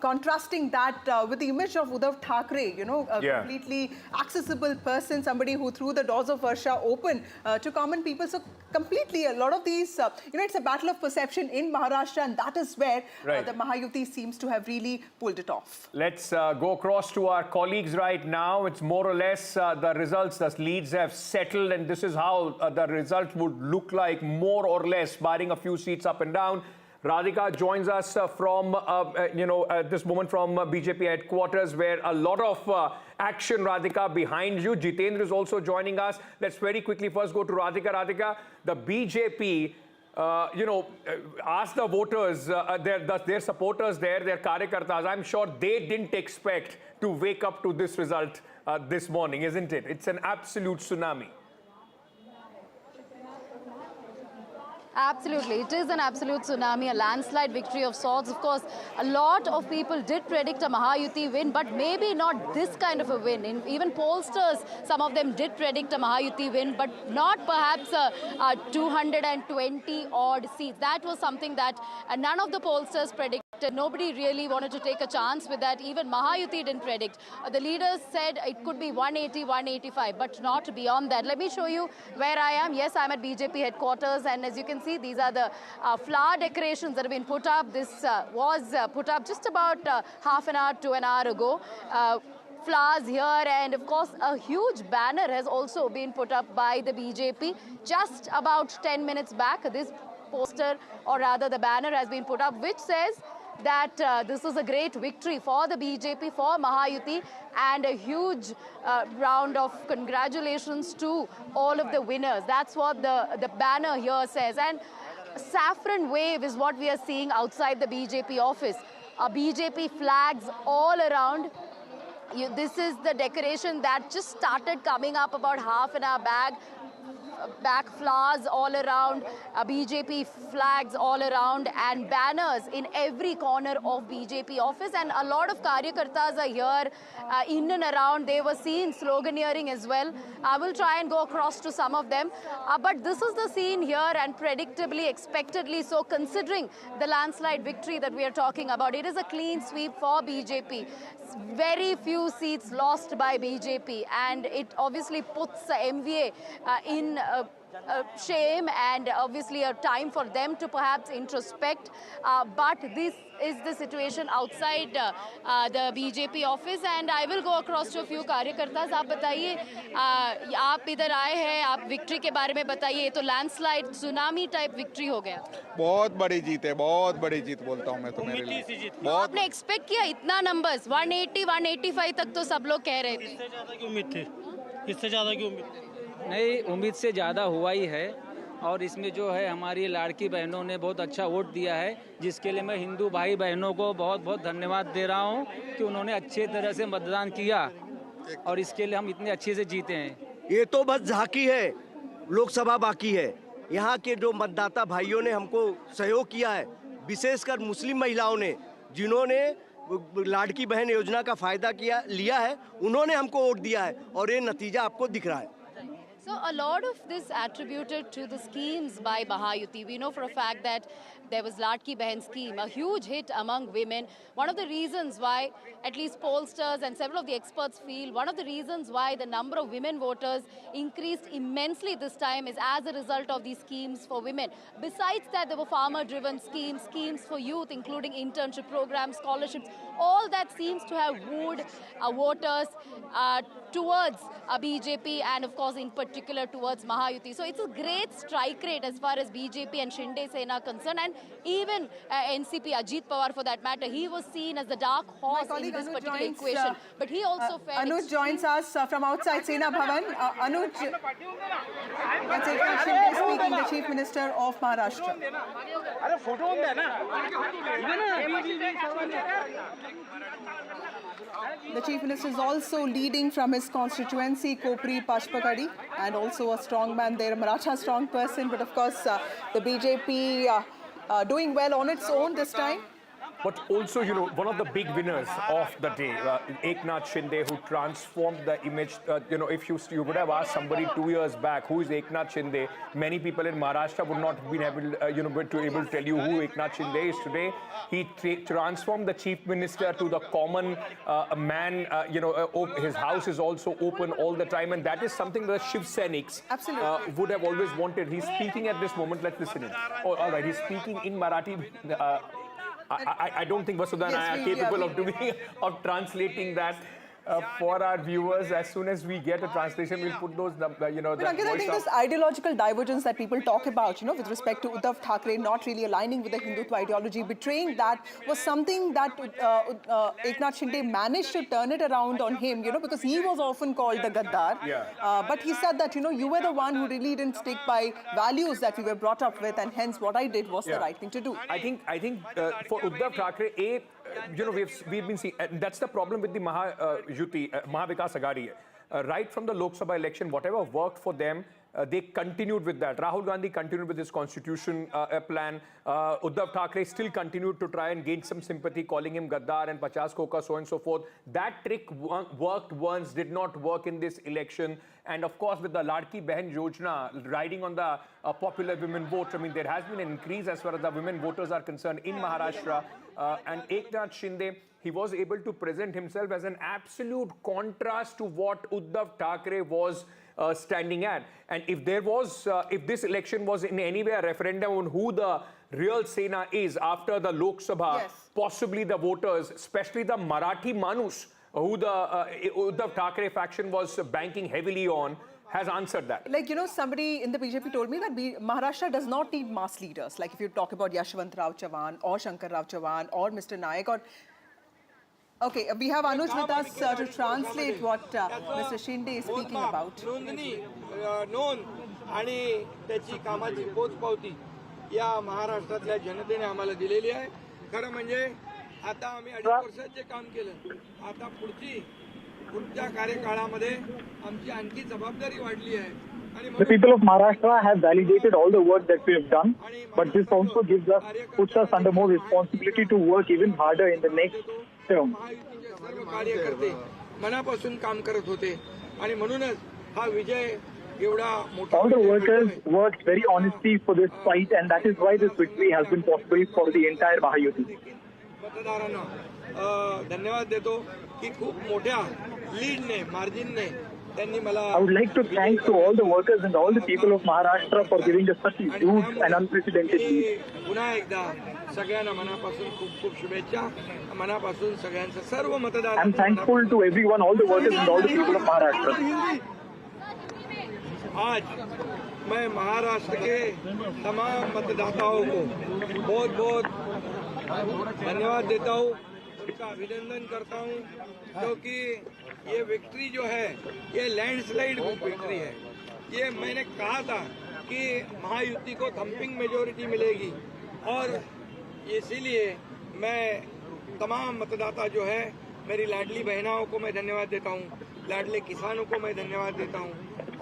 contrasting that with the image of Uddhav Thackeray, you know, a completely accessible person, somebody who threw the doors of Varsha open to common people. So completely, a lot of these, you know, it's a battle of perception in Maharashtra, and that is where the Mahayuti seems to have really pulled it off. Let's go across to our colleagues right now. It's more or less the results, the leads have settled, and this is how the result would look like, more or less, barring a few seats up and down. Radhika joins us from, at this moment from BJP headquarters, where a lot of action, Radhika, behind you. Jitendra is also joining us. Let's very quickly first go to Radhika. Radhika, the BJP, ask the voters, their supporters there, their karyakartas. I'm sure they didn't expect to wake up to this result this morning, isn't it? It's an absolute tsunami. Absolutely. It is an absolute tsunami, a landslide victory of sorts. Of course, a lot of people did predict a Mahayuti win, but maybe not this kind of a win. Even pollsters, some of them did predict a Mahayuti win, but not perhaps a 220 odd seats. That was something that none of the pollsters predicted. Nobody really wanted to take a chance with that. Even Mahayuti didn't predict. The leaders said it could be 180, 185, but not beyond that. Let me show you where I am. Yes, I'm at BJP headquarters, and as you can see, these are the flower decorations that have been put up. This was put up just about half an hour to an hour ago. Flowers here, and of course a huge banner has also been put up by the BJP just about 10 minutes back. This poster, or rather the banner, has been put up, which says that this is a great victory for the BJP, for Mahayuti, and a huge round of congratulations to all of the winners. That's what the banner here says. And saffron wave is what we are seeing outside the BJP office. BJP flags all around. This is the decoration that just started coming up about half an hour back, flowers all around, BJP flags all around, and banners in every corner of BJP office. And a lot of karyakartas are here in and around. They were seen sloganeering as well. I will try and go across to some of them. But this is the scene here, and predictably, expectedly so, considering the landslide victory that we are talking about. It is a clean sweep for BJP. Very few seats lost by BJP, and it obviously puts the MVA in shame, and obviously a time for them to perhaps introspect. But this is the situation outside the BJP office, and I will go across to a few कार्यकर्तास. आप बताइए, आप इधर आए हैं, आप victory के बारे में बताइए. तो लैंडस्लाइड सुनामी टाइप विक्ट्री हो गया. बहुत बड़ी जीत है, बहुत बड़ी जीत बोलता हूँ मैं तो मेरे लिए. आपने एक्सपेक्ट किया इतना नंबर्स? 180, 185 तक तो सब लोग कह रहे थे. इससे ज़्यादा की उम्मीद थी, इससे ज़्यादा की उम्मीद थी. नहीं, उम्मीद से ज़्यादा हुआ ही है, और इसमें जो है हमारी लाड़की बहनों ने बहुत अच्छा वोट दिया है, जिसके लिए मैं हिंदू भाई बहनों को बहुत बहुत धन्यवाद दे रहा हूं कि उन्होंने अच्छे तरह से मतदान किया, और इसके लिए हम इतने अच्छे से जीते हैं. ये तो बस झांकी है, लोकसभा बाकी है. यहाँ के जो मतदाता भाइयों ने हमको सहयोग किया है, विशेषकर मुस्लिम महिलाओं ने, जिन्होंने लाड़की बहन योजना का फायदा लिया है, उन्होंने हमको वोट दिया है, और ये नतीजा आपको दिख रहा है. So a lot of this attributed to the schemes by Mahayuti. We know for a fact that there was Ladki Behan scheme, a huge hit among women. One of the reasons why, at least pollsters and several of the experts feel, one of the reasons why the number of women voters increased immensely this time is as a result of these schemes for women. Besides that, there were farmer-driven schemes, schemes for youth, including internship programs, scholarships. All that seems to have wooed voters towards BJP, and of course in particular towards Mahayuti. So it's a great strike rate as far as BJP and Shinde Sena concerned, and even NCP, Ajit Pawar for that matter, he was seen as the dark horse in this particular equation. But he also felt... Anuj joins us from outside Sena Bhavan. Anuj, that's it, Shinde speaking, the Chief Minister of Maharashtra. The Chief Minister is also leading from his constituency, Kopri Pashpakadi, and also a strong man there, Maratha strong person. But of course, the BJP doing well on its own this time. But also, you know, one of the big winners of the day, EKNATH Shinde, who transformed the image. You know, if you would have asked somebody 2 years back, who is EKNATH Shinde, many people in Maharashtra would not have been able, able to tell you who EKNATH Shinde is today. He transformed the chief minister to the common man. His house is also open all the time, and that is something that Shiv Sainiks would have always wanted. He's speaking at this moment. Let's listen in. Oh, all right, he's speaking in Marathi. I don't think Vasudha and I are capable of translating that for our viewers. As soon as we get a translation, we'll put those, But again, I think this ideological divergence that people talk about, with respect to Uddhav Thackeray not really aligning with the Hindutva ideology, betraying that, was something that Eknath Shinde managed to turn it around on him, because he was often called the Gaddar. But he said that, you were the one who really didn't stick by values that we were brought up with, and hence what I did was the right thing to do. I think for Uddhav Thackeray, we've been seeing, that's the problem with the Mahavikas Aghadi. Right from the Lok Sabha election, whatever worked for them, they continued with that. Rahul Gandhi continued with his constitution plan. Uddhav Thackeray still continued to try and gain some sympathy, calling him Gaddar and Pachas Koka, so on and so forth. That trick worked once, did not work in this election. And of course, with the Ladki Behan Yojana riding on the popular women vote, I mean, there has been an increase as far as the women voters are concerned in Maharashtra. And Eknath Shinde, he was able to present himself as an absolute contrast to what Uddhav Thackeray was standing at. And if there was, if this election was in any way a referendum on who the real Sena is after the Lok Sabha, possibly the voters, especially the Marathi Manus, who the Uddhav Thackeray faction was banking heavily on, has answered that. Like, somebody in the BJP told me that Maharashtra does not need mass leaders. Like if you talk about Yashwant Rao Chavan or Shankar Rao Chavan or Mr. Nayak or... Okay, we have Anuj with us to translate what Mr. Shinde is speaking about. नोंद आणि त्याची कामाची पोचपावती या महाराष्ट्रातल्या जनतेने आम्हाला दिलेली आहे. खरं म्हणजे आता आम्ही 2.5 वर्षात जे काम केलं, आता पुढच्या कार्यकाळामध्ये आमची आणखी जबाबदारी वाढली आहे. The people of Maharashtra have validated all the work that we have done, but this also puts us under more responsibility to work even harder in the next term. सर्व कार्यकर्ते मनापासून काम करत होते आणि म्हणूनच हा विजय एवढा मोठा. All the workers worked very honestly for this fight, and that is why this victory has been possible for the entire Mahayuti. मतदारांना धन्यवाद देतो की खूप मोठ्या लीडने, मार्जिनने त्यांनी मला. I would like to thank to all the workers and all the people of Maharashtra for giving us such a huge and unprecedented lead. पुन्हा एकदा सगळ्यांना मनापासून खूप खूप शुभेच्छा. मनापासून सगळ्यांचं सर्व मतदार. I'm thankful to everyone, all the workers and all the people of Maharashtra. आज मैं महाराष्ट्र के तमाम मतदाताओं को बहुत बहुत धन्यवाद देता हूँ, उनका अभिनंदन करता हूँ, क्योंकि ये विक्ट्री जो है ये लैंडस्लाइड विक्ट्री है. ये मैंने कहा था कि महायुति को थम्पिंग मेजोरिटी मिलेगी और इसीलिए मैं तमाम मतदाता जो है, मेरी लाडली बहनाओं को मैं धन्यवाद देता हूँ, लाडले किसानों को मैं धन्यवाद देता हूँ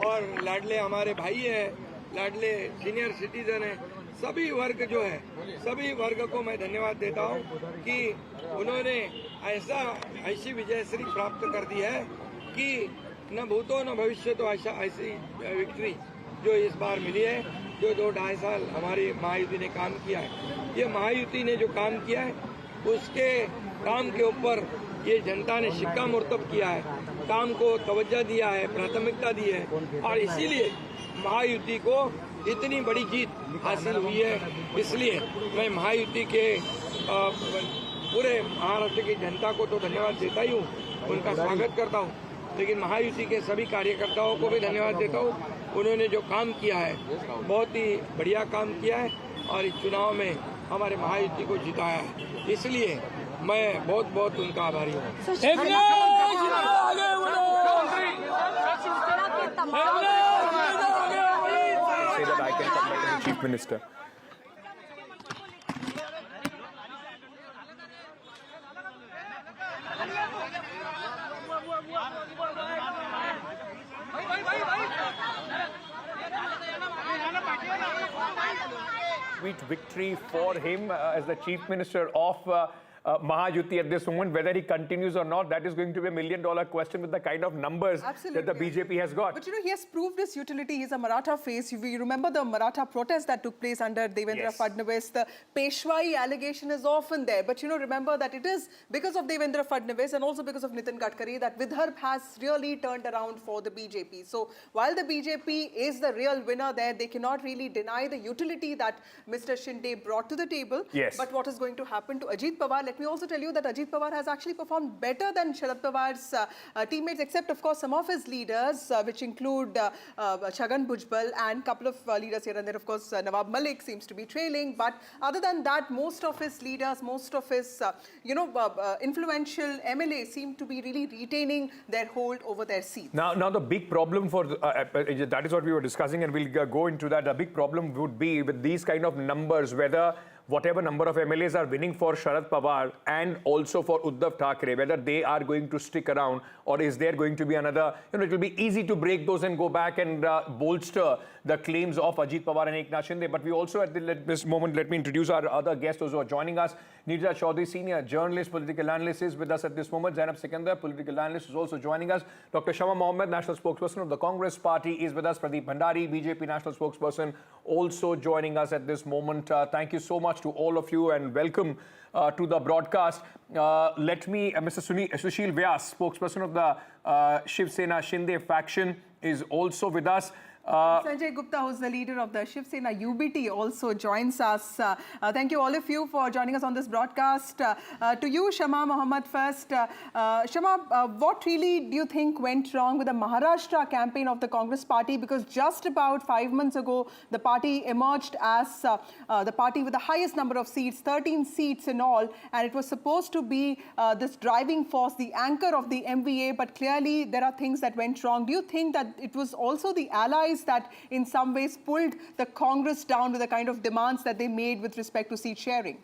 और लाडले हमारे भाई हैं, लाडले सीनियर सिटीजन हैं, सभी वर्ग जो है, सभी वर्ग को मैं धन्यवाद देता हूँ कि उन्होंने ऐसी विजयश्री प्राप्त कर दी है कि न भूतो न भविष्य तो ऐसी विक्ट्री जो इस बार मिली है, जो 2-2.5 साल हमारी महायुति ने काम किया है. ये महायुति ने जो काम किया है उसके काम के ऊपर ये जनता ने शिक्कामोर्तब किया है, काम को तवज्जो दिया है, प्राथमिकता दी है और इसीलिए महायुति को इतनी बड़ी जीत हासिल हुई है. इसलिए मैं महायुति के पूरे महाराष्ट्र की जनता को तो धन्यवाद देता ही हूँ, उनका स्वागत करता हूँ, लेकिन महायुति के सभी कार्यकर्ताओं को भी धन्यवाद देता हूँ. उन्होंने जो काम किया है बहुत ही बढ़िया काम किया है और इस चुनाव में हमारे महायुति को जिताया है. इसलिए मैं बहुत बहुत उनका आभारी हूँ. Say that I can come back as the Chief Minister. Sweet victory for him as the Chief Minister of Mahayuti at this moment. Whether he continues or not, that is going to be $1 million question with the kind of numbers that the BJP has got. But he has proved his utility. He's a Maratha face. You remember the Maratha protest that took place under Devendra Fadnavis. The Peshwai allegation is often there. But remember that it is because of Devendra Fadnavis and also because of Nitin Gadkari that Vidarbha has really turned around for the BJP. So while the BJP is the real winner there, they cannot really deny the utility that Mr. Shinde brought to the table. Yes. But what is going to happen to Ajit Pawar? Let me also tell you that Ajit Pawar has actually performed better than Sharad Pawar's teammates, except of course some of his leaders, which include Chhagan Bhujbal and a couple of leaders here and there. Of course, Nawab Malik seems to be trailing. But other than that, most of his leaders, most of his influential MLAs seem to be really retaining their hold over their seats. Now the big problem for that is what we were discussing, and we'll go into that. The big problem would be with these kind of numbers, whether whatever number of MLAs are winning for Sharad Pawar and also for Uddhav Thackeray, whether they are going to stick around, or is there going to be another, it will be easy to break those and go back and bolster the claims of Ajit Pawar and EKNATH Shinde. But we also at this moment, let me introduce our other guests who are joining us. Neerja Chaudhary, senior journalist, political analyst, is with us at this moment. Zainab Sikandar, political analyst, is also joining us. Dr. Shama Mohammed, national spokesperson of the Congress Party, is with us. Pradeep Bhandari, BJP national spokesperson, also joining us at this moment. Thank you so much to all of you and welcome to the broadcast. Let me, Mr. Sushil Vyas, spokesperson of the Shiv Sena Shinde faction, is also with us. Sanjay Gupta, who's the leader of the Shiv Sena UBT, also joins us. Thank you all of you for joining us on this broadcast. To you, Shama Mohammed, first. Shama, what really do you think went wrong with the Maharashtra campaign of the Congress Party? Because just about 5 months ago, the party emerged as the party with the highest number of seats, 13 seats in all, and it was supposed to be this driving force, the anchor of the MVA, but clearly there are things that went wrong. Do you think that it was also the allies that in some ways pulled the Congress down with the kind of demands that they made with respect to seat sharing?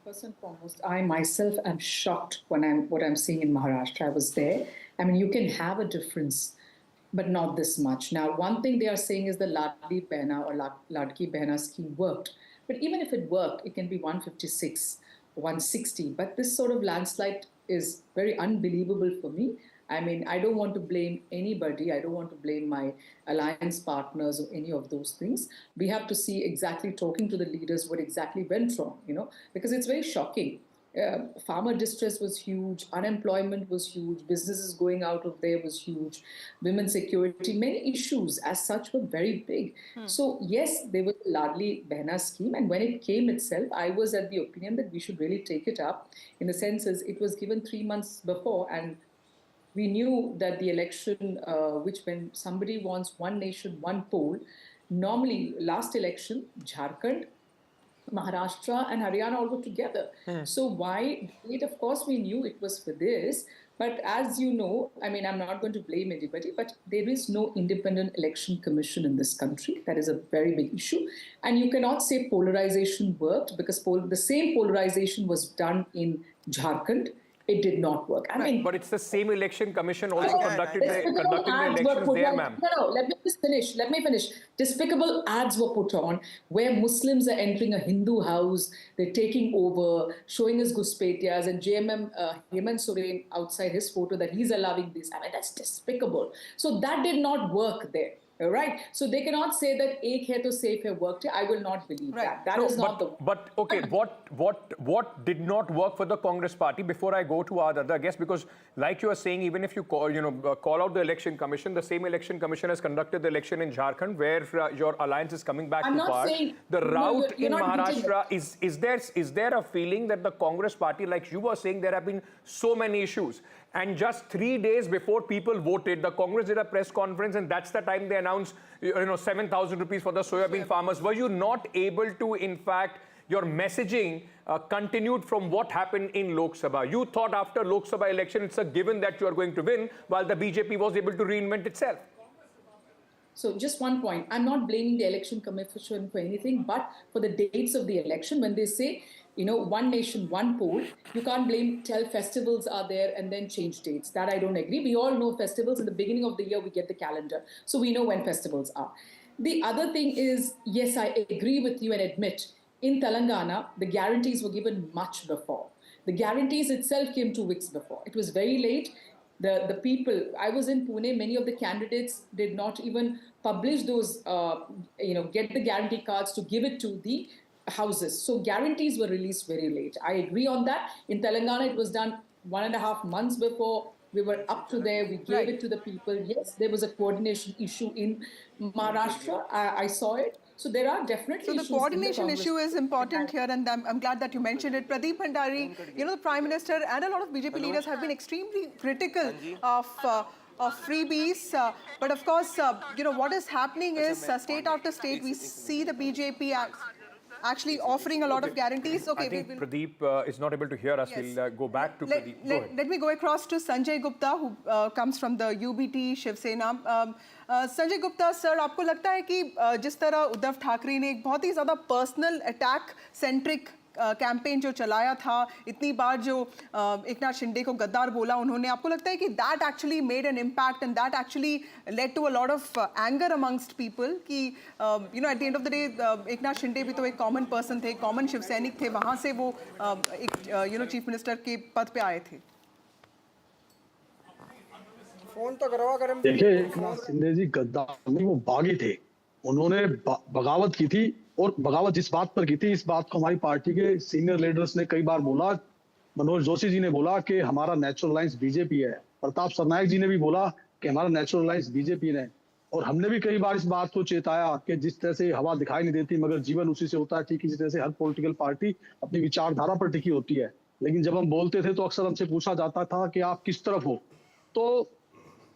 First and foremost, I myself am shocked when what I'm seeing in Maharashtra. I was there. I mean, you can have a difference, but not this much. Now, one thing they are saying is the Ladli Behna or Ladki Behna scheme worked. But even if it worked, it can be 156, 160. But this sort of landslide is very unbelievable for me. I mean, I don't want to blame anybody. I don't want to blame my alliance partners or any of those things. We have to see exactly, talking to the leaders, what exactly went wrong, because it's very shocking. Farmer distress was huge, unemployment was huge, businesses going out of there was huge, women's security, many issues as such were very big. So yes, there was a Ladli Behna scheme, and when it came itself, I was at the opinion that we should really take it up, in the sense as it was given 3 months before, and we knew that the election, which when somebody wants one nation, one poll, normally last election, Jharkhand, Maharashtra and Haryana all go together. So why it? Of course, we knew it was for this. But as you know, I mean, I'm not going to blame anybody, but there is no independent election commission in this country. That is a very big issue. And you cannot say polarization worked, because the same polarization was done in Jharkhand. It did not work. I mean, but it's the same election commission also conducting the elections there, ma'am. No, let me just finish. Let me finish. Despicable ads were put on where Muslims are entering a Hindu house, they're taking over, showing us Guspetias, and JMM Hemant Soren outside his photo that he's allowing this. I mean, that's despicable. So that did not work there. All right. So they cannot say that ek hai to safe hai worked. I will not believe that. That is not the. But okay, what did not work for the Congress Party? Before I go to our other guests, because like you are saying, even if you call out the election commission, the same election commission has conducted the election in Jharkhand, where your alliance is coming back to power. The route in Maharashtra is there a feeling that the Congress Party, like you were saying, there have been so many issues. And just 3 days before people voted, the Congress did a press conference, and that's the time they announced, 7,000 rupees for the soybean farmers. Were you not able to, in fact, your messaging continued from what happened in Lok Sabha? You thought after Lok Sabha election, it's a given that you are going to win, while the BJP was able to reinvent itself. So just one point. I'm not blaming the election commission for anything, but for the dates of the election, when they say, one nation, one poll, you can't tell festivals are there and then change dates. That I don't agree. We all know festivals in the beginning of the year, we get the calendar. So we know when festivals are. The other thing is, yes, I agree with you and admit in Telangana, the guarantees were given much before. The guarantees itself came 2 weeks before. It was very late. The people, I was in Pune, many of the candidates did not even publish those, get the guarantee cards to give it to the houses. So guarantees were released very late. I agree on that. In Telangana, it was done 1.5 months before. We were up to there. We gave it to the people. Yes, there was a coordination issue in Maharashtra. I saw it. So there are definitely issues. So the coordination issue is important here, and I'm glad that you mentioned it. Pradeep Bhandari, the Prime Minister and a lot of BJP leaders have been extremely critical of freebies. But of course, what is happening is state after state, we see the BJP actually offering a lot of guarantees. Okay, I think Pradeep is not able to hear us. Yes. We'll go back to Pradeep. Let me go across to Sanjay Gupta, who comes from the UBT Shiv Sena. Sanjay Gupta sir, आपको लगता है कि जिस तरह उद्धव ठाकरे ने एक बहुत ही ज़्यादा पर्सनल अटैक सेंट्रिक कैंपेन जो चलाया था, इतनी बार जो एकनाथ शिंदे को गद्दार बोला उन्होंने, आपको लगता है कि that actually made an impact and that actually led to a lot of anger amongst people कि at the end of the day Eknath Shinde भी तो एक कॉमन पर्सन थे, कॉमन शिव सैनिक थे, वहाँ से वो एक चीफ मिनिस्टर के पद पे आए थे. फोन तो करवा कर देखिए, एकनाथ शिंदे जी गद्दार नहीं, वो बागी थे. उन्होंने बगावत की थी, और बगावत जिस बात पर की थी, इस बात को हमारी पार्टी के सीनियर लीडर्स ने कई बार बोला. मनोज जोशी जी ने बोला कि हमारा नेचुरल अलायंस बीजेपी है. प्रताप सरनायक जी ने भी बोला कि हमारा नेचुरल अलायंस बीजेपी है. और हमने भी कई बार इस बात को चेताया कि जिस तरह से हवा दिखाई नहीं देती मगर जीवन उसी से होता है, ठीक इसी तरह से हर पॉलिटिकल पार्टी अपनी विचारधारा पर टिकी होती है. लेकिन जब हम बोलते थे तो अक्सर हमसे पूछा जाता था कि आप किस तरफ हो. तो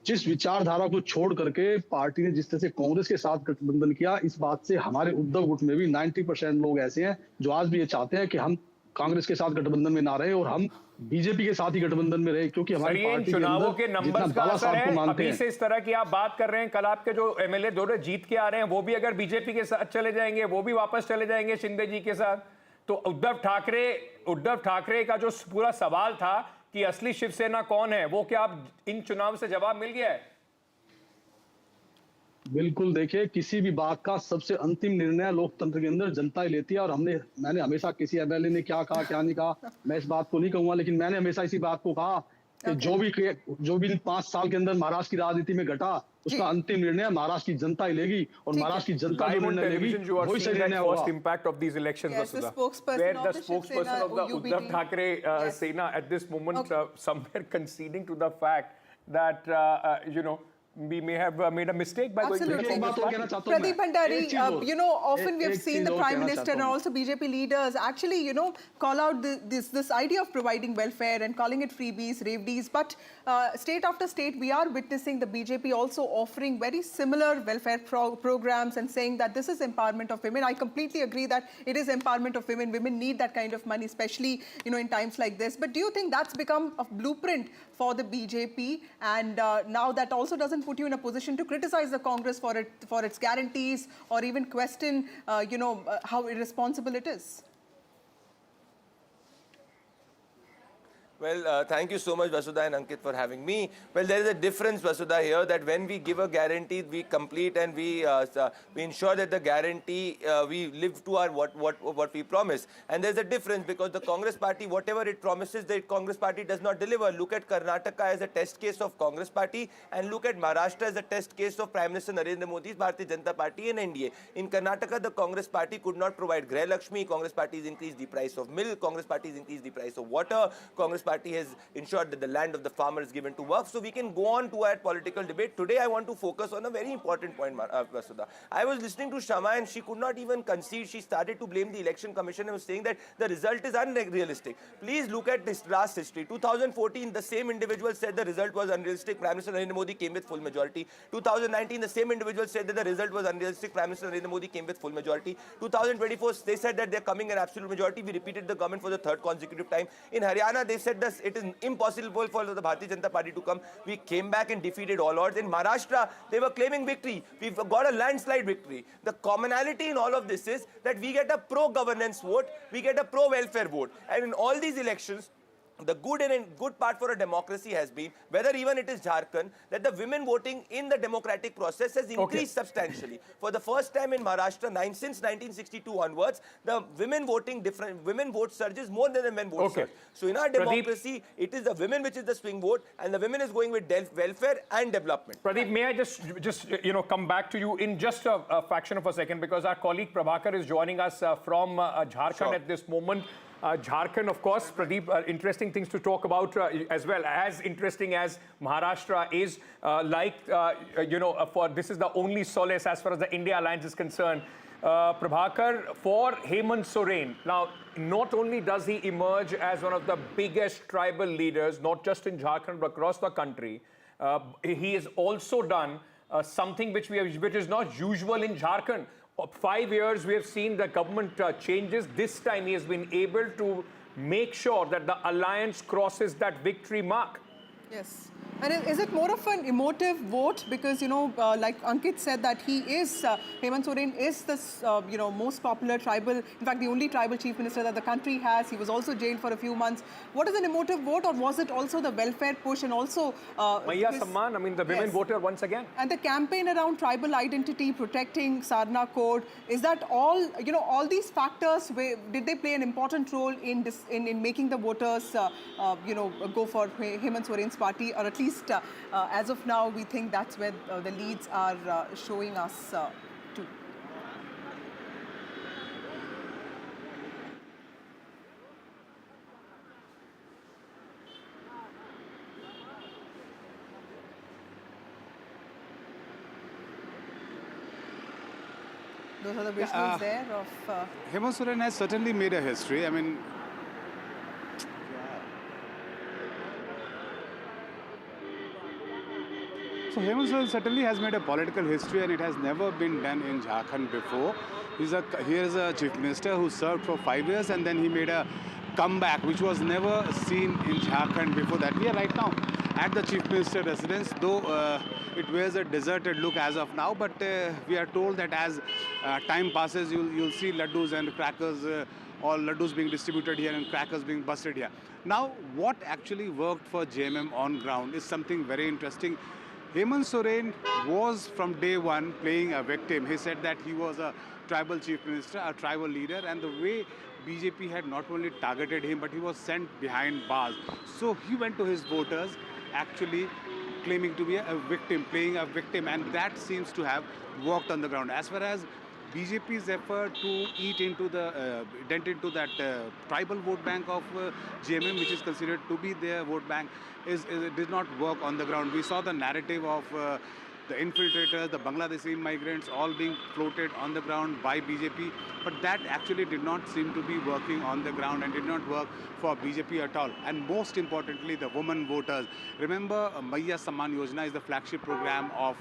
जिस विचारधारा को छोड़ करके पार्टी ने जिस तरह से कांग्रेस के साथ गठबंधन किया, इस बात से हमारे उद्धव गुट में भी 90% लोग ऐसे हैं जो आज भी ये चाहते हैं कि हम कांग्रेस के साथ गठबंधन में ना रहे और हम बीजेपी के साथ ही गठबंधन में रहे, क्योंकि हमारी पार्टी चुनावों के नंबर्स का असर है. अभी से इस तरह की आप बात कर रहे हैं, कल आपके जो एमएलए दोनों जीत के आ रहे हैं वो भी अगर बीजेपी के साथ चले जाएंगे, वो भी वापस चले जाएंगे शिंदे जी के साथ. तो उद्धव ठाकरे का जो पूरा सवाल था कि असली शिवसेना कौन है, वो क्या आप इन चुनाव से जवाब मिल गया है? बिल्कुल. देखिए, किसी भी बात का सबसे अंतिम निर्णय लोकतंत्र के अंदर जनता ही लेती है. और मैंने हमेशा, किसी एमएलए ने क्या कहा क्या नहीं कहा मैं इस बात को नहीं कहूंगा, लेकिन मैंने हमेशा इसी बात को कहा कि जो भी 5 साल के अंदर महाराष्ट्र की राजनीति में घटा, उसका अंतिम निर्णय महाराष्ट्र की जनता ही लेगी. और महाराष्ट्र की जनता जो निर्णय लेगी वही सही निर्णय होगा. First impact of these elections, Vasudha, where the spokesperson of the Uddhav Thackeray Sena at this moment somewhere conceding to the fact that we may have made a mistake by going to the Congress party. Pradeep Bhandari, often we have seen the Prime Minister and also BJP leaders actually, call out this idea of providing welfare and calling it freebies, revdies. But state after state, we are witnessing the BJP also offering very similar welfare programs and saying that this is empowerment of women. I completely agree that it is empowerment of women. Women need that kind of money, especially, in times like this. But do you think that's become a blueprint for the BJP? And now that also doesn't put you in a position to criticize the Congress for its guarantees or even question, how irresponsible it is? Well, thank you so much, Vasudha and Ankit, for having me. Well, there is a difference, Vasudha, here that when we give a guarantee, we complete and we ensure that the guarantee, we live to our what we promise. And there's a difference because the Congress party, whatever it promises, the Congress party does not deliver. Look at Karnataka as a test case of Congress party and look at Maharashtra as a test case of Prime Minister Narendra Modi's Bharatiya Janata Party and NDA. In Karnataka, the Congress party could not provide Greh Lakshmi. Congress party has increased the price of milk. Congress party has increased the price of water. Congress party has ensured that the land of the farmer is given to work. So we can go on to our political debate. Today I want to focus on a very important point, Vasudha. I was listening to Shama and she could not even concede. She started to blame the election commission and was saying that the result is unrealistic. Please look at this last history. 2014, the same individual said the result was unrealistic. Prime Minister Narendra Modi came with full majority. 2019, the same individual said that the result was unrealistic. Prime Minister Narendra Modi came with full majority. 2024, they said that they're coming in absolute majority. We repeated the government for the 3rd consecutive time. In Haryana, they said that it is impossible for the Bharatiya Janata Party to come. We came back and defeated all odds. In Maharashtra, they were claiming victory. We've got a landslide victory. The commonality in all of this is that we get a pro-governance vote, we get a pro-welfare vote. And in all these elections, the good part for a democracy has been, whether even it is Jharkhand, that the women voting in the democratic process has increased substantially. For the first time in Maharashtra, since 1962 onwards, the women vote surges more than the men vote surge. So in our democracy, it is the women which is the swing vote, and the women is going with welfare and development. Pradeep, may I just come back to you in just a fraction of a second, because our colleague Prabhakar is joining us from Jharkhand at this moment. Jharkhand, of course, Pradeep, interesting things to talk about as well. As interesting as Maharashtra is, this is the only solace as far as the India alliance is concerned. Prabhakar, for Hemant Soren, now, not only does he emerge as one of the biggest tribal leaders, not just in Jharkhand, but across the country, he has also done something which is not usual in Jharkhand. 5 years we have seen the government changes. This time he has been able to make sure that the alliance crosses that victory mark. Yes. And is it more of an emotive vote? Because, like Ankit said, that he is, Hemant Soren is the, most popular tribal, in fact, the only tribal chief minister that the country has. He was also jailed for a few months. What is an emotive vote, or was it also the welfare push and also... Maya Samman, I mean, the women voter once again. And the campaign around tribal identity, protecting Sarna Code, is that all, all these factors, did they play an important role in making the voters, go for Hemant Soren's party, or at least as of now, we think that's where the leads are showing us to. Those are the visuals there of... Hemant Soren has certainly made a history. I mean, so Hemant Soren certainly has made a political history, and it has never been done in Jharkhand before. He is a chief minister who served for 5 years, and then he made a comeback, which was never seen in Jharkhand before that. We are right now at the chief minister residence, though it wears a deserted look as of now, but we are told that as time passes, you'll see laddus and crackers, all laddus being distributed here and crackers being busted here. Now, what actually worked for JMM on ground is something very interesting. Hemant Soren was from day one playing a victim. He said that he was a tribal chief minister, a tribal leader, and the way BJP had not only targeted him, but he was sent behind bars. So he went to his voters actually claiming to be a victim, playing a victim, and that seems to have worked on the ground. As far as BJP's effort to dent into that tribal vote bank of JMM, which is considered to be their vote bank, it did not work on the ground. We saw the narrative of the infiltrators, the Bangladeshi migrants, all being floated on the ground by BJP, but that actually did not seem to be working on the ground and did not work for BJP at all. And most importantly, the women voters. Remember, Maya Samman Yojana is the flagship program of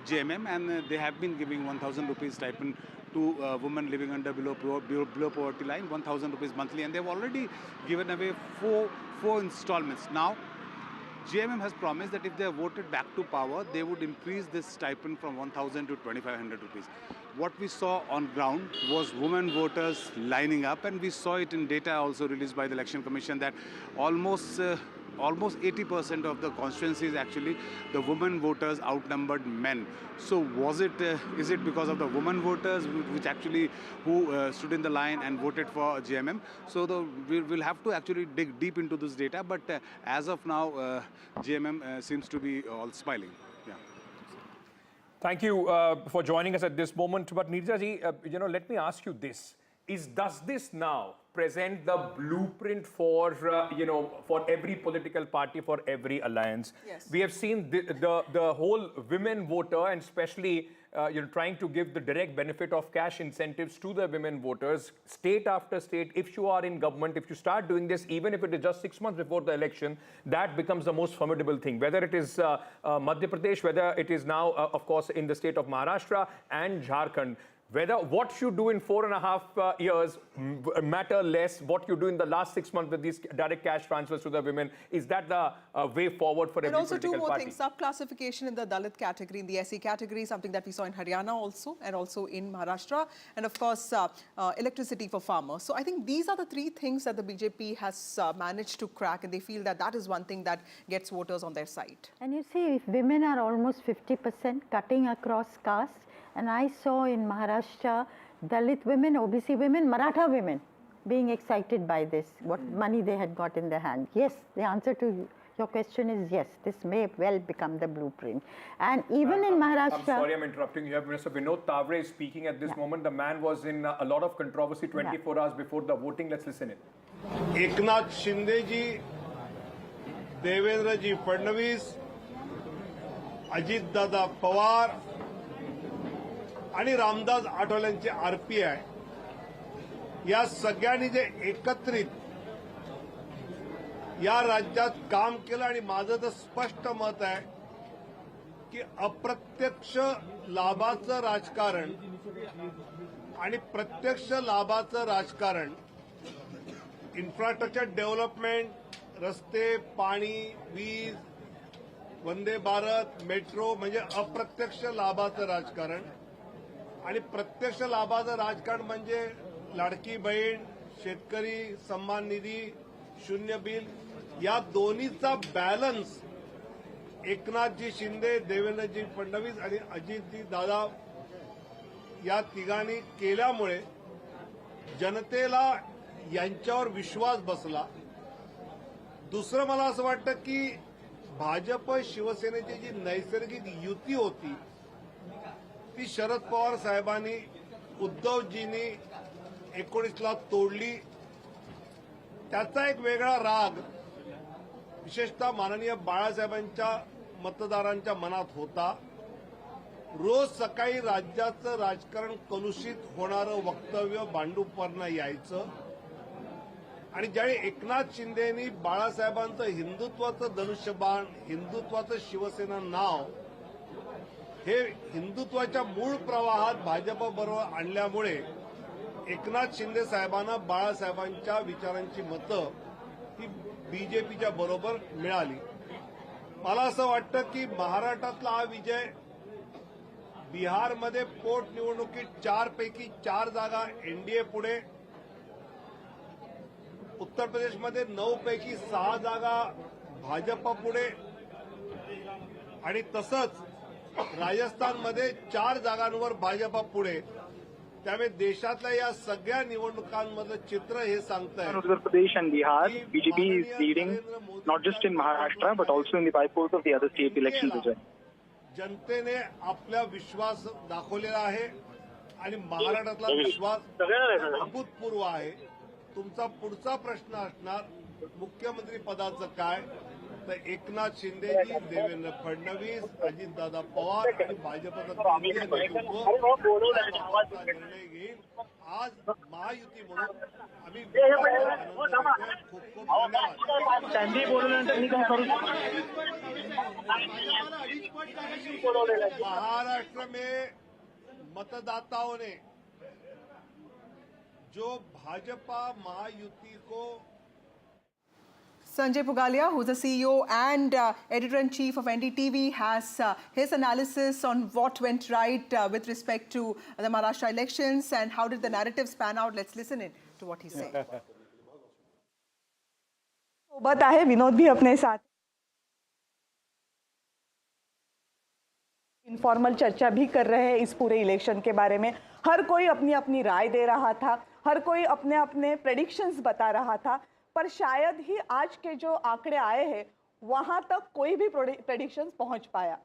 JMM, and they have been giving 1,000 rupees stipend to women living below poverty line, 1,000 rupees monthly, and they've already given away four installments. Now, JMM has promised that if they are voted back to power, they would increase this stipend from 1,000 to 2,500 rupees. What we saw on ground was women voters lining up, and we saw it in data also released by the Election Commission that almost 80% of the constituencies, actually, the women voters outnumbered men. So is it because of the women voters who stood in the line and voted for JMM? So we'll have to actually dig deep into this data, but as of now, JMM seems to be all smiling. Yeah. Thank you for joining us at this moment. But Neerja ji, let me ask you this. Does this now present the blueprint for, for every political party, for every alliance? Yes. We have seen the whole women voter, and especially trying to give the direct benefit of cash incentives to the women voters, state after state. If you are in government, if you start doing this, even if it is just 6 months before the election, that becomes the most formidable thing. Whether it is Madhya Pradesh, whether it is now, of course, in the state of Maharashtra and Jharkhand. whether what you do in 4.5 years matter less, what you do in the last 6 months with these direct cash transfers to the women, is that the way forward for every political party? And also two more things, sub-classification in the Dalit category, in the SC category, something that we saw in Haryana also, and also in Maharashtra, and of course, electricity for farmers. So I think these are the three things that the BJP has managed to crack, and they feel that that is one thing that gets voters on their side. And you see, if women are almost 50% cutting across caste, and I saw in Maharashtra, Dalit women, OBC women, Maratha women being excited by this, what money they had got in their hand. Yes, the answer to your question is yes, this may well become the blueprint. And even in Maharashtra... I'm sorry I'm interrupting you. Have Mr. Vinod Tavre is speaking at this moment. The man was in a lot of controversy 24 hours before the voting. Let's listen in. EKNATH Shinde ji, Devendra ji Fadnavis, Ajit Dada Pawar, आणि Ramdas आठवलेंचे RPI या सगळ्यांनी जे एकत्रित या राज्यात काम केलं आणि माझं तर स्पष्ट मत आहे की अप्रत्यक्ष लाभाचं राजकारण आणि प्रत्यक्ष लाभाचं राजकारण, इन्फ्रास्ट्रक्चर डेव्हलपमेंट, रस्ते, पाणी, वीज, वंदे भारत, मेट्रो म्हणजे अप्रत्यक्ष लाभाचं राजकारण, आणि प्रत्यक्ष लाभाचं राजकारण म्हणजे लाडकी बहीण, शेतकरी सन्मान निधी, शून्य बिल, या दोन्हीचा बॅलन्स एकनाथजी शिंदे, देवेंद्रजी फडणवीस आणि अजितजी दादा या तिघांनी केल्यामुळे जनतेला यांच्यावर विश्वास बसला. दुसरं मला असं वाटतं की भाजप शिवसेनेची जी नैसर्गिक युती होती ती शरद पवार साहेबांनी, उद्धवजींनी 19ला तोडली. त्याचा एक वेगळा राग विशेषतः माननीय बाळासाहेबांच्या मतदारांच्या मनात होता. रोज सकाळी राज्याचं राजकारण कलुषित होणारं वक्तव्य भांडूपवरनं यायचं, आणि ज्यावेळी एकनाथ शिंदेनी बाळासाहेबांचं हिंदुत्वाचं धनुष्यबाण, हिंदुत्वाचं शिवसेना नाव हे हिंदुत्वाच्या मूळ प्रवाहात भाजपबरोबर आणल्यामुळे एकनाथ शिंदे साहेबांना बाळासाहेबांच्या विचारांची मतं ही बीजेपीच्या बरोबर मिळाली. मला असं वाटतं की महाराष्ट्रातला हा विजय, बिहारमध्ये पोटनिवडणुकीत 4 पैकी 4 जागा एनडीए पुढे, उत्तर प्रदेशमध्ये 9 पैकी 6 जागा भाजप पुढे, आणि तसंच राजस्थानमध्ये 4 जागांवर भाजप पुढे. त्यामुळे देशातल्या या सगळ्या निवडणुकांमधलं चित्र हे सांगतंय. Uttar Pradesh and Bihar, BJP is leading not just in Maharashtra but also in the bypolls of the other state elections as well. जनतेने आपला विश्वास दाखवलेला आहे आणि महाराष्ट्रातला विश्वास अभूतपूर्व आहे. तुमचा पुढचा प्रश्न असणार मुख्यमंत्री पदाचं काय, तर एकनाथ शिंदेजी, देवेंद्र फडणवीस, अजितदादा पवार आणि भाजपचा निर्णय घेईल. आज महायुती म्हणून आम्ही खूप खूप धन्यवाद. महाराष्ट्र में मतदाताओं ने जो भाजपा महायुति को Sanjay Pugalia, who's the CEO and editor-in-chief of NDTV, has his analysis on what went right with respect to the Maharashtra elections and how did the narratives pan out. Let's listen in to what he's saying. सोबत आहे विनोद भी अपने साथ. Informal चर्चा भी कर रहे हैं इस पूरे इलेक्शन के बारे में. हर कोई अपनी अपनी राय दे रहा था, हर कोई अपने अपने प्रेडिक्शंस बता रहा था, पर शायद ही आज के जो आंकड़े आए हैं वहां तक कोई भी प्रेडिक्शंस पहुंच पाया.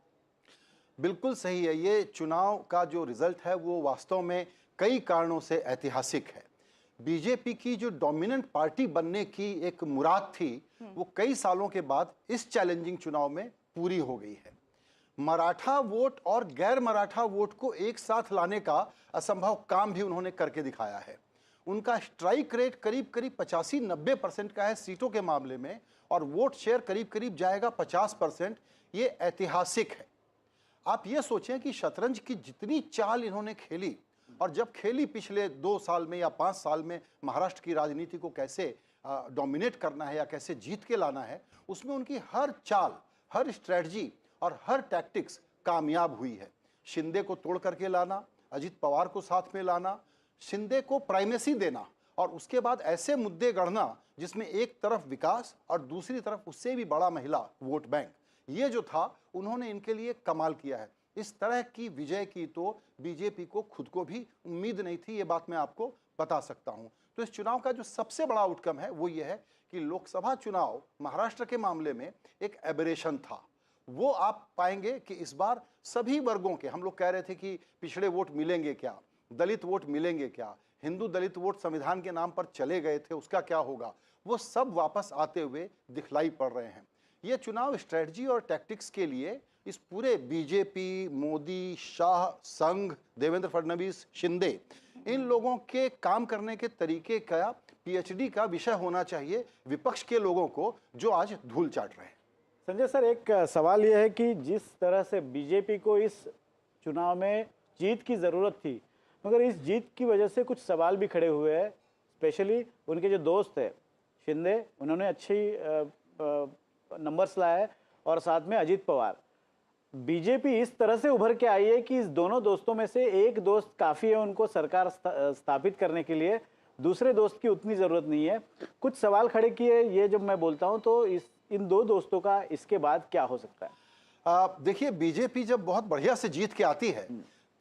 बिल्कुल सही है. ये चुनाव का जो रिजल्ट है वो वास्तव में कई कारणों से ऐतिहासिक है. बीजेपी की जो डोमिनेंट पार्टी बनने की एक मुराद थी वो कई सालों के बाद इस चैलेंजिंग चुनाव में पूरी हो गई है. मराठा वोट और गैर मराठा वोट को एक साथ लाने का असंभव काम भी उन्होंने करके दिखाया है. उनका स्ट्राइक रेट करीब करीब 85-90% का है सीटों के मामले में, और वोट शेयर करीब करीब जाएगा 50%. ये ऐतिहासिक है. आप ये सोचें कि शतरंज की जितनी चाल इन्होंने खेली और जब खेली पिछले 2 साल में या 5 साल में महाराष्ट्र की राजनीति को कैसे डोमिनेट करना है या कैसे जीत के लाना है, उसमें उनकी हर चाल, हर स्ट्रेटजी और हर टैक्टिक्स कामयाब हुई है। शिंदे को तोड़ करके लाना, अजित पवार को साथ में लाना, शिंदे को प्राइमेसी देना और उसके बाद ऐसे मुद्दे गढ़ना जिसमें एक तरफ विकास और दूसरी तरफ उससे भी बड़ा महिला वोट बैंक, ये जो था उन्होंने इनके लिए कमाल किया है। इस तरह की विजय की तो बीजेपी को खुद को भी उम्मीद नहीं थी, ये बात मैं आपको बता सकता हूं। तो इस चुनाव का जो सबसे बड़ा आउटकम है वो ये है कि लोकसभा चुनाव महाराष्ट्र के मामले में एक एबरेशन था। वो आप पाएंगे कि इस बार सभी वर्गों के, हम लोग कह रहे थे कि पिछड़े वोट मिलेंगे क्या, दलित वोट मिलेंगे क्या, हिंदू दलित वोट संविधान के नाम पर चले गए थे उसका क्या होगा, वो सब वापस आते हुए दिखलाई पड़ रहे हैं। ये चुनाव स्ट्रेटजी और टैक्टिक्स के लिए इस पूरे बीजेपी, मोदी, शाह, संघ, देवेंद्र फडणवीस, शिंदे, इन लोगों के काम करने के तरीके का पीएचडी का विषय होना चाहिए विपक्ष के लोगों को जो आज धूल चाट रहे हैं। संजय सर, एक सवाल यह है कि जिस तरह से बीजेपी को इस चुनाव में जीत की ज़रूरत थी, मगर इस जीत की वजह से कुछ सवाल भी खड़े हुए हैं। स्पेशली उनके जो दोस्त है शिंदे, उन्होंने अच्छी नंबर्स लाया है और साथ में अजित पवार। बीजेपी इस तरह से उभर के आई है कि इस दोनों दोस्तों में से एक दोस्त काफ़ी है उनको सरकार स्थापित करने के लिए, दूसरे दोस्त की उतनी ज़रूरत नहीं है। कुछ सवाल खड़े किए, ये जब मैं बोलता हूँ तो इन दो दोस्तों का इसके बाद क्या हो सकता है? देखिए, बीजेपी जब बहुत बढ़िया से जीत के आती है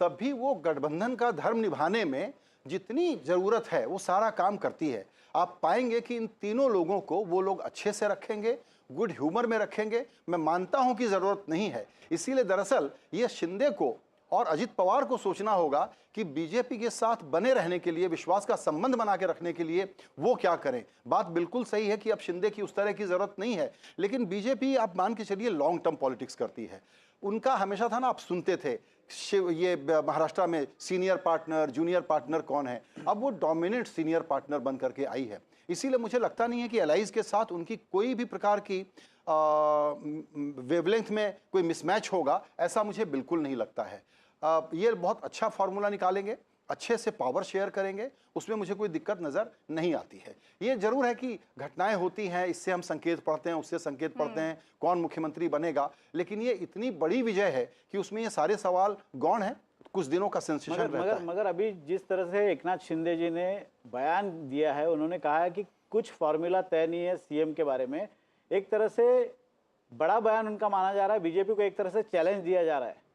तब भी वो गठबंधन का धर्म निभाने में जितनी ज़रूरत है वो सारा काम करती है। आप पाएंगे कि इन तीनों लोगों को वो लोग अच्छे से रखेंगे, गुड ह्यूमर में रखेंगे। मैं मानता हूं कि ज़रूरत नहीं है, इसीलिए दरअसल ये शिंदे को और अजित पवार को सोचना होगा कि बीजेपी के साथ बने रहने के लिए, विश्वास का संबंध बना के रखने के लिए वो क्या करें। बात बिल्कुल सही है कि अब शिंदे की उस तरह की ज़रूरत नहीं है, लेकिन बीजेपी आप मान के चलिए लॉन्ग टर्म पॉलिटिक्स करती है। उनका हमेशा था ना, आप सुनते थे ये महाराष्ट्र में सीनियर पार्टनर, जूनियर पार्टनर कौन है, अब वो डोमिनेंट सीनियर पार्टनर बन करके आई है। इसीलिए मुझे लगता नहीं है कि एलाइज के साथ उनकी कोई भी प्रकार की वेवलेंथ में कोई मिसमैच होगा, ऐसा मुझे बिल्कुल नहीं लगता है। ये बहुत अच्छा फार्मूला निकालेंगे, अच्छे से पावर शेयर करेंगे, उसमें मुझे कोई दिक्कत नज़र नहीं आती है। ये जरूर है कि घटनाएं होती हैं, इससे हम संकेत पढ़ते हैं, उससे संकेत पढ़ते हैं कौन मुख्यमंत्री बनेगा, लेकिन ये इतनी बड़ी विजय है कि उसमें ये सारे सवाल गौण हैं, कुछ दिनों का सेंसेशन रहता है। मगर अभी जिस तरह से एकनाथ शिंदे जी ने बयान दिया है, उन्होंने कहा है कि कुछ फॉर्मूला तय नहीं है सीएम के बारे में। एक तरह से बड़ा बयान उनका माना जा रहा है, बीजेपी को एक तरह से चैलेंज दिया जा रहा है।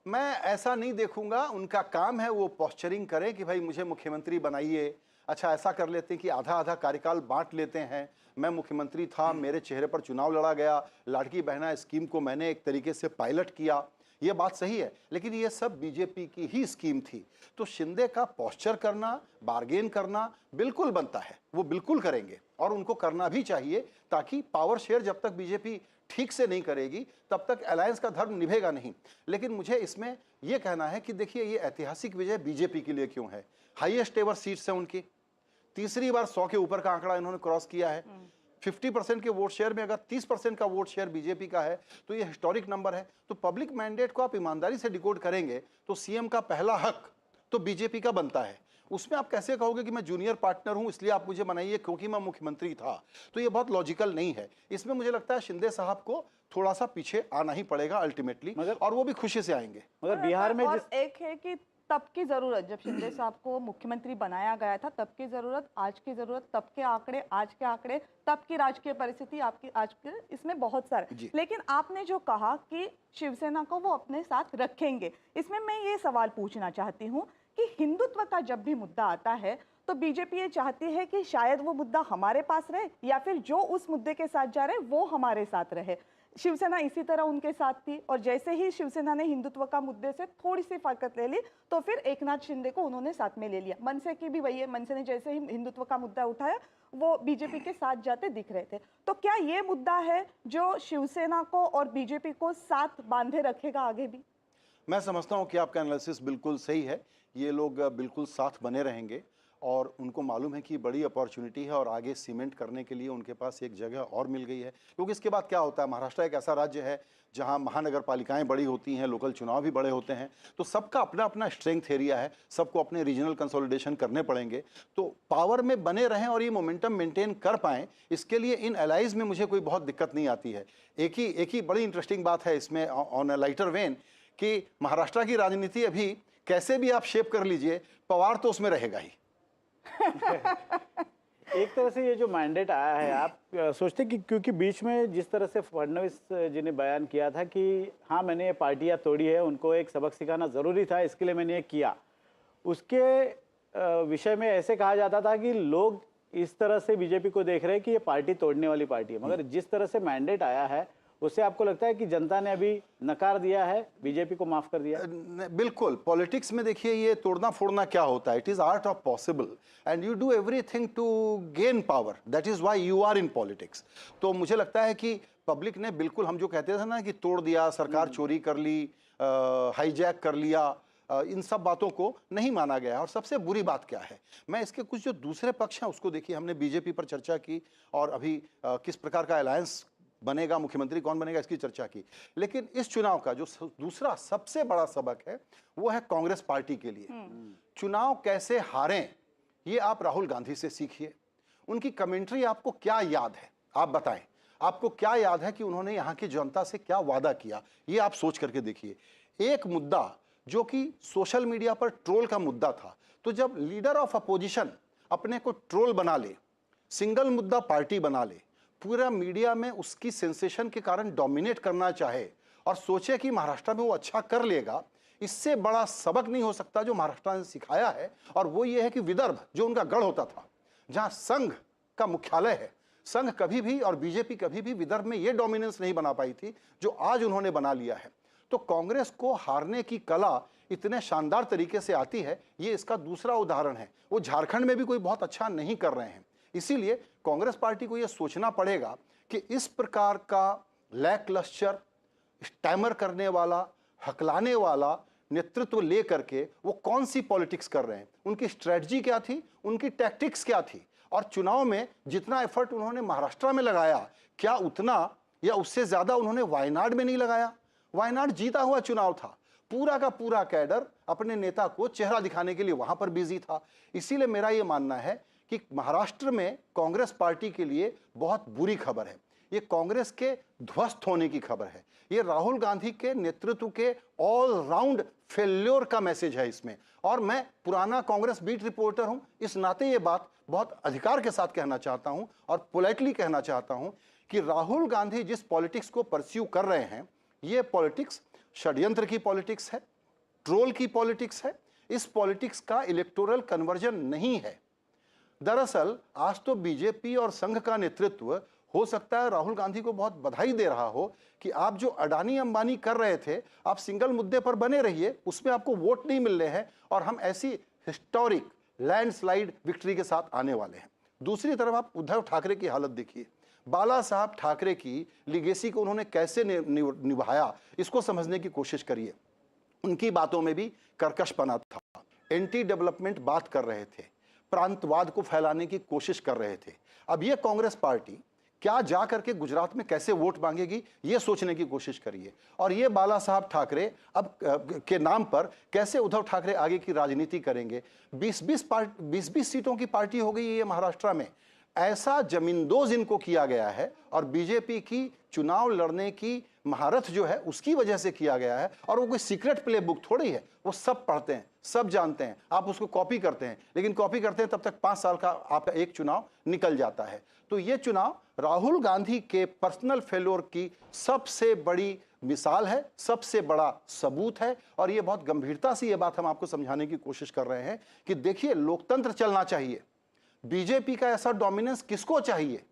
मैं ऐसा नहीं देखूंगा, उनका काम है वो पोस्चरिंग करें कि भाई मुझे मुख्यमंत्री बनाइए। अच्छा, ऐसा कर लेते हैं कि आधा आधा कार्यकाल बांट लेते हैं, मैं मुख्यमंत्री था, मेरे चेहरे पर चुनाव लड़ा गया, लाड़की बहना स्कीम को मैंने एक तरीके से पायलट किया, ये बात सही है, लेकिन ये सब बीजेपी की ही स्कीम थी। तो शिंदे का पोस्चर करना, बार्गेन करना बिल्कुल बनता है, वो बिल्कुल करेंगे और उनको करना भी चाहिए, ताकि पावर शेयर जब तक बीजेपी ठीक से नहीं करेगी तब तक अलायंस का धर्म निभेगा नहीं। लेकिन मुझे इसमें यह कहना है कि देखिए, ये ऐतिहासिक विजय बीजेपी के लिए क्यों है। हाईएस्ट एवर सीट्स है उनकी, तीसरी बार 100 के ऊपर का आंकड़ा इन्होंने क्रॉस किया है। 50% के वोट शेयर में अगर 30% का वोट शेयर बीजेपी का है तो ये हिस्टोरिक नंबर है। तो पब्लिक मैंडेट को आप ईमानदारी से डिकोड करेंगे तो सीएम का पहला हक तो बीजेपी का बनता है। उसमें आप कैसे कहोगे कि मैं जूनियर पार्टनर हूं इसलिए आप मुझे बनाइए क्योंकि मैं मुख्यमंत्री था, तो ये बहुत लॉजिकल नहीं है। इसमें मुझे लगता है शिंदे साहब को थोड़ा सा पीछे आना ही पड़ेगा अल्टीमेटली, और वो भी खुशी से आएंगे। मगर बिहार में एक है कि तब की जरूरत, जब शिंदे साहब को मुख्यमंत्री बनाया गया था तब की जरूरत, आज की जरूरत, तब के आंकड़े, आज के आंकड़े, तब की राजकीय परिस्थिति, आपकी आज के, इसमें बहुत सारे। लेकिन आपने जो कहा कि शिवसेना को वो अपने साथ रखेंगे, इसमें मैं ये सवाल पूछना चाहती हूँ कि हिंदुत्व का जब भी मुद्दा आता है तो बीजेपी ये चाहती है कि शायद वो मुद्दा हमारे पास रहे या फिर जो उस मुद्दे के साथ जा रहे वो हमारे साथ रहे। शिवसेना इसी तरह उनके साथ थी, और जैसे ही शिवसेना ने हिंदुत्व का मुद्दे से थोड़ी सी फरकत ले ली तो फिर एकनाथ शिंदे को उन्होंने साथ में ले लिया। मनसे की भी वही है, मनसे ने जैसे ही हिंदुत्व का मुद्दा उठाया वो बीजेपी के साथ जाते दिख रहे थे। तो क्या ये मुद्दा है जो शिवसेना को और बीजेपी को साथ बांधे रखेगा आगे भी? मैं समझता हूं कि आपका एनालिसिस बिल्कुल सही है, ये लोग बिल्कुल साथ बने रहेंगे और उनको मालूम है कि बड़ी अपॉर्चुनिटी है और आगे सीमेंट करने के लिए उनके पास एक जगह और मिल गई है। क्योंकि इसके बाद क्या होता है, महाराष्ट्र एक ऐसा राज्य है जहां महानगर पालिकाएं बड़ी होती हैं, लोकल चुनाव भी बड़े होते हैं, तो सबका अपना अपना स्ट्रेंथ एरिया है, सबको अपने रीजनल कंसोलिडेशन करने पड़ेंगे। तो पावर में बने रहें और ये मोमेंटम मेंटेन कर पाएं, इसके लिए इन एलाइज में मुझे कोई बहुत दिक्कत नहीं आती है। एक ही बड़ी इंटरेस्टिंग बात है इसमें ऑन अ लाइटर वेन कि महाराष्ट्र की राजनीति अभी कैसे भी आप शेप कर लीजिए, पवार तो उसमें रहेगा ही। एक तरह से ये जो मैंडेट आया है, आप सोचते कि क्योंकि बीच में जिस तरह से फडणवीस जी ने बयान किया था कि हाँ मैंने ये पार्टियां तोड़ी है, उनको एक सबक सिखाना ज़रूरी था, इसके लिए मैंने ये किया, उसके विषय में ऐसे कहा जाता था कि लोग इस तरह से बीजेपी को देख रहे हैं कि ये पार्टी तोड़ने वाली पार्टी है। मगर जिस तरह से मैंडेट आया है उससे आपको लगता है कि जनता ने अभी नकार दिया है, बीजेपी को माफ कर दिया? बिल्कुल। पॉलिटिक्स में देखिए ये तोड़ना फोड़ना क्या होता है, it is art of possible and you do everything to gain power, that is why you are in politics. तो मुझे लगता है कि पब्लिक ने बिल्कुल, हम जो कहते थे ना कि तोड़ दिया, सरकार चोरी कर ली, हाईजैक कर लिया, इन सब बातों को नहीं माना गया। और सबसे बुरी बात क्या है, मैं इसके कुछ जो दूसरे पक्ष हैं उसको देखिए, हमने बीजेपी पर चर्चा की और अभी किस प्रकार का अलायंस बनेगा, मुख्यमंत्री कौन बनेगा, इसकी चर्चा की। लेकिन इस चुनाव का जो दूसरा सबसे बड़ा सबक है वो है कांग्रेस पार्टी के लिए। चुनाव कैसे हारें ये आप राहुल गांधी से सीखिए। उनकी कमेंट्री आपको क्या याद है, आप बताएं, आपको क्या याद है कि उन्होंने यहाँ की जनता से क्या वादा किया, ये आप सोच करके देखिए। एक मुद्दा जो कि सोशल मीडिया पर ट्रोल का मुद्दा था, तो जब लीडर ऑफ अपोजिशन अपने को ट्रोल बना ले, सिंगल मुद्दा पार्टी बना ले, पूरा मीडिया में उसकी सेंसेशन के कारण डोमिनेट करना चाहे और सोचे कि महाराष्ट्र में वो अच्छा कर लेगा, इससे बड़ा सबक नहीं हो सकता जो महाराष्ट्र ने सिखाया है। और वो ये है कि विदर्भ जो उनका गढ़ होता था, जहां संघ का मुख्यालय है, संघ कभी भी और बीजेपी कभी भी विदर्भ में ये डोमिनेंस नहीं बना पाई थी जो आज उन्होंने बना लिया है। तो कांग्रेस को हारने की कला इतने शानदार तरीके से आती है, ये इसका दूसरा उदाहरण है। वो झारखंड में भी कोई बहुत अच्छा नहीं कर रहे हैं, इसीलिए कांग्रेस पार्टी को यह सोचना पड़ेगा कि इस प्रकार का लैकलस्टर, स्टैमर करने वाला, हकलाने वाला नेतृत्व लेकर के वो कौन सी पॉलिटिक्स कर रहे हैं, उनकी स्ट्रेटजी क्या थी, उनकी टैक्टिक्स क्या थी, और चुनाव में जितना एफर्ट उन्होंने महाराष्ट्र में लगाया, क्या उतना या उससे ज्यादा उन्होंने वायनाड में नहीं लगाया? वायनाड जीता हुआ चुनाव था, पूरा का पूरा कैडर अपने नेता को चेहरा दिखाने के लिए वहां पर बिजी था। इसीलिए मेरा यह मानना है कि महाराष्ट्र में कांग्रेस पार्टी के लिए बहुत बुरी खबर है, ये कांग्रेस के ध्वस्त होने की खबर है, ये राहुल गांधी के नेतृत्व के ऑल राउंड फेल्योर का मैसेज है इसमें। और मैं पुराना कांग्रेस बीट रिपोर्टर हूं, इस नाते ये बात बहुत अधिकार के साथ कहना चाहता हूं और पोलाइटली कहना चाहता हूं कि राहुल गांधी जिस पॉलिटिक्स को परस्यू कर रहे हैं, ये पॉलिटिक्स षड्यंत्र की पॉलिटिक्स है, ट्रोल की पॉलिटिक्स है, इस पॉलिटिक्स का इलेक्टोरल कन्वर्जन नहीं है। दरअसल आज तो बीजेपी और संघ का नेतृत्व हो सकता है राहुल गांधी को बहुत बधाई दे रहा हो कि आप जो अडानी अंबानी कर रहे थे, आप सिंगल मुद्दे पर बने रहिए, उसमें आपको वोट नहीं मिल रहे हैं और हम ऐसी हिस्टोरिक लैंडस्लाइड विक्ट्री के साथ आने वाले हैं। दूसरी तरफ आप उद्धव ठाकरे की हालत देखिए, बाला साहब ठाकरे की लिगेसी को उन्होंने कैसे निभाया, इसको समझने की कोशिश करिए। उनकी बातों में भी कर्कशपना था, एंटी डेवलपमेंट बात कर रहे थे, प्रांतवाद को फैलाने की कोशिश कर रहे थे। अब ये कांग्रेस पार्टी क्या जा करके गुजरात में कैसे वोट मांगेगी, ये सोचने की कोशिश करिए। और ये बाला साहब ठाकरे अब के नाम पर कैसे उद्धव ठाकरे आगे की राजनीति करेंगे। 20-20 सीटों की पार्टी हो गई है ये महाराष्ट्र में, ऐसा जमींदोज इनको किया गया है और बीजेपी की चुनाव लड़ने की महारथ जो है उसकी वजह से किया गया है। और वो कोई सीक्रेट प्ले बुक थोड़ी है, वो सब पढ़ते हैं, सब जानते हैं, आप उसको कॉपी करते हैं, लेकिन कॉपी करते हैं तब तक 5 साल का आपका एक चुनाव निकल जाता है। तो ये चुनाव राहुल गांधी के पर्सनल फेल्योर की सबसे बड़ी मिसाल है, सबसे बड़ा सबूत है। और ये बहुत गंभीरता से ये बात हम आपको समझाने की कोशिश कर रहे हैं कि देखिए, लोकतंत्र चलना चाहिए, बीजेपी का ऐसा डोमिनेंस किसको चाहिए?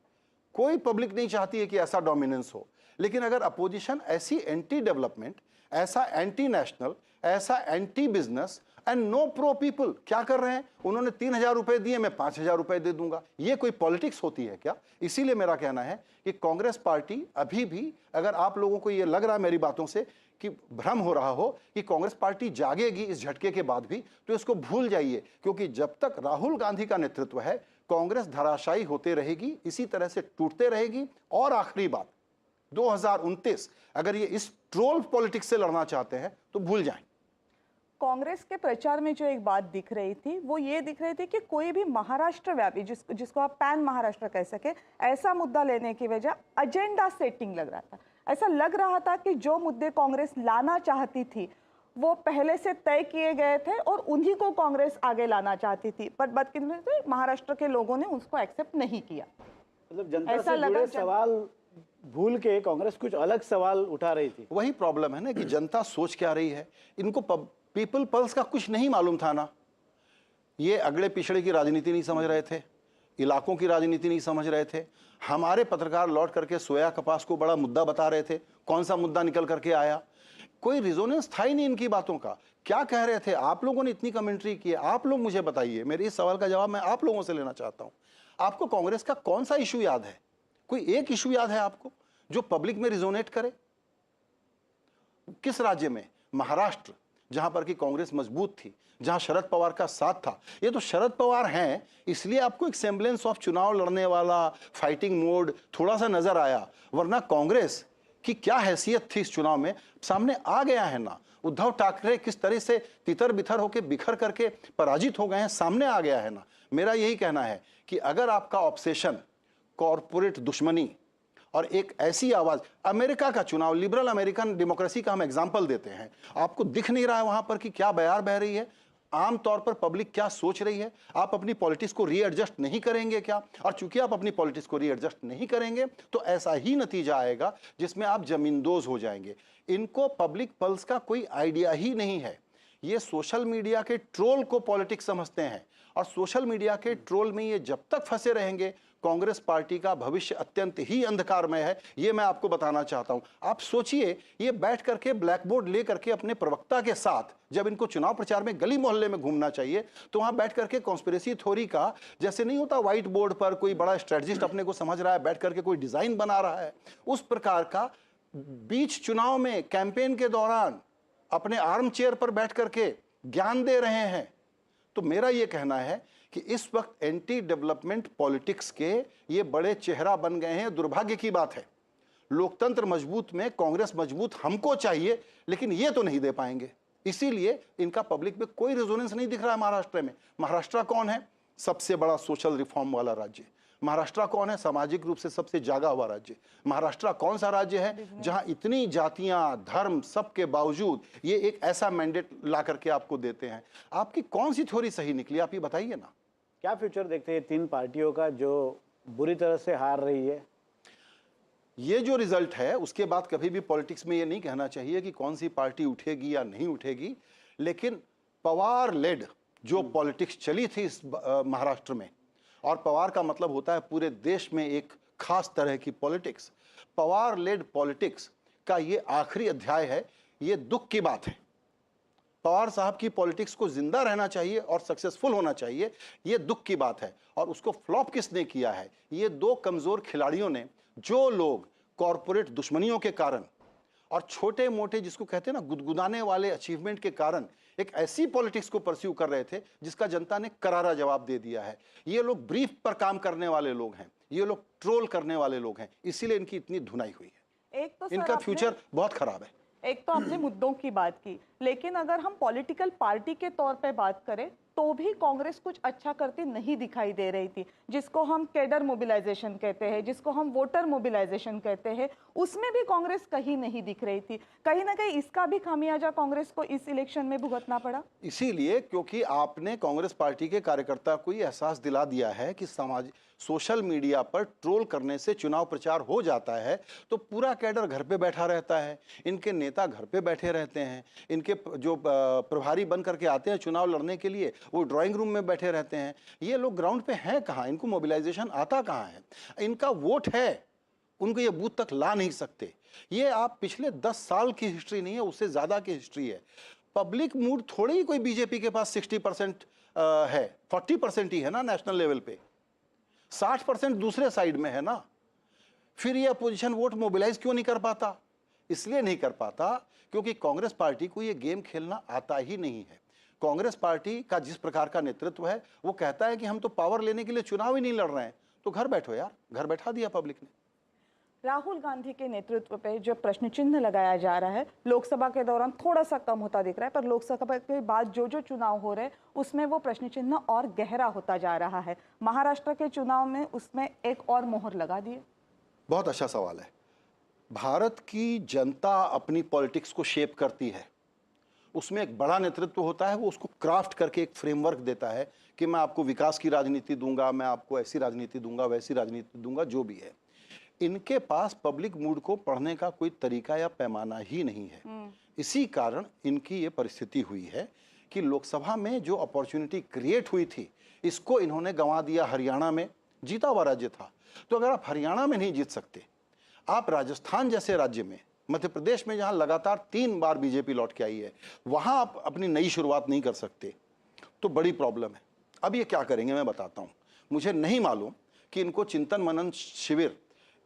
कोई पब्लिक नहीं चाहती है कि ऐसा डोमिनेंस हो, लेकिन अगर अपोजिशन ऐसी एंटी डेवलपमेंट, ऐसा एंटी नेशनल, ऐसा anti business and no pro people क्या कर रहे हैं, उन्होंने 3,000 रुपए दिए, मैं 5,000 रुपए दे दूंगा। ये कोई पॉलिटिक्स होती है क्या? इसीलिए मेरा कहना है कि कांग्रेस पार्टी अभी भी, अगर आप लोगों को ये लग रहा है मेरी बातों से कि भ्रम हो रहा हो कि कांग्रेस पार्टी जागेगी इस झटके के बाद भी, तो इसको भूल जाइए, क्योंकि जब तक राहुल गांधी का नेतृत्व है कांग्रेस धराशायी होते रहेगी, इसी तरह से टूटते रहेगी। और आखिरी बात, 2029 अगर ये इस ट्रोल पॉलिटिक्स से लड़ना चाहते हैं तो भूल जाएं। कांग्रेस के प्रचार में जो एक बात दिख रही थी वो ये दिख रही थी कि कोई भी महाराष्ट्र व्यापी, जिसको आप पैन महाराष्ट्र कह सके, ऐसा मुद्दा लेने की वजह एजेंडा सेटिंग लग रहा था। ऐसा लग रहा था कि जो मुद्दे कांग्रेस लाना चाहती थी वो पहले से तय किए गए थे और उन्हीं को कांग्रेस आगे लाना चाहती थी, पर बदकिस्मती महाराष्ट्र के लोगों ने उसको एक्सेप्ट नहीं किया। मतलब जनता से जुड़े सवाल भूल के कांग्रेस कुछ अलग सवाल उठा रही थी। वही प्रॉब्लम है ना कि जनता सोच क्या रही है, इनको पीपल पल्स का कुछ नहीं मालूम था ना। ये अगड़े पिछड़े की राजनीति नहीं समझ रहे थे, इलाकों की राजनीति नहीं समझ रहे थे। हमारे पत्रकार लौट करके सोया कपास को बड़ा मुद्दा बता रहे थे, कौन सा मुद्दा निकल करके आया, कोई रिजोनेंस था ही नहीं इनकी बातों का। क्या कह रहे थे आप लोगों ने, इतनी कमेंट्री की, आप लोग मुझे बताइए, मेरे इस सवाल का जवाब मैं आप लोगों से लेना चाहता हूं। आपको कांग्रेस का कौन सा इशू याद है? कोई एक इशू याद है आपको जो पब्लिक में रिजोनेट करे? किस राज्य में? महाराष्ट्र, जहां पर कि कांग्रेस मजबूत थी, जहां शरद पवार का साथ था। ये तो शरद पवार हैं, इसलिए आपको एक सेम्बलेंस ऑफ चुनाव लड़ने वाला फाइटिंग मोड थोड़ा सा नजर आया, वरना कांग्रेस की क्या हैसियत थी इस चुनाव में सामने आ गया है ना। उद्धव ठाकरे किस तरह से तितर बितर होकर बिखर करके पराजित हो गए हैं, सामने आ गया है ना। मेरा यही कहना है कि अगर आपका ऑब्सेशन कॉरपोरेट दुश्मनी और एक ऐसी आवाज, अमेरिका का चुनाव, लिबरल अमेरिकन डेमोक्रेसी का हम एग्जाम्पल देते हैं, आपको दिख नहीं रहा है वहां पर कि क्या बयार बह रही है, आमतौर पर पब्लिक क्या सोच रही है? आप अपनी पॉलिटिक्स को रीएडजस्ट नहीं करेंगे क्या? और चूंकि आप अपनी पॉलिटिक्स को रीएडजस्ट नहीं करेंगे तो ऐसा ही नतीजा आएगा जिसमें आप जमींदोज हो जाएंगे। इनको पब्लिक पल्स का कोई आइडिया ही नहीं है। ये सोशल मीडिया के ट्रोल को पॉलिटिक्स समझते हैं, और सोशल मीडिया के ट्रोल में ये जब तक फंसे रहेंगे कांग्रेस पार्टी का भविष्य अत्यंत ही अंधकारमय है। ये मैं आपको बताना चाहता हूं। आप सोचिए, ये बैठ करके ब्लैक बोर्ड ले करके अपने प्रवक्ता के साथ जब इनको चुनाव प्रचार में गली मोहल्ले में घूमना चाहिए तो वहां बैठ करके कॉन्स्पिरेसी थ्योरी का, जैसे नहीं होता व्हाइट बोर्ड पर कोई बड़ा स्ट्रेटजिस्ट अपने को समझ रहा है, बैठ करके कोई डिजाइन बना रहा है, उस प्रकार का बीच चुनाव में कैंपेन के दौरान अपने आर्म चेयर पर बैठ करके ज्ञान दे रहे हैं। तो मेरा यह कहना है कि इस वक्त एंटी डेवलपमेंट पॉलिटिक्स के ये बड़े चेहरा बन गए हैं। दुर्भाग्य की बात है, लोकतंत्र मजबूत में कांग्रेस मजबूत हमको चाहिए, लेकिन ये तो नहीं दे पाएंगे। इसीलिए इनका पब्लिक में कोई रेजोनेंस नहीं दिख रहा है। महाराष्ट्र में, महाराष्ट्र कौन है? सबसे बड़ा सोशल रिफॉर्म वाला राज्य। महाराष्ट्र कौन है? सामाजिक रूप से सबसे जागा हुआ राज्य। महाराष्ट्र कौन सा राज्य है जहां इतनी जातियां, धर्म, सबके बावजूद ये एक ऐसा मैंडेट ला करके आपको देते हैं? आपकी कौन सी थ्योरी सही निकली, आप ये बताइए ना। क्या फ्यूचर देखते हैं तीन पार्टियों का जो बुरी तरह से हार रही है? ये जो रिजल्ट है उसके बाद कभी भी पॉलिटिक्स में ये नहीं कहना चाहिए कि कौन सी पार्टी उठेगी या नहीं उठेगी, लेकिन पवार लेड जो पॉलिटिक्स चली थी इस महाराष्ट्र में, और पवार का मतलब होता है पूरे देश में एक खास तरह की पॉलिटिक्स, पवार लेड पॉलिटिक्स का ये आखिरी अध्याय है। ये दुख की बात है। पवार साहब की पॉलिटिक्स को जिंदा रहना चाहिए और सक्सेसफुल होना चाहिए, ये दुख की बात है। और उसको फ्लॉप किसने किया है? ये दो कमजोर खिलाड़ियों ने, जो लोग कॉरपोरेट दुश्मनियों के कारण और छोटे मोटे, जिसको कहते हैं ना, गुदगुदाने वाले अचीवमेंट के कारण एक ऐसी पॉलिटिक्स को परस्यू कर रहे थे जिसका जनता ने करारा जवाब दे दिया है। ये लोग ब्रीफ पर काम करने वाले लोग हैं, ये लोग ट्रोल करने वाले लोग हैं, इसीलिए इनकी इतनी धुनाई हुई है। एक तो इनका फ्यूचर बहुत खराब है। एक तो आपने मुद्दों की बात की, लेकिन अगर हम पॉलिटिकल पार्टी के तौर पे बात करें तो भी कांग्रेस कुछ अच्छा करती नहीं दिखाई दे रही थी। जिसको हम कैडर मोबिलाइजेशन कहते हैं, जिसको हम वोटर मोबिलाइजेशन कहते हैं, उसमें भी कांग्रेस कहीं नहीं दिख रही थी। कहीं ना कहीं इसका भी खामियाजा कांग्रेस को इस इलेक्शन में भुगतना पड़ा। इसीलिए क्योंकि आपने कांग्रेस पार्टी के कार्यकर्ता को ये एहसास दिला दिया है कि समाज सोशल मीडिया पर ट्रोल करने से चुनाव प्रचार हो जाता है, तो पूरा कैडर घर पे बैठा रहता है, इनके नेता घर पे बैठे रहते हैं, इनके जो प्रभारी बन करके आते हैं चुनाव लड़ने के लिए वो ड्राइंग रूम में बैठे रहते हैं। ये लोग ग्राउंड पे हैं कहाँ? इनको मोबिलाइजेशन आता कहाँ है? इनका वोट है, उनको ये बूथ तक ला नहीं सकते। ये आप पिछले 10 साल की हिस्ट्री नहीं है, उससे ज्यादा की हिस्ट्री है। पब्लिक मूड थोड़ी ही कोई बीजेपी के पास 60% है, 40% ही है ना नेशनल लेवल पे, 60% दूसरे साइड में है ना। फिर ये अपोजिशन वोट मोबिलाइज क्यों नहीं कर पाता? इसलिए नहीं कर पाता क्योंकि कांग्रेस पार्टी को ये गेम खेलना आता ही नहीं है। कांग्रेस पार्टी का जिस प्रकार का नेतृत्व है वो कहता है कि हम तो पावर लेने के लिए चुनाव ही नहीं लड़ रहे हैं, तो घर बैठो यार, घर बैठा दिया पब्लिक ने। राहुल गांधी के नेतृत्व पे जो प्रश्न चिन्ह लगाया जा रहा है लोकसभा के दौरान थोड़ा सा कम होता दिख रहा है, पर लोकसभा के बाद जो जो चुनाव हो रहे हैं उसमें वो प्रश्न चिन्ह और गहरा होता जा रहा है। महाराष्ट्र के चुनाव में उसमें एक और मोहर लगा दी। बहुत अच्छा सवाल है। भारत की जनता अपनी पॉलिटिक्स को शेप करती है, उसमें एक बड़ा नेतृत्व होता है, वो उसको क्राफ्ट करके एक फ्रेमवर्क देता है कि मैं आपको विकास की राजनीति दूंगा, मैं आपको ऐसी राजनीति दूंगा, वैसी राजनीति दूंगा, जो भी है। इनके पास पब्लिक मूड को पढ़ने का कोई तरीका या पैमाना ही नहीं है। इसी कारण इनकी ये परिस्थिति हुई है कि लोकसभा में जो अपॉर्चुनिटी क्रिएट हुई थी इसको इन्होंने गंवा दिया। हरियाणा में जीता हुआ राज्य था, तो अगर आप हरियाणा में नहीं जीत सकते, आप राजस्थान जैसे राज्य में, मध्य प्रदेश में जहां लगातार 3 बार बीजेपी लौट के आई है, वहां आप अपनी नई शुरुआत नहीं कर सकते, तो बड़ी प्रॉब्लम है। अब ये क्या करेंगे मैं बताता हूं। मुझे नहीं मालूम कि इनको चिंतन मनन शिविर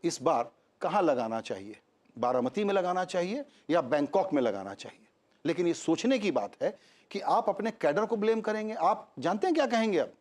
इस बार कहां लगाना चाहिए, बारामती में लगाना चाहिए या बैंकॉक में लगाना चाहिए। लेकिन ये सोचने की बात है कि आप अपने कैडर को ब्लेम करेंगे। आप जानते हैं क्या कहेंगे? अब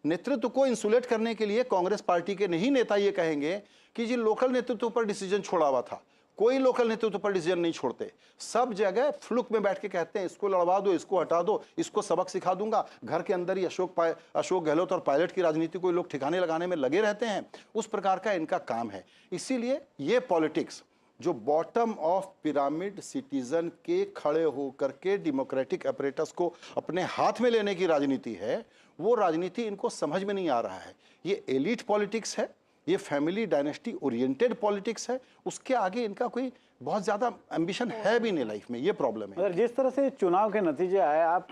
नेतृत्व को इंसुलेट करने के लिए कांग्रेस पार्टी के नहीं नेता ये कहेंगे कि जी लोकल नेतृत्व पर डिसीजन छोड़ा हुआ था। कोई लोकल नेतृत्व पर डिसीजन नहीं छोड़ते, सब जगह फ्लुक में बैठ के कहते हैं इसको लड़वा दो, इसको हटा दो, इसको सबक सिखा दूंगा। घर के अंदर ही अशोक गहलोत और पायलट की राजनीति को लोग ठिकाने लगाने में लगे रहते हैं। उस प्रकार का इनका काम है। इसीलिए ये पॉलिटिक्स जो बॉटम ऑफ पिरामिड सिटीजन के खड़े होकर के डेमोक्रेटिक अपरेटस को अपने हाथ में लेने की राजनीति है, वो राजनीति इनको समझ में नहीं आ रहा है। ये एलीट पॉलिटिक्स है, ये फैमिली डायनेस्टी ओरिएंटेड पॉलिटिक्स है। उसके आगे इनका कोई बहुत ज्यादा एम्बिशन है भी नहीं लाइफ में। ये प्रॉब्लम है। अगर जिस तरह से चुनाव के नतीजे आए, आप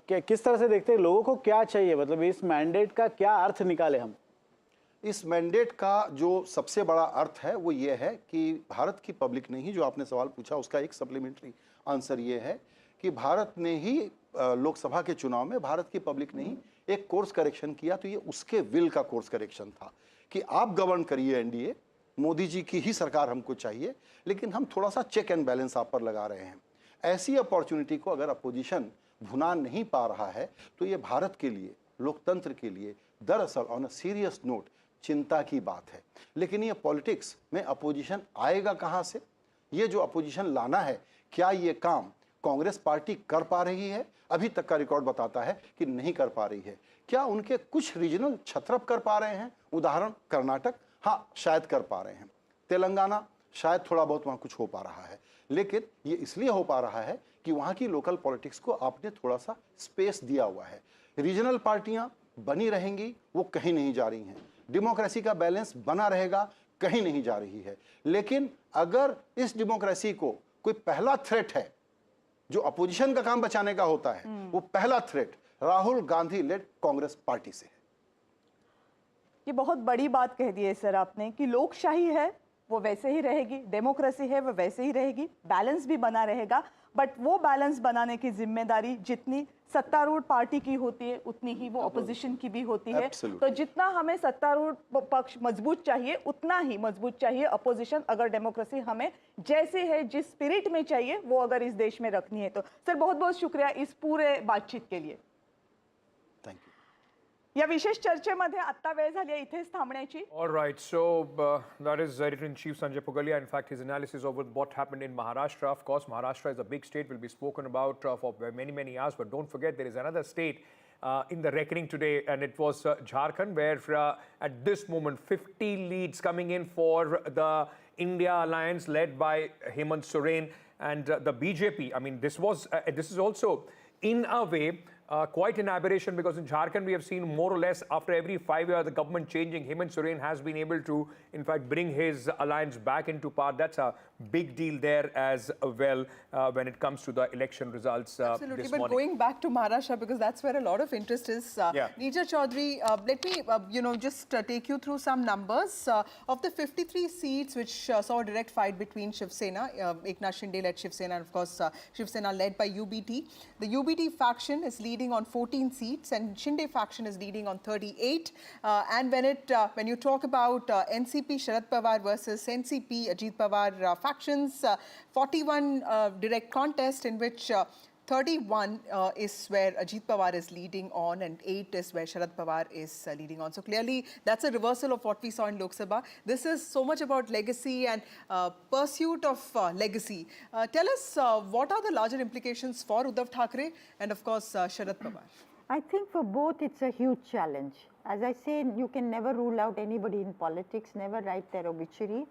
किस तरह से देखते हैं? लोगों को क्या चाहिए? मतलब इस मैंडेट का क्या अर्थ निकाले हम? इस मैंडेट का जो सबसे बड़ा अर्थ है वो ये है कि भारत की पब्लिक ने ही, जो आपने सवाल पूछा उसका एक सप्लीमेंट्री आंसर ये है कि भारत ने ही लोकसभा के चुनाव में भारत की पब्लिक ने ही एक कोर्स करेक्शन किया। तो ये उसके विल का कोर्स करेक्शन था कि आप गवर्न करिए एनडीए, मोदी जी की ही सरकार हमको चाहिए, लेकिन हम थोड़ा सा चेक एंड बैलेंस आप पर लगा रहे हैं। ऐसी अपॉर्चुनिटी को अगर अपोजिशन भुना नहीं पा रहा है तो ये भारत के लिए, लोकतंत्र के लिए दरअसल ऑन अ सीरियस नोट चिंता की बात है। लेकिन ये पॉलिटिक्स में अपोजिशन आएगा कहां से? ये जो अपोजिशन लाना है, क्या ये काम कांग्रेस पार्टी कर पा रही है? अभी तक का रिकॉर्ड बताता है कि नहीं कर पा रही है। क्या उनके कुछ रीजनल छत्रप कर पा रहे हैं? उदाहरण कर्नाटक, हाँ शायद कर पा रहे हैं। तेलंगाना शायद थोड़ा बहुत वहां कुछ हो पा रहा है। लेकिन ये इसलिए हो पा रहा है कि वहां की लोकल पॉलिटिक्स को आपने थोड़ा सा स्पेस दिया हुआ है। रीजनल पार्टियां बनी रहेंगी, वो कहीं नहीं जा रही हैं। डेमोक्रेसी का बैलेंस बना रहेगा, कहीं नहीं जा रही है। लेकिन अगर इस डेमोक्रेसी को कोई पहला थ्रेट है, जो अपोजिशन का काम बचाने का होता है, वो पहला threat Rahul Gandhi led Congress party से है। ये बहुत बड़ी बात कह दी है सर आपने कि लोकशाही है वो वैसे ही रहेगी, डेमोक्रेसी है वो वैसे ही रहेगी, बैलेंस भी बना रहेगा। बट वो बैलेंस बनाने की जिम्मेदारी जितनी सत्तारूढ़ पार्टी की होती है उतनी ही वो ऑपोजिशन की भी होती है। तो जितना हमें सत्तारूढ़ पक्ष मजबूत चाहिए उतना ही मजबूत चाहिए अपोजिशन, अगर डेमोक्रेसी हमें जैसे है जिस स्पिरिट में चाहिए वो अगर इस देश में रखनी है तो। सर बहुत बहुत शुक्रिया इस पूरे बातचीत के लिए। या विशेष चर्चेमध्ये आता वेळ झाली आहे इथेच थांबण्याची. All right, so that is Editor-in-Chief Sanjay Pugalia. In fact, his analysis of what happened in Maharashtra. Of course, Maharashtra is a big state, will be spoken about for many hours. But don't forget, there is another state in the reckoning today, and it was Jharkhand, where at this moment 50 leads coming in for the India Alliance led by Hemant Soren and the BJP. I mean, this is also in a way, quite an aberration, because in Jharkhand we have seen more or less after every 5 years the government changing. Hemant Soren has been able to, in fact, bring his alliance back into power. That's a big deal there as well when it comes to the election results Absolutely, this but morning. going back to Maharashtra, because that's where a lot of interest is. Neerja Chaudhary, let me just take you through some numbers. Of the 53 seats which saw a direct fight between Shiv Sena, EKNATH Shinde led Shiv Sena, and of course Shiv Sena led by UBT. The UBT faction is leading on 14 seats and Shinde faction is leading on 38. And when you talk about NCP Sharad Pawar versus NCP Ajit Pawar factions, 41 direct contest in which 31 is where Ajit Pawar is leading on and 8 is where Sharad Pawar is leading on. So clearly that's a reversal of what we saw in Lok Sabha. This is so much about legacy and pursuit of legacy. Tell us what are the larger implications for Uddhav Thackeray and of course Sharad Pawar? I think for both it's a huge challenge. As I say, you can never rule out anybody in politics, never write their obituary.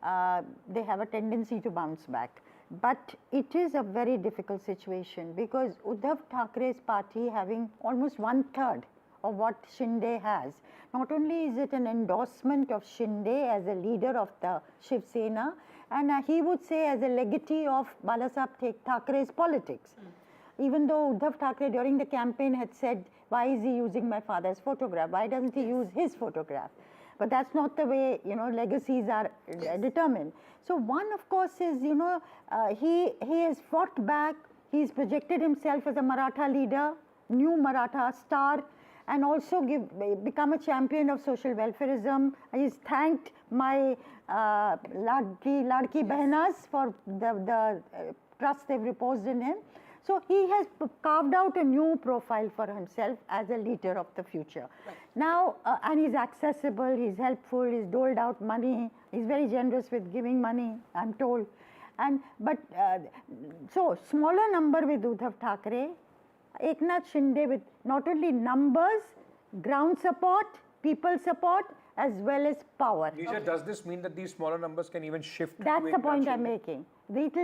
They have a tendency to bounce back. But it is a very difficult situation because Uddhav Thackeray's party having almost 1/3 of what Shinde has. Not only is it an endorsement of Shinde as a leader of the Shiv Sena, and he would say as a legatee of Balasaheb Thackeray's politics. Even though Uddhav Thackeray during the campaign had said, why is he using my father's photograph? Why doesn't he use his photograph? But that's not the way, legacies are determined. So one, of course, is, he has fought back. He's projected himself as a Maratha leader, new Maratha star, and also become a champion of social welfareism. He's thanked my Ladki Behnas for the trust they've reposed in him. So he has carved out a new profile for himself as a leader of the future. Right. Now, and he's accessible, he's helpful, he's doled out money, he's very generous with giving money, I'm told. So smaller number with Uddhav Thackeray, EKNATH Shinde with not only numbers, ground support, people support, as well as power. Neerja, does this mean that these smaller numbers can even shift? That's the point I'm making. It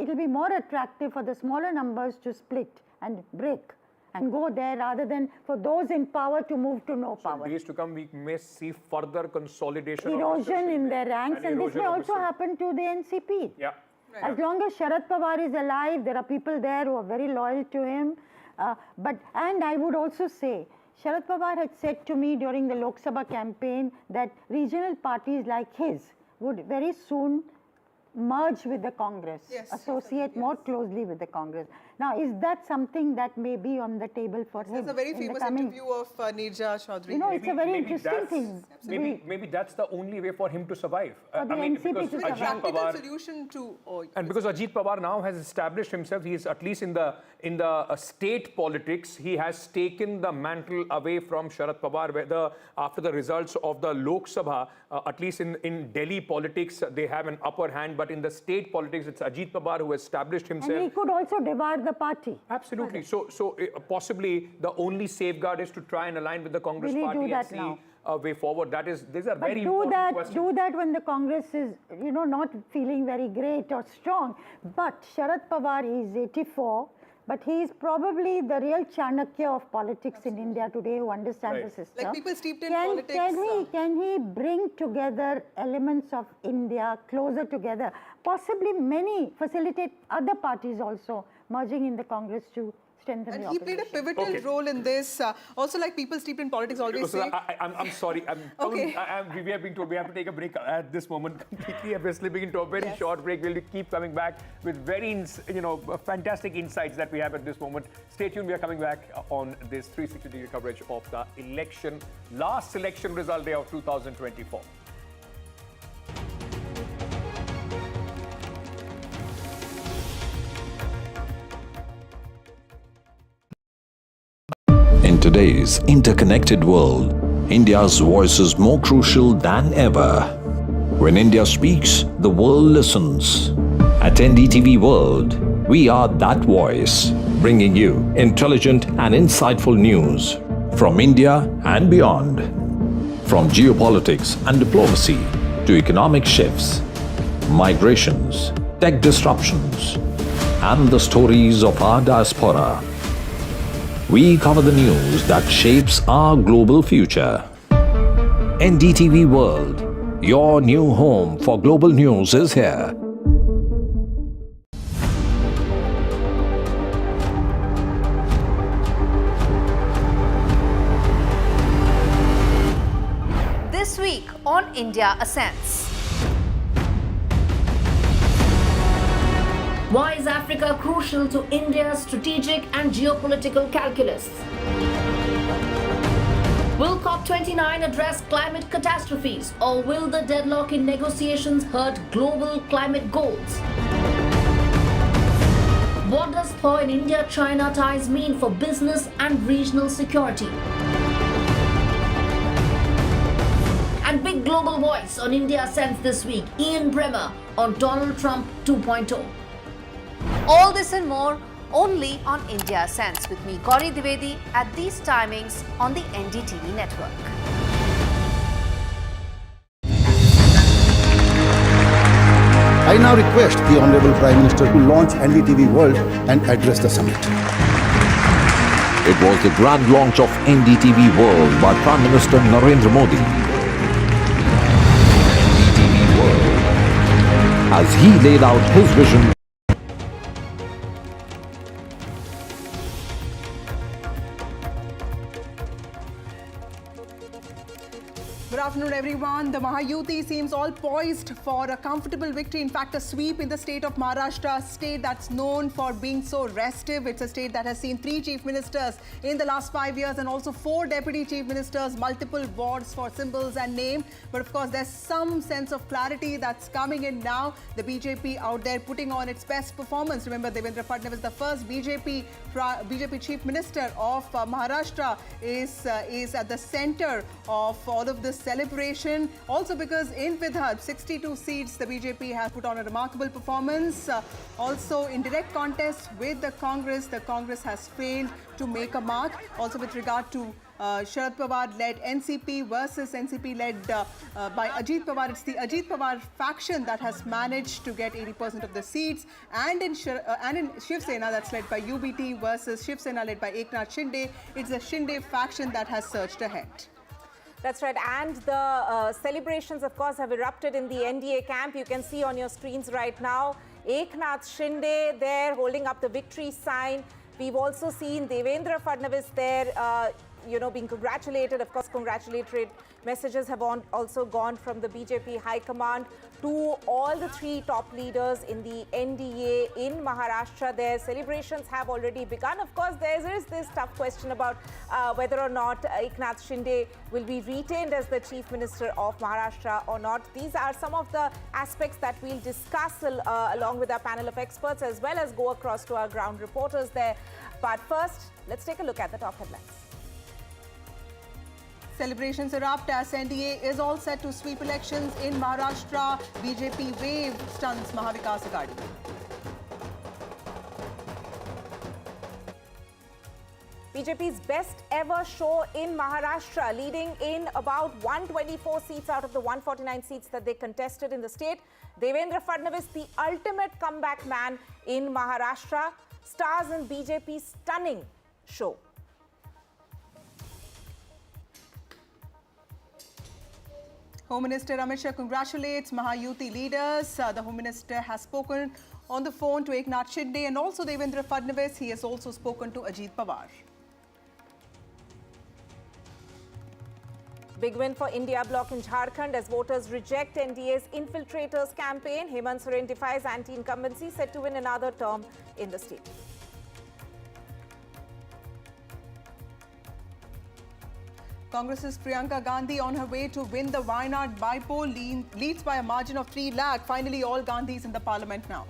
will be more attractive for the smaller numbers to split and break and go there rather than for those in power to move to no power. In days to come, we may see further consolidation. Erosion in their ranks, and this may also happen to the NCP. Yeah. Right. As long as Sharad Pawar is alive, there are people there who are very loyal to him. And I would also say, Sharad Pawar had said to me during the Lok Sabha campaign that regional parties like his would very soon merge with the Congress, associate more closely with the Congress. Now, is that something that may be on the table for him? There's a very famous interview of Neerja Chaudhary. It's a very interesting thing. Maybe that's the only way for him to survive. For the NCP to survive. Practical solution to... And because Ajit Pawar now has established himself, he is at least in the state politics, he has taken the mantle away from Sharad Pawar, whether after the results of the Lok Sabha, at least in Delhi politics, they have an upper hand, but in the state politics, it's Ajit Pawar who established himself. And he could also devour the party. Absolutely. So possibly the only safeguard is to try and align with the Congress party and see a way forward. These are very important questions. Do that when the Congress is, not feeling very great or strong. But Sharad Pawar is 84. But he is probably the real Chanakya of politics in India today who understands the system. Like people steeped in politics. Can he bring together elements of India closer together? Possibly facilitate other parties also merging in the Congress to strengthen the opposition. And he played a pivotal role in this. Also, like people steeped in politics always say... I'm sorry. We are being told we have to take a break at this moment. Completely, we're slipping into a very short break. We'll keep coming back with very, fantastic insights that we have at this moment. Stay tuned. We are coming back on this 360-degree coverage of the last election result day of 2024. In today's interconnected world, India's voice is more crucial than ever. When India speaks, the world listens. At NDTV World, we are that voice, bringing you intelligent and insightful news from India and beyond. From geopolitics and diplomacy to economic shifts, migrations, tech disruptions, and the stories of our diaspora. We cover the news that shapes our global future. NDTV World, your new home for global news, is here. This week on India Ascends. Why is Africa crucial to India's strategic and geopolitical calculus? Will COP29 address climate catastrophes, or will the deadlock in negotiations hurt global climate goals? What does thaw in India-China ties mean for business and regional security? And big global voice on India Ascends this week, Ian Bremmer on Donald Trump 2.0. All this and more only on India Ascends with me, Gauri Dwivedi, at these timings on the NDTV network. I now request the Honorable Prime Minister to launch NDTV World and address the summit. It was the grand launch of NDTV World by Prime Minister Narendra Modi. NDTV World, as he laid out his vision. Good afternoon, everyone. The Mahayuti seems all poised for a comfortable victory. In fact, a sweep in the state of Maharashtra, a state that's known for being so restive. It's a state that has seen 3 chief ministers in the last 5 years and also 4 deputy chief ministers, multiple wards for symbols and name. But of course, there's some sense of clarity that's coming in now. The BJP out there putting on its best performance. Remember, Devendra Fadnavis, the first BJP chief minister of Maharashtra, is at the center of all of this celebration. Also because in Vidarbha, 62 seats, the BJP has put on a remarkable performance. Also in direct contest with the Congress has failed to make a mark. Also with regard to Sharad Pawar-led NCP versus NCP led by Ajit Pawar. It's the Ajit Pawar faction that has managed to get 80% of the seats. And in Shiv Sena, that's led by UBT, versus Shiv Sena led by EKNATH Shinde, it's the Shinde faction that has surged ahead. That's right, and the celebrations, of course, have erupted in the NDA camp. You can see on your screens right now, EKNATH Shinde there holding up the victory sign. We've also seen Devendra Fadnavis there, being congratulated. Of course, congratulatory messages have also gone from the BJP High Command to all the 3 top leaders in the NDA in Maharashtra. Their celebrations have already begun. Of course, there is this tough question about whether or not EKNATH Shinde will be retained as the Chief Minister of Maharashtra or not. These are some of the aspects that we'll discuss along with our panel of experts, as well as go across to our ground reporters there. But first, let's take a look at the top headlines. Celebrations erupt as NDA is all set to sweep elections in Maharashtra. BJP wave stuns Mahavikas Aghadi. BJP's best ever show in Maharashtra, leading in about 124 seats out of the 149 seats that they contested in the state. Devendra Fadnavis, the ultimate comeback man in Maharashtra, stars in BJP's stunning show. Home Minister Amit Shah congratulates Mahayuti leaders. The Home Minister has spoken on the phone to EKNATH Shinde and also Devendra Fadnavis. He has also spoken to Ajit Pawar. Big win for India bloc in Jharkhand as voters reject NDA's infiltrators campaign. Hemant Soren defies anti-incumbency, set to win another term in the state. Congress's Priyanka Gandhi on her way to win the Wayanad bypoll, leads by a margin of 3 lakh. Finally, all Gandhis in the parliament now.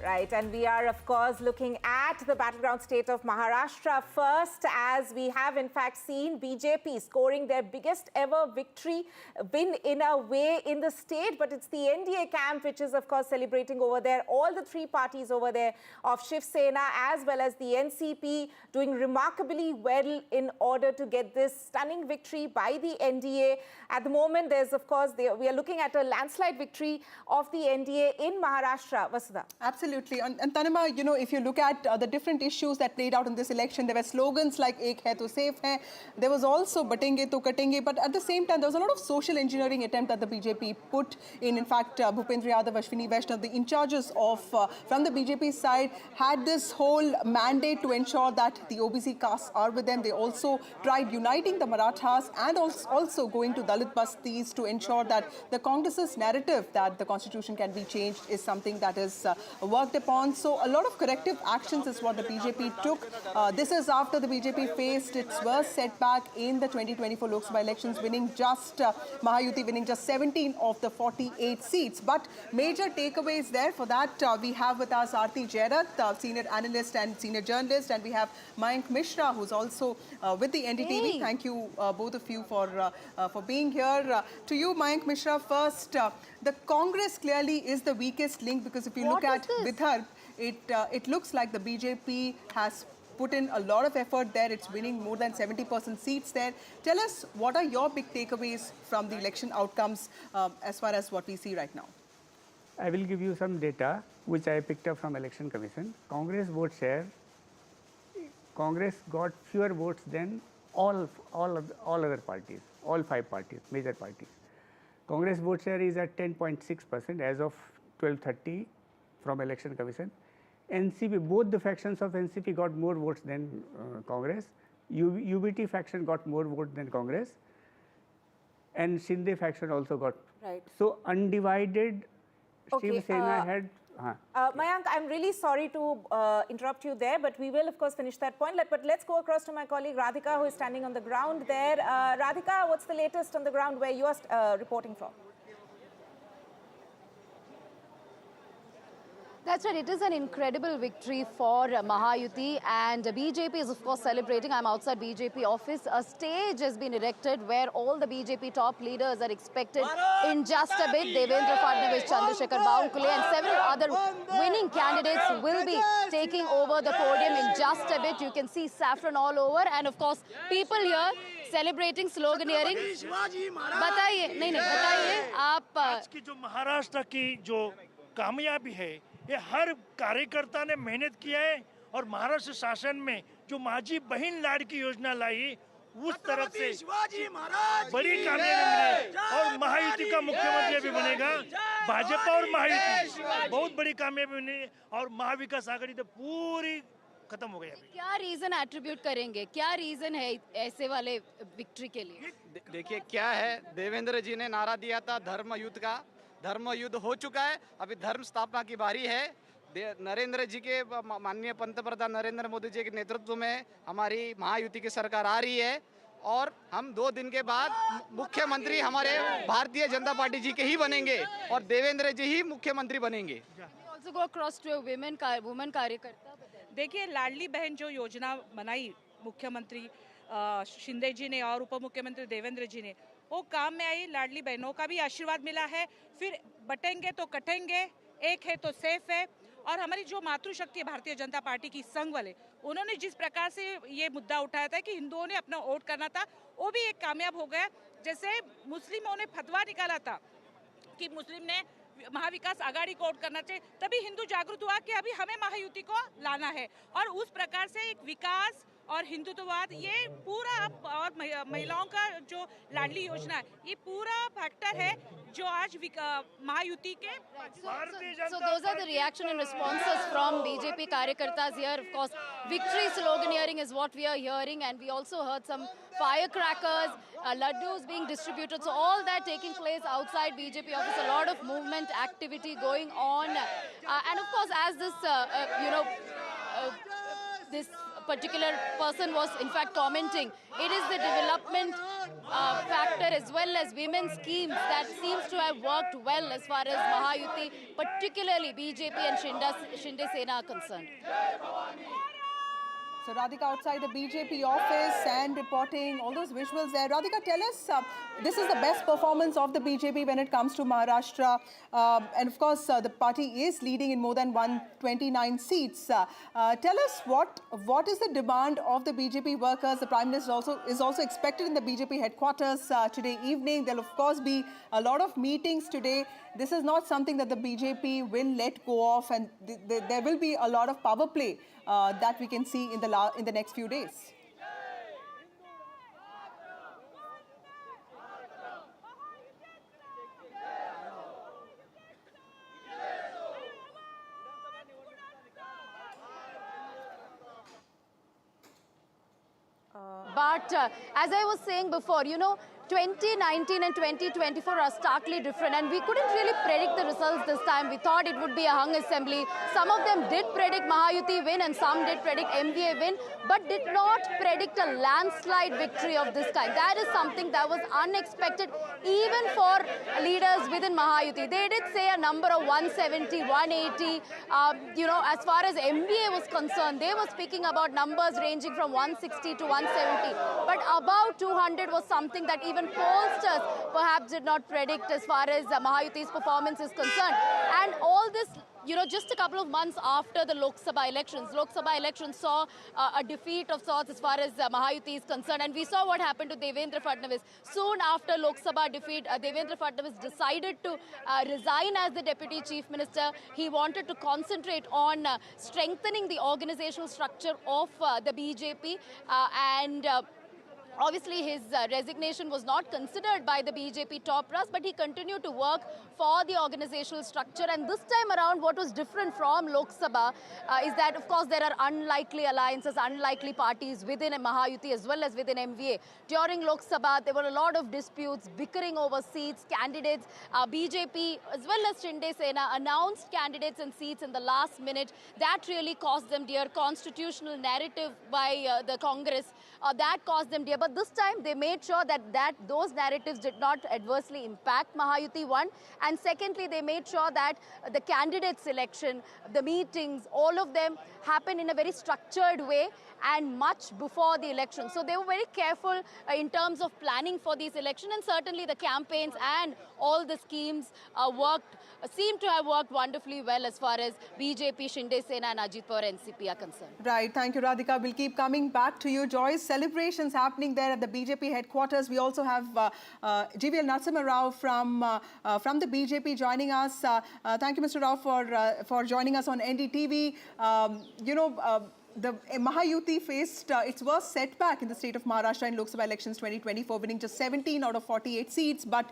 Right, and we are, of course, looking at at the battleground state of Maharashtra first, as we have in fact seen BJP scoring their biggest ever victory win in a way in the state, but it's the NDA camp which is of course celebrating over there. All the three parties over there of Shiv Sena as well as the NCP doing remarkably well in order to get this stunning victory by the NDA. At the moment, there's of course, we are looking at a landslide victory of the NDA in Maharashtra. Vasudha. Absolutely. And Tanima, you know, if you look at the different issues that played out in this election, there were slogans like "Ek hai to safe hai." There was also "Batenge to katenge." But at the same time, there was a lot of social engineering attempt that the BJP put in. In fact, Bhupendra Yadav, Ashwini Vaishnav, the in charges of from the BJP side, had this whole mandate to ensure that the OBC castes are with them. They also tried uniting the Marathas and also going to Dalit Bastis to ensure that the Congress's narrative that the constitution can be changed is something that is worked upon. So a lot of corrective actions is what the BJP took. This is after the BJP faced its worst setback in the 2024 Lok Sabha elections, Mahayuti winning just 17 of the 48 seats. But major takeaways there. For that, we have with us Aarti Jairat, senior analyst and senior journalist, and we have Mayank Mishra, who's also with the NDTV. Hey. Thank you, both of you, for being here. To you, Mayank Mishra, first, the Congress clearly is the weakest link, because if you look at Vidarbha, it looks like the BJP has put in a lot of effort there. It's winning more than 70% seats there. Tell us, what are your big takeaways from the election outcomes as far as what we see right now? I will give you some data which I picked up from Election Commission. Congress vote share, Congress got fewer votes than all other parties, all 5 parties, major parties. Congress vote share is at 10.6% as of 12:30 from Election Commission. NCP, both the factions of NCP got more votes than Congress. UBT faction got more votes than Congress, and Shinde faction also got. Right. So undivided. Okay, Shiv Sena had. Mayank, I'm really sorry to interrupt you there, but we will, of course, finish that point. But let's go across to my colleague Radhika, who is standing on the ground there. Radhika, what's the latest on the ground where you are reporting from? That's right. It is an incredible victory for Mahayuti, and BJP is of course celebrating. I'm outside BJP office. A stage has been erected where all the BJP top leaders are expected in just a bit. Devendra Fadnavis, Chandrasekhar Baumkule and several other winning candidates will be taking over the podium in just a bit. You can see saffron all over, and of course people here celebrating, sloganeering. बताइए, नहीं बताइए आप आज की जो महाराष्ट्र की जो कामयाबी है, ये हर कार्यकर्ता ने मेहनत किया है, और महाराष्ट्र शासन में जो माझी बहन लाड़की योजना लाई, उस तरफ से बड़ी कामयाबी मिली, और महायुति का मुख्यमंत्री भी बनेगा। भाजपा और महायुति बहुत बड़ी कामयाबी मिली, और महाविकास आघाड़ी तो पूरी खत्म हो गई। क्या रीजन एट्रीब्यूट करेंगे, क्या रीजन है ऐसे वाले विक्ट्री के लिए? देखिए क्या है, देवेंद्र जी ने नारा दिया था धर्म युद्ध का, धर्म युद्ध हो चुका है, अभी धर्म स्थापना की बारी है। नरेंद्र जी के, माननीय पंतप्रधान नरेंद्र मोदी जी के नेतृत्व में हमारी महायुति की सरकार आ रही है, और हम 2 दिन के बाद मुख्यमंत्री हमारे भारतीय जनता पार्टी जी के ही बनेंगे, और देवेंद्र जी ही मुख्यमंत्री बनेंगे। वुमेन कार्यकर्ता, देखिए लाडली बहन जो योजना बनाई मुख्यमंत्री शिंदे जी ने और उप मुख्यमंत्री देवेंद्र जी ने, वो काम में आई। लाडली बहनों का भी आशीर्वाद मिला है। फिर बटेंगे तो कटेंगे, एक है तो सेफ है। और हमारी जो मातृशक्ति है भारतीय जनता पार्टी की संघ वाले, उन्होंने जिस प्रकार से ये मुद्दा उठाया था कि हिंदुओं ने अपना वोट करना था, वो भी एक कामयाब हो गया। जैसे मुस्लिमों ने फतवा निकाला था कि मुस्लिम ने महाविकास आघाड़ी को वोट करना चाहिए, तभी हिंदू जागृत हुआ कि अभी हमें महायुति को लाना है। और उस प्रकार से एक विकास और हिंदुत्ववाद, ये पूरा, और महिलाओं का जो लाडली योजना है, ये पूरा फैक्टर है जो आज महायुति के। So those are the reaction and responses from BJP karyakartas here. Of course, victory sloganeering is what we are hearing, and we also heard some firecrackers, laddus being distributed. So all that taking place outside BJP office, a lot of movement activity going on, and of course, as this, this particular person was in fact commenting, it is the development factor as well as women's schemes that seems to have worked well as far as Mahayuti, particularly BJP and Shinde Sena are concerned. So Radhika outside the BJP office and reporting all those visuals there. Radhika, tell us, this is the best performance of the BJP when it comes to Maharashtra. And of course, the party is leading in more than 129 seats. Tell us what is the demand of the BJP workers? The Prime Minister is also expected in the BJP headquarters today evening. There will of course be a lot of meetings today. This is not something that the BJP will let go of, and there will be a lot of power play that we can see in the next few days. But as I was saying before, 2019 and 2024 are starkly different, and we couldn't really predict the results this time. We thought it would be a hung assembly. Some of them did predict Mahayuti win and some did predict MVA win, but did not predict a landslide victory of this kind. That is something that was unexpected even for leaders within Mahayuti. They did say a number of 170, 180. As far as MVA was concerned, they were speaking about numbers ranging from 160 to 170. But about 200 was something that even pollsters perhaps did not predict as far as Mahayuti's performance is concerned. And all this, just a couple of months after the Lok Sabha elections saw a defeat of sorts as far as Mahayuti is concerned. And we saw what happened to Devendra Fadnavis. Soon after Lok Sabha defeat, Devendra Fadnavis decided to resign as the Deputy Chief Minister. He wanted to concentrate on strengthening the organizational structure of the BJP obviously, his resignation was not considered by the BJP top brass, but he continued to work for the organizational structure. And this time around, what was different from Lok Sabha is that, of course, there are unlikely alliances, unlikely parties within Mahayuti as well as within MVA. During Lok Sabha, there were a lot of disputes, bickering over seats, candidates. BJP as well as Shinde Sena announced candidates and seats in the last minute. That really cost them dear. Constitutional narrative by the Congress, that cost them dear. But this time they made sure that those narratives did not adversely impact Mahayuti, one. And secondly, they made sure that the candidate selection, the meetings, all of them happen in a very structured way and much before the election. So they were very careful in terms of planning for these elections, and certainly the campaigns and all the schemes seem to have worked wonderfully well as far as BJP, Shinde Sena and Ajit Pawar NCP are concerned. Right. Thank you, Radhika. We'll keep coming back to you. Joyce, celebrations happening there at the BJP headquarters. We also have GVL Narasimha Rao from the BJP joining us. Thank you, Mr. Rao, for joining us on NDTV. The Mahayuti faced its worst setback in the state of Maharashtra in Lok Sabha elections 2024, winning just 17 out of 48 seats. But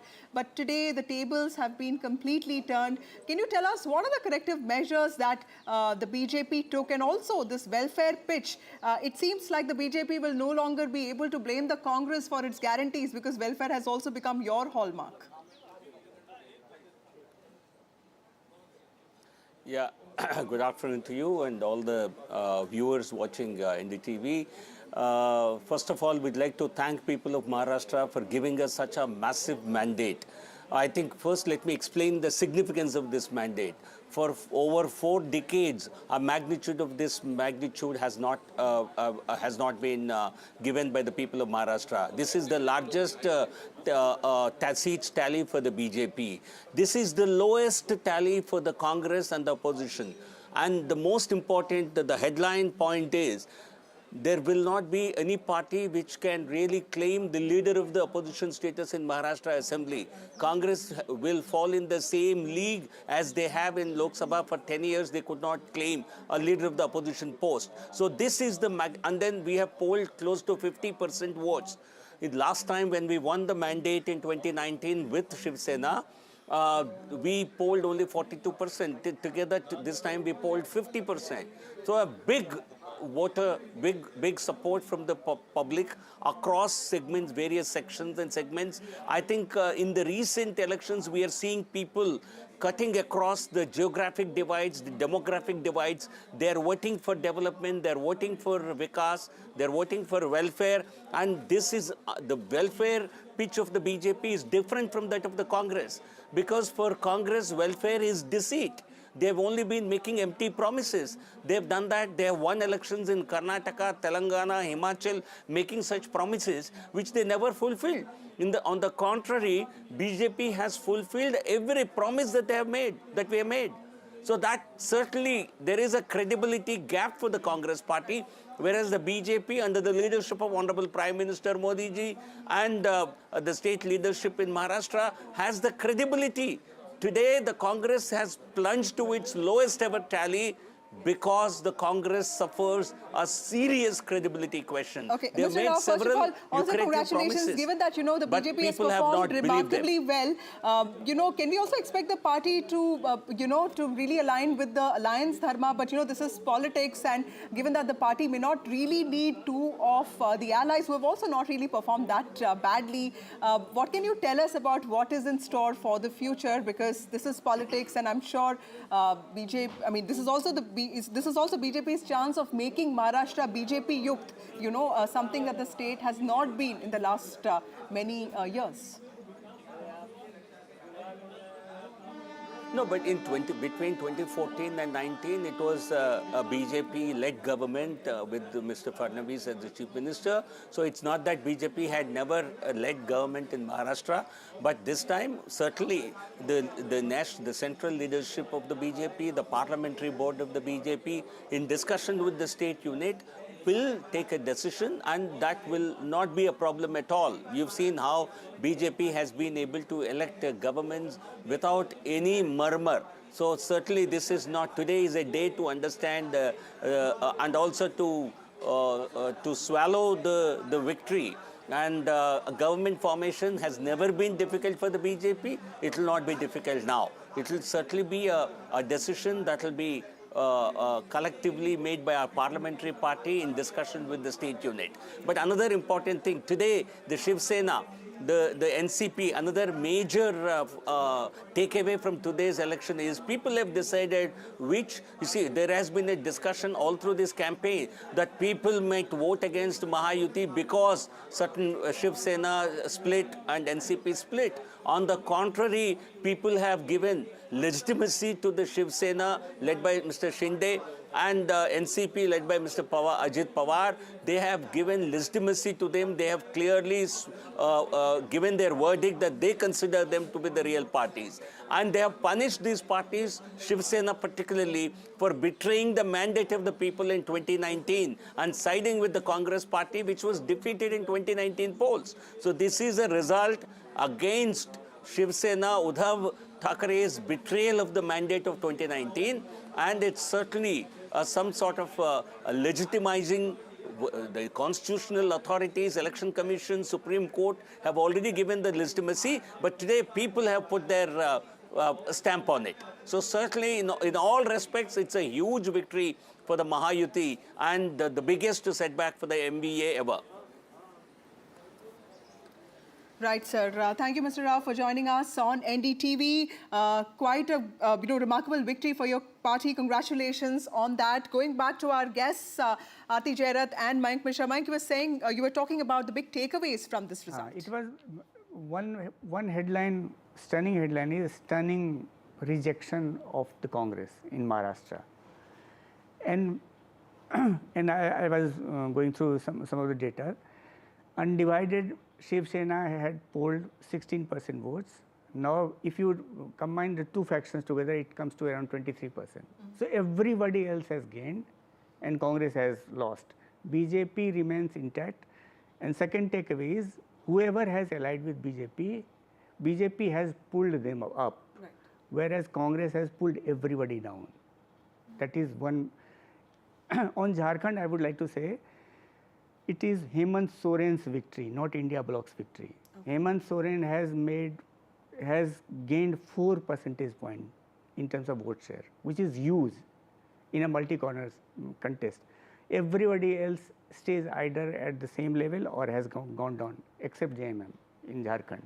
today the tables have been completely turned. Can you tell us what are the corrective measures that the BJP took, and also this welfare pitch? It seems like the BJP will no longer be able to blame the Congress for its guarantees, because welfare has also become your hallmark. Yeah. Good afternoon to you and all the viewers watching NDTV. First of all, we'd like to thank people of Maharashtra for giving us such a massive mandate. I think first let me explain the significance of this mandate. For over 4 decades, a magnitude of this magnitude has not been given by the people of Maharashtra. This is the largest seats tally for the BJP. This is the lowest tally for the Congress and the opposition. And the most important, the headline point is, there will not be any party which can really claim the leader of the opposition status in Maharashtra Assembly. Congress will fall in the same league as they have in Lok Sabha. For 10 years, they could not claim a leader of the opposition post. So this is and then we have polled close to 50% votes. Last time when we won the mandate in 2019 with Shiv Sena, we polled only 42%. Together this time we polled 50%. So a big big support from the public across segments, various sections and segments. I think in the recent elections, we are seeing people cutting across the geographic divides, the demographic divides. They are voting for development, they are voting for Vikas, they are voting for welfare. And this is the welfare pitch of the BJP is different from that of the Congress. Because for Congress, welfare is deceit. they've only been making empty promises. They've done that. They have won elections in Karnataka, Telangana, Himachal, making such promises which they never fulfilled. On the contrary, BJP has fulfilled every promise that we have made. So that certainly there is a credibility gap for the Congress party, whereas the BJP under the leadership of Honorable Prime Minister Modi ji and the state leadership in Maharashtra has the credibility. Today the Congress has plunged to its lowest ever tally because the Congress suffers a serious credibility question. Okay, they have Mr. made Rao, first of several all, also lucrative congratulations, promises, given that, you know, the but BJP has people have not performed believed them. remarkably well. You know, can we also expect the party to, you know, to really align with the alliance dharma? But, you know, this is politics, and given that the party may not really need two of the allies who have also not really performed that badly, what can you tell us about what is in store for the future? Because this is politics, and I'm sure BJP, I mean, this is also BJP's chance of making Maharashtra BJP yukt, you know, something that the state has not been in the last many years. No, but between 2014 and 19, it was a BJP-led government with Mr. Fadnavis as the chief minister. So it's not that BJP had never led government in Maharashtra, but this time certainly the central leadership of the BJP, the parliamentary board of the BJP, in discussion with the state unit, will take a decision, and that will not be a problem at all. You've seen how BJP has been able to elect governments without any murmur. So certainly this is not, today is a day to understand and also to swallow the victory. And a government formation has never been difficult for the BJP. It will not be difficult now. It will certainly be a decision that will be collectively made by our parliamentary party in discussion with the state unit. But another important thing, today the Shiv Sena, the NCP, another major takeaway from today's election is people have decided which, you see, there has been a discussion all through this campaign that people might vote against Mahayuti because certain Shiv Sena split and NCP split. On the contrary, people have given legitimacy to the Shiv Sena led by Mr. Shinde and NCP led by Mr. Ajit Pawar. They have given legitimacy to them. They have clearly given their verdict that they consider them to be the real parties. And they have punished these parties, Shiv Sena particularly, for betraying the mandate of the people in 2019 and siding with the Congress party, which was defeated in 2019 polls. So this is a result against Shiv Sena, Uddhav Thackeray's betrayal of the mandate of 2019, and it's certainly some sort of legitimizing. The constitutional authorities, Election Commission, Supreme Court have already given the legitimacy, but today people have put their stamp on it. So certainly in all respects, it's a huge victory for the Mahayuti and the biggest setback for the MVA ever. Right, sir. Thank you, Mr. Rao, for joining us on NDTV. Quite a remarkable victory for your party. Congratulations on that. Going back to our guests, Aarti Jairath and Mayank Mishra. Mayank, you were saying you were talking about the big takeaways from this result. It was one headline, stunning headline is stunning rejection of the Congress in Maharashtra, and I was going through some of the data. Undivided Shiv Sena had polled 16% votes. Now, if you combine the two factions together, it comes to around 23%. So everybody else has gained and Congress has lost. BJP remains intact. And second takeaway is, whoever has allied with BJP, BJP has pulled them up, right, whereas Congress has pulled everybody down. That is one. On Jharkhand, I would like to say, it is Hemant Soren's victory, not India Bloc's victory. Okay. Hemant Soren has gained 4 percentage points in terms of vote share, which is huge in a multi-corner contest. Everybody else stays either at the same level or has gone down, except JMM in Jharkhand.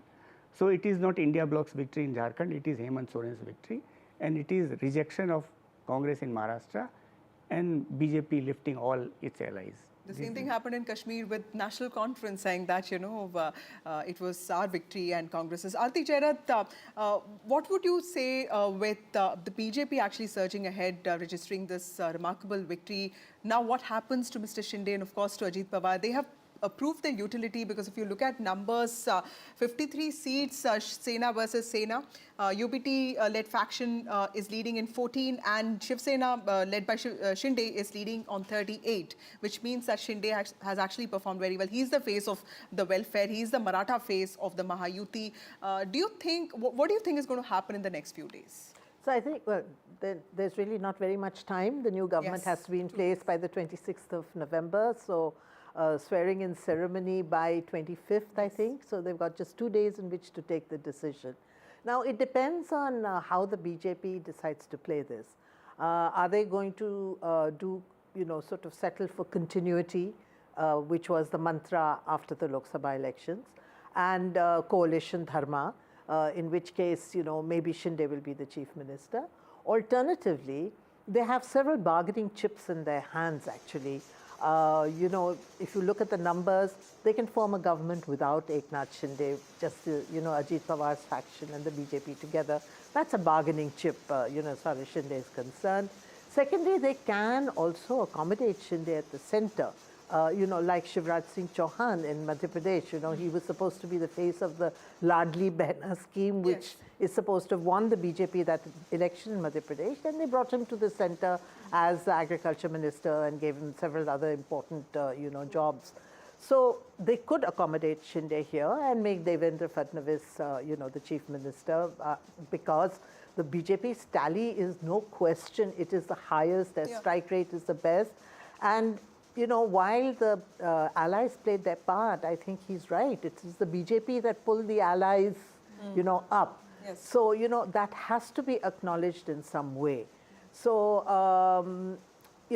So it is not India Bloc's victory in Jharkhand, it is Hemant Soren's victory, and it is rejection of Congress in Maharashtra and BJP lifting all its allies. The same thing happened in Kashmir with National Conference saying that, it was our victory and Congress's. Aarti Chairat, what would you say with the BJP actually surging ahead, registering this remarkable victory? Now what happens to Mr. Shinde and of course to Ajit Pawar? They have proved their utility because if you look at numbers, 53 seats, Sena versus Sena. UBT-led faction is leading in 14 and Shiv Sena led by Shinde is leading on 38, which means that Shinde has actually performed very well. He's the face of the welfare. He's the Maratha face of the Mahayuti. What do you think is going to happen in the next few days? So I think, well, there's really not very much time. The new government has to be in place by the 26th of November. So swearing in ceremony by 25th, I think. So they've got just 2 days in which to take the decision. Now, it depends on how the BJP decides to play this. Are they going to sort of settle for continuity, which was the mantra after the Lok Sabha elections, and coalition dharma, in which case, maybe Shinde will be the chief minister. Alternatively, they have several bargaining chips in their hands, actually. If you look at the numbers, they can form a government without EKNATH Shinde, just, Ajit Pawar's faction and the BJP together. That's a bargaining chip, as far as Shinde is concerned. Secondly, they can also accommodate Shinde at the center. Like Shivraj Singh Chauhan in Madhya Pradesh, he was supposed to be the face of the Ladli Behna scheme, which is supposed to have won the BJP that election in Madhya Pradesh. And they brought him to the center as the agriculture minister and gave him several other important, jobs. So they could accommodate Shinde here and make Devendra Fadnavis, the chief minister, because the BJP's tally is no question. It is the highest. Their strike rate is the best. And while the allies played their part, I think he's right. It is the BJP that pulled the allies, up. Yes. So, that has to be acknowledged in some way. So,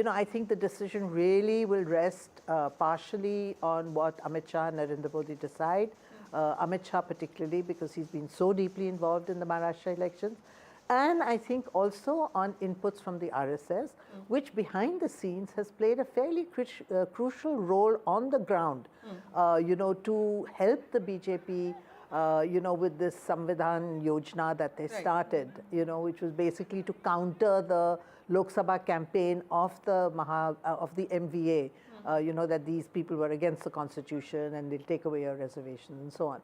I think the decision really will rest partially on what Amit Shah and Narendra Modi decide. Amit Shah particularly because he's been so deeply involved in the Maharashtra elections. And I think also on inputs from the RSS, which behind the scenes has played a fairly crucial role on the ground, to help the BJP, with this Samvidhan Yojana that they started, which was basically to counter the Lok Sabha campaign of the MVA, that these people were against the constitution and they'll take away your reservation and so on.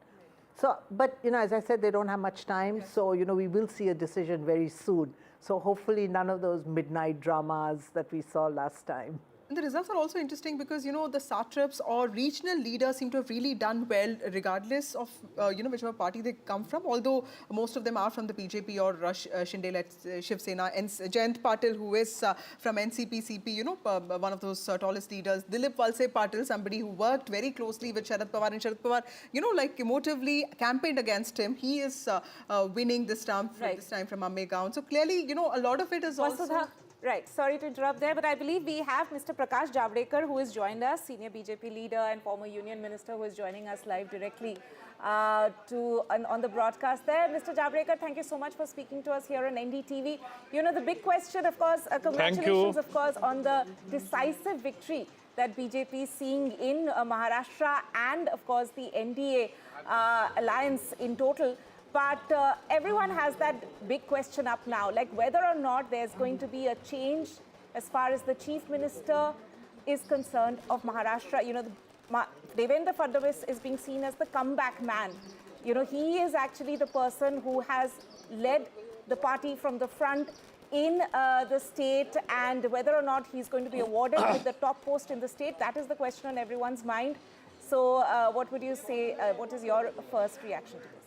So, but, as I said, they don't have much time. So, we will see a decision very soon. So hopefully none of those midnight dramas that we saw last time. And the results are also interesting because, the satraps or regional leaders seem to have really done well regardless of, whichever party they come from. Although most of them are from the BJP or Shinde-led Shiv Sena. And Jayant Patil, who is from NCP-CP, one of those tallest leaders. Dilip Valse Patil, somebody who worked very closely with Sharad Pawar. And Sharad Pawar, emotively campaigned against him. He is winning this time from Ammegaon. So clearly, a lot of it is also... Right, sorry to interrupt there, but I believe we have Mr. Prakash Javadekar who has joined us, senior BJP leader and former union minister who is joining us live directly on the broadcast there. Mr. Javadekar, thank you so much for speaking to us here on NDTV. The big question, of course, congratulations, of course, on the decisive victory that BJP is seeing in Maharashtra and, of course, the NDA alliance in total. But everyone has that big question up now, like whether or not there's going to be a change as far as the chief minister is concerned of Maharashtra. Devendra Fadnavis is being seen as the comeback man. He is actually the person who has led the party from the front in the state, and whether or not he's going to be awarded with the top post in the state, that is the question on everyone's mind. So what would you say, what is your first reaction to this?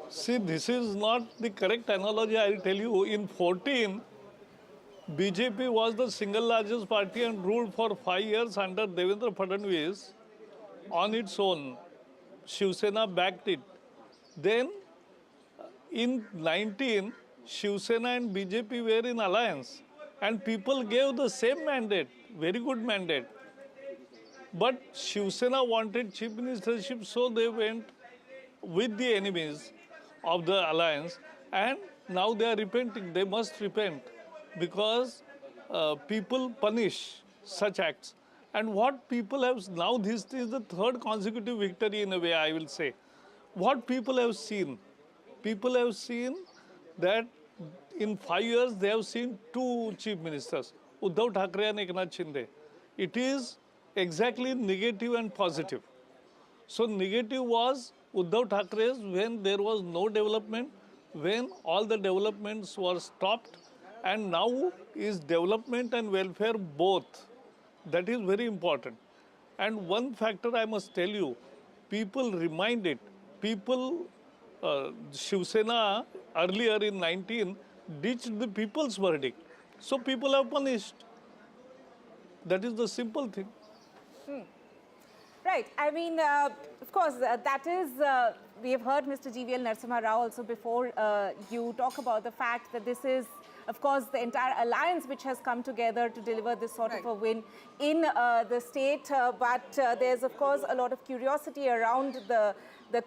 See, this is not the correct analogy. I will tell you, in 14, BJP was the single largest party and ruled for 5 years under Devendra Fadnavis on its own. Shiv Sena backed it. Then, in 19, Shiv Sena and BJP were in alliance, and people gave the same mandate, very good mandate. But Shiv Sena wanted chief ministership, so they went with the enemies of the alliance, and now they are repenting. They must repent because people punish such acts. And what people have now, this is the third consecutive victory in a way, I will say. What people have seen that in 5 years they have seen two chief ministers, Uddhav Thackeray and EKNATH Shinde. It is exactly negative and positive. So negative was Uddhav Thackeray's when there was no development, when all the developments were stopped, and now is development and welfare both. That is very important. And one factor I must tell you, people remind it. People, Shiv Sena earlier in 19 ditched the people's verdict. So people are punished. That is the simple thing. Right. I mean, of course, that is, we have heard Mr. GVL Narasimha Rao also before you talk about the fact that this is, of course, the entire alliance which has come together to deliver this sort of a win in the state. But there's, of course, a lot of curiosity around the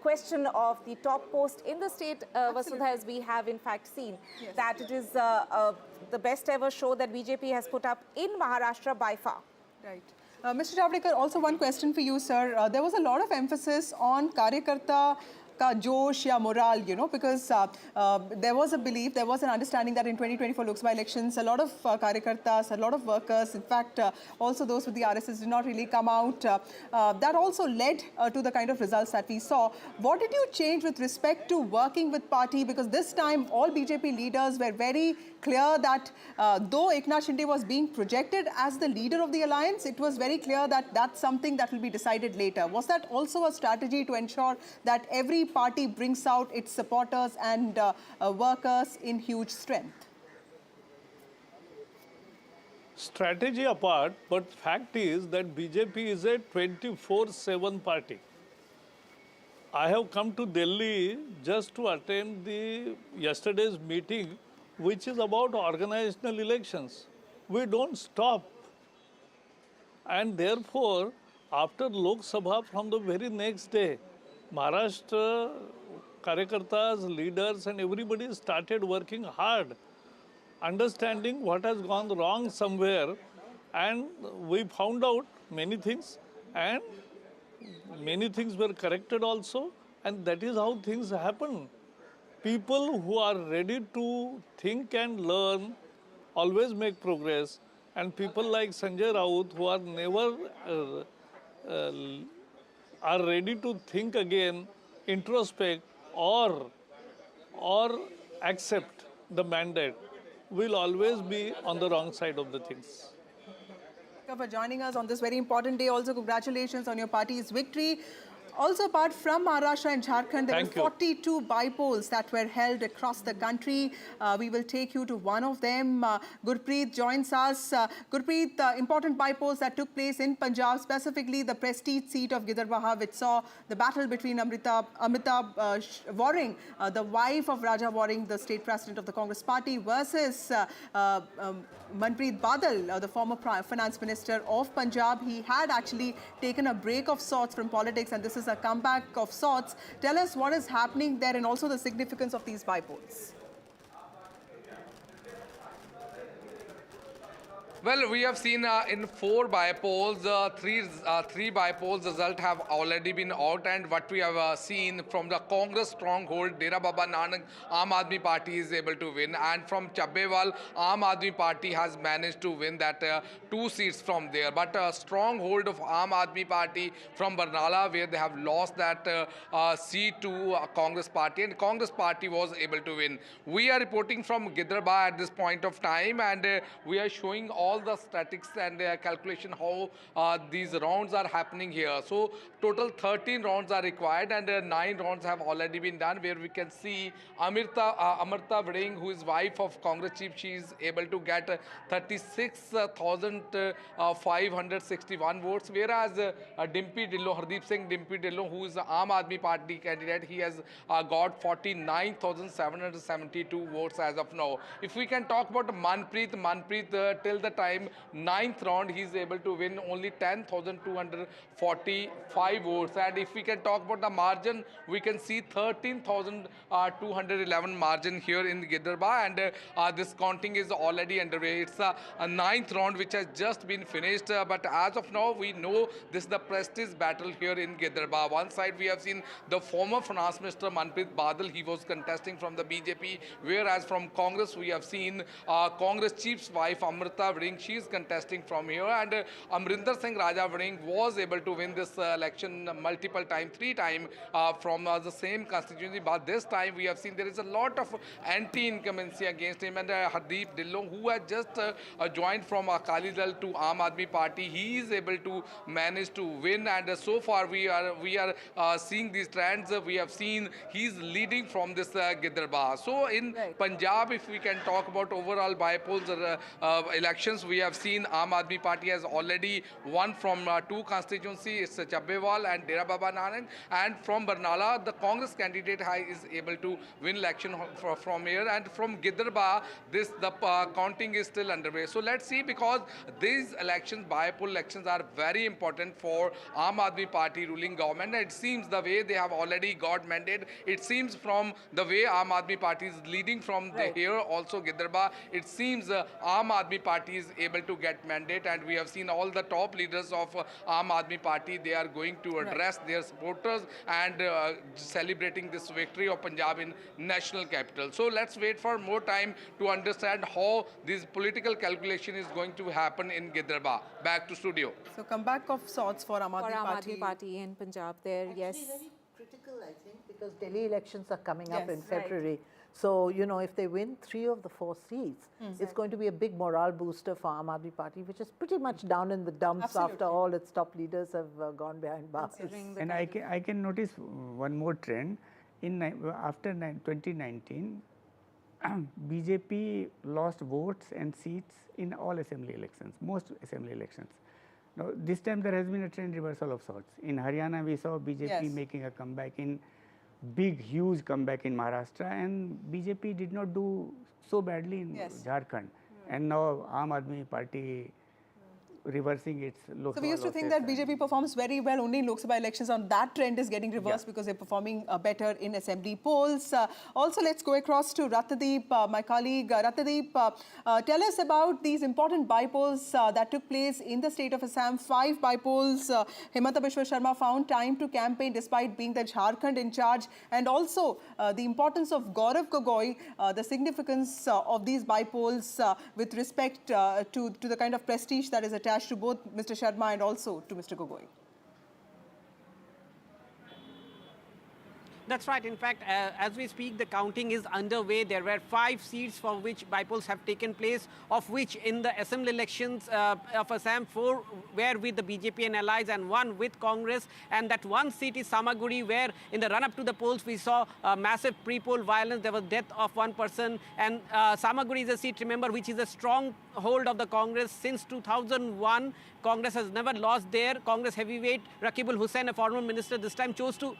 question of the top post in the state, Vasudha, as we have in fact seen, that it is the best ever show that BJP has put up in Maharashtra by far. Right. Mr. Javadekar, also one question for you, sir. There was a lot of emphasis on Karyakarta ka josh ya morale, you know, because there was a belief, there was an understanding that in 2024 Lok Sabha elections, a lot of Karyakartas, a lot of workers, in fact, also those with the RSS did not really come out. That also led to the kind of results that we saw. What did you change with respect to working with party? Because this time, all BJP leaders were very clear that though Eknath Shinde was being projected as the leader of the alliance, it was very clear that that's something that will be decided later. Was that also a strategy to ensure that every party brings out its supporters and workers in huge strength? Strategy apart, but fact is that BJP is a 24/7 party. I have come to Delhi just to attend the yesterday's meeting, which is about organizational elections. We don't stop. And therefore, after Lok Sabha, from the very next day, Maharashtra Karyakartas, leaders and everybody started working hard, understanding what has gone wrong somewhere, and we found out many things, and many things were corrected also, and that is how things happen. People who are ready to think and learn always make progress, and people like Sanjay Rout who are never are ready to think again, introspect or accept the mandate, will always be on the wrong side of the things. Thank you for joining us on this very important day. Also, congratulations on your party's victory. Also, apart from Maharashtra and Jharkhand, there were 42 bypolls that were held across the country. We will take you to one of them. Gurpreet joins us. Gurpreet, important bypolls that took place in Punjab, specifically the prestige seat of Gidarbaha, which saw the battle between Amrita Waring, the wife of Raja Waring, the state president of the Congress party, versus Manpreet Badal, the former finance minister of Punjab. He had actually taken a break of sorts from politics, and this is a comeback of sorts. Tell us what is happening there and also the significance of these bypolls. Well, we have seen in 4 bypolls, three bypolls result have already been out, and what we have seen from the Congress stronghold, Dera Baba Nanak, Aam Aadmi Party is able to win, and from Chabbewal, Aam Aadmi Party has managed to win that 2 seats from there. But a stronghold of Aam Aadmi Party from Barnala, where they have lost that seat to Congress Party, and Congress Party was able to win. We are reporting from Gidarbaha at this point of time, and we are showing all the statistics and calculation how these rounds are happening here. So total 13 rounds are required, and 9 rounds have already been done, where we can see Amarta Waring, who is wife of Congress chief, she is able to get 36,561 votes, whereas Dimpy Dhillon, Hardeep Singh Dimpy Dhillon, who is the Aam Aadmi Party candidate, he has got 49,772 votes as of now. If we can talk about Manpreet till the time time, 9th round, he is able to win only 10,245 votes. And if we can talk about the margin, we can see 13,211 margin here in Giderba, and this counting is already underway. It's a 9th round which has just been finished, but as of now, we know this is the prestige battle here in Giderba. One side, we have seen the former Finance Minister Manpreet Badal, he was contesting from the BJP, whereas from Congress, we have seen Congress Chief's wife Amrita Vring, she is contesting from here, and Amrinder Singh Raja Vring was able to win this election multiple times, 3 times from the same constituency, but this time we have seen there is a lot of anti-incumbency against him, and Hardeep Dillon, who has just joined from Akali Dal to Aam Aadmi Party, he is able to manage to win, and so far we are seeing these trends. We have seen he's leading from this Giderba. So in Punjab, if we can talk about overall bypolls elections, we have seen Aam Aadmi Party has already won from 2 constituencies, it's Chabbewal and Dera Baba Nanak, and from Barnala, the Congress candidate is able to win election from here, and from Giderba, the counting is still underway. So let's see, because these elections, bypoll elections, are very important for Aam Aadmi Party ruling government. It seems the way they have already got mandate, it seems from the way Aam Aadmi Party is leading from here, also Giderba, it seems Aam Aadmi Party is able to get mandate, and we have seen all the top leaders of Aam Aadmi Party, they are going to address their supporters and celebrating this victory of Punjab in national capital. So let's wait for more time to understand how this political calculation is going to happen in Giderba. Back to studio. So comeback of sorts for Aam Aadmi Party in Punjab there, yes. Very critical, I think, because Delhi elections are coming up in February. So, you know, if they win 3 of the 4 seats, it's going to be a big morale booster for Aam Aadmi Party, which is pretty much down in the dumps after all its top leaders have gone behind bars. And I can notice one more trend. After 2019, BJP lost votes and seats in all assembly elections, most assembly elections. Now, this time there has been a trend reversal of sorts. In Haryana, we saw BJP making a comeback, in huge comeback in Maharashtra, and BJP did not do so badly in Jharkhand. And now Aam Aadmi Party reversing its Lok Sabha. So we used to think that BJP performs very well only in Lok Sabha elections, and that trend is getting reversed because they're performing better in assembly polls. Also, let's go across to Ratnadeep, my colleague. Ratnadeep, tell us about these important bypolls that took place in the state of Assam. 5 bypolls. Himanta Biswa Sharma found time to campaign despite being the Jharkhand in charge, and also the importance of Gaurav Gogoi, the significance of these bypolls with respect to the kind of prestige that is attached to both Mr. Sharma and also to Mr. Gogoi. That's right. In fact, as we speak, the counting is underway. There were 5 seats for which bypolls have taken place, of which in the assembly elections of Assam, 4 were with the BJP and allies and 1 with Congress. And that 1 seat is Samaguri, where in the run-up to the polls, we saw massive pre-poll violence. There was death of 1 person. And Samaguri is a seat, remember, which is a strong hold of the Congress since 2001. Congress has never lost there. Congress heavyweight Rakibul Hussain, a former minister, this time chose to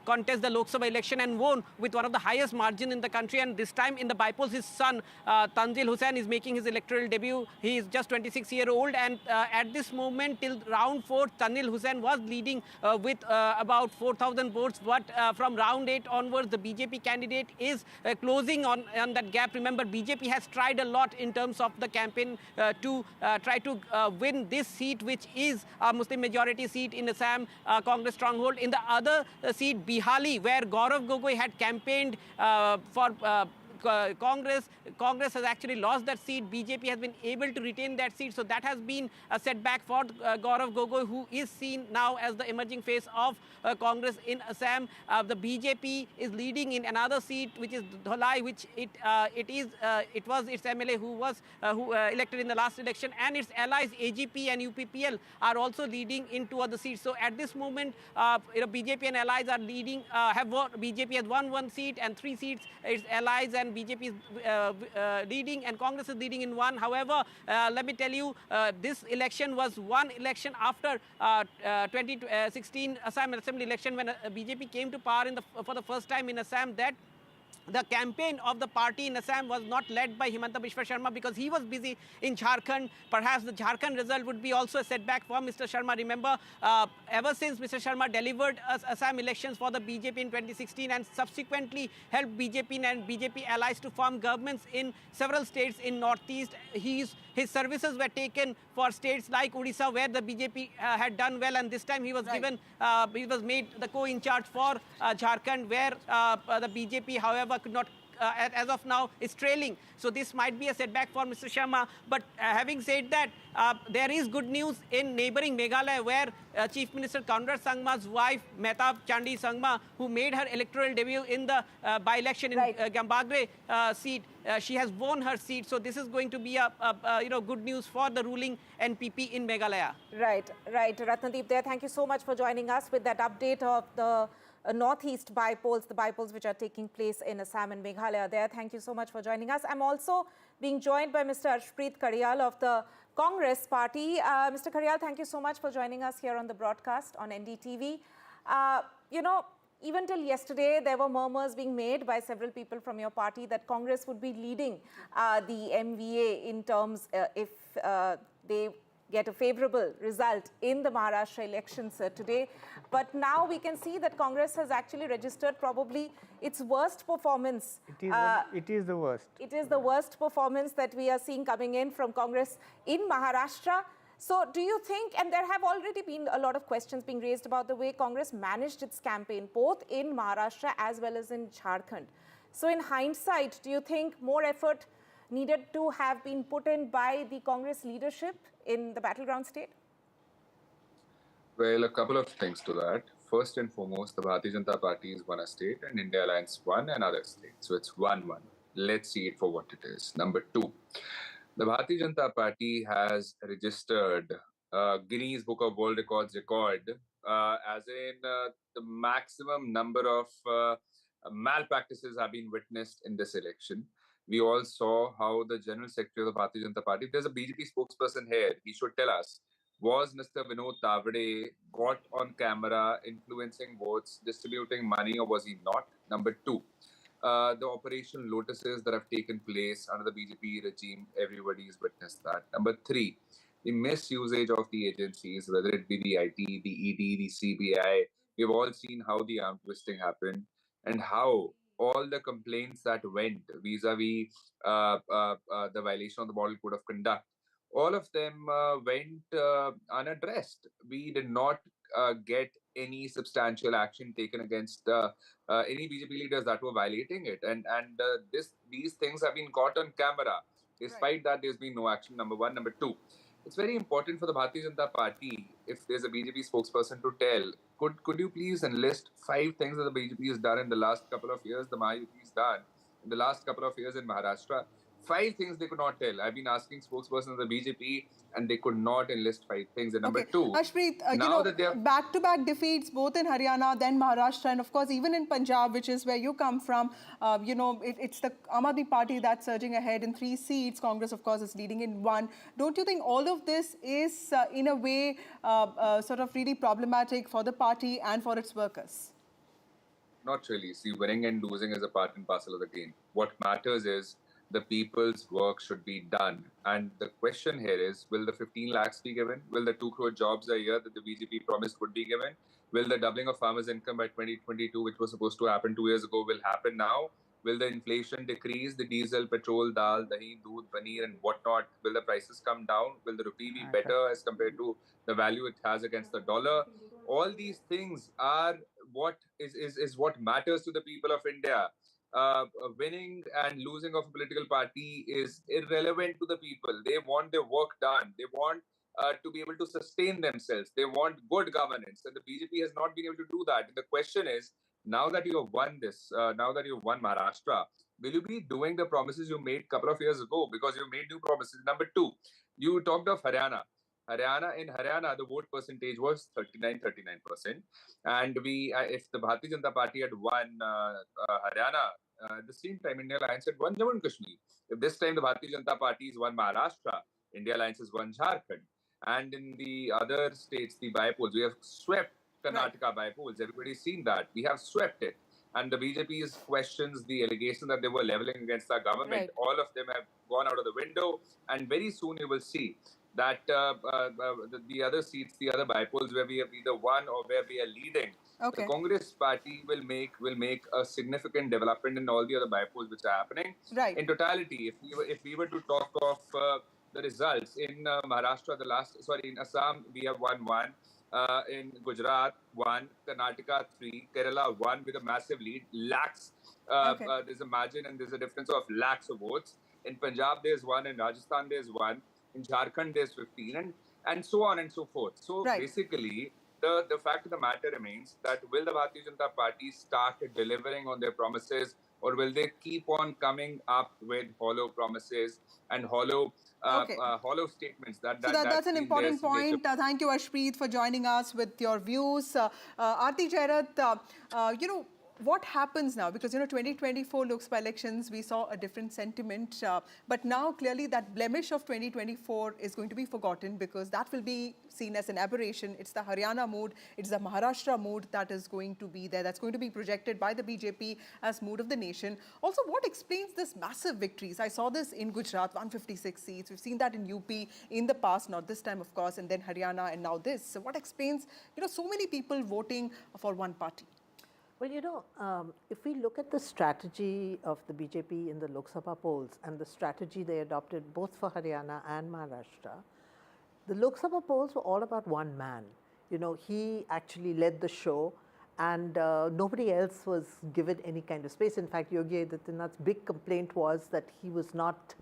contest the Lok Sabha election and won with one of the highest margin in the country. And this time in the bypolls, his son, Tanzil Hussain, is making his electoral debut. He is just 26-year-old. And at this moment, till round 4, Tanzil Hussain was leading with about 4,000 votes. But from round 8 onwards, the BJP candidate is closing on that gap. Remember, BJP has tried a lot in terms of the campaign to try to win this seat, which is a Muslim majority seat in Assam, Congress stronghold. In the other seat, Bihali, where Gaurav Gogoi had campaigned for Congress has actually lost that seat. BJP has been able to retain that seat. So that has been a setback for Gaurav Gogoi, who is seen now as the emerging face of Congress in Assam. The BJP is leading in another seat, which is Dholai, which it was its MLA who was elected in the last election, and its allies AGP and UPPL are also leading in 2 other seats. So at this moment, BJP and allies are leading. BJP has won 1 seat and 3 seats. Its allies and BJP is leading, and Congress is leading in 1. However, let me tell you, this election was one election after 2016 Assam Assembly election, when BJP came to power for the first time in Assam. That the campaign of the party in Assam was not led by Himanta Biswa Sharma because he was busy in Jharkhand. Perhaps the Jharkhand result would be also a setback for Mr. Sharma. Remember, ever since Mr. Sharma delivered Assam elections for the BJP in 2016 and subsequently helped BJP and BJP allies to form governments in several states in Northeast, his services were taken for states like Odisha, where the BJP had done well, and this time he was given, he was made the co-in-charge for Jharkhand, where the BJP, however, could not, as of now, is trailing. So this might be a setback for Mr. Sharma. But having said that, there is good news in neighboring Meghalaya, where Chief Minister Conrad Sangma's wife, Mehtab Chandi Sangma, who made her electoral debut in the by-election in Gambagre seat, she has won her seat. So this is going to be a good news for the ruling NPP in Meghalaya. Right. Ratnadeep there, thank you so much for joining us with that update of the Northeast bypolls, the bypolls which are taking place in Assam and Meghalaya there. Thank you so much for joining us. I'm also being joined by Mr. Arshpreet Karyal of the Congress Party. Mr. Karyal, thank you so much for joining us here on the broadcast on NDTV. Even till yesterday, there were murmurs being made by several people from your party that Congress would be leading the MVA in terms if they get a favorable result in the Maharashtra elections today. But now we can see that Congress has actually registered probably its worst performance. It is the worst. It is the worst performance that we are seeing coming in from Congress in Maharashtra. So do you think, and there have already been a lot of questions being raised about the way Congress managed its campaign, both in Maharashtra as well as in Jharkhand. So in hindsight, do you think more effort needed to have been put in by the Congress leadership in the battleground state? Well, a couple of things to that. First and foremost, the Bharatiya Janata Party is one state and India Alliance one another state. So it's 1-1. Let's see it for what it is. Number two, the Bharatiya Janata Party has registered Guinness Book of World Records record as in the maximum number of malpractices have been witnessed in this election. We all saw how the General Secretary of the Bharatiya Janata Party, if there's a BJP spokesperson here, he should tell us, was Mr. Vinod Tavade got on camera influencing votes, distributing money, or was he not? Number two, the Operation Lotuses that have taken place under the BJP regime, everybody's witnessed that. Number three, the misusage of the agencies, whether it be the IT, the ED, the CBI. We've all seen how the arm twisting happened and how all the complaints that went vis-a-vis the violation of the Model Code of Conduct, all of them went unaddressed. We did not get any substantial action taken against any BJP leaders that were violating it. And these things have been caught on camera. Despite that, there's been no action, number one. Number two, it's very important for the Bharatiya Janata Party, if there's a BJP spokesperson to tell, could you please enlist 5 things that the BJP has done in the last couple of years, the Mahayuti has done in the last couple of years in Maharashtra? 5 things they could not tell. I've been asking spokespersons of the BJP and they could not enlist 5 things. And number two, Arshpreet, now that they are back-to-back defeats both in Haryana, then Maharashtra, and of course even in Punjab, which is where you come from, it's the Aam Aadmi Party that's surging ahead in 3 seats. Congress, of course, is leading in 1. Don't you think all of this is, in a way, sort of really problematic for the party and for its workers? Not really. See, winning and losing is a part and parcel of the game. What matters is the people's work should be done. And the question here is, will the 15 lakhs be given? Will the 2 crore jobs a year that the BJP promised would be given? Will the doubling of farmers' income by 2022, which was supposed to happen 2 years ago, will happen now? Will the inflation decrease? The diesel, petrol, dal, dahi, doodh, paneer and whatnot, will the prices come down? Will the rupee be better as compared to the value it has against the dollar? All these things are what is what matters to the people of India. Winning and losing of a political party is irrelevant to the people. They want their work done. They want to be able to sustain themselves. They want good governance. And the BJP has not been able to do that. The question is, now that you have won this, now that you've won Maharashtra, will you be doing the promises you made a couple of years ago? Because you made new promises. Number two, you talked of Haryana. In Haryana, the vote percentage was 39%. And if the Bharatiya Janata Party had won Haryana, at the same time, India Alliance had won Jammu and Kashmir. If this time the Bharatiya Janata Party has won Maharashtra, India Alliance has won Jharkhand. And in the other states, the bypolls, we have swept Karnataka bypolls. Everybody's seen that. We have swept it. And the BJP's questions, the allegations that they were leveling against our government, all of them have gone out of the window. And very soon you will see that the other seats, the other bypolls where we have either won or where we are leading, the Congress party will make a significant development in all the other bypolls which are happening. Right. In totality, if we were to talk of the results in Maharashtra, in Assam, we have won one. In Gujarat, 1, Karnataka, 3, Kerala, 1 with a massive lead. Lakhs, there's a margin and there's a difference of lakhs of votes. In Punjab, there's 1. In Rajasthan, there's 1. In Jharkhand, there's 15, and so on and so forth. So basically, the fact of the matter remains that will the Bharatiya Janata Party start delivering on their promises, or will they keep on coming up with hollow promises and hollow statements? That's an important point. Thank you, Ashpreet, for joining us with your views. Aarti Jairat, what happens now? Because, 2024 Lok Sabha elections, we saw a different sentiment. But now, clearly, that blemish of 2024 is going to be forgotten because that will be seen as an aberration. It's the Haryana mood, it's the Maharashtra mood that is going to be there. That's going to be projected by the BJP as mood of the nation. Also, what explains this massive victories? I saw this in Gujarat, 156 seats. We've seen that in UP in the past, not this time, of course, and then Haryana and now this. So what explains, so many people voting for one party? Well, if we look at the strategy of the BJP in the Lok Sabha polls and the strategy they adopted both for Haryana and Maharashtra, the Lok Sabha polls were all about one man. He actually led the show and nobody else was given any kind of space. In fact, Yogi Adityanath's big complaint was that he was not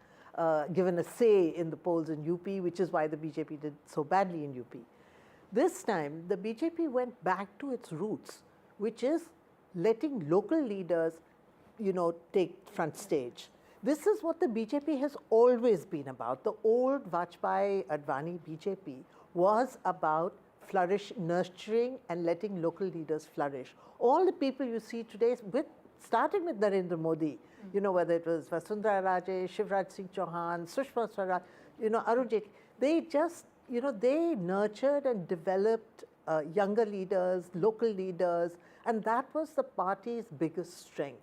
given a say in the polls in UP, which is why the BJP did so badly in UP. This time, the BJP went back to its roots, which is letting local leaders, take front stage. This is what the BJP has always been about. The old Vajpayee Advani BJP was about nurturing and letting local leaders flourish. All the people you see today, starting with Narendra Modi, whether it was Vasundhara Raje, Shivraj Singh Chauhan, Sushma Swaraj, Arun Jaitley, they just, they nurtured and developed younger leaders, local leaders, and that was the party's biggest strength.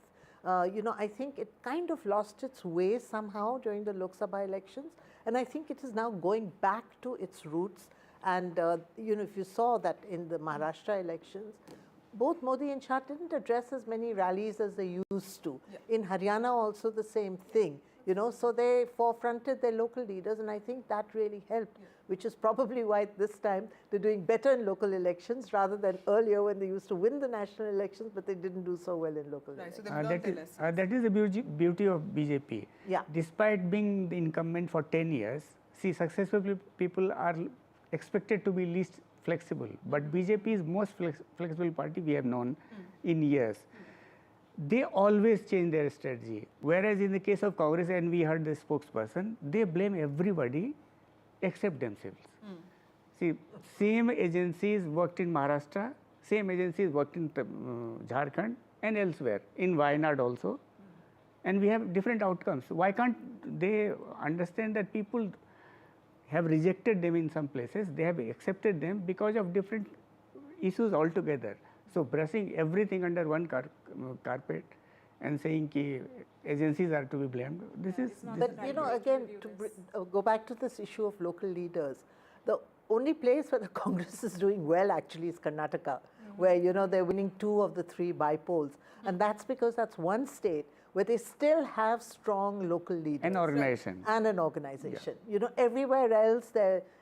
I think it kind of lost its way somehow during the Lok Sabha elections, and I think it is now going back to its roots. And, if you saw that in the Maharashtra elections, both Modi and Shah didn't address as many rallies as they used to. Yeah. In Haryana also the same thing, so they forefronted their local leaders, and I think that really helped. Yeah. Which is probably why this time they're doing better in local elections rather than earlier when they used to win the national elections, but they didn't do so well in local elections. So that is the beauty of BJP. Yeah. Despite being the incumbent for 10 years, successful people are expected to be least flexible. But BJP is most flexible party we have known in years. They always change their strategy. Whereas in the case of Congress, and we heard the spokesperson, they blame everybody except themselves. Same agencies worked in Maharashtra, same agencies worked in Jharkhand and elsewhere, in Wayanad also, and we have different outcomes. Why can't they understand that people have rejected them in some places, they have accepted them because of different issues altogether. So brushing everything under one carpet and saying that agencies are to be blamed. But again, to go back to this issue of local leaders, the only place where the Congress is doing well actually is Karnataka, where they're winning 2 of the 3 bypolls, and that's because that's one state where they still have strong local leaders. An organization. And an organization. Yeah. Everywhere else,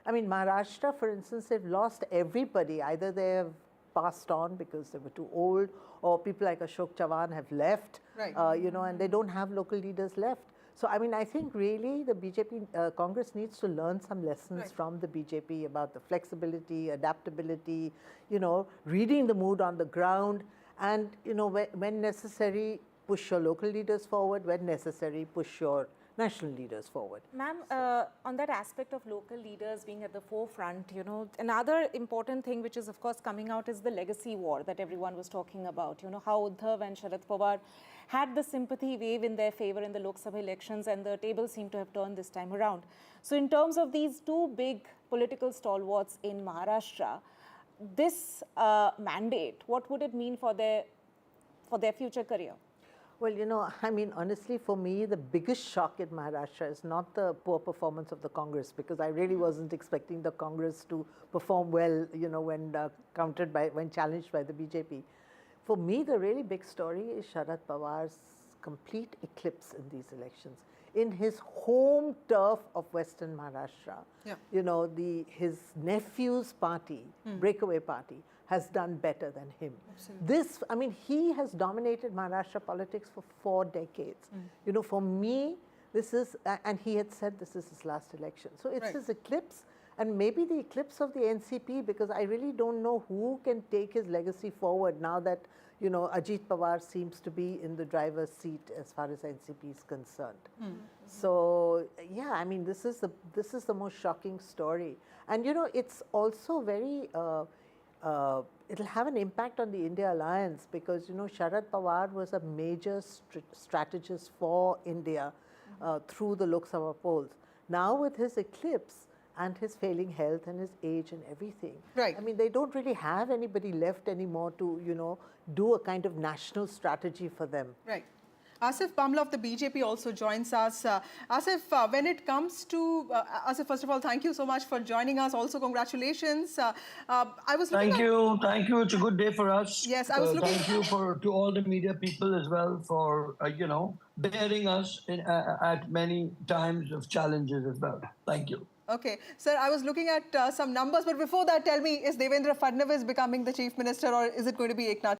Maharashtra, for instance, they've lost everybody. Either they have passed on because they were too old, or people like Ashok Chavan have left, and they don't have local leaders left. So, I think really the BJP, Congress needs to learn some lessons from the BJP about the flexibility, adaptability, reading the mood on the ground, and, when necessary, push your local leaders forward, when necessary, push your national leaders forward. Ma'am, on that aspect of local leaders being at the forefront, another important thing which is of course coming out is the legacy war that everyone was talking about. How Uddhav and Sharad Pawar had the sympathy wave in their favor in the Lok Sabha elections, and the tables seem to have turned this time around. So in terms of these 2 big political stalwarts in Maharashtra, this mandate, what would it mean for their for their future career? Well, you know, I mean, honestly, for me, the biggest shock in Maharashtra is not the poor performance of the Congress, because I really wasn't expecting the Congress to perform well, you know, when challenged by the BJP. For me, the really big story is Sharad Pawar's complete eclipse in these elections. In his home turf of Western Maharashtra, you know, his nephew's party, breakaway party, has done better than him. This, I mean, he has dominated Maharashtra politics for 4 decades. You know, for me, this is, and he had said this is his last election. So it's his eclipse, and maybe the eclipse of the NCP, because I really don't know who can take his legacy forward now that, you know, Ajit Pawar seems to be in the driver's seat as far as NCP is concerned. So yeah, I mean, this is the most shocking story, and you know, it's also very. It'll have an impact on the India alliance, because you know, Sharad Pawar was a major strategist for India through the Lok Sabha polls. Now with his eclipse and his failing health and his age and everything, I mean, they don't really have anybody left anymore to, you know, do a kind of national strategy for them. Right. Asif Bamla of the BJP also joins us. Asif, when it comes to, Asif, first of all, thank you so much for joining us. Also, congratulations. I was Thank you. It's a good day for us. Yes, I was looking. Thank you to all the media people as well for, you know, bearing us at many times of challenges as well. Thank you. Okay. Sir, I was looking at some numbers, but before that, tell me, is Devendra Fadnavis becoming the Chief Minister, or is it going to be EKNATH